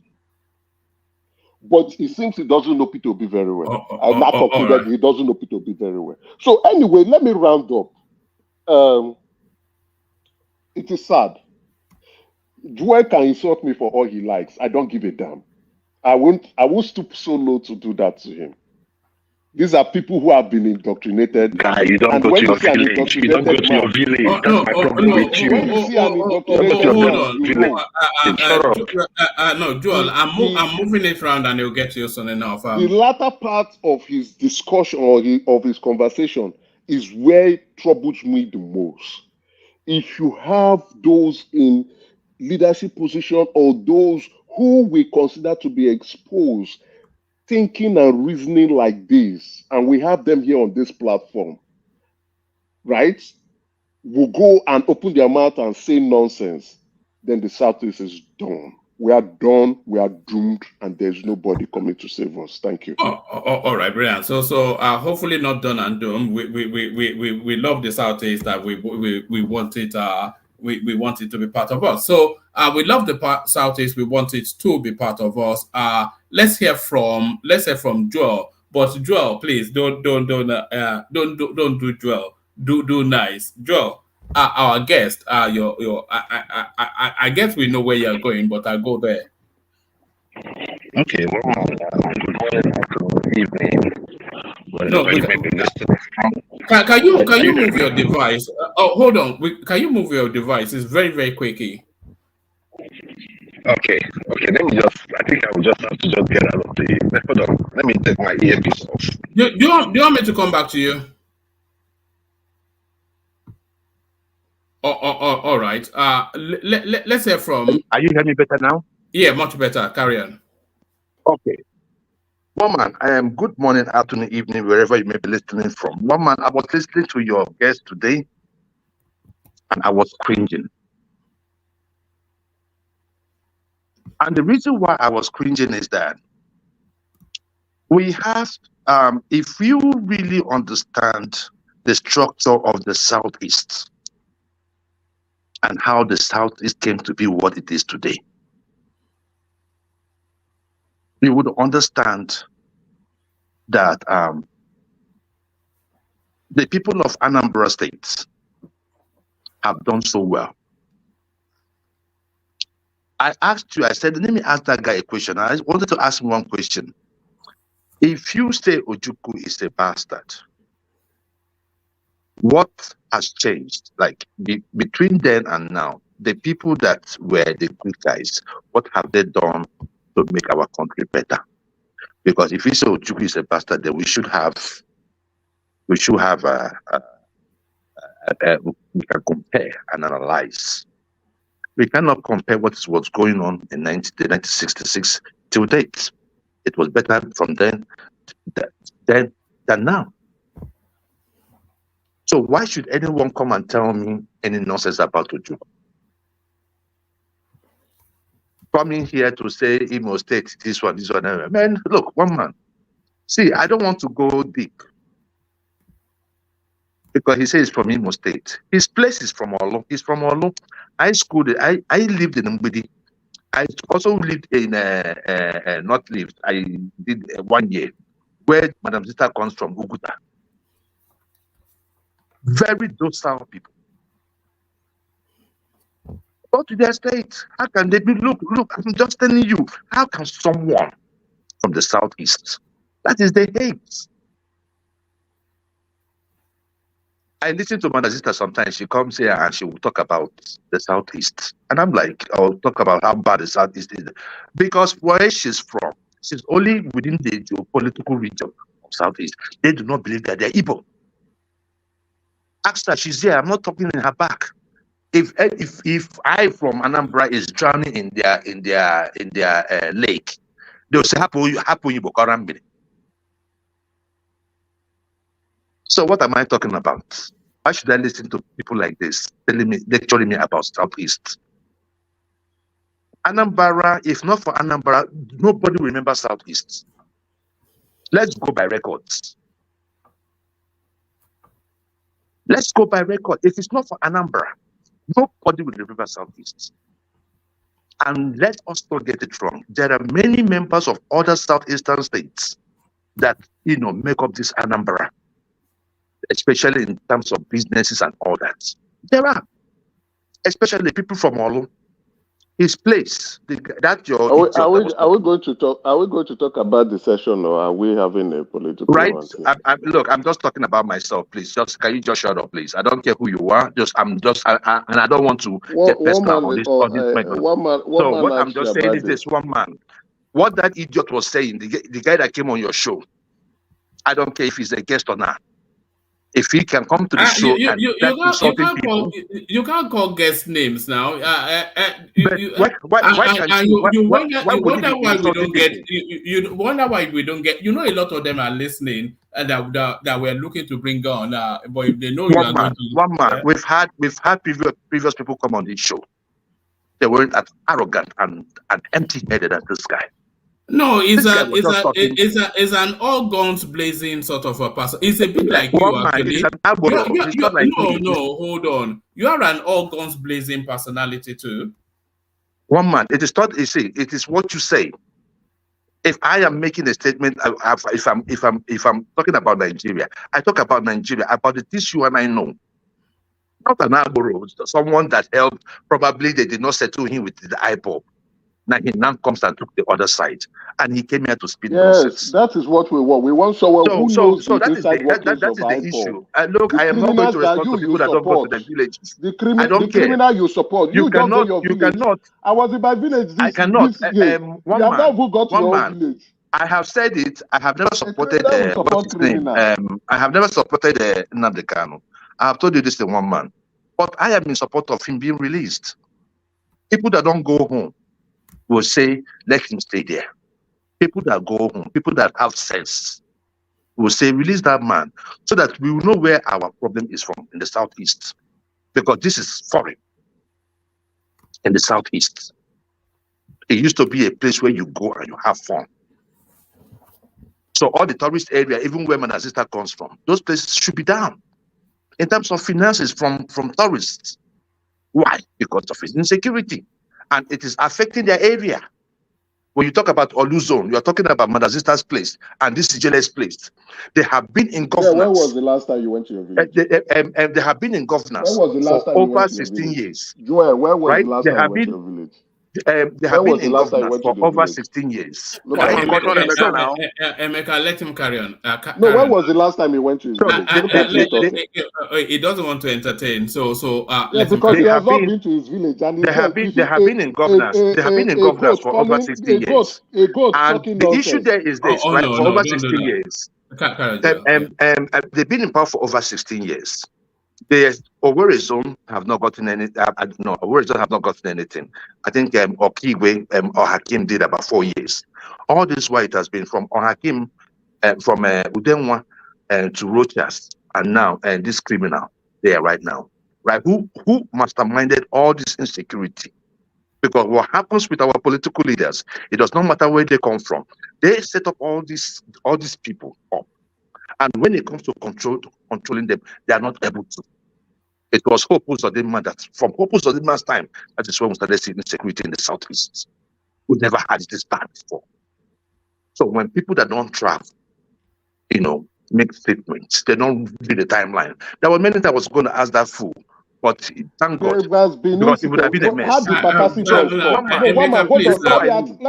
But it seems he doesn't know P2B very well. I now concluded he doesn't know P2B very well. So anyway, let me round up. It is sad. Joel can insult me for all he likes. I don't give a damn. I won't stoop so low to do that to him. These are people who have been indoctrinated. Guy, you don't go to your village. You don't go to your village. That's my problem with you. When you see an indoctrinated man, you know. No, Joel, I'm moving it around and he'll get to you soon enough. The latter part of his discussion or of his conversation is where it troubles me the most. If you have those in leadership position or those who we consider to be exposed, thinking and reasoning like this, and we have them here on this platform, right, will go and open their mouth and say nonsense, then the Southeast is done. We are done, we are doomed, and there's nobody coming to save us. Thank you. All right, brilliant. So hopefully not done and doomed. We love the Southeast, that we want it. We want it to be part of us. So we love the Southeast. We want it to be part of us. Let's hear from Joel. But Joel, please don't do Joel. Do nice, Joel. Our guest. I guess we know where you're going, but I'll go there. Okay, well, good morning, good evening. No, can you move your device? Hold on. Can you move your device? It's very, very quaky. Okay. Let me I think I will just have to just get out of the. Hold on. Let me take my earpiece off. Do you want me to come back to you? All right. Let's hear from. Are you hearing me better now? Yeah, much better. Carry on. Okay. Woman, I am good morning, afternoon, evening, wherever you may be listening from. Woman, I was listening to your guest today, and I was cringing. And the reason why I was cringing is that we have, if you really understand the structure of the Southeast and how the Southeast came to be what it is today, you would understand that the people of Anambra State have done so well. I asked you, I said, let me ask that guy a question. I wanted to ask him one question. If you say Ojukwu is a bastard, what has changed? Like between then and now, the people that were the good guys, what have they done to make our country better? Because if we say Ojukwu is a bastard, then we should have we can compare and analyze. We cannot compare what's going on in 1966 till date. It was better from then than now. So why should anyone come and tell me any nonsense about Ojukwu? Coming here to say Imo State, this one, man, look, one man. See, I don't want to go deep because he says from Imo State. His place is from Olu. He's from Olu. I lived in Mbidi. I also lived in not lived. I did 1 year where Madam Zita comes from, Uguta. Very docile people. Go to their state. How can they be? Look, I'm just telling you, how can someone from the Southeast, that is the hate. I listen to Madam Zita sometimes. She comes here and she will talk about the Southeast. And I'm like, I'll talk about how bad the Southeast is. Because where she's from, she's only within the geopolitical region of Southeast. They do not believe that they're Igbo. Ask her, she's here. I'm not talking in her back. If I from Anambra is drowning in their lake, they'll say, "Hapu Igbo Karambini." So what am I talking about? Why should I listen to people like this lecturing me about Southeast? Anambra, if not for Anambra, nobody will remember Southeast. Let's go by records. Let's go by record. If it's not for Anambra, nobody will remember Southeast. And let us not get it wrong. There are many members of other Southeastern states that make up this Anambra, especially in terms of businesses and all that. There are, especially people from Olu. His place, are we going to talk? Are we going to talk about the session, or are we having a political? Right. Look, I'm just talking about myself. Please, can you just shut up, please? I don't care who you are. And I don't want to get personal on this. So what I'm just saying is this: one man. What that idiot was saying, the guy that came on your show, I don't care if he's a guest or not. If he can come to the show and start insulting people, you can't call guest names now. Why can't you? Why would wonder he be why we insulting don't get. people? You wonder why we don't get. You know, a lot of them are listening and that we're looking to bring on. But if they know you are going to. One man. We've had previous people come on this show. They weren't as arrogant and empty-headed as this guy. No, it's an all guns blazing sort of a person. It's a bit like you actually. No, hold on. You are an all guns blazing personality too. One man. It is not. You see, it is what you say. If I am making a statement, if I'm talking about Nigeria, I talk about Nigeria, about the things you and I know. Not an Agboro, someone that helped. Probably they did not settle him with the IPOB. Now he now comes and took the other side, and he came here to speak nonsense. That is what we want. We want someone who knows that is the issue. Look, I am not going to respond to people that don't go to the villages. I don't care. Criminal you support. You cannot. You cannot. I was in my village. I cannot. One man. I have said it. I have never supported. What's his name? I have never supported Nnamdi Kanu. I have told you this in one man, but I am in support of him being released. People that don't go home will say, let him stay there. People that go home, people that have sense, will say, release that man, so that we will know where our problem is from in the southeast. Because this is foreign in the southeast. It used to be a place where you go and you have fun. So all the tourist area, even where Manazista comes from, those places should be down in terms of finances from tourists. Why? Because of its insecurity. And it is affecting their area. When you talk about Oluzone, you are talking about Madazista's place and this Ijele's place. They have been in governance. When was the last time you went to your village? They have been in governance for over 16 years. Joel, when was the last time you went to your village? They have been in governance for over 16 years. Emeka, let him carry on. When was the last time he went to his village? He doesn't want to entertain, so because he has not been to his village, and they have been in governance. They have been in governance for over 16 years. And the issue there is this: for over 16 years, they've been in power for over 16 years. The Owerri zone have not gotten any. Owerri zone have not gotten anything. I think Okigwe or Hakim did about 4 years. All this while it has been from Hakim, from Udenwa to Rochas, and now this criminal there right now, right? Who masterminded all this insecurity? Because what happens with our political leaders, it does not matter where they come from. They set up all these people up, and when it comes to controlling them, they are not able to. It was Hope Uzodinma that, from Hope Uzodinma's time, that is when we started seeing insecurity in the southeast. We never had this bad before. So when people that don't travel, make statements, they don't read the timeline. There were many times I was going to ask that fool, but thank God, because it would have been a mess. Let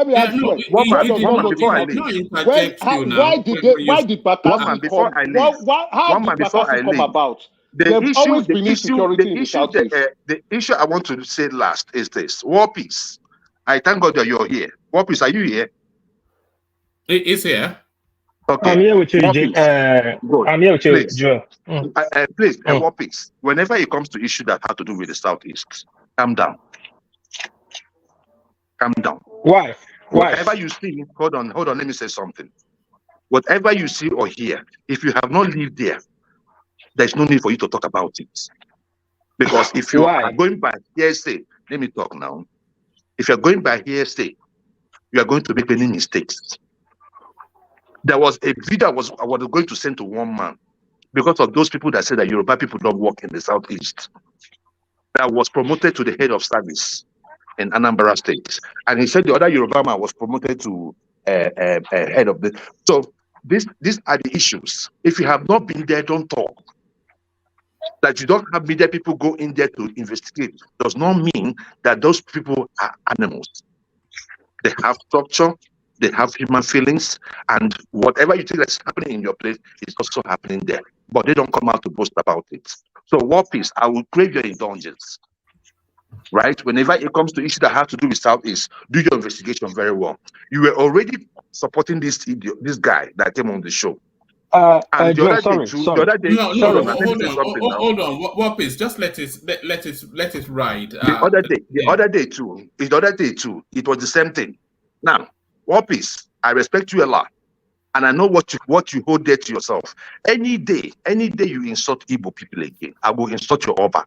me ask you. Why did Bakassi come about? The issue I want to say last is this: War Peace. I thank God that you're here. War Peace, are you here? It's here. Okay. I'm here with you, I'm here with you, Joe. Please, War Peace. Whenever it comes to issue that have to do with the southeast, calm down. Calm down. Why? Whatever you see, hold on. Let me say something. Whatever you see or hear, if you have not lived there, there's no need for you to talk about it. Because if you are going by hearsay, let me talk now. If you're going by hearsay, you are going to make many mistakes. There was a video I was going to send to one man because of those people that said that Yoruba people don't work in the southeast. That was promoted to the head of service in Anambra State. And he said the other Yoruba man was promoted to head of the. So these are the issues. If you have not been there, don't talk. That you don't have media people go in there to investigate does not mean that those people are animals. They have structure, they have human feelings, and whatever you think that's happening in your place is also happening there. But they don't come out to boast about it. So, War Peace, I will crave your indulgence. Right? Whenever it comes to issues that have to do with Southeast, do your investigation very well. You were already supporting this guy that came on the show. And the Joel, other day sorry, too, the sorry, other day, No, hold no, on, let me say something now. hold on. What is? Just let it ride. The other day too, it was the same thing. Now, what is? I respect you a lot, and I know what you hold dear to yourself. Any day you insult Igbo people again, I will insult your Oba.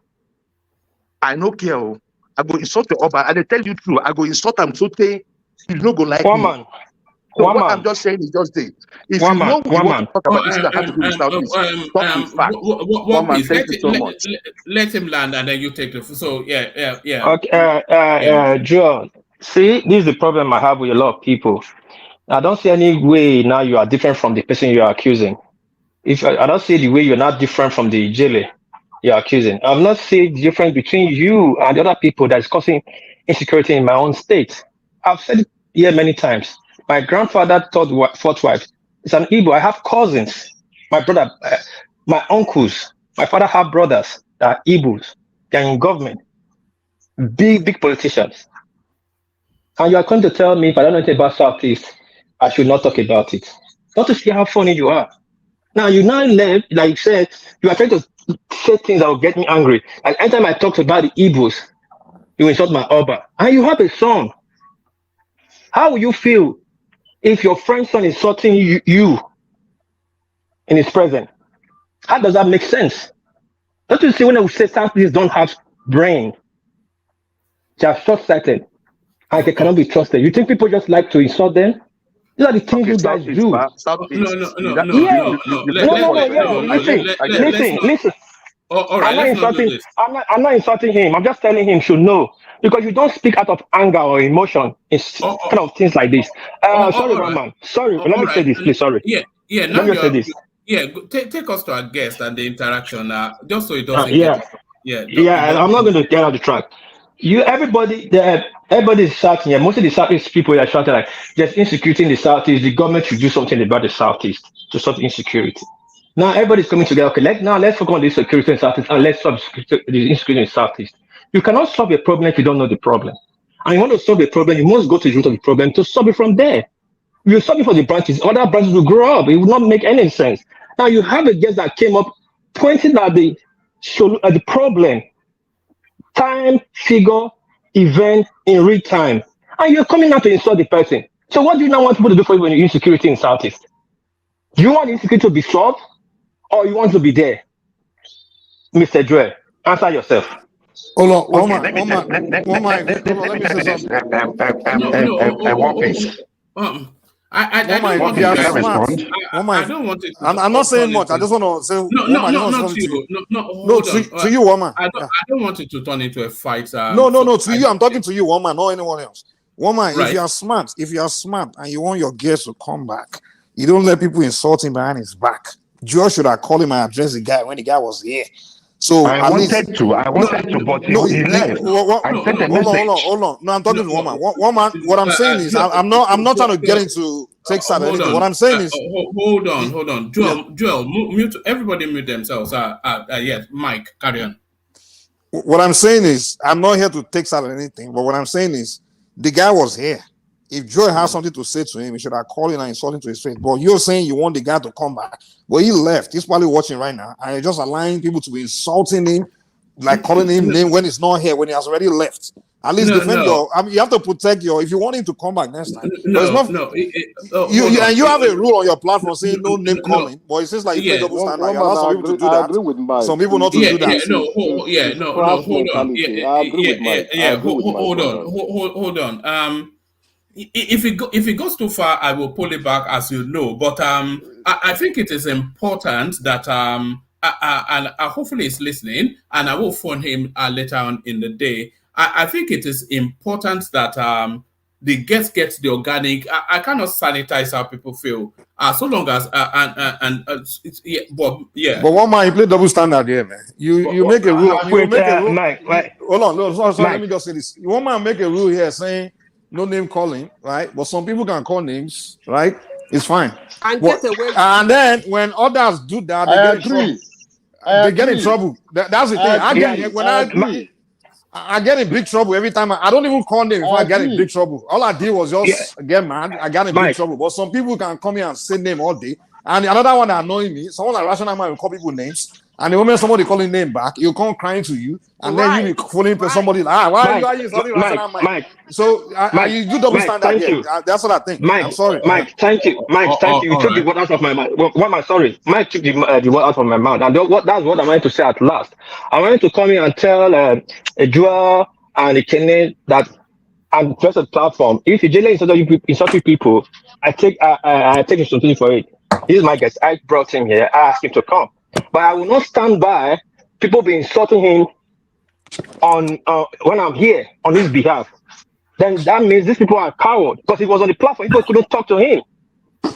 I no care. I go insult your Oba, and I tell you true. I go insult them so they no go like me. Woman, So woman, what I'm just saying is just this. If you woman, know you want to woman. talk about this that has to do with Southeast, talk with facts. What is? Thank you so much. Let him land, and then you take the. So yeah. Okay, Joel. See, this is the problem I have with a lot of people. I don't see any way now you are different from the person you are accusing. If I don't see the way you're not different from the Ijele you're accusing. I've not seen the difference between you and the other people that is causing insecurity in my own state. I've said it here many times. My grandfather fourth wife is an Igbo. I have cousins, my brother, my uncles. My father have brothers that are Igbos. They're in government, big politicians. And you are going to tell me if I don't know anything about Southeast, I should not talk about it. Not to see how funny you are. Now you now left, like you said, you are trying to say things that will get me angry. Like anytime I talk about the Igbos, you insult my Oba. And you have a son. How will you feel if your friend's son is insulting you in his presence? How does that make sense? Don't you see when I say Southeast don't have brain? They are short-sighted and they cannot be trusted. You think people just like to insult them? These are the things you guys do. Listen. All right, I'm not insulting him. I'm just telling him should know because you don't speak out of anger or emotion. It's kind of things like this. Sorry, Roman. Sorry, let me say this, please. Sorry. Yeah. Now let me say this. Yeah, take us to our guest and the interaction. Just so it doesn't I'm not going to get out the track. Everybody's shouting. Yeah, most of the Southeast people are shouting like there's insecurity in the Southeast. The government should do something about the Southeast to stop insecurity. Now everybody's coming together. Okay, let's focus on the security in the Southeast and let's solve the insecurity in the Southeast. You cannot solve a problem if you don't know the problem. And you want to solve a problem, you must go to the root of the problem to solve it from there. If you solve it for the branches, other branches will grow up. It will not make any sense. Now you have a guest that came up pointing at the problem. Time, figure, event in real time. And you're coming out to insult the person. So what do you now want people to do for you when you're insecurity in Southeast? Do you want insecurity to be solved or you want to be there? Mr. Joel, answer yourself. Hold on, one mic. Let me say something. I don't want it. I'm not saying much. I just want to say not to you. No, to you, woman. I don't want it to turn into a fight. No, to you. I'm talking to you, woman, not anyone else. Woman, right. If you are smart and you want your guest to come back, you don't let people insult him behind his back. Joe should have called him and addressed the guy when the guy was here. So I wanted to, but he left. I sent a message. Hold on. No, I'm talking to woman. Woman, what I'm saying is, I'm not trying to get into text or anything. What I'm saying is, hold on. Joel, mute. Everybody mute themselves. Yes, Mike, carry on. What I'm saying is, I'm not here to text out or anything. But what I'm saying is, the guy was here. If Joe has something to say to him, he should have called him and insulted to his face. But you're saying you want the guy to come back. Well, he left. He's probably watching right now. And you're just allowing people to be insulting him, like calling him name when he's not here, when he has already left. At least defend your. I mean, you have to protect your. If you want him to come back next time, you have a rule on your platform saying no name calling. But it seems like you play double standard. You allow some people to do that. I agree with Mike. Some people not to do that. Hold on. If it goes too far, I will pull it back, as you know. But I think it is important that and hopefully he's listening, and I will phone him later on in the day. I think it is important that the guest gets the organic. I cannot sanitize how people feel. So long as But one man, you play double standard here, man. You make a rule. Mike. Hold on, sorry. Let me just say this. One man make a rule here saying no name calling, right? But some people can call names, right? It's fine. And then when others do that, they get in trouble. That's the thing. I get in big trouble every time. I don't even call them if I get in big trouble. All I did was just get mad. I got in big trouble. But some people can come here and say name all day, And the another one that annoying me, someone like rational man will call people names, and the moment somebody calling name back, he'll come crying to you, and then you be following somebody like, why Mike, are you insulting Mike, rational mind? Mike, So Mike, you do double Mike, standard thank here. you. That's what I think. Mike, I'm sorry. Mike, thank you. Mike, thank you. You All took the right. word out of my mouth. What am I sorry? Mike took the word out of my mouth. And that's what I wanted to say at last. I wanted to come here and tell Joel and Ikene that I'm just a platform. If Ijele insulting people, I take responsibility for it. This is my guest. I brought him here. I asked him to come. But I will not stand by people be insulting him on when I'm here on his behalf. Then that means these people are cowards because he was on the platform. People couldn't talk to him.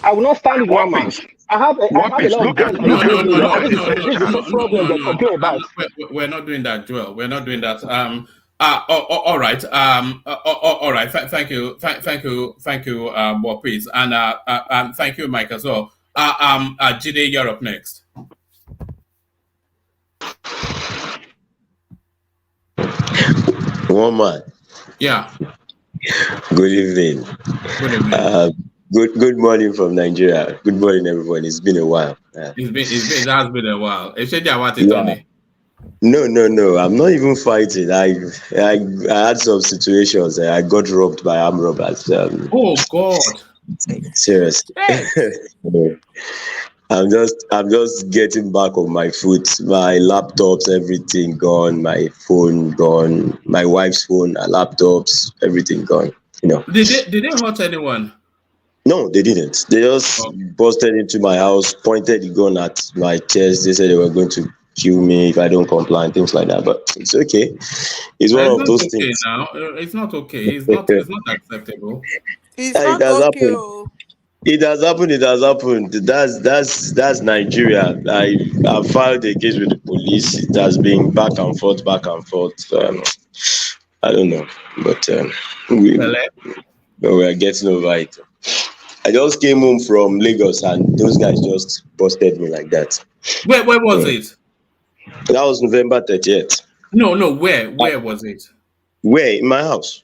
I will not stand with What one man. peace? I have What a peace? lot of Look girls at that used to hate me. This is the same problem they're complaining I'm about. not, we're not doing that, Joel. We're not doing that. All right. All right. Thank you. Thank you. Thank you, what peace, and thank you, Mike, as well. Jide, you're up next. One man. Yeah. Good evening. Good evening. Good morning from Nigeria. Good morning, everyone. It's been a while. It has been a while. Yeah. No. I'm not even fighting. I had some situations. I got robbed by armed robbers. Oh God. Seriously. I'm just getting back on my foot. My laptops, everything gone. My phone gone. My wife's phone, her laptops, everything gone. Did they hurt anyone? No, they didn't. They just busted into my house, pointed the gun at my chest. They said they were going to kill me if I don't comply and things like that. But it's okay. It's one It's of not those okay things. now. It's not okay. It's not acceptable. It's It not has okay. happened. It has happened. It has happened. That's Nigeria. I filed a case with the police. It has been back and forth. I don't know, but we are getting over it. I just came home from Lagos and those guys just busted me like that. Where was it? That was November 30th. No. Where was it? Where? In my house.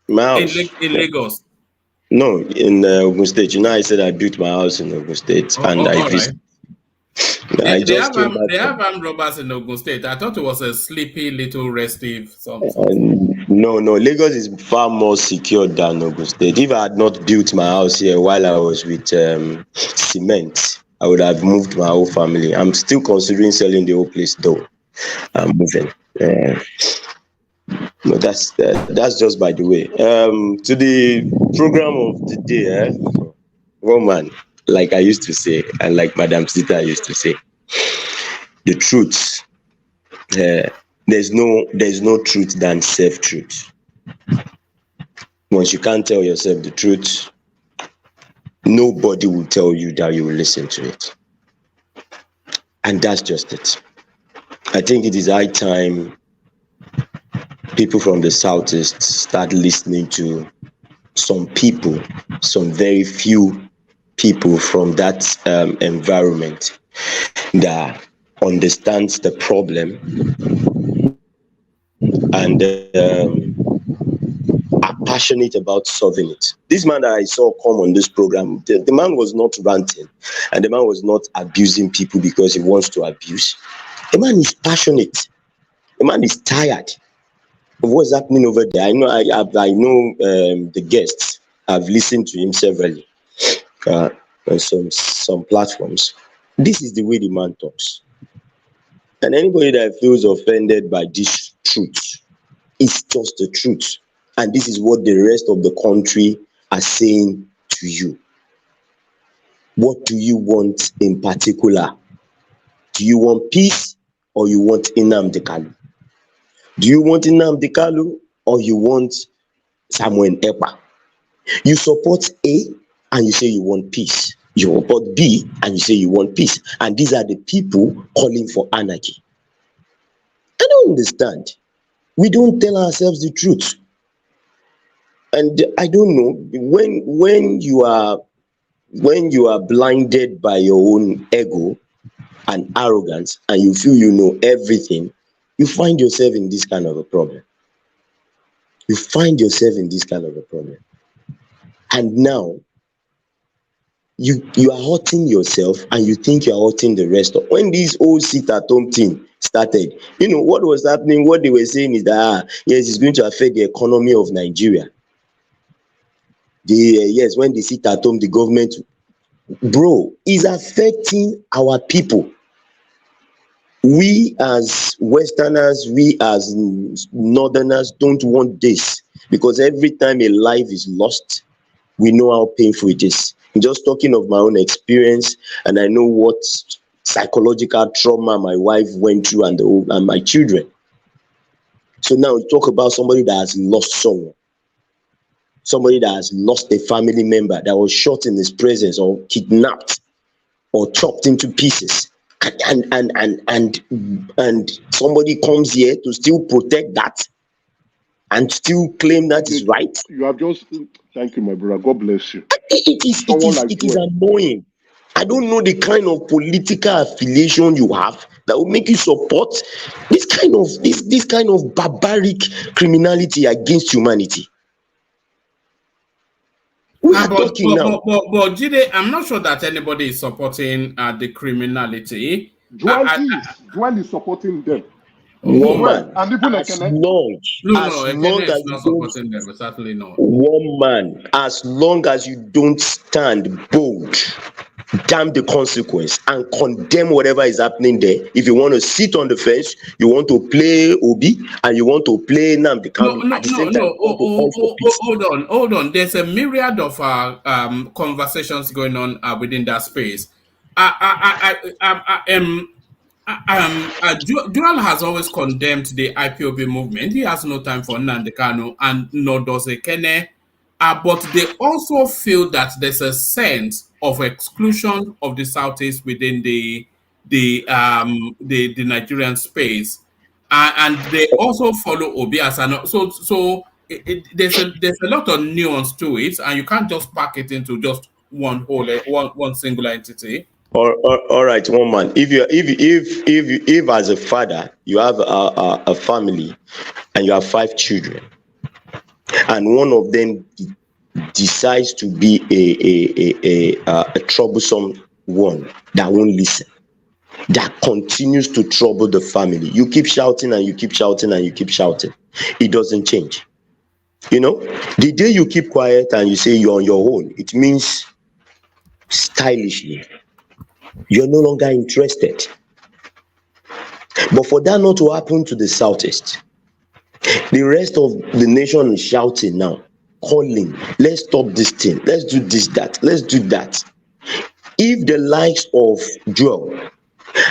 In Lagos. No, in Ogun State. I said I built my house in Ogun State, and All right. I just came back. They have armed robbers in Ogun State. I thought it was a sleepy little restive something. No. Lagos is far more secure than Ogun State. If I had not built my house here while I was with cement, I would have moved my whole family. I'm still considering selling the whole place though. I'm moving. No, that's just by the way. To the program of the day, woman, like I used to say, and like Madam Sita used to say, the truth. There's no truth than self-truth. Once you can't tell yourself the truth, nobody will tell you that you will listen to it. And that's just it. I think it is high time people from the Southeast start listening to some people, some very few people from that environment that understands the problem and are passionate about solving it. This man that I saw come on this program, the man was not ranting and the man was not abusing people because he wants to abuse. The man is passionate. The man is tired of what's happening over there. I know the guests. I've listened to him severally on some platforms. This is the way the man talks. And anybody that feels offended by this truth, it's just the truth. And this is what the rest of the country are saying to you. What do you want in particular? Do you want peace or you want Nnamdi Kanu? Do you want Nnamdi Kanu or you want Samuel Ekpa? You support A and you say you want peace. You support B and you say you want peace. And these are the people calling for anarchy. I don't understand. We don't tell ourselves the truth. And I don't know, when you are blinded by your own ego and arrogance and you feel you know everything, you find yourself in this kind of a problem. And now you are hurting yourself and you think you are hurting the rest of. When this whole sit at home thing started, what was happening, what they were saying is that yes, it's going to affect the economy of Nigeria. Yes, when they sit at home, the government, bro, is affecting our people. We as Westerners, we as Northerners don't want this, because every time a life is lost, we know how painful it is. I'm just talking of my own experience, and I know what psychological trauma my wife went through and my children. So now we talk about somebody that has lost someone, somebody that has lost a family member that was shot in his presence, or kidnapped, or chopped into pieces, and somebody comes here to still protect that and still claim that is right. You have just, thank you, my brother. God bless you. It is annoying. I don't know the kind of political affiliation you have that will make you support this kind of barbaric criminality against humanity. But Jide, I'm not sure that anybody is supporting the criminality. Joel is supporting them. Woman, and even as long as not supporting them, certainly not. Woman, as long as you don't stand bold, damn the consequence, and condemn whatever is happening there. If you want to sit on the fence, you want to play Obi, and you want to play Nnamdi Kanu at the same time. Hold on. There's a myriad of conversations going on within that space. Joel has always condemned the IPOB movement. He has no time for Nnamdi Kanu, and nor does Ekene. But they also feel that there's a sense of exclusion of the Southeast within the Nigerian space, and they also follow Obi as an there's a lot of nuance to it, and you can't just pack it into just one singular entity. All right, one man. If as a father you have a family and you have 5 children, and one of them decides to be a troublesome one that won't listen, that continues to trouble the family, you keep shouting and you keep shouting and you keep shouting, it doesn't change. The day you keep quiet and you say you're on your own, it means stylishly you're no longer interested. But for that not to happen to the Southeast, the rest of the nation is shouting now, calling, let's stop this thing, let's do this, that, let's do that. If the likes of Joel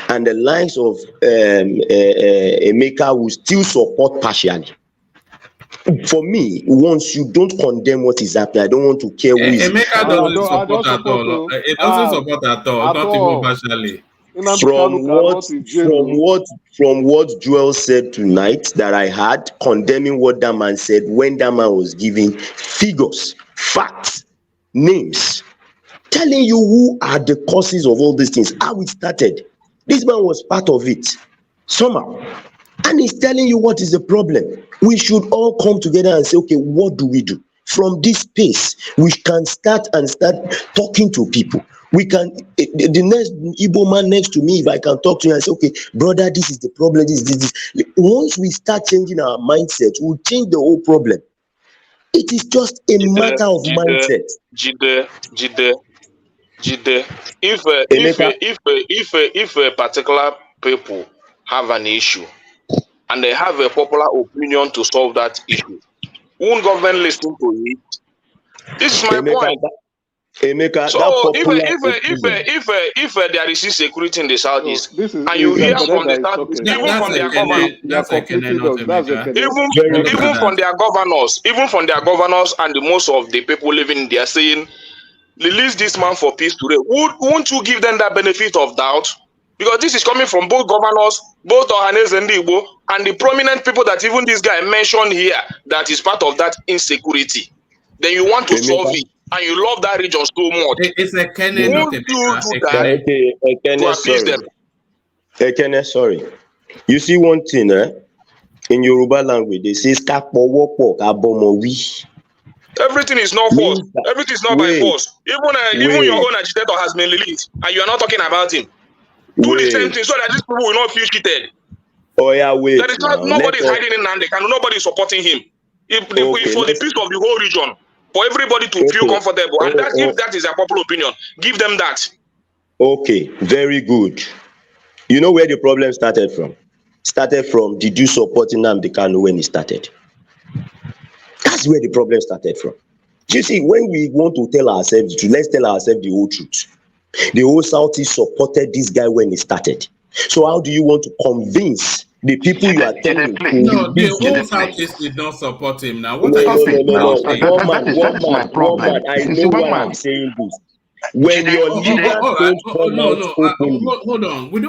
and the likes of Emeka will still support partially, for me, once you don't condemn what is happening, I don't want to care who is. Emeka doesn't support at all. It doesn't support at all, not even partially. From what Joel said tonight that I had, condemning what that man said when that man was giving figures, facts, names, telling you who are the causes of all these things, how it started. This man was part of it somehow, and he's telling you what is the problem. We should all come together and say, okay, what do we do? From this space, we can start talking to people. We can, the next Igbo man next to me, if I can talk to you and say, okay, brother, this is the problem, this. Once we start changing our mindset, we'll change the whole problem. It is just a matter of mindset. Jide, if a particular people have an issue and they have a popular opinion to solve that issue, won't government listen to it? This is my point. Emeka, so if there is insecurity in the southeast, and you hear from the southeast, even from their governors and the most of the people living there saying, release this man for peace today, won't you give them that benefit of doubt? Because this is coming from both governors, both Ohanes and Igbo, and the prominent people that even this guy mentioned here that is part of that insecurity. Then you want to solve it, and you love that region so much. It's a Ekene, not a to appease them. Ekene, sorry. You see one thing, in Yoruba language, they say, Everything is not force. Everything is not by Wait, force. Even your own agitator has been released, and you are not talking about him. Do the same thing so that these people will not feel cheated. Oh yeah, wait. There is nobody is hiding in Nnamdi Kanu. Nobody is supporting him. If for the peace of the whole region, for everybody to feel comfortable, and if that is a popular opinion, give them that. Okay, very good. You know where the problem started from? Started from, did you support Nnamdi Kanu when he started? That's where the problem started from. You see, when we want to tell ourselves the truth, let's tell ourselves the whole truth. The whole Southeast supported this guy when he started. So how do you want to convince the people you are telling? No, the whole Southeast did not support him. Now, what are you saying? No. One man. I know why I'm saying this. When your leaders don't come out openly. Hold on. We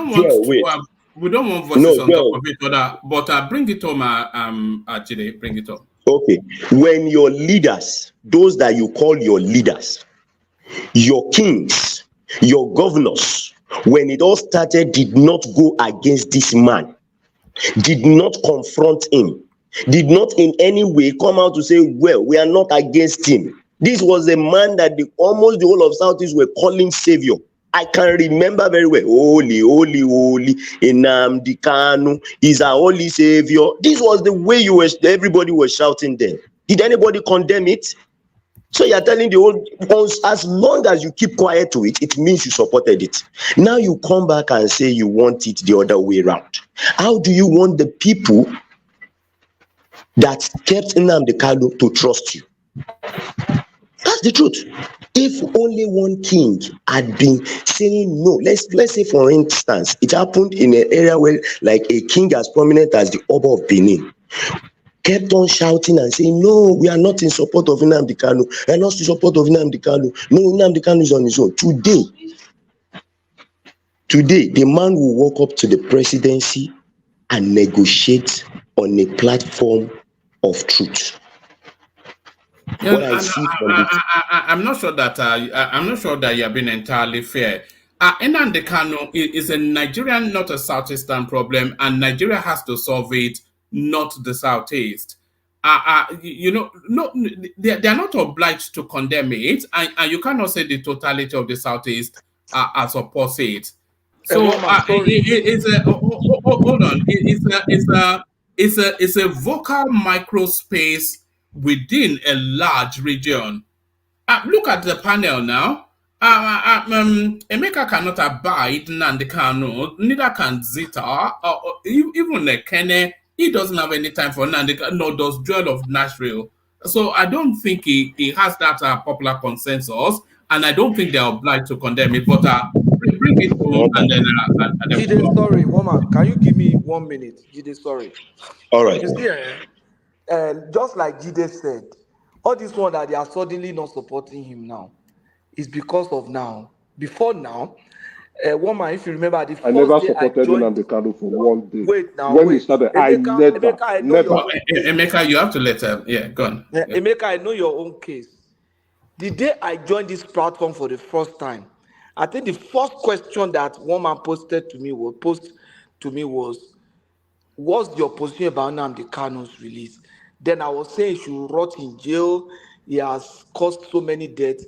don't want voices on top of each other. But bring it home, Ijele, bring it home. Okay. When your leaders, those that you call your leaders, your kings, your governors, when it all started, did not go against this man, did not confront him, did not in any way come out to say, well, we are not against him. This was a man that almost the whole of Southeast were calling savior. I can remember very well. Holy, holy, holy, Nnamdi Kanu is a holy savior. This was the way everybody was shouting then. Did anybody condemn it? So you're telling the whole, as long as you keep quiet to it, it means you supported it. Now you come back and say you want it the other way around. How do you want the people that kept Nnamdi Kanu to trust you? That's the truth. If only one king had been saying no, let's say for instance, it happened in an area where like a king as prominent as the Oba of Benin kept on shouting and saying, no, we are not in support of Nnamdi Kanu. We are not in support of Nnamdi Kanu. No, Nnamdi Kanu is on his own. Today, the man will walk up to the presidency and negotiate on a platform of truth. Yeah, I'm not sure that you have been entirely fair. Nnamdi Kanu is a Nigerian, not a Southeastern problem, and Nigeria has to solve it, not the Southeast. No, they are not obliged to condemn it, and you cannot say the totality of the Southeast as opposite. So hold on. It's a vocal microspace within a large region. Look at the panel now. Emeka cannot abide Nnamdi Kanu, neither can Zita, or even Kene. He doesn't have any time for Nnamdi Kanu, nor does Joel of Nashville. So I don't think he has that popular consensus, and I don't think they're obliged to condemn it. But bring it home and then. Jide, sorry, woman, can you give me 1 minute? Jide, sorry. All right. You see, just like Jide said, all this one that they are suddenly not supporting him now is because of now. Before now, woman, if you remember, the I never supported Nnamdi Kanu for 1 day. Wait now. When he started, Emeka, you have to let her. Yeah, go on. Emeka, I know your own case. The day I joined this platform for the first time, I think the first question that woman posted to me was, what's your position about Nnamdi Kanu's release? Then I was saying he should rot in jail. He has caused so many deaths.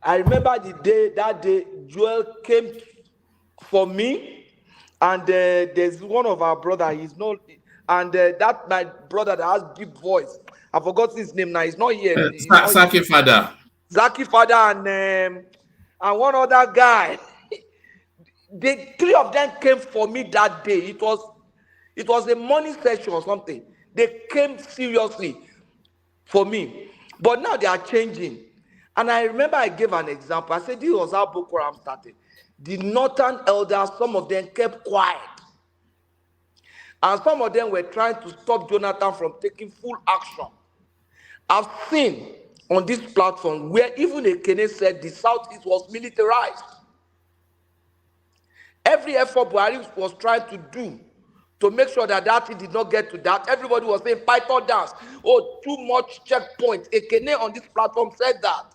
I remember that day, Joel came for me, and there's one of our brother. He's not, and that my brother that has deep voice. I forgot his name now. He's not here. Zaki Fada. Zaki Fada and one other guy. The three of them came for me that day. It was a morning session or something. They came seriously for me. But now they are changing. And I remember I gave an example. I said this was how Boko Haram started. The northern elders, some of them kept quiet. And some of them were trying to stop Jonathan from taking full action. I've seen on this platform where even Ekene said the Southeast was militarized. Every effort Buhari was trying to do to make sure that thing did not get to that. Everybody was saying Python dance. Oh, too much checkpoint. Ekene on this platform said that.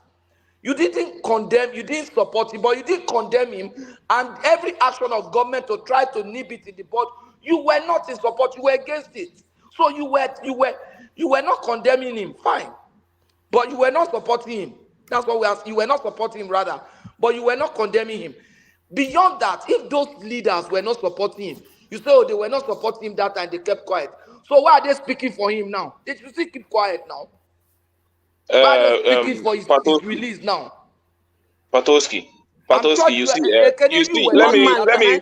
You didn't condemn, you didn't support him, but you didn't condemn him. And every action of government to try to nip it in the bud, you were not in support, you were against it. So you were not condemning him. Fine. but you were not supporting him. That's what we asked. You were not supporting him, rather, but you were not condemning him. Beyond that, if those leaders were not supporting him, you say, oh, they were not supporting him that time, they kept quiet. So why are they speaking for him now? They should still keep quiet now. Why are they speaking for his release now? Patoski, you see, let me.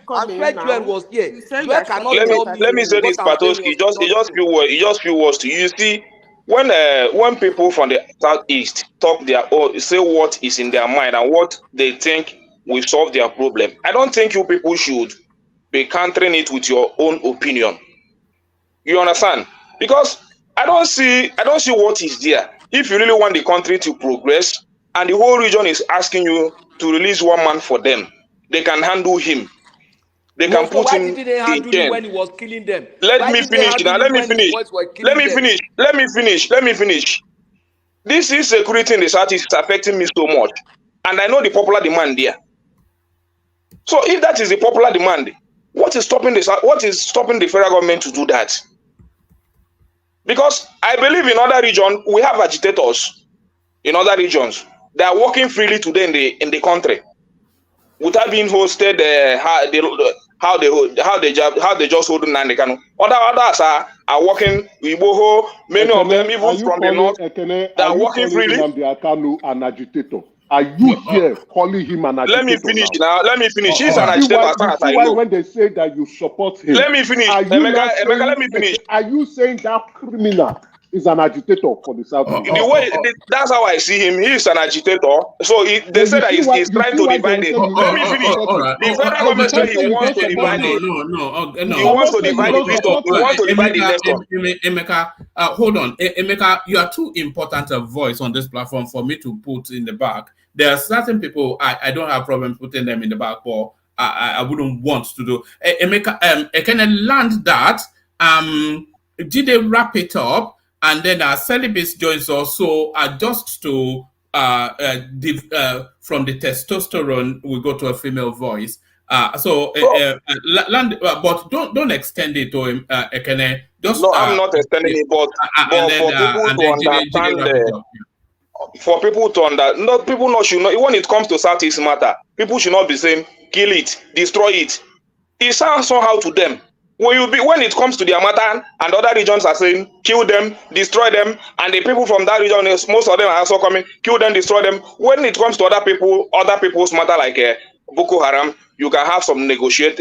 I'm sure Joel was here. Joel cannot tell me. Let me say this, Patoski. Just few words to you. You see, when people from the southeast talk say what is in their mind and what they think will solve their problem, I don't think you people should be countering it with your own opinion. You understand? Because I don't see what is there. If you really want the country to progress and the whole region is asking you to release one man for them, they can handle him. They can put him did they handle him when he was killing them? Let me finish. This insecurity in the southeast is affecting me so much, and I know the popular demand there. So if that is the popular demand, what is stopping the federal government to do that? Because I believe in other regions we have agitators in other regions. They are working freely today in the country without being hosted. How they just hold Nandekano. Others are working. Many of them even from the north. They are working freely. An agitator. Are you here calling him an agitator? Let me finish now. He's an agitator as far as I know. When they say that you support him, let me finish. Emeka, let me finish. Are you saying that criminal is an agitator for the South? That's how I see him. He is an agitator. So they say that he's trying to divide it. Let me finish. The federal government said he wants to divide it. No. He wants to divide it. He wants to divide the nation. Emeka, hold on. Emeka, you are too important a voice on this platform for me to put in the back. There are certain people I don't have problem putting them in the back, but I wouldn't want to do. Emeka, can I land that? Did they wrap it up? And then Celibate joins us. So just to from the testosterone, we go to a female voice. But don't extend it to him. No, I'm not extending it, but for people to understand, when it comes to Southeast matter, people should not be saying kill it, destroy it. It sounds somehow to them. When it comes to their matter and other regions are saying kill them, destroy them, and the people from that region, most of them are also coming, kill them, destroy them. When it comes to other people's matter like Boko Haram, you can have negotiate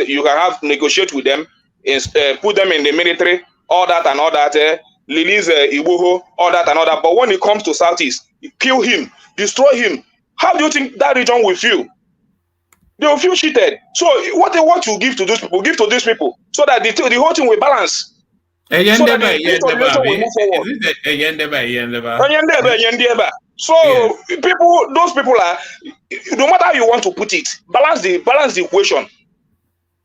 with them, put them in the military, all that, release Igboho, all that and all that. But when it comes to Southeast, kill him, destroy him. How do you think that region will feel? They will feel cheated. So what you give to those people, give to these people, so that the whole thing will balance. So that the population will move forward. So those people are, no matter how you want to put it, balance the equation.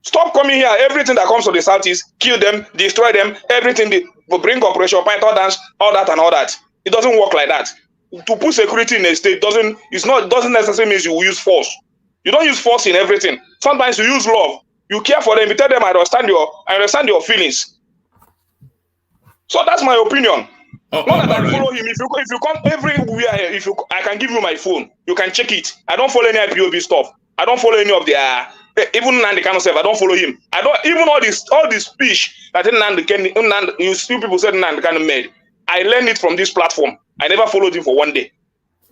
Stop coming here. Everything that comes to the Southeast, kill them, destroy them. Everything they bring Operation Python dance, all that and all that. It doesn't work like that. To put security in a state doesn't necessarily mean you use force. You don't use force in everything. Sometimes you use love. You care for them. You tell them I understand your feelings. So that's my opinion. Not that I follow him. If you come everywhere, I can give you my phone. You can check it. I don't follow any IPOB stuff. I don't follow any of their. Even Nandi Kano self, I don't follow him. I don't even all this speech that you see people said Nandi Kano made. I learned it from this platform. I never followed him for one day.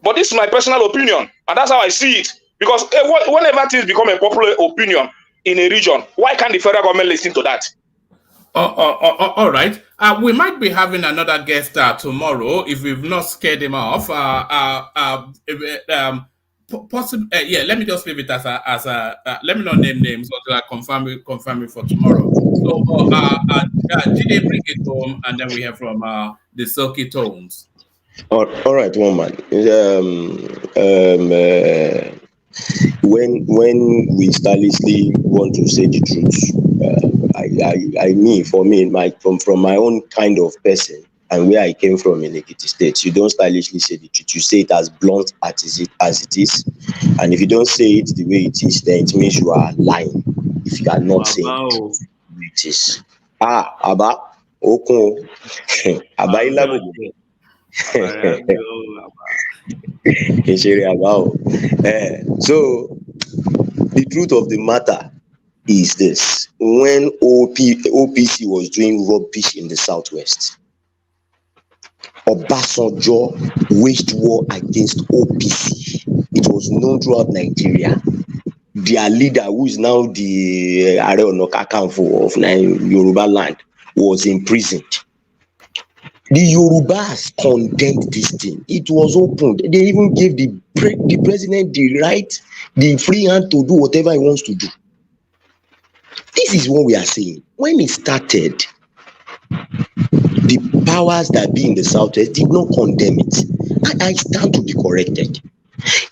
But this is my personal opinion, and that's how I see it. Because whenever things become a popular opinion in a region, why can't the federal government listen to that? All right. We might be having another guest tomorrow if we've not scared him off. Let me just leave it as a let me not name names until I confirm it for tomorrow. So Ijele bring it home, and then we have from the Silky Tones. All right, one man. When we stylishly want to say the truth, from my own kind of person and where I came from in Ekiti State, you don't stylishly say the truth. You say it as blunt as it is, and if you don't say it the way it is, then it means you are lying. If you are not saying it, it is Abba Oko Abba. So the truth of the matter is this: when OPC was doing rubbish in the southwest, Obasanjo waged war against OPC. It was known throughout Nigeria. Their leader, who is now the Are Ona Kakanfo of Yoruba land, was imprisoned. The Yorubas condemned this thing. It was opened. They even gave the president the right, the free hand to do whatever he wants to do. This is what we are saying. When it started, the powers that be in the southwest did not condemn it. I stand to be corrected.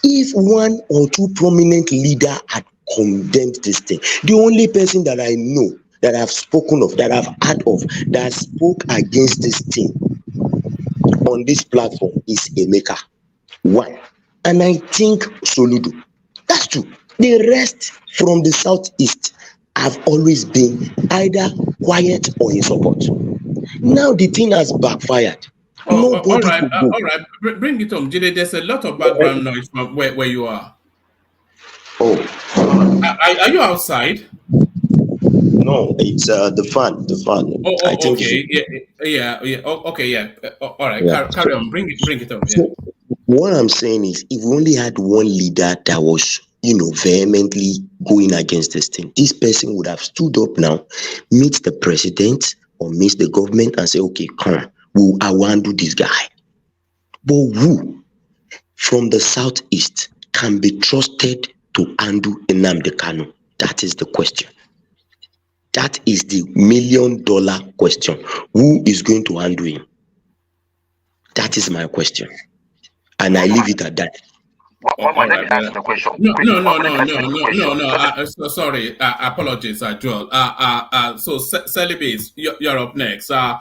If one or two prominent leader had condemned this thing, the only person that I know, that I've spoken of, that I've heard of, that spoke against this thing on this platform is Emeka. One. And I think Soludo. That's two. The rest from the southeast have always been either quiet or in support. Now the thing has backfired. Nobody all right, could go. all right. Bring it home, Jide. There's a lot of background noise from where you are. Oh, are you outside? No, it's the fan. The fan. I think okay. Yeah. Okay, yeah. All right, yeah. carry on. Bring it up. Yeah. So what I'm saying is, if we only had one leader that was, vehemently going against this thing, this person would have stood up now, meet the president or meet the government and say, okay, come, I want to do this guy. But who from the southeast can be trusted to handle Nnamdi Kanu? That is the question. That is the $1 million question. Who is going to handle him? That is my question. And I leave it at that. Let me ask the question. No. Sorry. Apologies, Joel. So Celibate, you're up next. I'm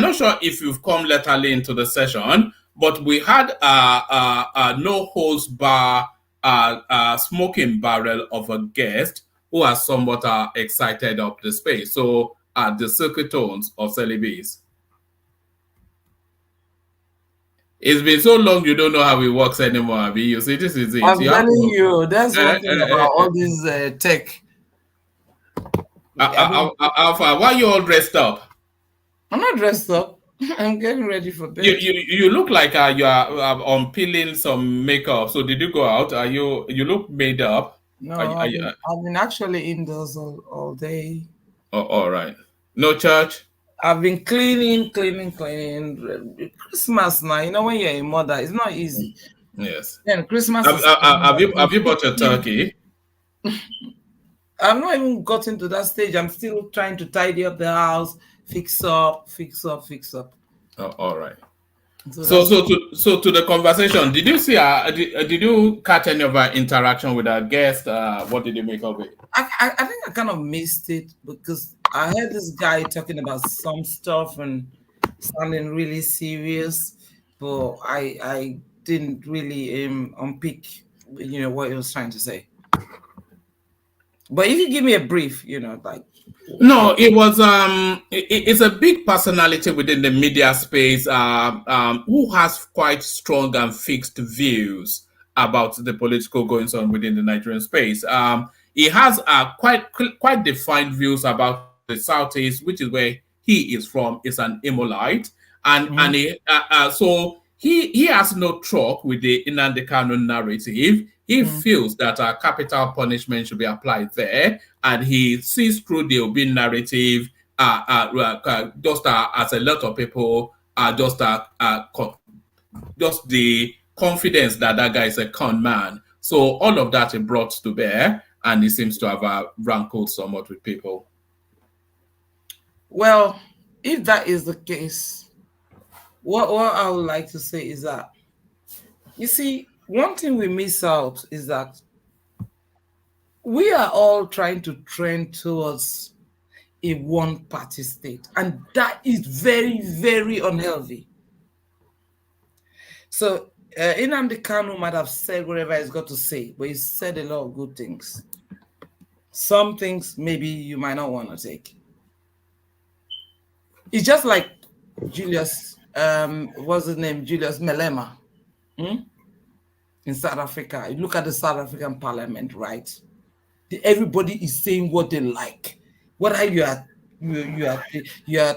not sure if you've come latterly into the session, but we had no holds bar smoking barrel of a guest who has somewhat excited up the space. So the circuit tones of Celibate. It's been so long you don't know how it works anymore, Abi. You see, this is it. I'm telling you, that's one thing about all this tech. Alpha, why are you all dressed up? I'm not dressed up. I'm getting ready for bed. You look like you are peeling some makeup. So did you go out? You look made up? No, I've been actually indoors all day. Oh, all right. No church? I've been cleaning. Christmas now, when you're a mother, it's not easy. Yes. And Christmas. Have you bought a turkey? I've not even gotten to that stage. I'm still trying to tidy up the house, fix up. Oh, all right. So to the conversation, did you see? Did you catch any of our interaction with our guest? What did you make of it? I think I kind of missed it because I heard this guy talking about some stuff and sounding really serious, but I didn't really unpick, what he was trying to say. But if you give me a brief, like. No, it was it's a big personality within the media space who has quite strong and fixed views about the political goings on within the Nigerian space. He has quite defined views about the Southeast, which is where he is from. Is an Imolite, and so he has no truck with the Nnamdi Kanu narrative. He feels that capital punishment should be applied there, and he sees through the Obi narrative just as a lot of people just the confidence that guy is a con man. So all of that he brought to bear, and he seems to have rankled somewhat with people. Well, if that is the case, what I would like to say is that, you see, one thing we miss out is that we are all trying to trend towards a one-party state, and that is very, very unhealthy. So Nnamdi Kanu might have said whatever he's got to say, but he said a lot of good things. Some things maybe you might not want to take. It's just like Julius what's his name, Julius Malema, in South Africa. You look at the South African parliament, right? Everybody is saying what they like. Whether you are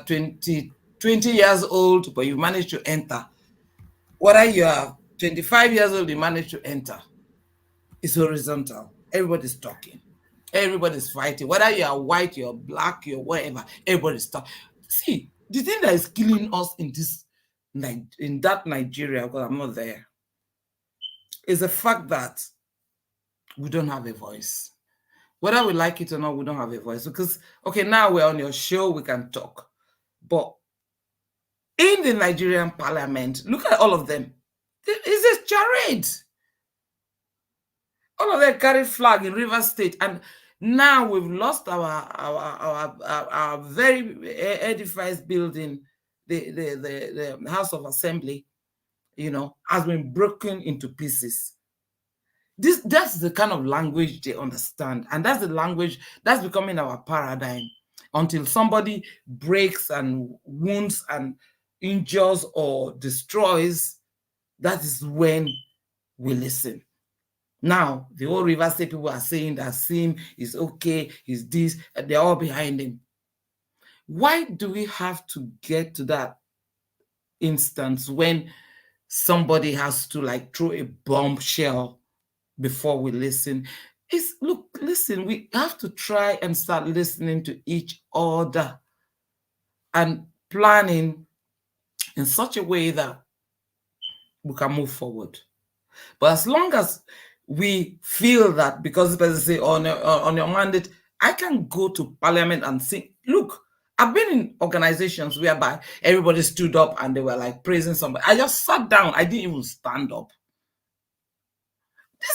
20 years old, but you manage to enter. Whether you are 25 years old, you manage to enter. It's horizontal. Everybody's talking. Everybody's fighting. Whether you are white, you're black, you're whatever, everybody's talking. See, the thing that is killing us in that Nigeria, because I'm not there, is the fact that we don't have a voice. Whether we like it or not, we don't have a voice. Because, okay, now we're on your show, we can talk. But in the Nigerian parliament, look at all of them. It's a charade. All of them carry flag in Rivers State. And now we've lost our very edified building, the House of Assembly, has been broken into pieces. That's the kind of language they understand, and that's the language that's becoming our paradigm. Until somebody breaks and wounds and injures or destroys, that is when we listen. Now the whole River State people are saying that Sim is okay, he's this, and they're all behind him. Why do we have to get to that instance when somebody has to throw a bombshell before we listen? Listen, we have to try and start listening to each other and planning in such a way that we can move forward. But as long as we feel that because the person say on your mandate, I can go to parliament and sing. Look, I've been in organizations whereby everybody stood up and they were praising somebody. I just sat down. I didn't even stand up.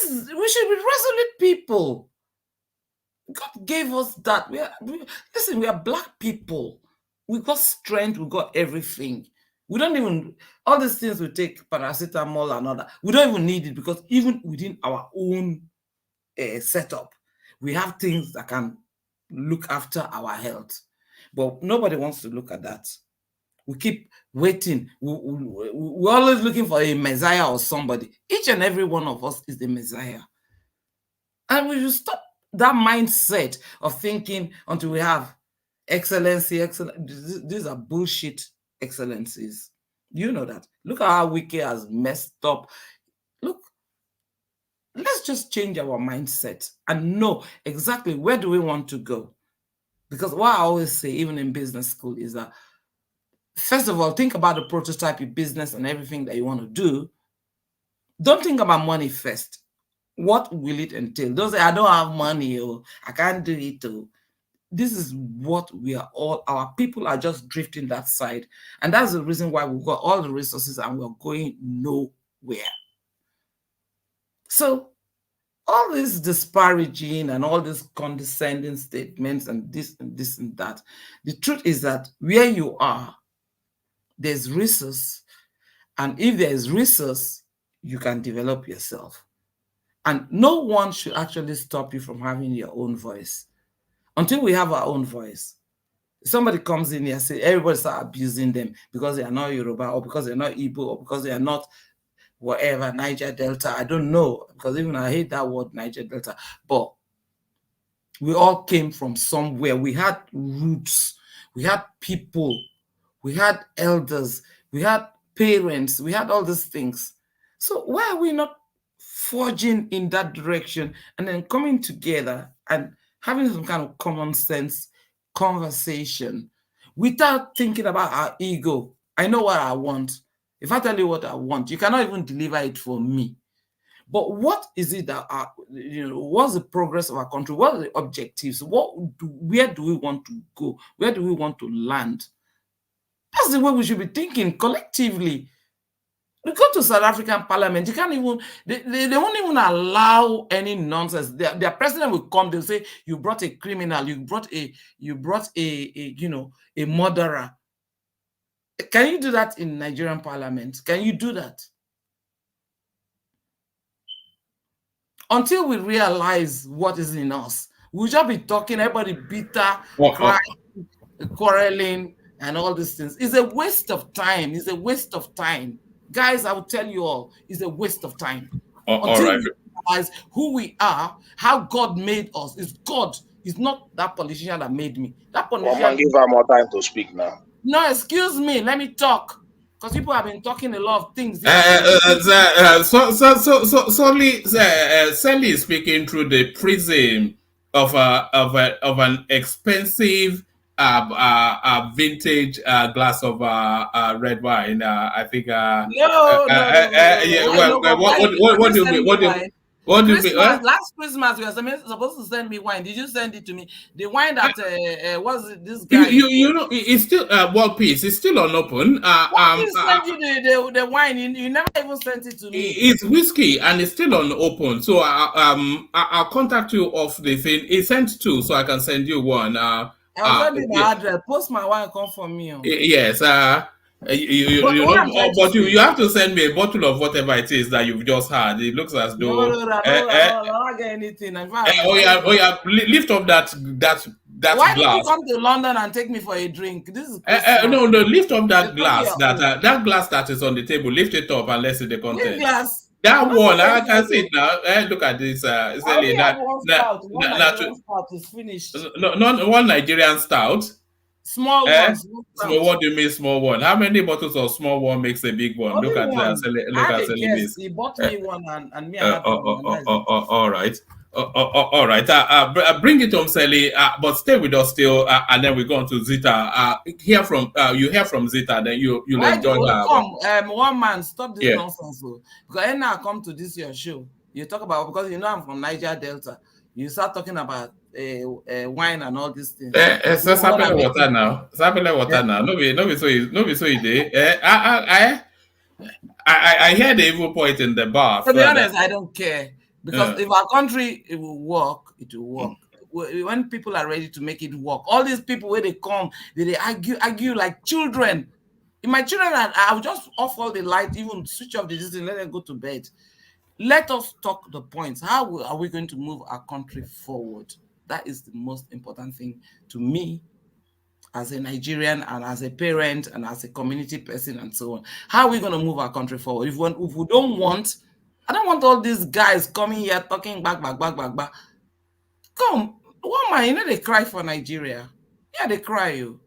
We should be resolute people. God gave us that. Listen, we are black people. We got strength. We got everything. We don't even, all these things we take, paracetamol and all that, we don't even need it because even within our own setup, we have things that can look after our health. But nobody wants to look at that. We keep waiting. We're always looking for a messiah or somebody. Each and every one of us is the messiah. And we should stop that mindset of thinking until we have excellency. These are bullshit excellencies. You know that. Look at how Wiki has messed up. Look, let's just change our mindset and know exactly where do we want to go. Because what I always say, even in business school, is that first of all, think about the prototype, your business and everything that you want to do. Don't think about money first. What will it entail? Don't say, I don't have money, or I can't do it. Or this is what we are all, our people are just drifting that side. And that's the reason why we've got all the resources and we're going nowhere. So all this disparaging and all these condescending statements and this and that, the truth is that where you are, there's resource. And if there is resource, you can develop yourself. And no one should actually stop you from having your own voice. Until we have our own voice. Somebody comes in here and says, everybody start abusing them because they are not Yoruba or because they're not Igbo or because they are not whatever, Niger Delta. I don't know, because even I hate that word, Niger Delta. But we all came from somewhere. We had roots. We had people. We had elders. We had parents. We had all these things. So why are we not forging in that direction and then coming together and having some kind of common sense conversation without thinking about our ego? I know what I want. If I tell you what I want, you cannot even deliver it for me. But what is it that what's the progress of our country? What are the objectives? Where do we want to go? Where do we want to land? That's the way we should be thinking collectively. We go to South African parliament, you can't even, they won't even allow any nonsense. Their president will come, they'll say, you brought a criminal, you brought a murderer. Can you do that in Nigerian parliament? Can you do that? Until we realize what is in us, we'll just be talking, everybody bitter, crying, quarreling, and all these things. It's a waste of time. It's a waste of time. Guys, I will tell you all, it's a waste of time. All Until right. we realize who we are, how God made us. It's God. It's not that politician that made me. That One politician. man, give her more time to speak now. No, excuse me. Let me talk. Because people have been talking a lot of things here. Sally is speaking through the prism of an expensive vintage glass of red wine. I think. No. Yeah. Well, what do you mean? What do you mean? What do you mean? Christmas, last Christmas, you were supposed to send me wine. Did you send it to me? The wine that was this guy? You know, it's still World Peace. It's still unopened. Why did you send you the wine? You never even sent it to me. It's whiskey and it's still unopened. So I'll contact you off the thing. It's sent to, so I can send you one. I'll send you my address. Post my wine, come for me. Yes. You have to send me a bottle of whatever it is that you've just had. It looks as though. I don't get anything. Lift up that Why glass. did you come to London and take me for a drink? This is no. Lift up that glass. That glass that is on the table. Lift it up and let's see the content. Glass. That one, I can see it now. Look at this. Stout is finished. Not one Nigerian stout. Small one. Small. What do you mean small one? How many bottles of small one makes a big one? Only Look at one. that. Yes, he bought me one and me. All right. All right. Bring it home, Sally. But stay with us still, and then we go on to Zita. You hear from Zita, then you'll enjoy her. Come, one man, stop this nonsense. Because now I come to this your show, you talk about, because you know I'm from Niger Delta. You start talking about wine and all these things. Sapele water now. Sapele water now. No be so easy. I hear the evil point in the bar. To be honest, I don't care. Because if our country it will work, it will work. When people are ready to make it work, all these people where they come, they argue like children. In my children, I will just off all the light, even switch off the system, let them go to bed. Let us talk the points. How are we going to move our country forward? That is the most important thing to me as a Nigerian and as a parent and as a community person and so on. How are we going to move our country forward? If we don't want, I don't want all these guys coming here talking back. Come, one man, you know they cry for Nigeria. Yeah, they cry you.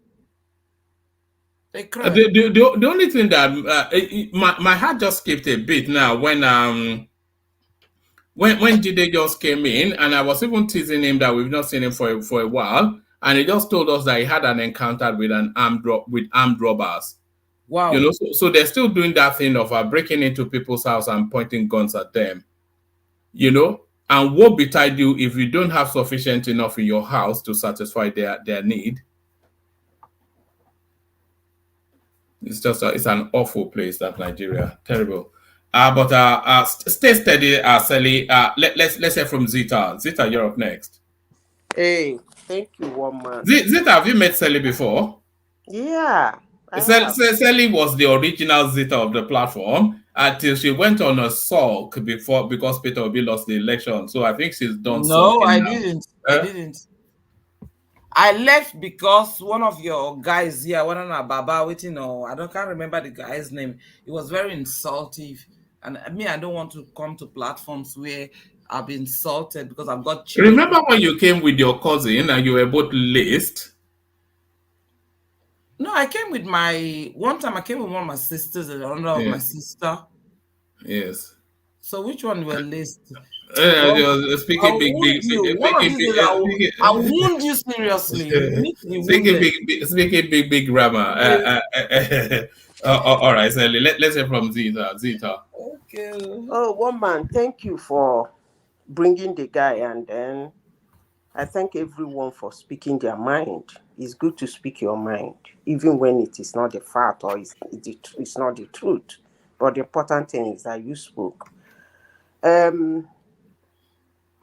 They cry. The only thing that my heart just skipped a bit now when Jide just came in, and I was even teasing him that we've not seen him for a while, and he just told us that he had an encounter with armed robbers. Wow. You know, so they're still doing that thing of breaking into people's house and pointing guns at them. You know, and what betide you if you don't have sufficient enough in your house to satisfy their need? It's just it's an awful place, that Nigeria. Terrible. But stay steady, Sally. Let's hear from Zita. Zita, you're up next. Hey, thank you, one man. Zita, have you met Sally before? Yeah. Sally was the original Zita of the platform until she went on a sulk because Peter Obi lost the election. So I think she's done. No, I didn't. I left because one of your guys here, one of our Baba waiting, or I can't remember the guy's name. It was very insultive. And me, I don't want to come to platforms where I've been insulted because I've got children. Remember when you came with your cousin and you were both laced? No, I came with one time I came with one of my sisters and another of my sister. Yes. So which one were laced? Speaking big. I'll wound you seriously. Speaking big grammar. All right, Sally. Let's hear from Zita. Okay. Oh, one man, thank you for bringing the guy, and then I thank everyone for speaking their mind. It's good to speak your mind, even when it is not the fact or it's not the truth. But the important thing is that you spoke.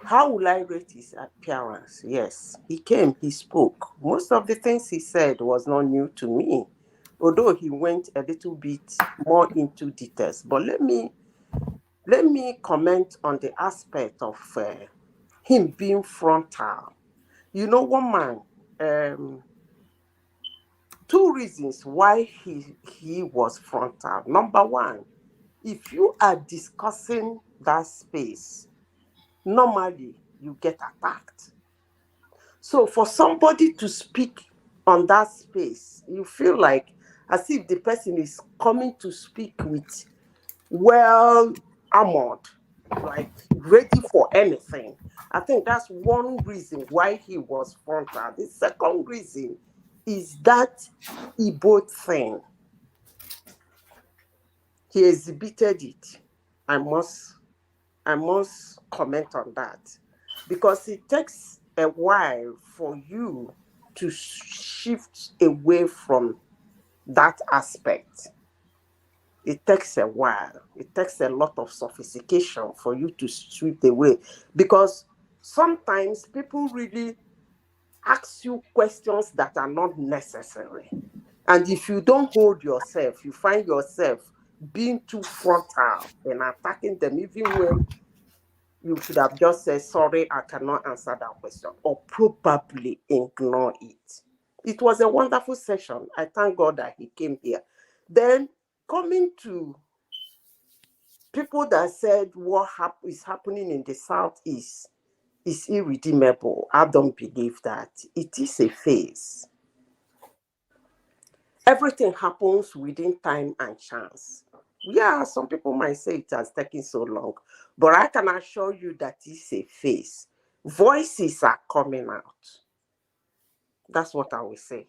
How will I rate his appearance? Yes, he came, he spoke. Most of the things he said was not new to me, although he went a little bit more into details. But let me comment on the aspect of him being frontal. You know, one man, two reasons why he was frontal. Number one, if you are discussing that space, normally you get attacked. So for somebody to speak on that space, you feel like as if the person is coming to speak with well armored, like ready for anything. I think that's one reason why he was frontal. The second reason is that Igbo thing. He exhibited it. I must comment on that, because it takes a while for you to shift away from that aspect. It takes a while. It takes a lot of sophistication for you to sweep away, because sometimes people really ask you questions that are not necessary. And if you don't hold yourself, you find yourself being too frontal and attacking them, even when you should have just said, sorry, I cannot answer that question, or probably ignore it. It was a wonderful session. I thank God that he came here. Then coming to people that said what is happening in the Southeast is irredeemable. I don't believe that. It is a phase. Everything happens within time and chance. Yeah, some people might say it has taken so long, but I can assure you that it's a phase. Voices are coming out. That's what I will say.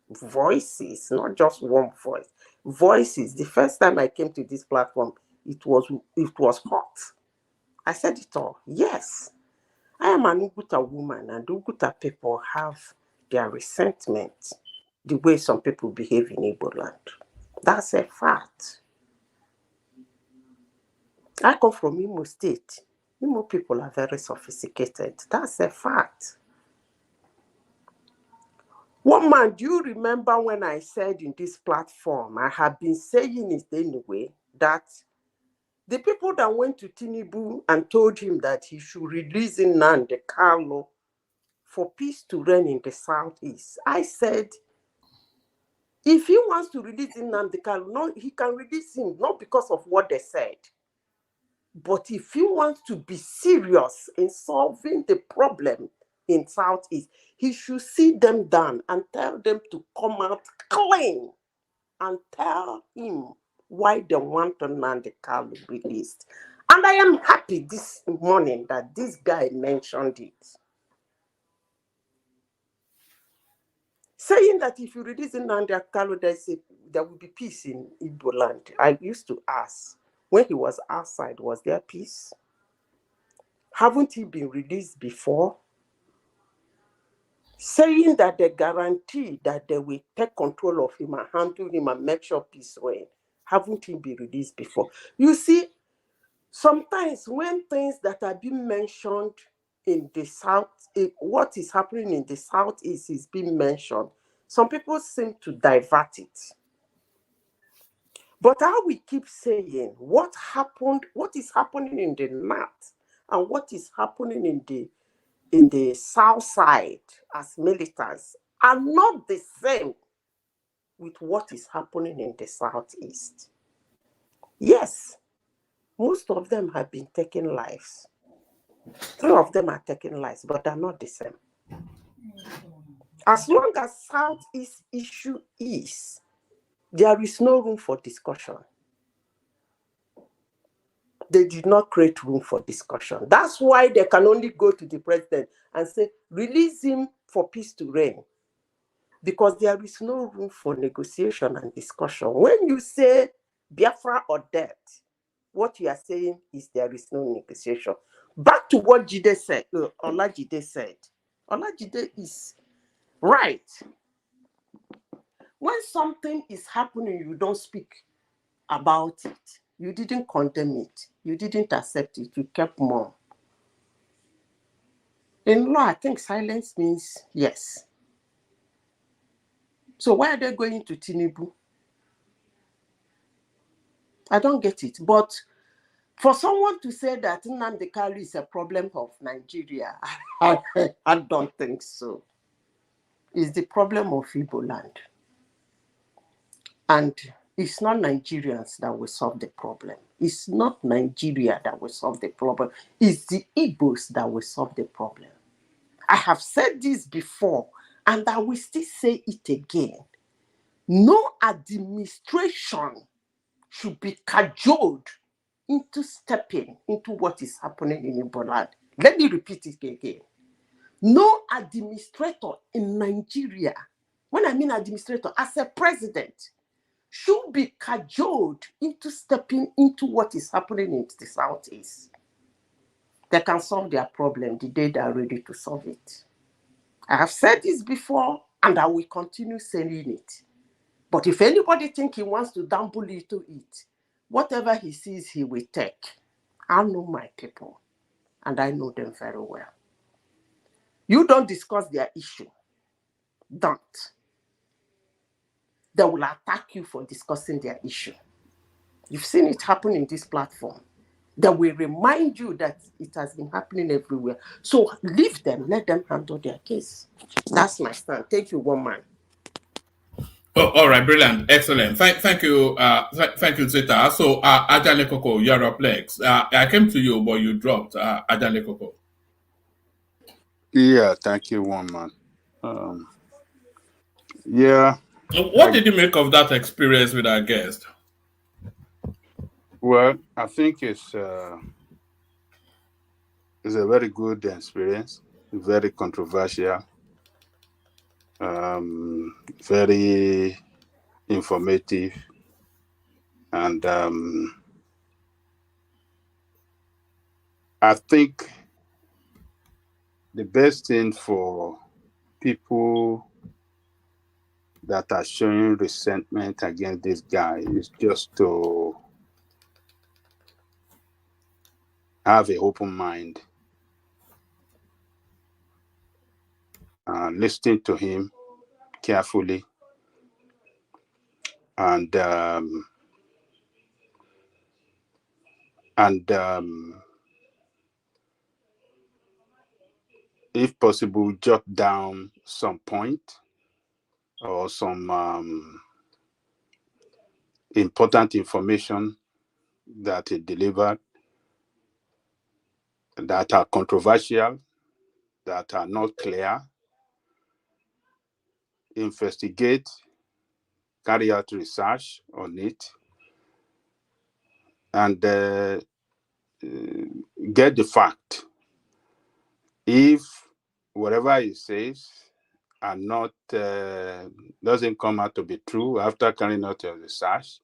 Voices, not just one voice. Voices. The first time I came to this platform, it was hot. I said it all. Yes, I am an Uguta woman, and Uguta people have their resentment the way some people behave in Igbo land. That's a fact. I come from Imo State. Imo people are very sophisticated. That's a fact. One man, do you remember when I said in this platform, I have been saying it anyway, that the people that went to Tinubu and told him that he should release Nnamdi Kanu for peace to reign in the Southeast, I said, if he wants to release Nnamdi Kanu, no, he can release him, not because of what they said. But if he wants to be serious in solving the problem in Southeast, he should sit them down and tell them to come out clean and tell him why they want Nnamdi Kanu released. And I am happy this morning that this guy mentioned it. Saying that if you release Nnamdi Kanu, there will be peace in Igbo land. I used to ask, when he was outside, was there peace? Haven't he been released before? Saying that they guarantee that they will take control of him and handle him and make sure peace reigns. Haven't he been released before? You see, sometimes when things that are being mentioned in the South, what is happening in the Southeast is being mentioned, some people seem to divert it. But how we keep saying what is happening in the North and what is happening in the South side as militants are not the same with what is happening in the Southeast. Yes, most of them have been taking lives. 3 of them are taking lives, but they're not the same. As long as Southeast issue is, there is no room for discussion. They did not create room for discussion. That's why they can only go to the president and say, release him for peace to reign. Because there is no room for negotiation and discussion. When you say Biafra or death, what you are saying is there is no negotiation. Back to what Jide said, Olajide said. Olajide is right. When something is happening, you don't speak about it. You didn't condemn it. You didn't accept it. You kept mum. In law, I think silence means yes. So why are they going to Tinubu? I don't get it. But for someone to say that Nnamdi Kanu is a problem of Nigeria, I don't think so. It's the problem of Igbo land. And it's not Nigerians that will solve the problem. It's not Nigeria that will solve the problem. It's the Igbos that will solve the problem. I have said this before, and I will still say it again. No administration should be cajoled into stepping into what is happening in Igbo. Let me repeat it again. No administrator in Nigeria, when I mean administrator, as a president, should be cajoled into stepping into what is happening in the Southeast. They can solve their problem the day they are ready to solve it. I have said this before, and I will continue saying it. But if anybody thinks he wants to dabble into it, whatever he sees, he will take. I know my people, and I know them very well. You don't discuss their issue. Don't. They will attack you for discussing their issue. You've seen it happen in this platform. They will remind you that it has been happening everywhere. So leave them, let them handle their case. That's my stand. Thank you, one man. Oh, all right, brilliant, excellent. Thank you, thank you, Zeta. So, Ajale Koko, you're up next. I came to you, but you dropped. Ajale Koko. Yeah, thank you, one man. Yeah. What did you make of that experience with our guest? Well, I think it's a very good experience, very controversial, very informative, and I think the best thing for people that are showing resentment against this guy is just to have an open mind, listen to him carefully, and if possible, jot down some point or some important information that he delivered that are controversial, that are not clear. Investigate, carry out research on it, and get the fact. If whatever he says are not doesn't come out to be true after carrying out your research,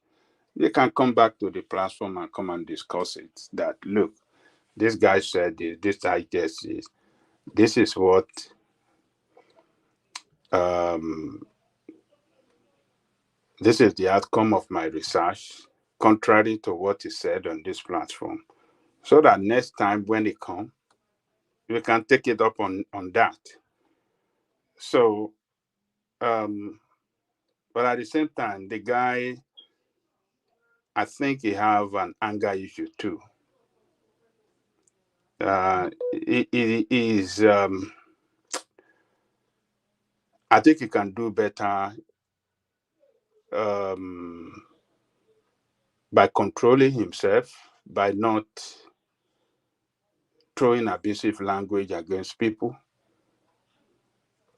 you can come back to the platform and come and discuss it. That look, this guy said this I guess is this is what this is the outcome of my research, contrary to what is said on this platform. So that next time when it comes, we can take it up on that. So, but at the same time, the guy, I think he have an anger issue too. He is, I think he can do better by controlling himself, by not throwing abusive language against people.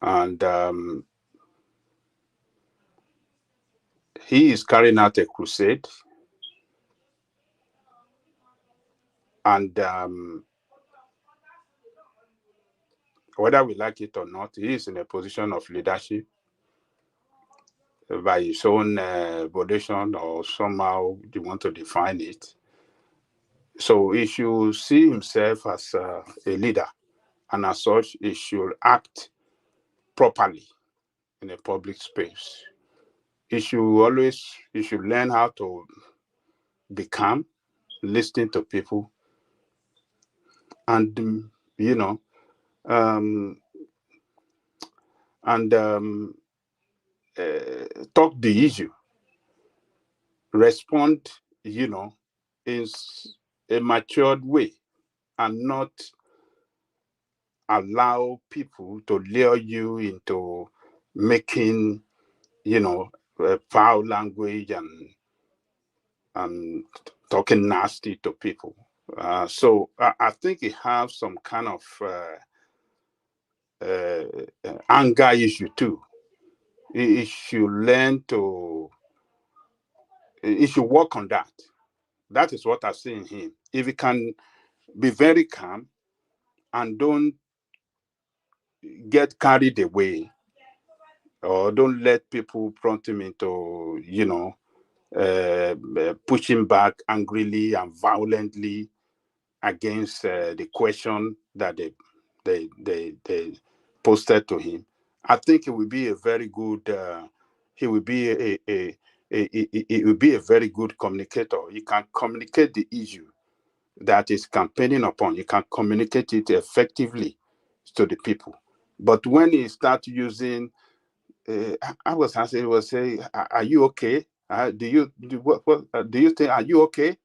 And he is carrying out a crusade. And whether we like it or not, he is in a position of leadership by his own volition, or somehow you want to define it. So he should see himself as a leader, and as such, he should act properly in a public space. He should learn how to be calm, listen to people, and talk the issue, respond, in a matured way, and not allow people to lure you into making, foul language and talking nasty to people. So I think it has some kind of anger issue too. It should learn to. It should work on that. That is what I see in him. If he can be very calm and don't get carried away, or don't let people prompt him into, pushing back angrily and violently against the question that they posted to him. I think it will be a very good. He will be it will be a very good communicator. He can communicate the issue that is campaigning upon. You can communicate it effectively to the people. But when he start using, I was asking, he was saying, "Are you okay? Do you do you think? Are you okay?"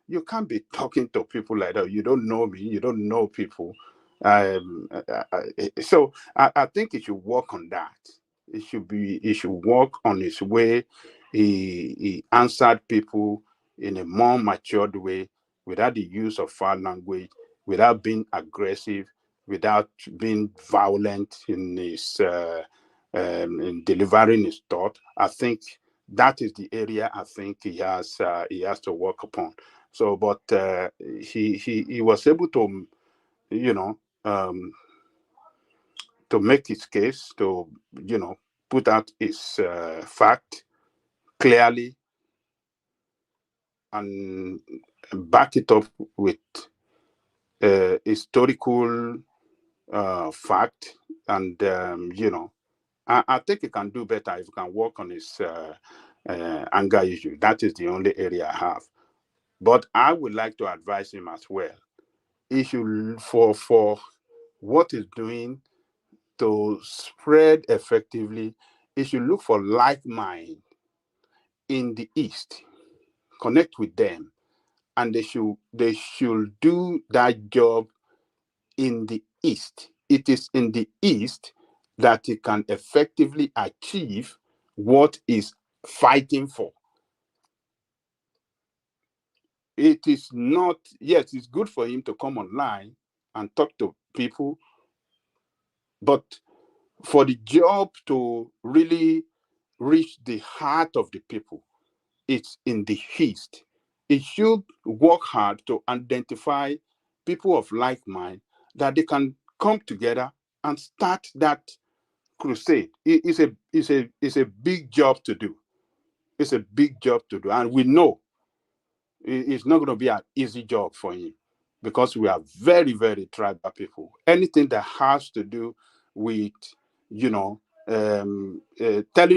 You can't be talking to people like that. You don't know me. You don't know people. So I think it should work on that. It should work on his way. He answered people in a more matured way, without the use of foul language, without being aggressive, without being violent in his in delivering his thought. I think that is the area I think he has to work upon. So, but he was able to, you know, to make his case, to put out his fact clearly and back it up with historical fact, and I think he can do better if he can work on his anger issue. That is the only area I have. But I would like to advise him as well. He should, for what he's doing to spread effectively, he should look for like mind in the East, connect with them, and they should do that job in the East. It is in the East that he can effectively achieve what is fighting for. It is not, yes, it's good for him to come online and talk to people, but for the job to really reach the heart of the people, it's in the East. It should work hard to identify people of like mind that they can come together and start that crusade. It's a big job to do. It's a big job to do, and we know it's not going to be an easy job for him, because we are very, very tribal people. Anything that has to do with, telling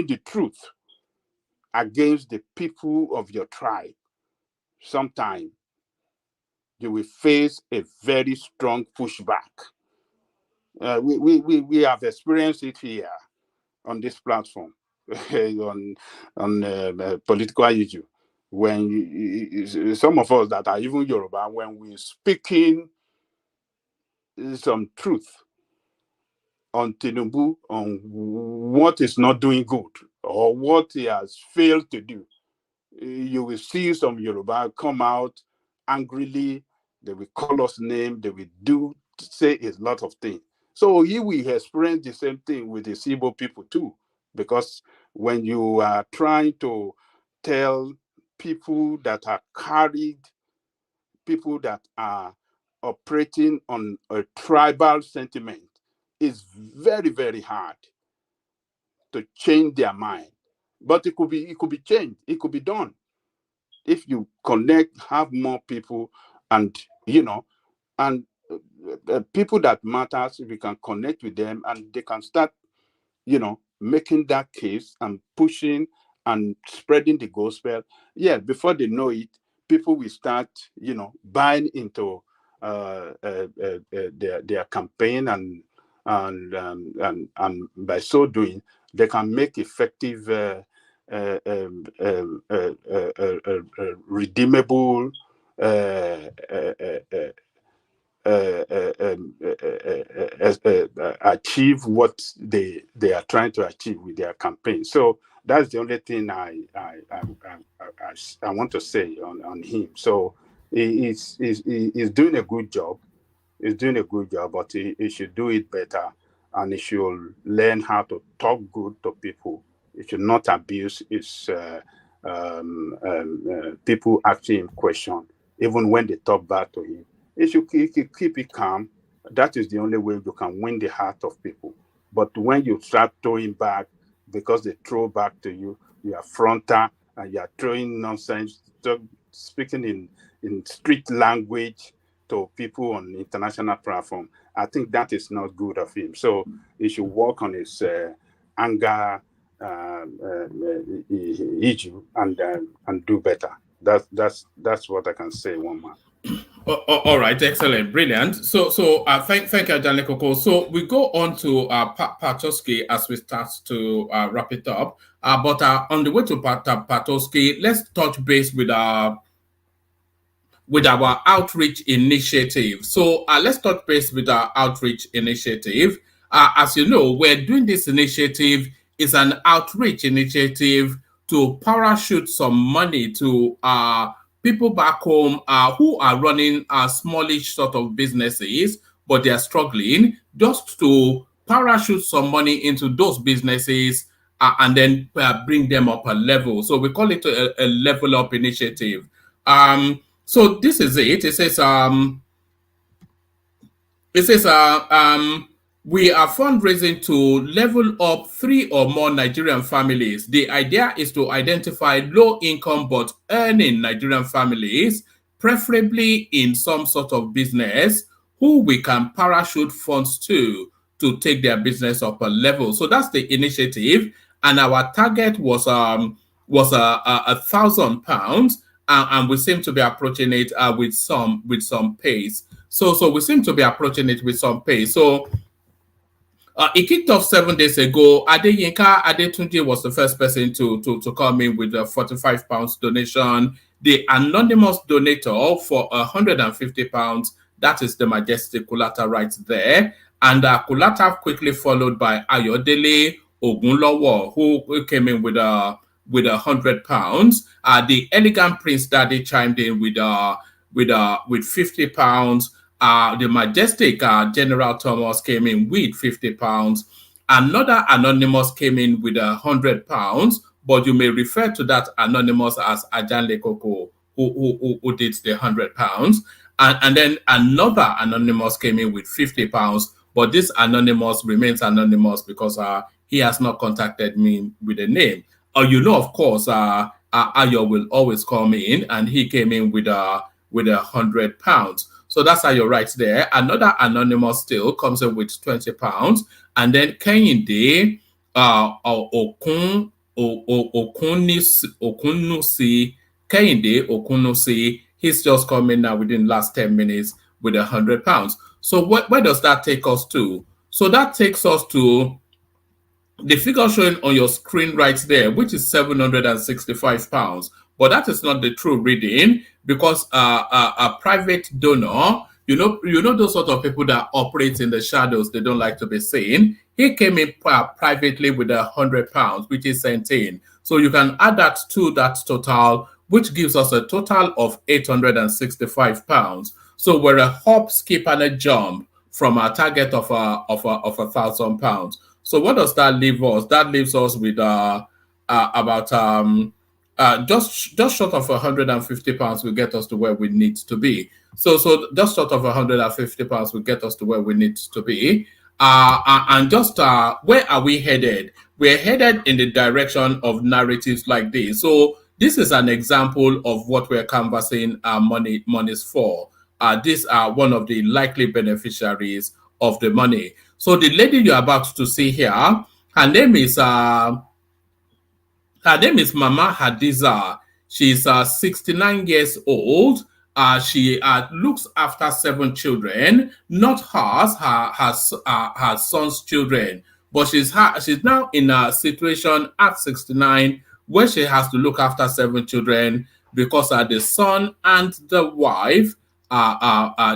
the truth against the people of your tribe, sometimes you will face a very strong pushback. We have experienced it here on this platform on political issue. When some of us that are even Yoruba, when we speaking some truth on Tinubu, on what is not doing good or what he has failed to do, you will see some Yoruba come out angrily. They will call us name. They will say a lot of things. So he will experience the same thing with the Igbo people too, because when you are trying to tell people that are carried, people that are operating on a tribal sentiment, it's very, very hard to change their mind. But it could be changed. It could be done if you connect, have more people, and people that matters. If you can connect with them, and they can start, making that case and pushing and spreading the gospel. Yeah, before they know it, people will start, buying into their campaign, and by so doing, they can make effective, redeemable, achieve what they are trying to achieve with their campaign. So That's the only thing I want to say on him. So he's doing a good job. He's doing a good job, but he should do it better, and he should learn how to talk good to people. He should not abuse his people asking him question, even when they talk bad to him. He should keep it calm. That is the only way you can win the heart of people. But when you start throwing back because they throw back to you, you are frontal and you are throwing nonsense, speaking in street language to people on international platform. I think that is not good of him. So he should work on his anger issue and do better. That's what I can say, one man. All right, excellent, brilliant. So thank you, Ijele Coco. So we go on to Patoski as we start to wrap it up. But on the way to Patoski, let's touch base with our outreach initiative. So let's touch base with our outreach initiative. As you know, we're doing this initiative is an outreach initiative to parachute some money to people back home who are running smallish sort of businesses, but they are struggling, just to parachute some money into those businesses and then bring them up a level. So we call it a level up initiative. So this is it. It says we are fundraising to level up 3 or more Nigerian families. The idea is to identify low-income but earning Nigerian families, preferably in some sort of business, who we can parachute funds to take their business up a level. So that's the initiative, and our target was £1,000, and we seem to be approaching it with some pace. So we seem to be approaching it with some pace. So it kicked off 7 days ago. Adeyinka Adetunji was the first person to come in with a £45 donation. The anonymous donator for £150, that is the majestic Kulata right there. And Kulata quickly followed by Ayodele Ogunlowo, who came in with £100. The elegant Prince Daddy chimed in with £50. The majestic General Thomas came in with £50. Another anonymous came in with £100, but you may refer to that anonymous as Ijele Coco, who did the £100. And then another anonymous came in with £50, but this anonymous remains anonymous because he has not contacted me with a name. Of course, Ayo will always come in, and he came in with £100. So that's how you're right there. Another anonymous still comes in with £20. And then Kehinde Okunusi, he's just coming now within the last 10 minutes with £100. So where does that take us to? So that takes us to the figure showing on your screen right there, which is £765. But that is not the true reading, because a private donor, you know those sort of people that operate in the shadows, they don't like to be seen. He came in privately with £100, which is sent in. So you can add that to that total, which gives us a total of £865. So we're a hop, skip, and a jump from our target of £1,000. So what does that leave us? That leaves us with about just short of £150 will get us to where we need to be. So just short of £150 will get us to where we need to be. And just where are we headed? We're headed in the direction of narratives like this. So this is an example of what we're canvassing monies for. These are one of the likely beneficiaries of the money. So the lady you're about to see here, her name is Mama Hadiza. She's 69 years old. She looks after 7 children, not hers, her son's children. But she's now in a situation at 69 where she has to look after 7 children because the son and the wife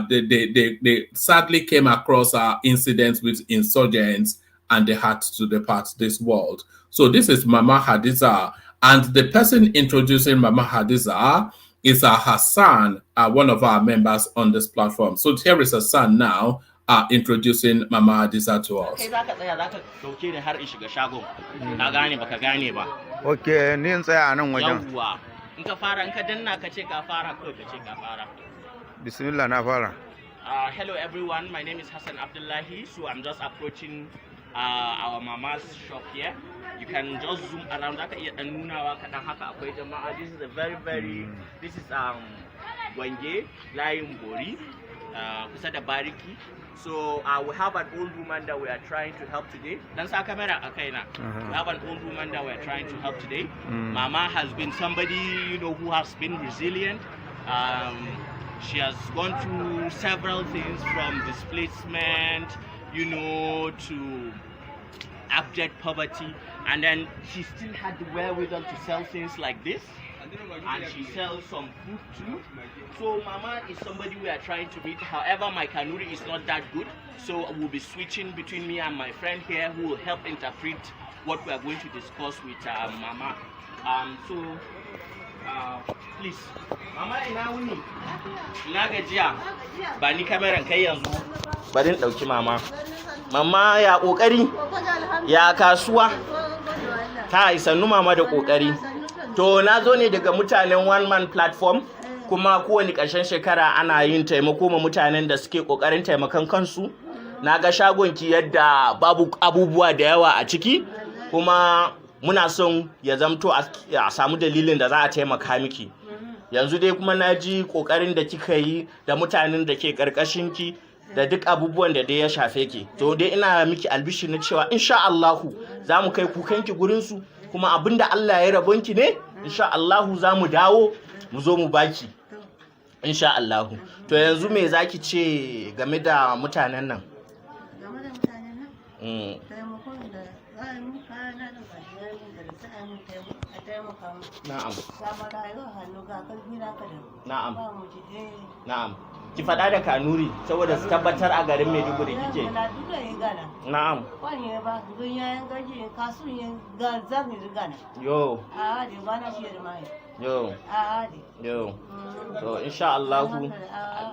they sadly came across incidents with insurgents, and they had to depart this world. So this is Mama Hadiza, and the person introducing Mama Hadiza is Hassan, one of our members on this platform. So here is Hassan now introducing Mama Hadiza to us. Okay, ni in tsaya a nan wajen. Yawwa. In ka fara, in ka danna ka ce ka fara, kawai ka ce ka fara. Bismillah na fara. Hello everyone, my name is Hassan Abdullahi. So I'm just approaching our mama's shop here. You can just zoom around. This is a very this is Wenge, Lion Bori, Kusada Bariki. So we have an old woman that we are trying to help today. We have an old woman that we are trying to help today. Mama has been somebody, who has been resilient. She has gone through several things from displacement, to abject poverty, and then she still had the wherewithal to sell things like this, and she sells some food too. So Mama is somebody we are trying to meet. However, my Kanuri is not that good, so we'll be switching between me and my friend here who will help interpret what we are going to discuss with Mama. Please, Mama ina wuni? Ina gajiya? Ba ni kameran kai yanzu. Bari in dauki Mama. Mama ya kokari? Ya kasuwa? Ta isannu Mama da kokari. To na zo ne daga mutanen one man platform, kuma kowane ƙarshen shekara ana yin taimako ma mutanen da suke kokarin taimakon kansu. Na ga shagonki yadda babu abubuwa da yawa a ciki, kuma muna son ya zamto a samu dalilin da za a taimaka miki. Yanzu dai kuma na ji kokarin da kika yi da mutanen da ke karkashinki da duk abubuwan da dai ya shafe ki. To dai ina miki albishi na cewa insha Allahu za mu kai kukanki gurin su, kuma abinda Allah ya rabonki ne insha Allahu za mu dawo mu zo mu baki insha Allahu. To yanzu me zaki ce game da mutanen nan? Na'am. Na'am. Na'am. Ki faɗa da Kanuri saboda su tabbatar a garin Maiduguri kike. Na'am. Yo. Yo. Yo. To insha Allahu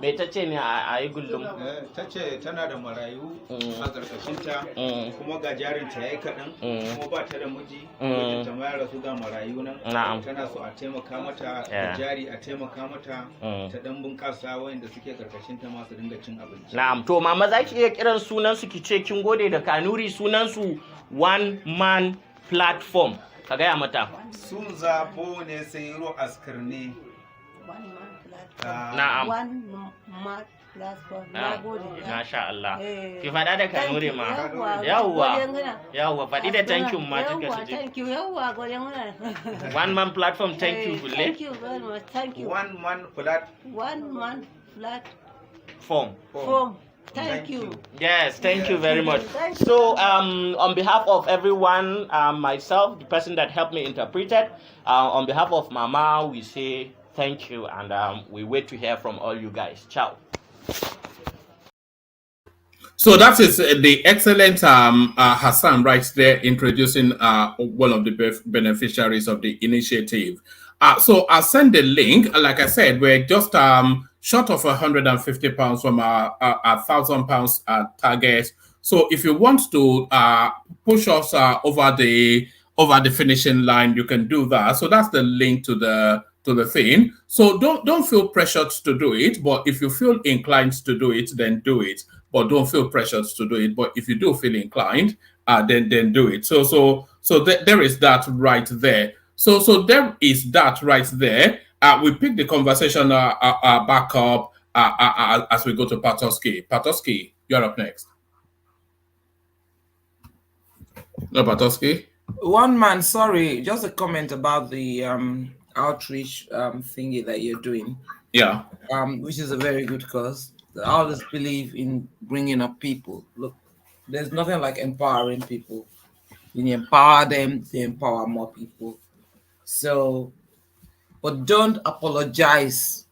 me tace ne a yi gullum? Tace tana da marayu a karkashinta, kuma ga jarinta yayi kaɗan, kuma ba ta da miji, ta ma ya rasu ga marayu nan. Tana so a taimaka mata da jari, a taimaka mata ta dan bunƙasa wayanda suke karkashinta ma su dinga cin abinci. Na'am. To Mama zaki iya kiran sunan su kice kin gode da Kanuri, sunan su one man platform. Ka gaya mata. Sun zabo ne sai ro askirne. Na'am. Masha Allah. Ki faɗa da Kanuri ma. Yawwa faɗi da thank you ma duka su je. Thank you. Yawwa gode muna. One man platform thank you kulle. Thank you very much. Thank you. One man platform. Thank you. Yes, thank you very much. So, on behalf of everyone, myself, the person that helped me interpret it, on behalf of Mama, we say thank you, and we wait to hear from all you guys. Ciao. So that is the excellent Hassan right there introducing one of the beneficiaries of the initiative. So I'll send the link. Like I said, we're just short of £150 from our £1,000 target. So if you want to push us over the finishing line, you can do that. So that's the link to the thing. So don't feel pressured to do it, but if you feel inclined to do it, then do it. But don't feel pressured to do it. But if you do feel inclined, then do it. So there is that right there. So there is that right there. We pick the conversation back up as we go to Patoski. Patoski, you're up next. No, Patoski? One man, sorry, just a comment about the outreach thingy that you're doing. Yeah. Which is a very good cause. I always believe in bringing up people. Look, there's nothing like empowering people. When you empower them, they empower more people. So, but don't apologize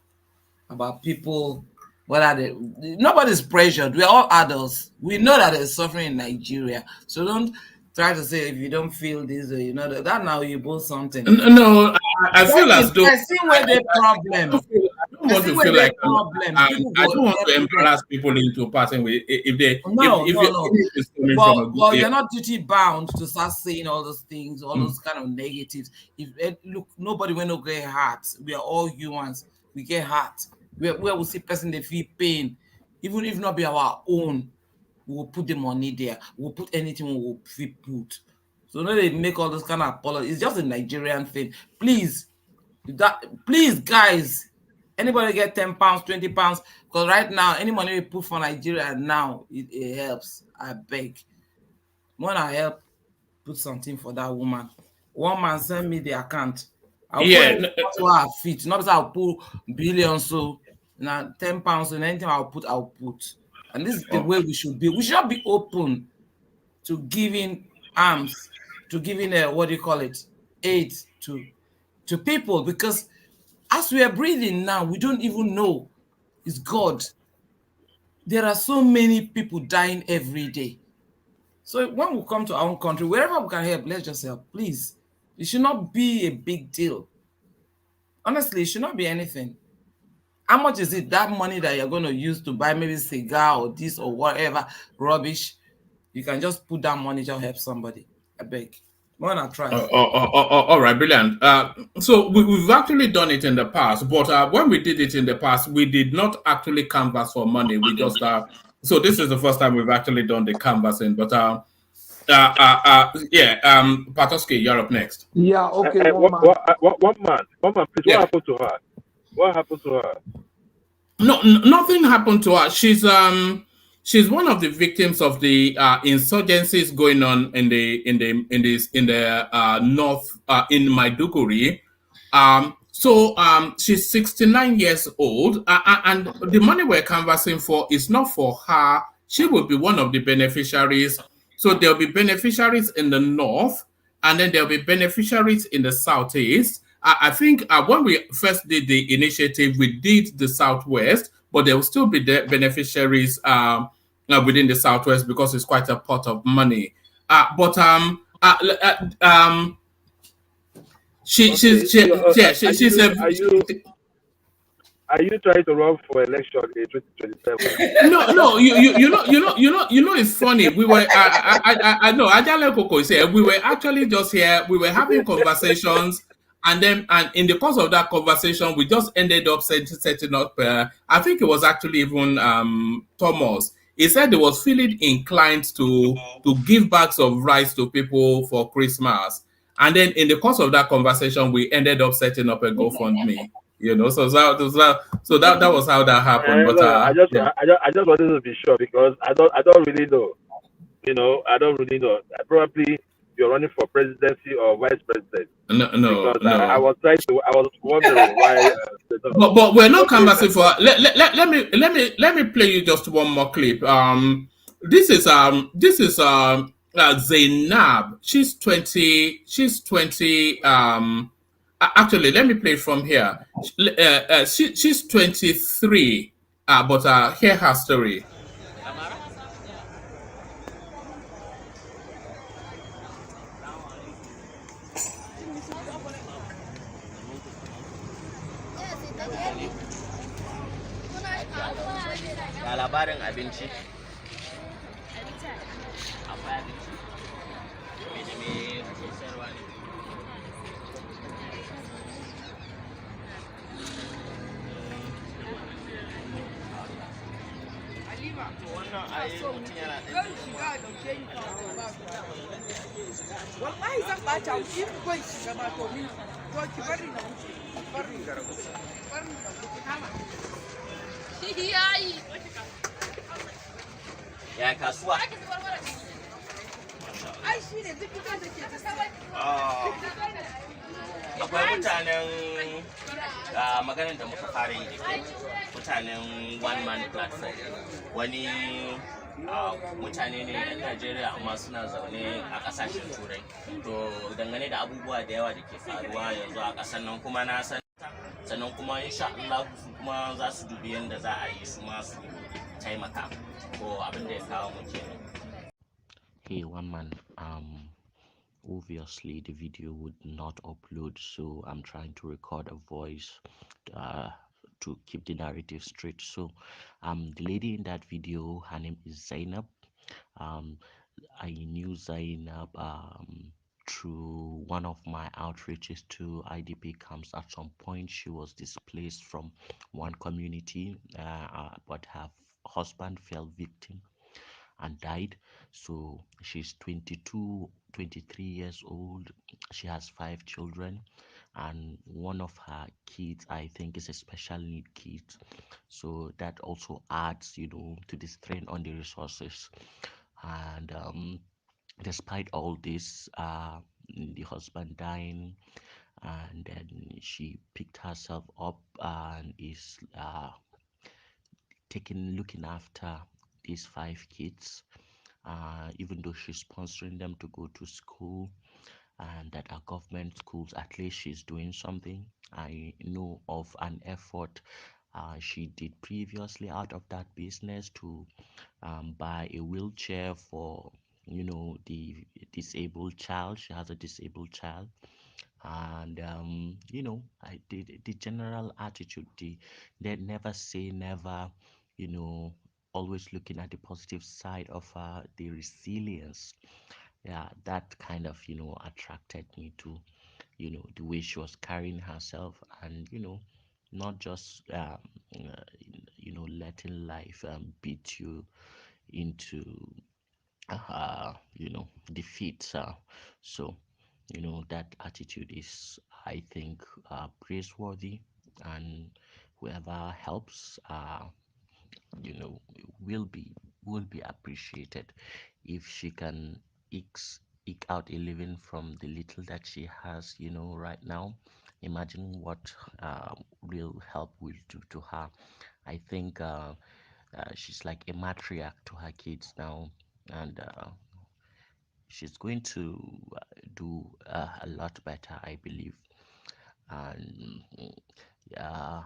about people. Nobody's pressured. We're all adults. We know that there's suffering in Nigeria. So don't try to say if you don't feel this way, you know that now you both something. No, I feel as though I see where the problem. I don't want to feel like I don't want to represent. embarrass people into parting with if they No, if no, your no. image is coming from a good But you're not duty bound to start saying all those things, all those kind of negatives. If look, nobody will not get hurt. We are all humans. We get hurt. Where we see person they feel pain, even if not be our own, we will put the money there. We'll put anything we will put. So now they make all those kind of apologies. It's just a Nigerian thing. Please, please, guys. Anybody get 10 pounds, 20 pounds? Because right now, any money we put for Nigeria now, it helps. I beg. When I help, put something for that woman. One man send me the account. I'll put it to her feet. Not because I'll put billions, so now 10 pounds and anything I'll put. And this is the way we should be. We should be open to giving arms, to giving aid to people, because as we are breathing now, we don't even know it's God. There are so many people dying every day. So when we come to our own country, wherever we can help, let's just help, please. It should not be a big deal. Honestly, it should not be anything. How much is it, that money that you're going to use to buy maybe cigar or this or whatever rubbish? You can just put that money to help somebody. I beg. Why not try? All right, brilliant. So we've actually done it in the past, but when we did it in the past, we did not actually canvass for money. We just so this is the first time we've actually done the canvassing. But Patoski, you're up next. Yeah, okay. One man, please. Yeah. What happened to her? What happened to her? No, nothing happened to her. She's one of the victims of the insurgencies going on in the north in Maiduguri. So she's 69 years old, and the money we're canvassing for is not for her. She will be one of the beneficiaries. So there'll be beneficiaries in the north, and then there'll be beneficiaries in the southeast. I think when we first did the initiative, we did the southwest, but there will still be the beneficiaries within the southwest because it's quite a pot of money. Are you trying to run for election in 2027? No. You know. It's funny. We were. I know. Ijele Koko said we were actually just here. We were having conversations. And in the course of that conversation, we just ended up setting up. I think it was actually even Thomas. He said he was feeling inclined to give bags of rice to people for Christmas. And then in the course of that conversation, we ended up setting up a GoFundMe. You know, so that was how that happened. But I just wanted to be sure because I don't really know. You know, I don't really know. Probably you're running for presidency or vice president. No. I was wondering why. But we're not canvassing for. Let me play you just one more clip. This is Zainab. She's 20. Actually, let me play from here. She's 23. But hear her story. Labarin abinci. Akwai abinci. Me ake sayarwa ne? Wannan ayi mutum yana da shiga dauke ni wallahi zan bata mu in gon shiga ma to ni to ki bari na wuce bari garabu bari kama yayi ya kasuwa ai shine duk da ke akwai mutanen maganar da muka fara yi da ke mutanen one man platform wani mutane ne yan Najeriya amma suna zaune a kasashen turai to dangane da abubuwa da yawa da ke faruwa yanzu a kasar nan kuma na san sannan kuma insha Allah su kuma za su dubi yadda za a yi su ma su taimaka ko abin da ya kawo mu kenan. Okay, one man. Obviously the video would not upload, so I'm trying to record a voice uh, to keep the narrative straight. So the lady in that video, her name is Zainab. um I knew Zainab through one of my outreaches to IDP camps. At some point she was displaced from one community, but her husband fell victim and died. So she's 22, 23 years old. She has 5 children, and one of her kids, I think, is a special need kid. So that also adds, to the strain on the resources. And despite all this, the husband dying, and then she picked herself up and is looking after these 5 kids, even though she's sponsoring them to go to school, and that our government schools, at least she's doing something. I know of an effort she did previously out of that business to buy a wheelchair for the disabled child. She has a disabled child. And the general attitude, they never say never, you know always looking at the positive side of the resilience. Yeah, that kind of attracted me to the way she was carrying herself, and not just letting life beat you into defeat. So that attitude is, I think, praiseworthy, and whoever helps you know will be appreciated. If she can eke out a living from the little that she has right now, imagine what real help will do to her. I think she's like a matriarch to her kids now, and she's going to do a lot better, I believe. And yeah,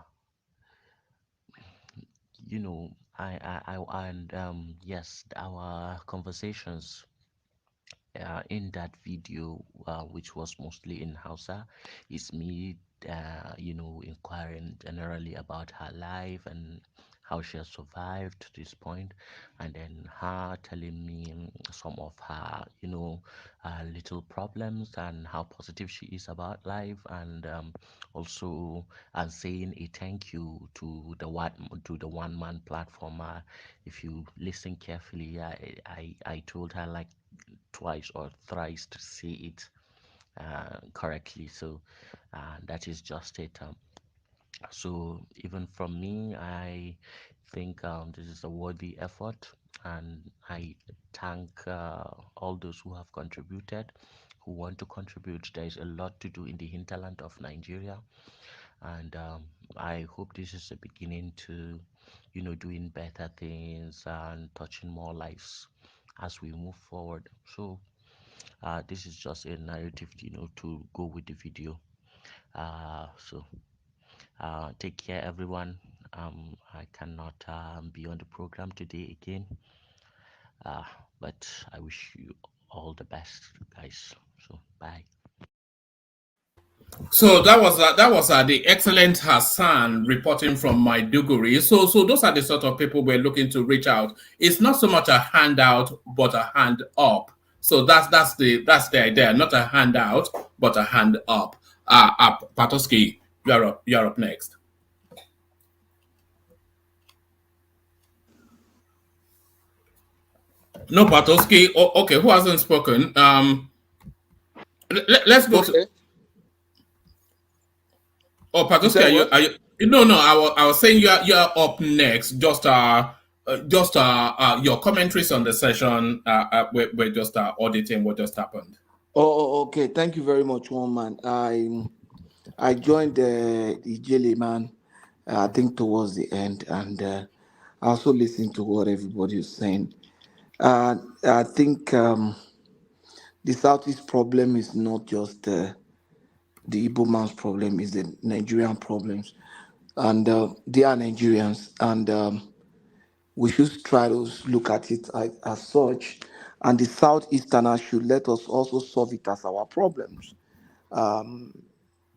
and yes, our conversations in that video, which was mostly in Hausa, is me, inquiring generally about her life and how she has survived to this point, and then her telling me some of her, little problems, and how positive she is about life, and also and saying a thank you to the one man platform. If you listen carefully, I told her like twice or thrice to say it correctly. So that is just it. So even from me, I think this is a worthy effort, and I thank all those who have contributed, who want to contribute. There is a lot to do in the hinterland of Nigeria, and I hope this is a beginning to, doing better things and touching more lives as we move forward. So this is just a narrative, to go with the video. So take care, everyone. I cannot be on the program today again, but I wish you all the best, guys. So bye. So that was the excellent Hassan reporting from Maiduguri. So those are the sort of people we're looking to reach out. It's not so much a handout, but a hand up. So that's the idea. Not a handout, but a hand up. Up. Patoski, you're up next. No, Patoski. Oh, okay, who hasn't spoken? Let's go to. Oh, Patoski, are you? No, no. I was saying you're up next. Just your commentaries on the session. We're just auditing what just happened. Okay. Thank you very much, one man. I joined Ijele, man. I think towards the end, and I also listened to what everybody is saying. I think the Southeast problem is not just the Igbo man's problem; is the Nigerian problems, and they are Nigerians, and we should try to look at it as such. And the Southeasterners should let us also solve it as our problems. Um,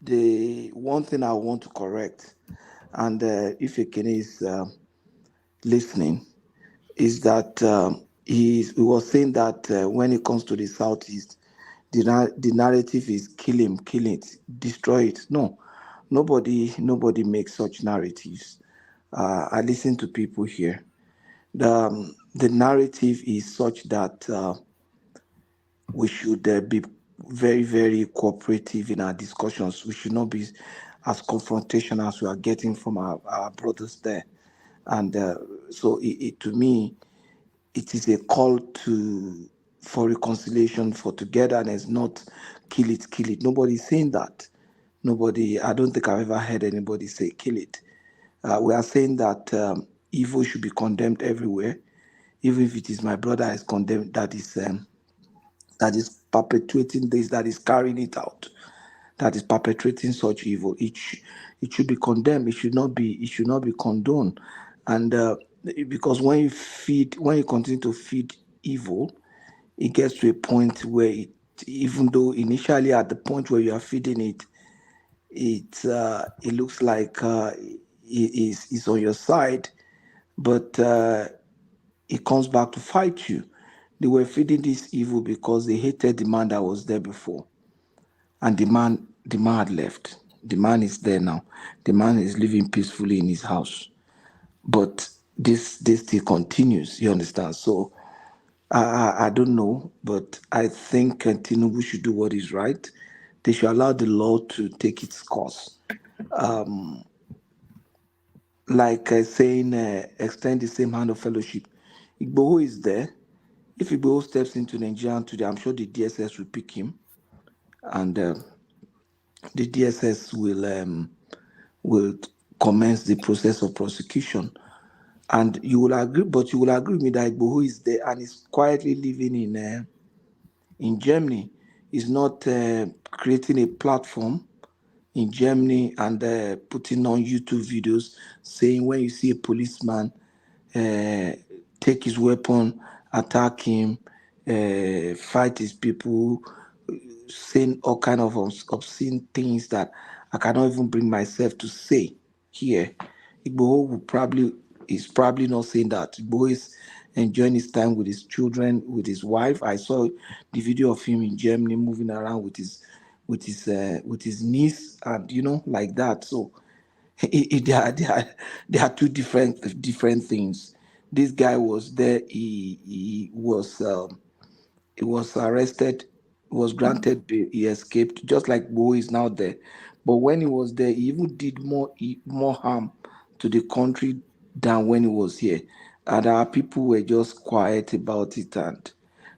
the one thing I want to correct, and if Ekene is listening, is that he was saying that when it comes to the Southeast, the narrative is kill it, destroy it. No, nobody makes such narratives. I listen to people here. The narrative is such that we should be very, very cooperative in our discussions. We should not be as confrontational as we are getting from our brothers there. And so, to me, it is a call for reconciliation, for togetherness, not kill it, kill it. Nobody's saying that. Nobody. I don't think I've ever heard anybody say kill it. We are saying that evil should be condemned everywhere, even if it is my brother is condemned, that is perpetuating this, that is carrying it out, that is perpetrating such evil. It should be condemned. It should not be condoned. And because when you continue to feed evil, it gets to a point where even though initially at the point where you are feeding it, it looks like it's on your side, but it comes back to fight you. They were feeding this evil because they hated the man that was there before, and the man had left. The man is there now. The man is living peacefully in his house, but this still continues. You understand? So I don't know, but I think Tinubu should do what is right. They should allow the law to take its course. Like saying, extend the same hand of fellowship. Igboho is there. If Igboho steps into Nigeria today, I'm sure the DSS will pick him, and the DSS will commence the process of prosecution. And you will agree with me that Igboho is there and is quietly living in Germany. He's not creating a platform in Germany and putting on YouTube videos saying when you see a policeman, take his weapon, attack him, fight his people, saying all kind of obscene things that I cannot even bring myself to say here. Igboho is probably not saying that. Igboho is enjoying his time with his children, with his wife. I saw the video of him in Germany moving around with his niece, and like that. So they are two different things. This guy was there. He was arrested, was granted bail, he escaped, just like Bo is now there. But when he was there, he even did more harm to the country than when he was here. And our people were just quiet about it, and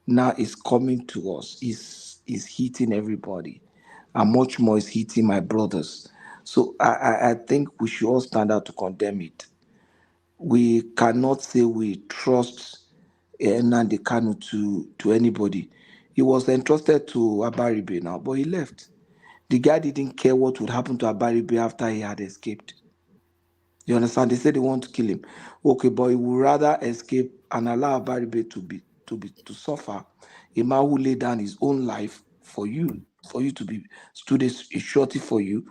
now it's coming to us. It's hitting everybody, and much more is hitting my brothers. So I think we should all stand out to condemn it. We cannot say we trust Nnamdi Kanu to anybody. He was entrusted to Abaribe now, but he left. The guy didn't care what would happen to Abaribe after he had escaped. You understand? They said they want to kill him. Okay, but he would rather escape and allow Abaribe to suffer. A man who laid down his own life for you to be stood a shorty for you,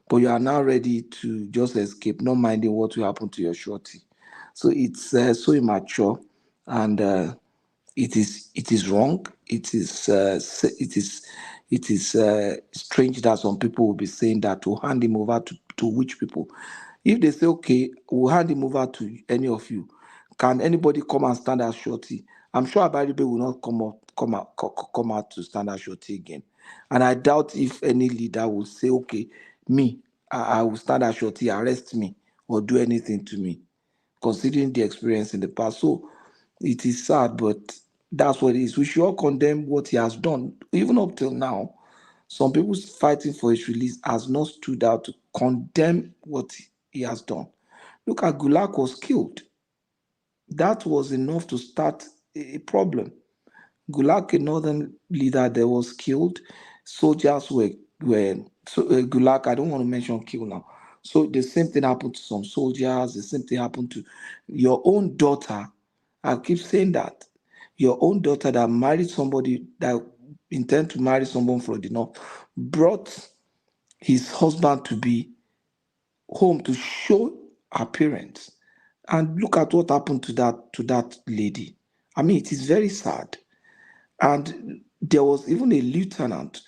but you are now ready to just escape, not minding what will happen to your shorty. So it's so immature, and it is wrong. It is strange that some people will be saying that to hand him over to which people. If they say, okay, we'll hand him over to any of you, can anybody come and stand as shorty? I'm sure Abaribe will not come out to stand as shorty again. And I doubt if any leader will say, okay, me, I will stand as shorty, arrest me, or do anything to me, considering the experience in the past. So it is sad, but that's what it is. We should all condemn what he has done. Even up till now, some people fighting for his release has not stood out to condemn what he has done. Look at Gulak was killed. That was enough to start a problem. Gulak, a northern leader, there was killed. Soldiers were so Gulak. I don't want to mention kill now. So the same thing happened to some soldiers. The same thing happened to your own daughter. I keep saying that Your own daughter that married somebody that intend to marry someone from the north brought his husband to be home to show her parents. And look at what happened to that lady. I mean, it is very sad. And there was even a lieutenant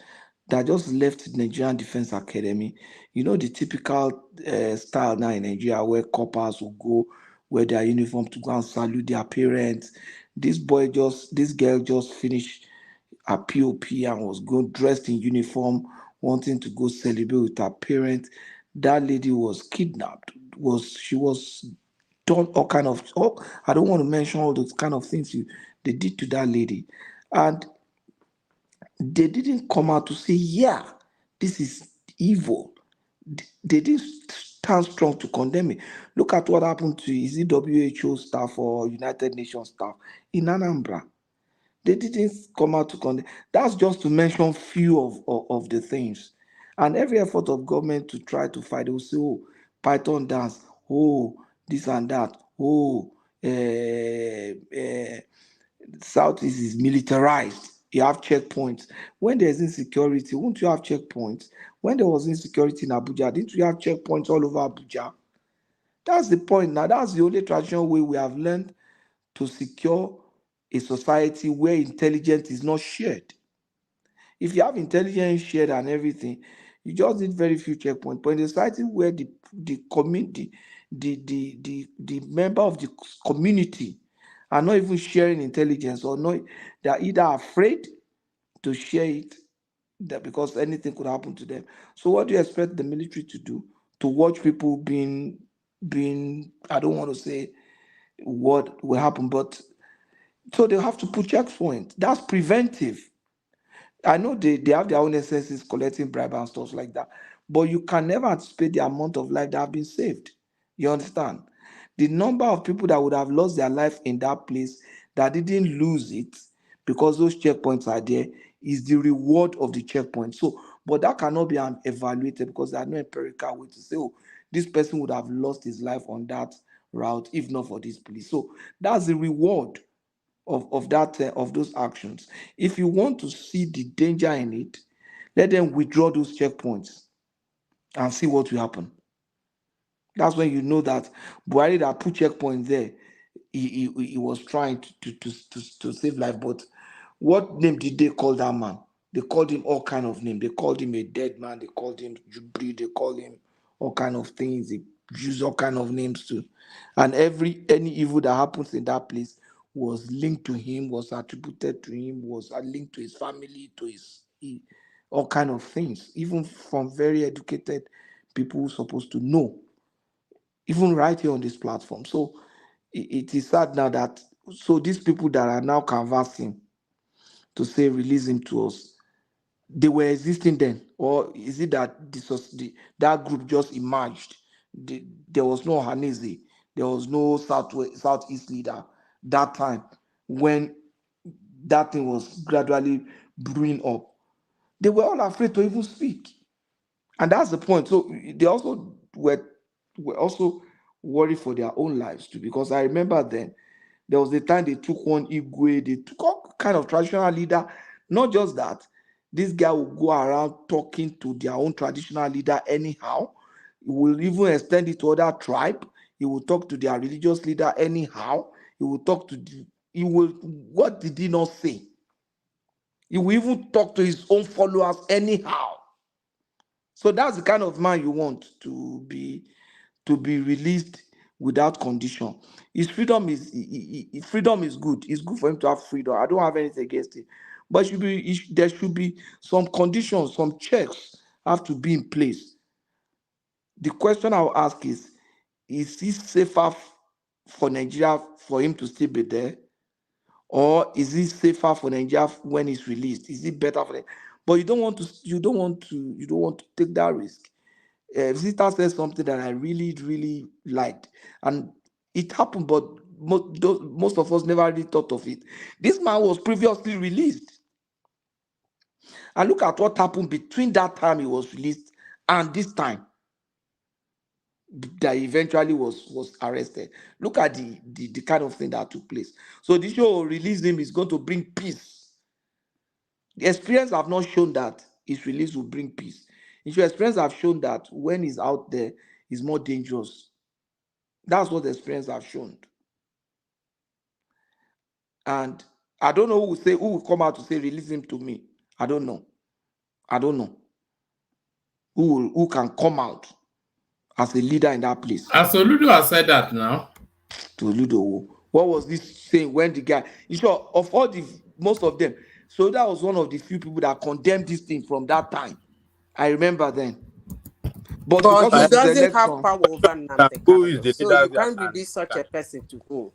that just left the Nigerian Defense Academy. You know, the typical style now in Nigeria where coppers will go wear their uniform to go and salute their parents. This girl just finished her POP and was going dressed in uniform, wanting to go celebrate with her parents. That lady was kidnapped. She was done all kind of, oh, I don't want to mention all those kind of things they did to that lady. And they didn't come out to say, yeah, this is evil. They didn't stand strong to condemn it. Look at what happened to, is it WHO staff or United Nations staff in Anambra? They didn't come out to condemn. That's just to mention few of the things. And every effort of government to try to fight, they will say, oh, Python dance, oh, this and that, oh, Southeast is militarized. You have checkpoints. When there's insecurity, won't you have checkpoints? When there was insecurity in Abuja, didn't you have checkpoints all over Abuja? That's the point. Now, that's the only traditional way we have learned to secure a society where intelligence is not shared. If you have intelligence shared and everything, you just need very few checkpoints. But in a society where the community, the member of the community are not even sharing intelligence or not, they are either afraid to share it because anything could happen to them. So what do you expect the military to do? To watch people being I don't want to say what will happen, but so they have to put checkpoints. That's preventive. I know they have their own essences collecting bribe and stuff like that, but you can never anticipate the amount of life that have been saved. You understand? The number of people that would have lost their life in that place that didn't lose it because those checkpoints are there is the reward of the checkpoint. So, but that cannot be evaluated because there are no empirical way to say, oh, this person would have lost his life on that route if not for this police. So that's the reward of those actions. If you want to see the danger in it, let them withdraw those checkpoints and see what will happen. That's when you know that Buhari that put checkpoint there, he was trying to save life. But what name did they call that man? They called him all kind of name. They called him a dead man. They called him Jubri. They called him all kind of things. They use all kind of names too. And any evil that happens in that place was linked to him, was attributed to him, was linked to his family, to all kind of things. Even from very educated people who are supposed to know, even right here on this platform. So it is sad now that these people that are now canvassing to say release him to us, they were existing then, or is it that that group just emerged? There was no Hanese, there was no Southeast leader that time when that thing was gradually brewing up. They were all afraid to even speak, and that's the point. So they also were also worried for their own lives too, because I remember then there was the time they took one Igwe, they took all kind of traditional leader. Not just that, this guy will go around talking to their own traditional leader anyhow. He will even extend it to other tribe. He will talk to their religious leader anyhow. He will talk to what did he not say? He will even talk to his own followers anyhow. So that's the kind of man you want to be released without condition. His freedom is freedom is good. It's good for him to have freedom. I don't have anything against it, but there should be some conditions, some checks have to be in place. The question I'll ask is it safer for Nigeria for him to still be there, or is it safer for Nigeria when he's released? Is it better for them? But you don't want to take that risk. Visitor said something that I really, really liked, and it happened, but most of us never really thought of it. This man was previously released, and look at what happened between that time he was released and this time. that eventually was arrested. Look at the kind of thing that took place. So the show release him is going to bring peace. The experience have not shown that his release will bring peace. The experience have shown that when he's out there, he's more dangerous. That's what the experience have shown. And I don't know who will come out to say release him to me. I don't know. Who can come out as a leader in that place. Soludo has said that now. Soludo, what was this saying when the guy? You sure of all most of them? So that was one of the few people that condemned this thing from that time. I remember then. But because he of the doesn't have election, power over Nnamdi Who is Kanu, the so leader you can't release such a person to whom.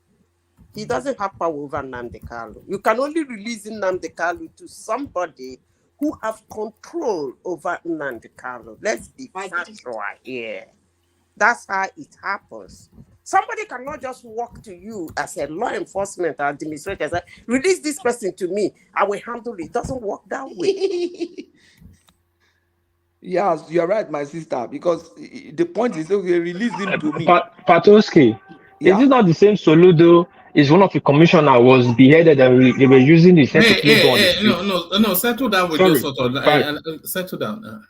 He doesn't have power over Nnamdi Kanu. You can only release Nnamdi Kanu to somebody who have control over Nnamdi Kanu. Let's be factual here. That's how it happens. Somebody cannot just walk to you as a law enforcement administrator and say, release this person to me, I will handle it. It doesn't work that way. Yes, you're right, my sister, because the point is, okay, release him to me. Patoski, Yeah? is it not the same Soludo? Is one of the commissioner was beheaded and they were using his head to play ball on the street? No, settle down with Sorry, those sort of settle down.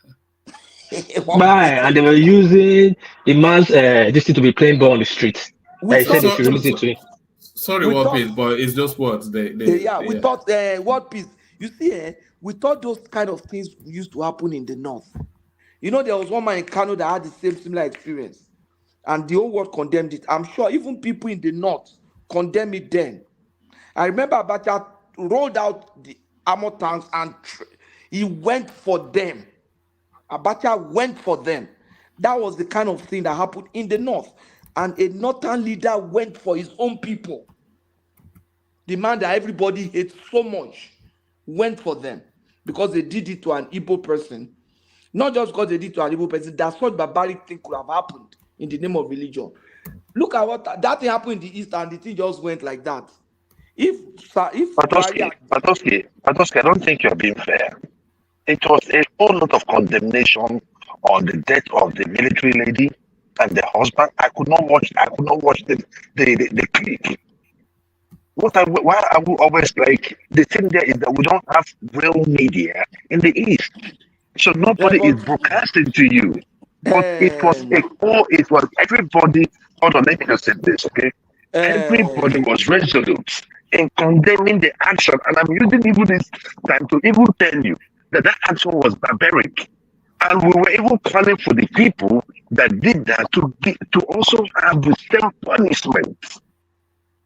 Right, and they were using the man's this thing to be playing ball on the street. They said they should release it to him. Sorry, War Peace, but it's just words. We thought War Peace. You see, we thought those kind of things used to happen in the north. You know, there was one man in Kano that had the similar experience, and the whole world condemned it. I'm sure even people in the north condemned it then. I remember Abacha rolled out the armor tanks and he went for them. Abacha went for them. That was the kind of thing that happened in the north. And a northern leader went for his own people. The man that everybody hates so much went for them because they did it to an Igbo person. Not just because they did it to an Igbo person, that's what barbaric thing could have happened in the name of religion. Look at what that thing happened in the East, and the thing just went like that. Patoski, I don't think you're being fair. It was a whole lot of condemnation on the death of the military lady and the husband. I could not watch the clip. Why I will always like the thing there is that we don't have real media in the East, so nobody is broadcasting to you. But it was everybody. Hold on, let me just say this, okay? Everybody was resolute in condemning the action, and I'm using even this time to even tell you that action was barbaric, and we were even calling for the people that did that to also have the same punishment.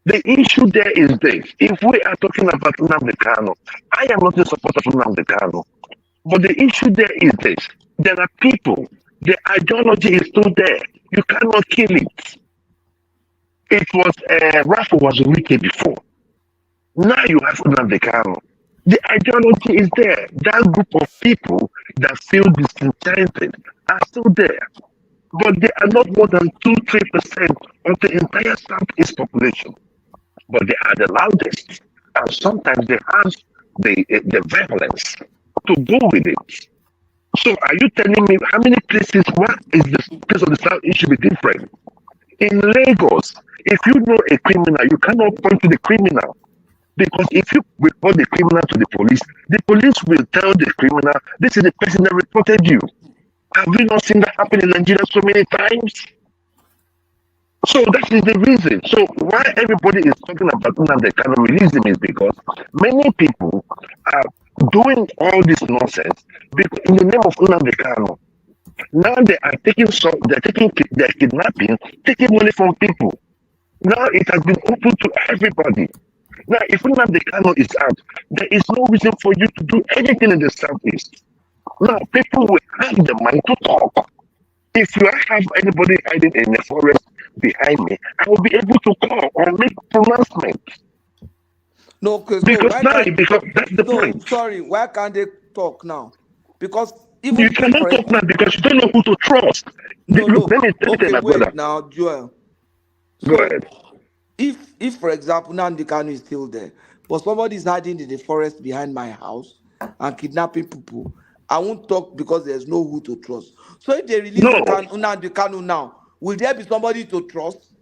The issue there is this: if we are talking about Nnamdi Kanu, I am not in support of Nnamdi Kanu, but the issue there is this: there are people. The ideology is still there. You cannot kill it. It was Rafa was wicked before. Now you have Nnamdi Kanu. The ideology is there. That group of people that feel disenchanted are still there. But they are not more than 2-3% of the entire Southeast population. But they are the loudest. And sometimes they have the violence to go with it. So are you telling me how many places, what is the place of the Southeast should be different? In Lagos, if you know a criminal, you cannot point to the criminal. Because if you report the criminal to the police will tell the criminal, this is the person that reported you. Have you not seen that happen in Nigeria so many times? So that is the reason. So why everybody is talking about Nnamdi Kanu releasing is because many people are doing all this nonsense in the name of Nnamdi Kanu. Now they're kidnapping, taking money from people. Now it has been open to everybody. Now, if Nnamdi Kanu is out, there is no reason for you to do anything in the Southeast. Now, people will have the mind to talk. If you have anybody hiding in the forest behind me, I will be able to call or make pronouncements. No, because that's the point. Sorry, why can't they talk now? Because even you cannot talk now because you don't know who to trust. Look, let me tell you, my brother. Now, Joel. Go ahead. If for example, Nnamdi Kanu is still there, but somebody is hiding in the forest behind my house and kidnapping people, I won't talk because there's no who to trust. So if they release Nnamdi Kanu now, Will there be somebody to trust?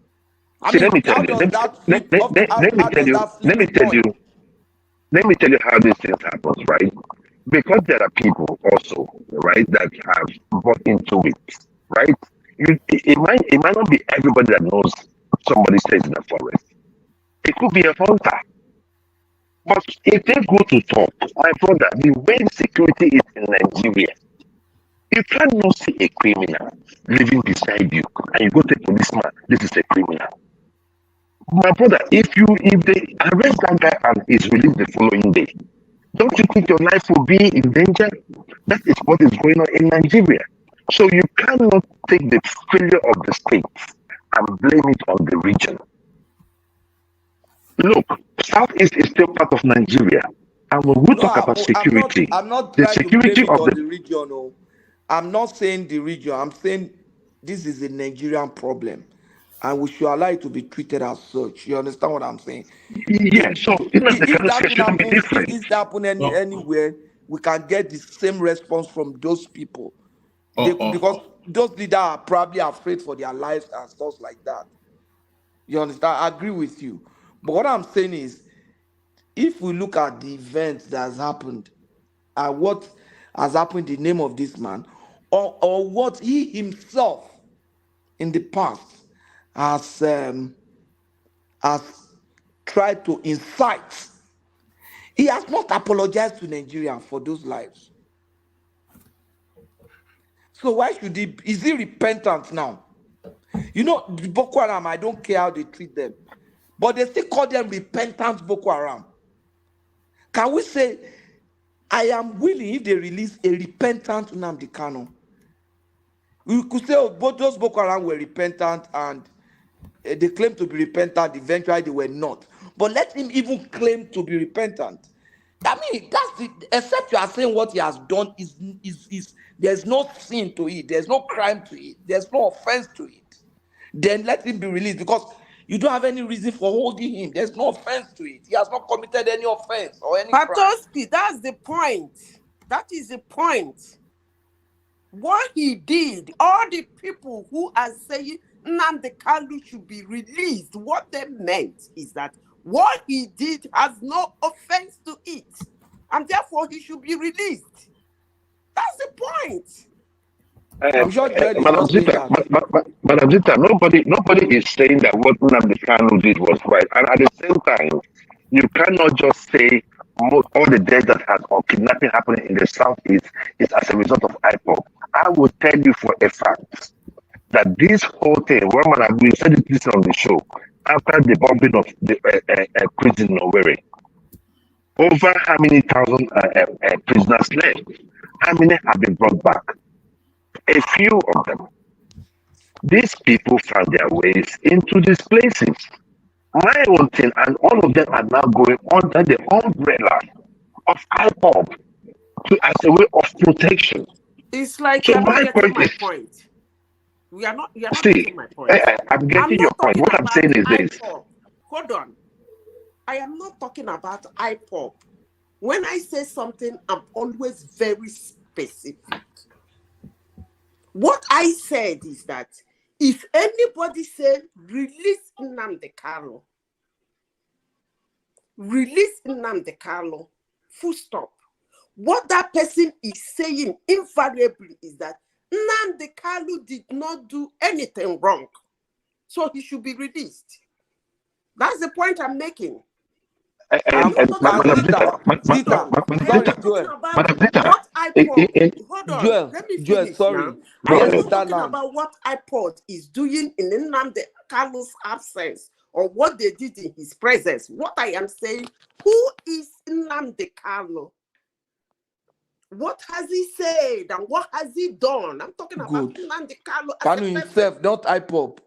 I See, mean, let me tell how you. does that flip? Let me How tell does you. that flip the coin? Let me tell you how these things happen, right? Because there are people also, right, that have bought into it, right? It might not be everybody that knows somebody stays in the forest. It could be a hunter. But if they go to talk, my brother, the way security is in Nigeria, you cannot see a criminal living beside you and you go to a policeman, this is a criminal. My brother, if they arrest that guy and is released the following day, don't you think your life will be in danger? That is what is going on in Nigeria. So you cannot take the failure of the state and blame it on the region. Look, Southeast is still part of Nigeria. And when we talk about security, I'm not the trying to blame security it of on the the region. No. I'm not saying the region. I'm saying this is a Nigerian problem. And we should allow it to be treated as such. You understand what I'm saying? yeah, so If that thing shouldn't be happens, different. if that happen anywhere, we can get the same response from those people. Because those leaders are probably afraid for their lives and stuff like that. You understand? I agree with you. But what I'm saying is, if we look at the events that has happened and what has happened in the name of this man, or what he himself in the past has tried to incite, he has not apologized to Nigeria for those lives. So why should he? Is he repentant now? You know, the Boko Haram, I don't care how they treat them, but they still call them repentant Boko Haram. Can we say, I am willing if they release a repentant Nnamdi Kanu? We could say, oh, both those Boko Haram were repentant and they claim to be repentant. Eventually, they were not. But let him even claim to be repentant. I mean, that's the, except you are saying what he has done is there's no sin to it, there's no crime to it, there's no offense to it. Then let him be released because you don't have any reason for holding him. There's no offense to it. He has not committed any offense or any crime. Patoski, that's the point. That is the point. What he did, all the people who are saying Nnamdi Kanu should be released, what they meant is that what he did has no offense to it, and therefore he should be released. That's the point. I'm sure Ijele is Madam not saying Zita, that. Madam Zita, nobody is saying that what Nnamdi Kanu did was right. And at the same time, you cannot just say all the deaths that has or kidnapping happening in the southeast is as a result of IPOP. I will tell you for a fact that this whole thing, we said this on the show, after the bombing of the prison in Owerri, over how many thousand prisoners left? How many have been brought back? A few of them. These people found their ways into these places. My own thing, and all of them are now going under the umbrella of IPOP as a way of protection. It's like So you're not my getting point my is, point. You're not see, getting my point. I'm getting your point. What I'm saying is this. IPOP. Hold on. I am not talking about IPOP. When I say something, I'm always very specific. What I said is that if anybody said release Nnamdi Kanu, full stop. What that person is saying invariably is that Nnamdi Kanu did not do anything wrong, so he should be released. That's the point I'm making. Madam Zita, Joel, let me finish now. I am not talking about what IPOD is doing in Nnamdi Kanu's absence or what they did in his presence. What I am saying, who is Nnamdi Kanu? What has he said and what has he done? I'm talking about Nnamdi Kanu. Kanu himself, not IPOP.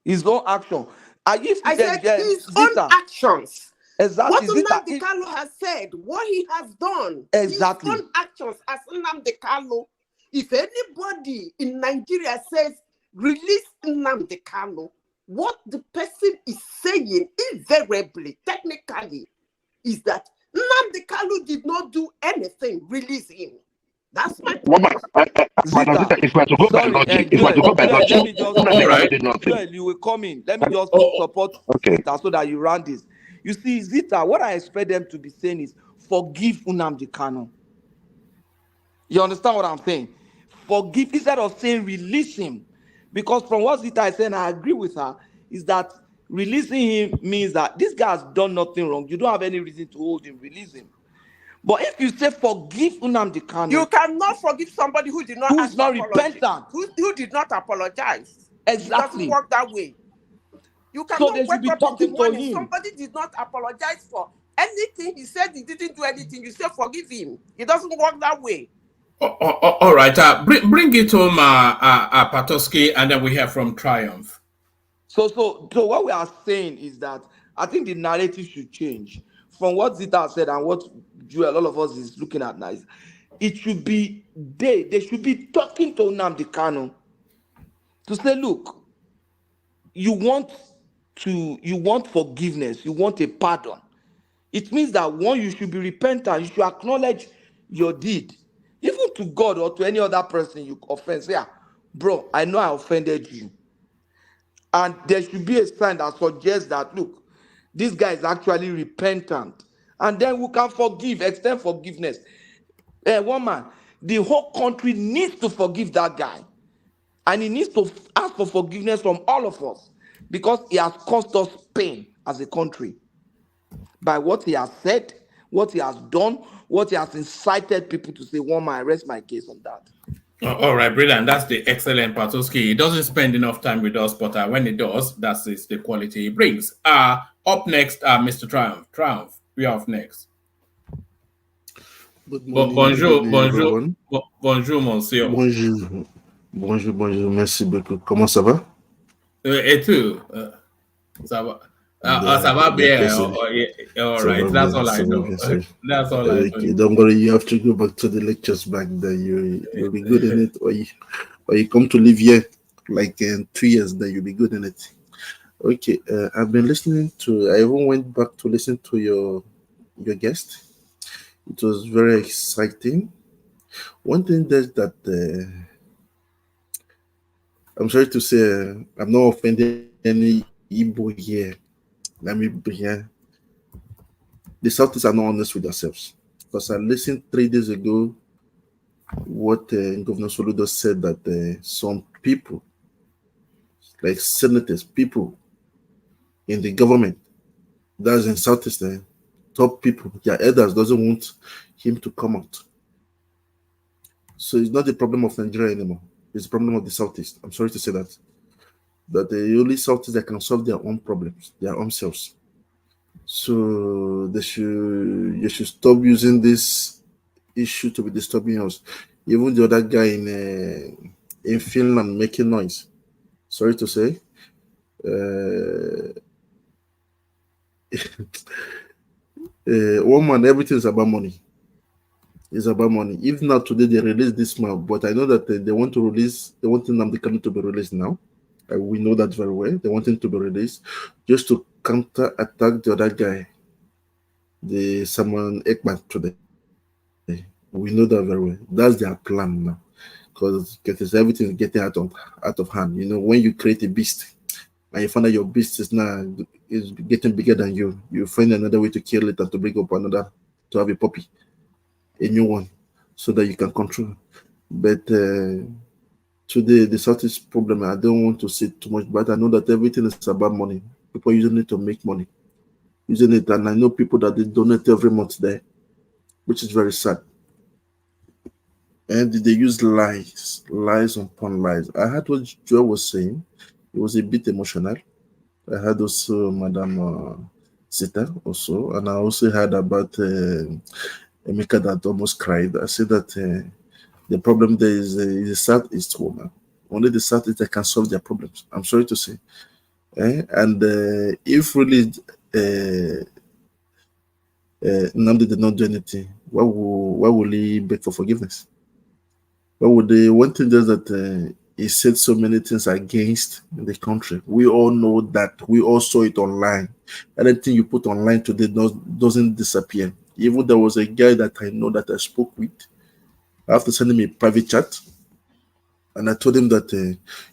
His own action. I said his own actions. Exactly. What Nnamdi Kanu has said, what he has done, exactly. His own actions as Nnamdi Kanu. If anybody in Nigeria says release Nnamdi Kanu, what the person is saying invariably, technically, is that Nnamdi Kanu did not do anything, release him. That's my Woman, Zita, if we are to go by sorry, logic, if we are to go by Joel, let logic, me just, nothing. Joel, you will come in. Let me just support Okay. Zita so that you run this. You see, Zita, what I expect them to be saying is forgive Nnamdi Kanu. You understand what I'm saying? Forgive instead of saying release him. Because from what Zita is saying, I agree with her, is that releasing him means that this guy has done nothing wrong. You don't have any reason to hold him, release him. But if you say forgive Nnamdi Kanu, you cannot forgive somebody who did not who ask is not for apology, repentant. who did not apologize. Exactly. It doesn't work that way. You So cannot they should wake be up in the talking to morning. him. Somebody did not apologize for anything. He said he didn't do anything. You say forgive him. It doesn't work that way. All right. Bring it home, Patoski, and then we hear from Triumph. So what we are saying is that I think the narrative should change from what Zita said and what Joel, all of us is looking at now. It should be they should be talking to Nnamdi Kanu to say, look, you want forgiveness, you want a pardon. It means that one, you should be repentant, you should acknowledge your deed, even to God or to any other person you offend. Say, bro, I know I offended you. And there should be a sign that suggests that, look, this guy is actually repentant. And then we can forgive, extend forgiveness. One man, the whole country needs to forgive that guy. And he needs to ask for forgiveness from all of us because he has caused us pain as a country by what he has said, what he has done, what he has incited people to say. One man, I rest my case on that. All right, brilliant. That's the excellent Patoski. He doesn't spend enough time with us, but when he does, that's the quality he brings. Up next, Mr. Triumph. Triumph, we are up next. Good morning, bonjour, everyone. Bonjour, monsieur. Bonjour, merci beaucoup. Comment ça va? Et tout. Ça va. Ça va bien. All right, that's all I know. That's all I know. Don't worry, you have to go back to the lectures back there. You'll be good in it, or you come to live here like in 2 years, then you'll be good in it. Okay, I've been listening to. I even went back to listen to your guest. It was very exciting. One thing is that I'm sorry to say I'm not offending any Igbo here. Let me be here. The Southeast are not honest with themselves. Because I listened 3 days ago what Governor Soludo said that some people, like senators, people in the government, that's in Southeast, top people, their elders doesn't want him to come out. So it's not the problem of Nigeria anymore. It's the problem of the Southeast. I'm sorry to say that. That the only Southeast that can solve their own problems, their own selves. So you should stop using this issue to be disturbing us. Even the other guy in Finland making noise. Sorry to say. Woman, everything is about money. It's about money. If not today, they release this man, but I know that they want Nnamdi Kanu to be released now. We know that very well. They want him to be released just to counter-attack the other guy, the Samuel Ekman today. We know that very well. That's their plan now, because everything is getting out of hand. When you create a beast and you find that your beast is getting bigger than you find another way to kill it and to bring up another, to have a puppy, a new one, so that you can control. But today, the Southeast problem, I don't want to say too much, but I know that everything is about money. People using it to make money. Using it, and I know people that they donate every month there, which is very sad. And they use lies upon lies. I heard what Joe was saying. It was a bit emotional. I heard also Madam Zita also, and I also heard about Emeka that almost cried. I said that the problem there is the Southeast woman. Only the Southeast that can solve their problems. I'm sorry to say. And if really Nnamdi did not do anything, why will he beg for forgiveness? Why would they? One thing is that he said so many things against the country. We all know that. We all saw it online. Anything you put online today doesn't disappear. Even there was a guy that I know that I spoke with. I have to send him a private chat. And I told him that,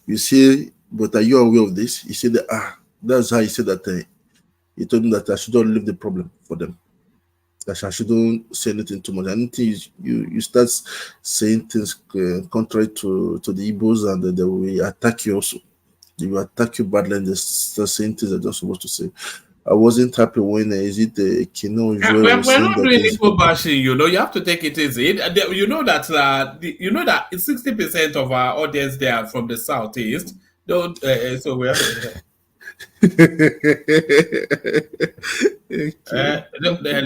you see, but are you aware of this? He said that, that's how he said that. He told him that I shouldn't leave the problem for them. That I shouldn't say anything too much. Anything you start saying things contrary to the Igbos, and they will attack you also. They will attack you badly, and they start saying things they're not supposed to say. I wasn't happy when Kino Joel was We're saying not that doing Igbo bashing, you know. You have to take it easy. You know that 60% of our audience there are from the southeast. Don't so we have to.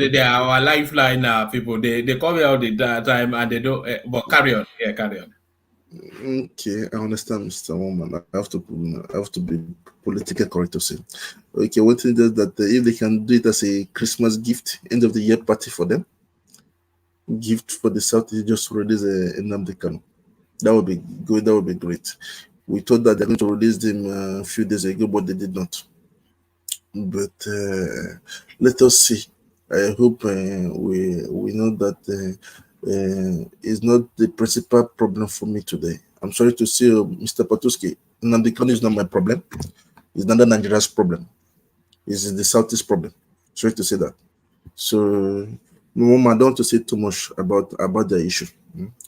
They are our lifeline people. They come here all the time and they don't. But carry on, yeah, carry on. Okay, I understand, Mr. Woman. I have to be politically correct to say. Okay, one thing is that if they can do it as a Christmas gift, end of the year party for them, gift for the South is just release a Nnamdi Kanu. That would be good. That would be great. We thought that they're going to release them a few days ago, but they did not. But let us see. I hope we know that is not the principal problem for me today. I'm sorry to say, Mr. Patuski, Nnamdi Kanu is not my problem. It's not Nigeria's problem. It's the Southeast problem. Sorry to say that. So, Mama, I don't want to say too much about the issue.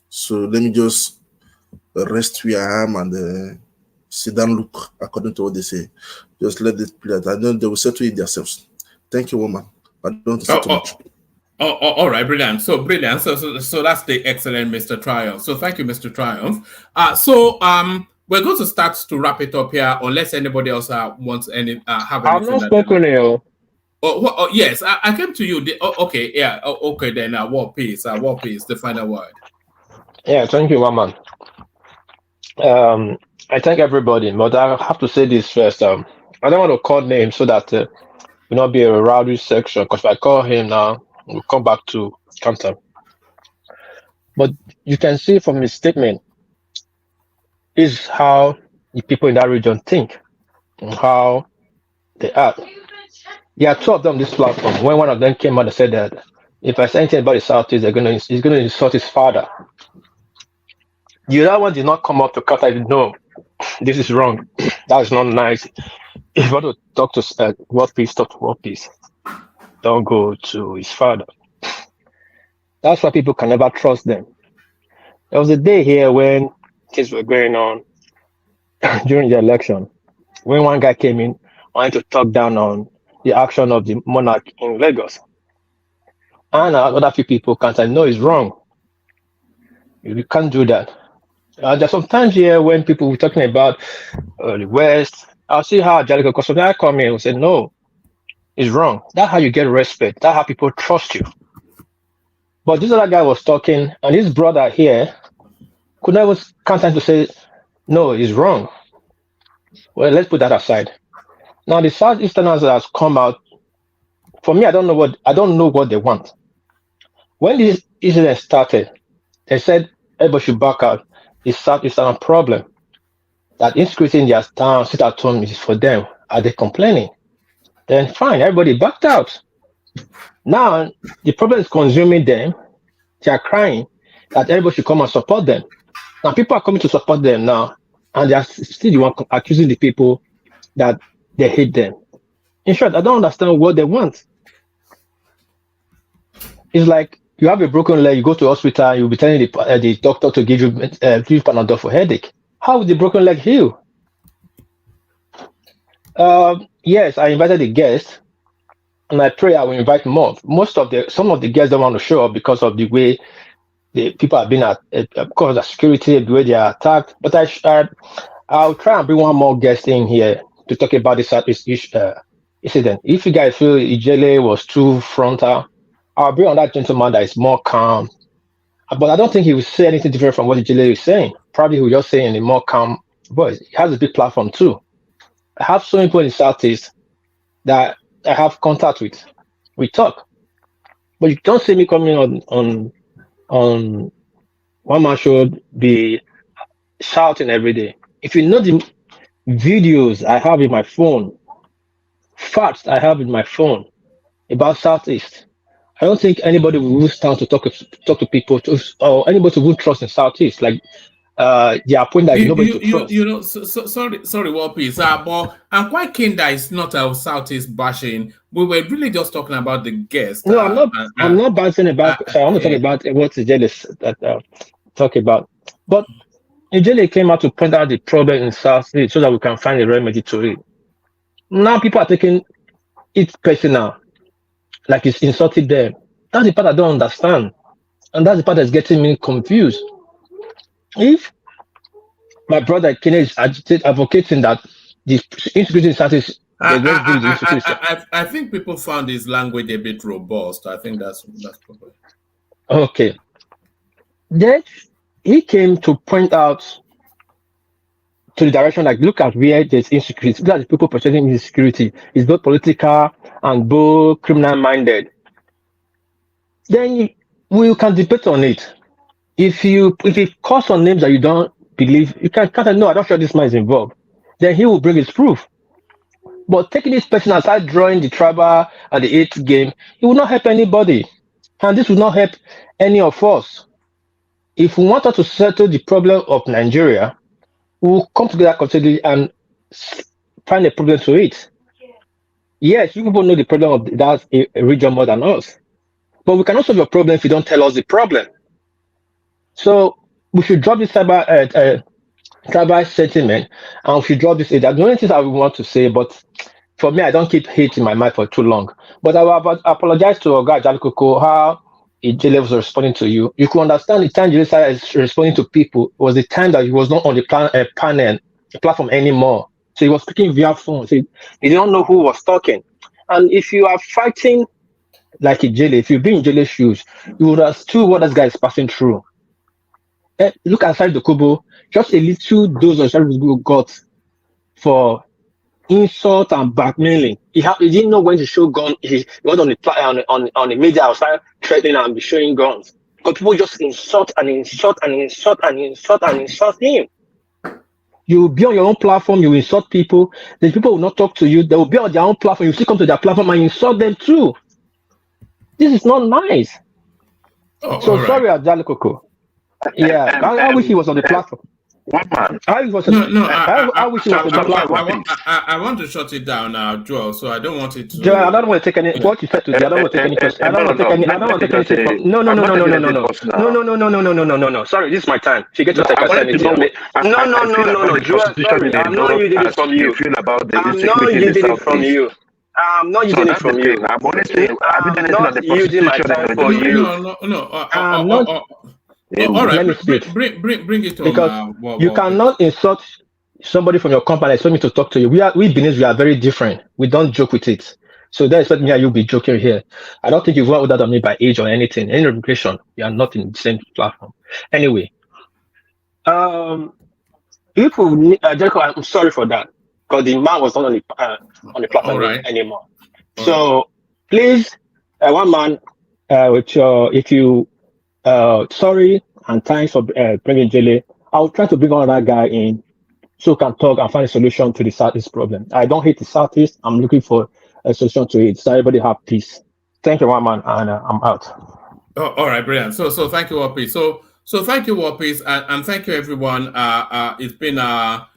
So let me just rest where I am and sit down, look according to what they say. Just let it play out. I know they will settle it themselves. Thank you, woman. I don't want to say too much. All right, brilliant. So brilliant. So that's the excellent Mr. Triumph. So thank you, Mr. Triumph. We're going to start to wrap it up here, unless anybody else wants any have anything. I'm not spoken here. Oh, yes, I came to you. Okay, yeah. Okay, then War Peace, the final word. Yeah, thank you, Waman. I thank everybody, but I have to say this first. I don't want to call names so that will not be a rowdy section, because if I call him now, we'll come back to counter. But you can see from his statement is how the people in that region think and how they act. There are two of them on this platform. When one of them came out and said that if I say anything about the Southeast, he's going to insult his father. The other one did not come up to cut. I no, this is wrong. That is not nice. If you want to talk to World Peace, talk to World Peace. Don't go to his father. That's why people can never trust them. There was a day here when things were going on during the election, when one guy came in wanting to talk down on the action of the monarch in Lagos. And other few people can't say, no, it's wrong. You can't do that. There's sometimes here when people were talking about the West, I'll see how Ijele, because sometimes I come in and say, no, it's wrong. That's how you get respect. That's how people trust you. But this other guy was talking, and his brother here could never come time to say, no, it's wrong. Well, let's put that aside. Now the Southeasterners has come out. For me, I don't know what they want. When this incident started, they said everybody should back out. The Southeastern problem. That insecurity in their town, sit at home is for them. Are they complaining? Then fine, everybody backed out. Now the problem is consuming them. They are crying that everybody should come and support them. Now people are coming to support them now, and they are still the one accusing the people that they hate them. In short, I don't understand what they want. It's like you have a broken leg, you go to the hospital, you'll be telling the doctor to give you Panadol for headache. How would the broken leg heal? Yes, I invited the guests, and I pray I will invite more. Some of the guests don't want to show up because of the way the people have been because of security, the way they are attacked. But I'll try and bring one more guest in here to talk about this incident. If you guys feel Ijele was too frontal, I'll bring on that gentleman that is more calm. But I don't think he will say anything different from what Ijele is saying. Probably he will just say in a more calm voice. He has a big platform too. I have so many people in the Southeast that I have contact with. We talk. But you don't see me coming on one man should be shouting every day. If you know the videos I have in my phone, facts I have in my phone about Southeast, I don't think anybody will stand to talk to people or anybody who trust in Southeast. Like their point that is nobody to trust. Sorry, what piece? But I'm quite keen that it's not our Southeast bashing. We were really just talking about the guest. No, I'm not bouncing about. Sorry, I want to talk about what Ijele talk about. But Ijele came out to point out the problem in Southeast so that we can find a remedy to it. Now people are taking it personal, like it's insulted them. That's the part I don't understand, and that's the part that's getting me confused. If my brother Kene is advocating that the insecurity in Southeast, I think people found his language a bit robust. I think that's probably okay. Then he came to point out to the direction, like, look at where there's insecurity. Look at the people portraying insecurity. It's both political and both criminal minded. Then we can debate on it. If you call some names that you don't believe, you can't no, I'm not sure this man is involved. Then he will bring his proof. But taking this person aside, drawing the tribal and the eighth game, it will not help anybody. And this will not help any of us. If we want to settle the problem of Nigeria, we'll come together collectively and find a problem to it. Yes, you people know the problem of that region more than us. But we cannot solve your problem if you don't tell us the problem. So we should drop this tribal sentiment, and we should drop this. That's the only things I would want to say, but for me, I don't keep hate in my mind for too long. But I will apologize to Oga Jalkoko how Ijele was responding to you. You could understand the time Ijele is responding to people was the time that he was not on the platform anymore. So he was speaking via phone. So he didn't know who was talking. And if you are fighting like Ijele, if you've been in Ijele's shoes, you would understand what this guy is passing through. Look outside the Kubo, just a little dose of Sharifu got for insult and blackmailing. He didn't know when to show gun. He was on the media outside threatening and be showing guns. Because people just insult and insult and insult and insult and insult him. You will be on your own platform, you insult people. The people will not talk to you. They will be on their own platform. You still come to their platform and insult them too. This is not nice. So right. sorry, Ajale Koko. Yeah, I wish he was on the platform. I wish he was on the platform. I want to shut it down now, Joel. So I don't want it to. Joel, I don't want to take any. What you said today, I don't want to take any question. I don't want to take any. I don't want to take anything. No. No. Sorry, this is my time. If you get to take a second, no. Joel, sorry, I'm not using it from you. I'm not using it from you. I'm not using it from you. I'm not using my time for you. I'm not. All right, let me speak. Bring it on. Because you cannot insult somebody from your company, expect me to talk to you. We Beninese, we are very different. We don't joke with it. So don't expect me and you be joking here. I don't think you've worked older than me by age or anything. Any immigration, we are not in the same platform. Anyway, people, Jericho, I'm sorry for that because the man was not on the platform anymore. So please, one man, if you. Sorry and thanks for bringing Ijele. I'll try to bring another guy in so we can talk and find a solution to the Southeast problem. I don't hate the Southeast. I'm looking for a solution to it. So everybody have peace. Thank you, one man, and I'm out. All right, brilliant. So thank you, Wapis. So thank you, Wapis, and thank you, everyone. It's been an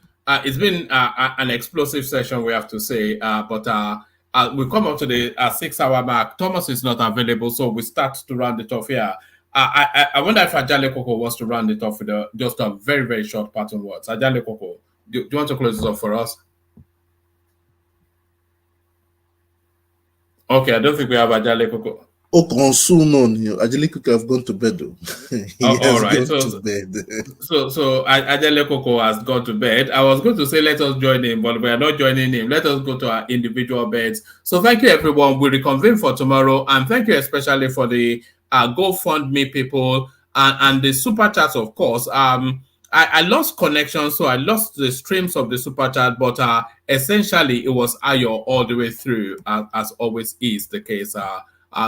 explosive session, we have to say. But we come up to the 6-hour mark. Thomas is not available, so we start to round it off here. I wonder if Ajale Koko wants to round it off with just a very, very short parting words. Ajale Koko, do you want to close this off for us? Okay, I don't think we have Ajale Koko. Oh, soon on you. Ajale Koko have gone to bed though. All right. So Ajale Koko has gone to bed. I was going to say let us join him, but we are not joining him. Let us go to our individual beds. So thank you, everyone. We'll reconvene for tomorrow, and thank you especially for the GoFundMe people and the super chats, of course. I lost connection, so I lost the streams of the super chat, but essentially it was Ayo all the way through, as always is the case.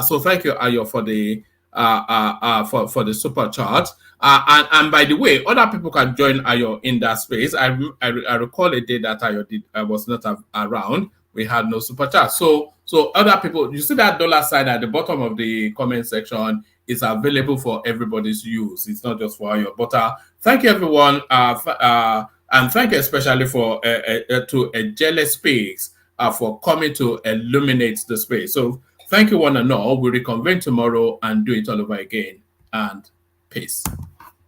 So thank you, Ayo, for the for the super chat. And by the way, other people can join Ayo in that space. I recall a day that Ayo was not around. We had no super chat. So So other people, you see that dollar sign at the bottom of the comment section is available for everybody's use. It's not just for your butter. Thank you, everyone. And thank you especially for to Ijele Speaks for coming to illuminate the space. So thank you one and all. We'll reconvene tomorrow and do it all over again. And peace.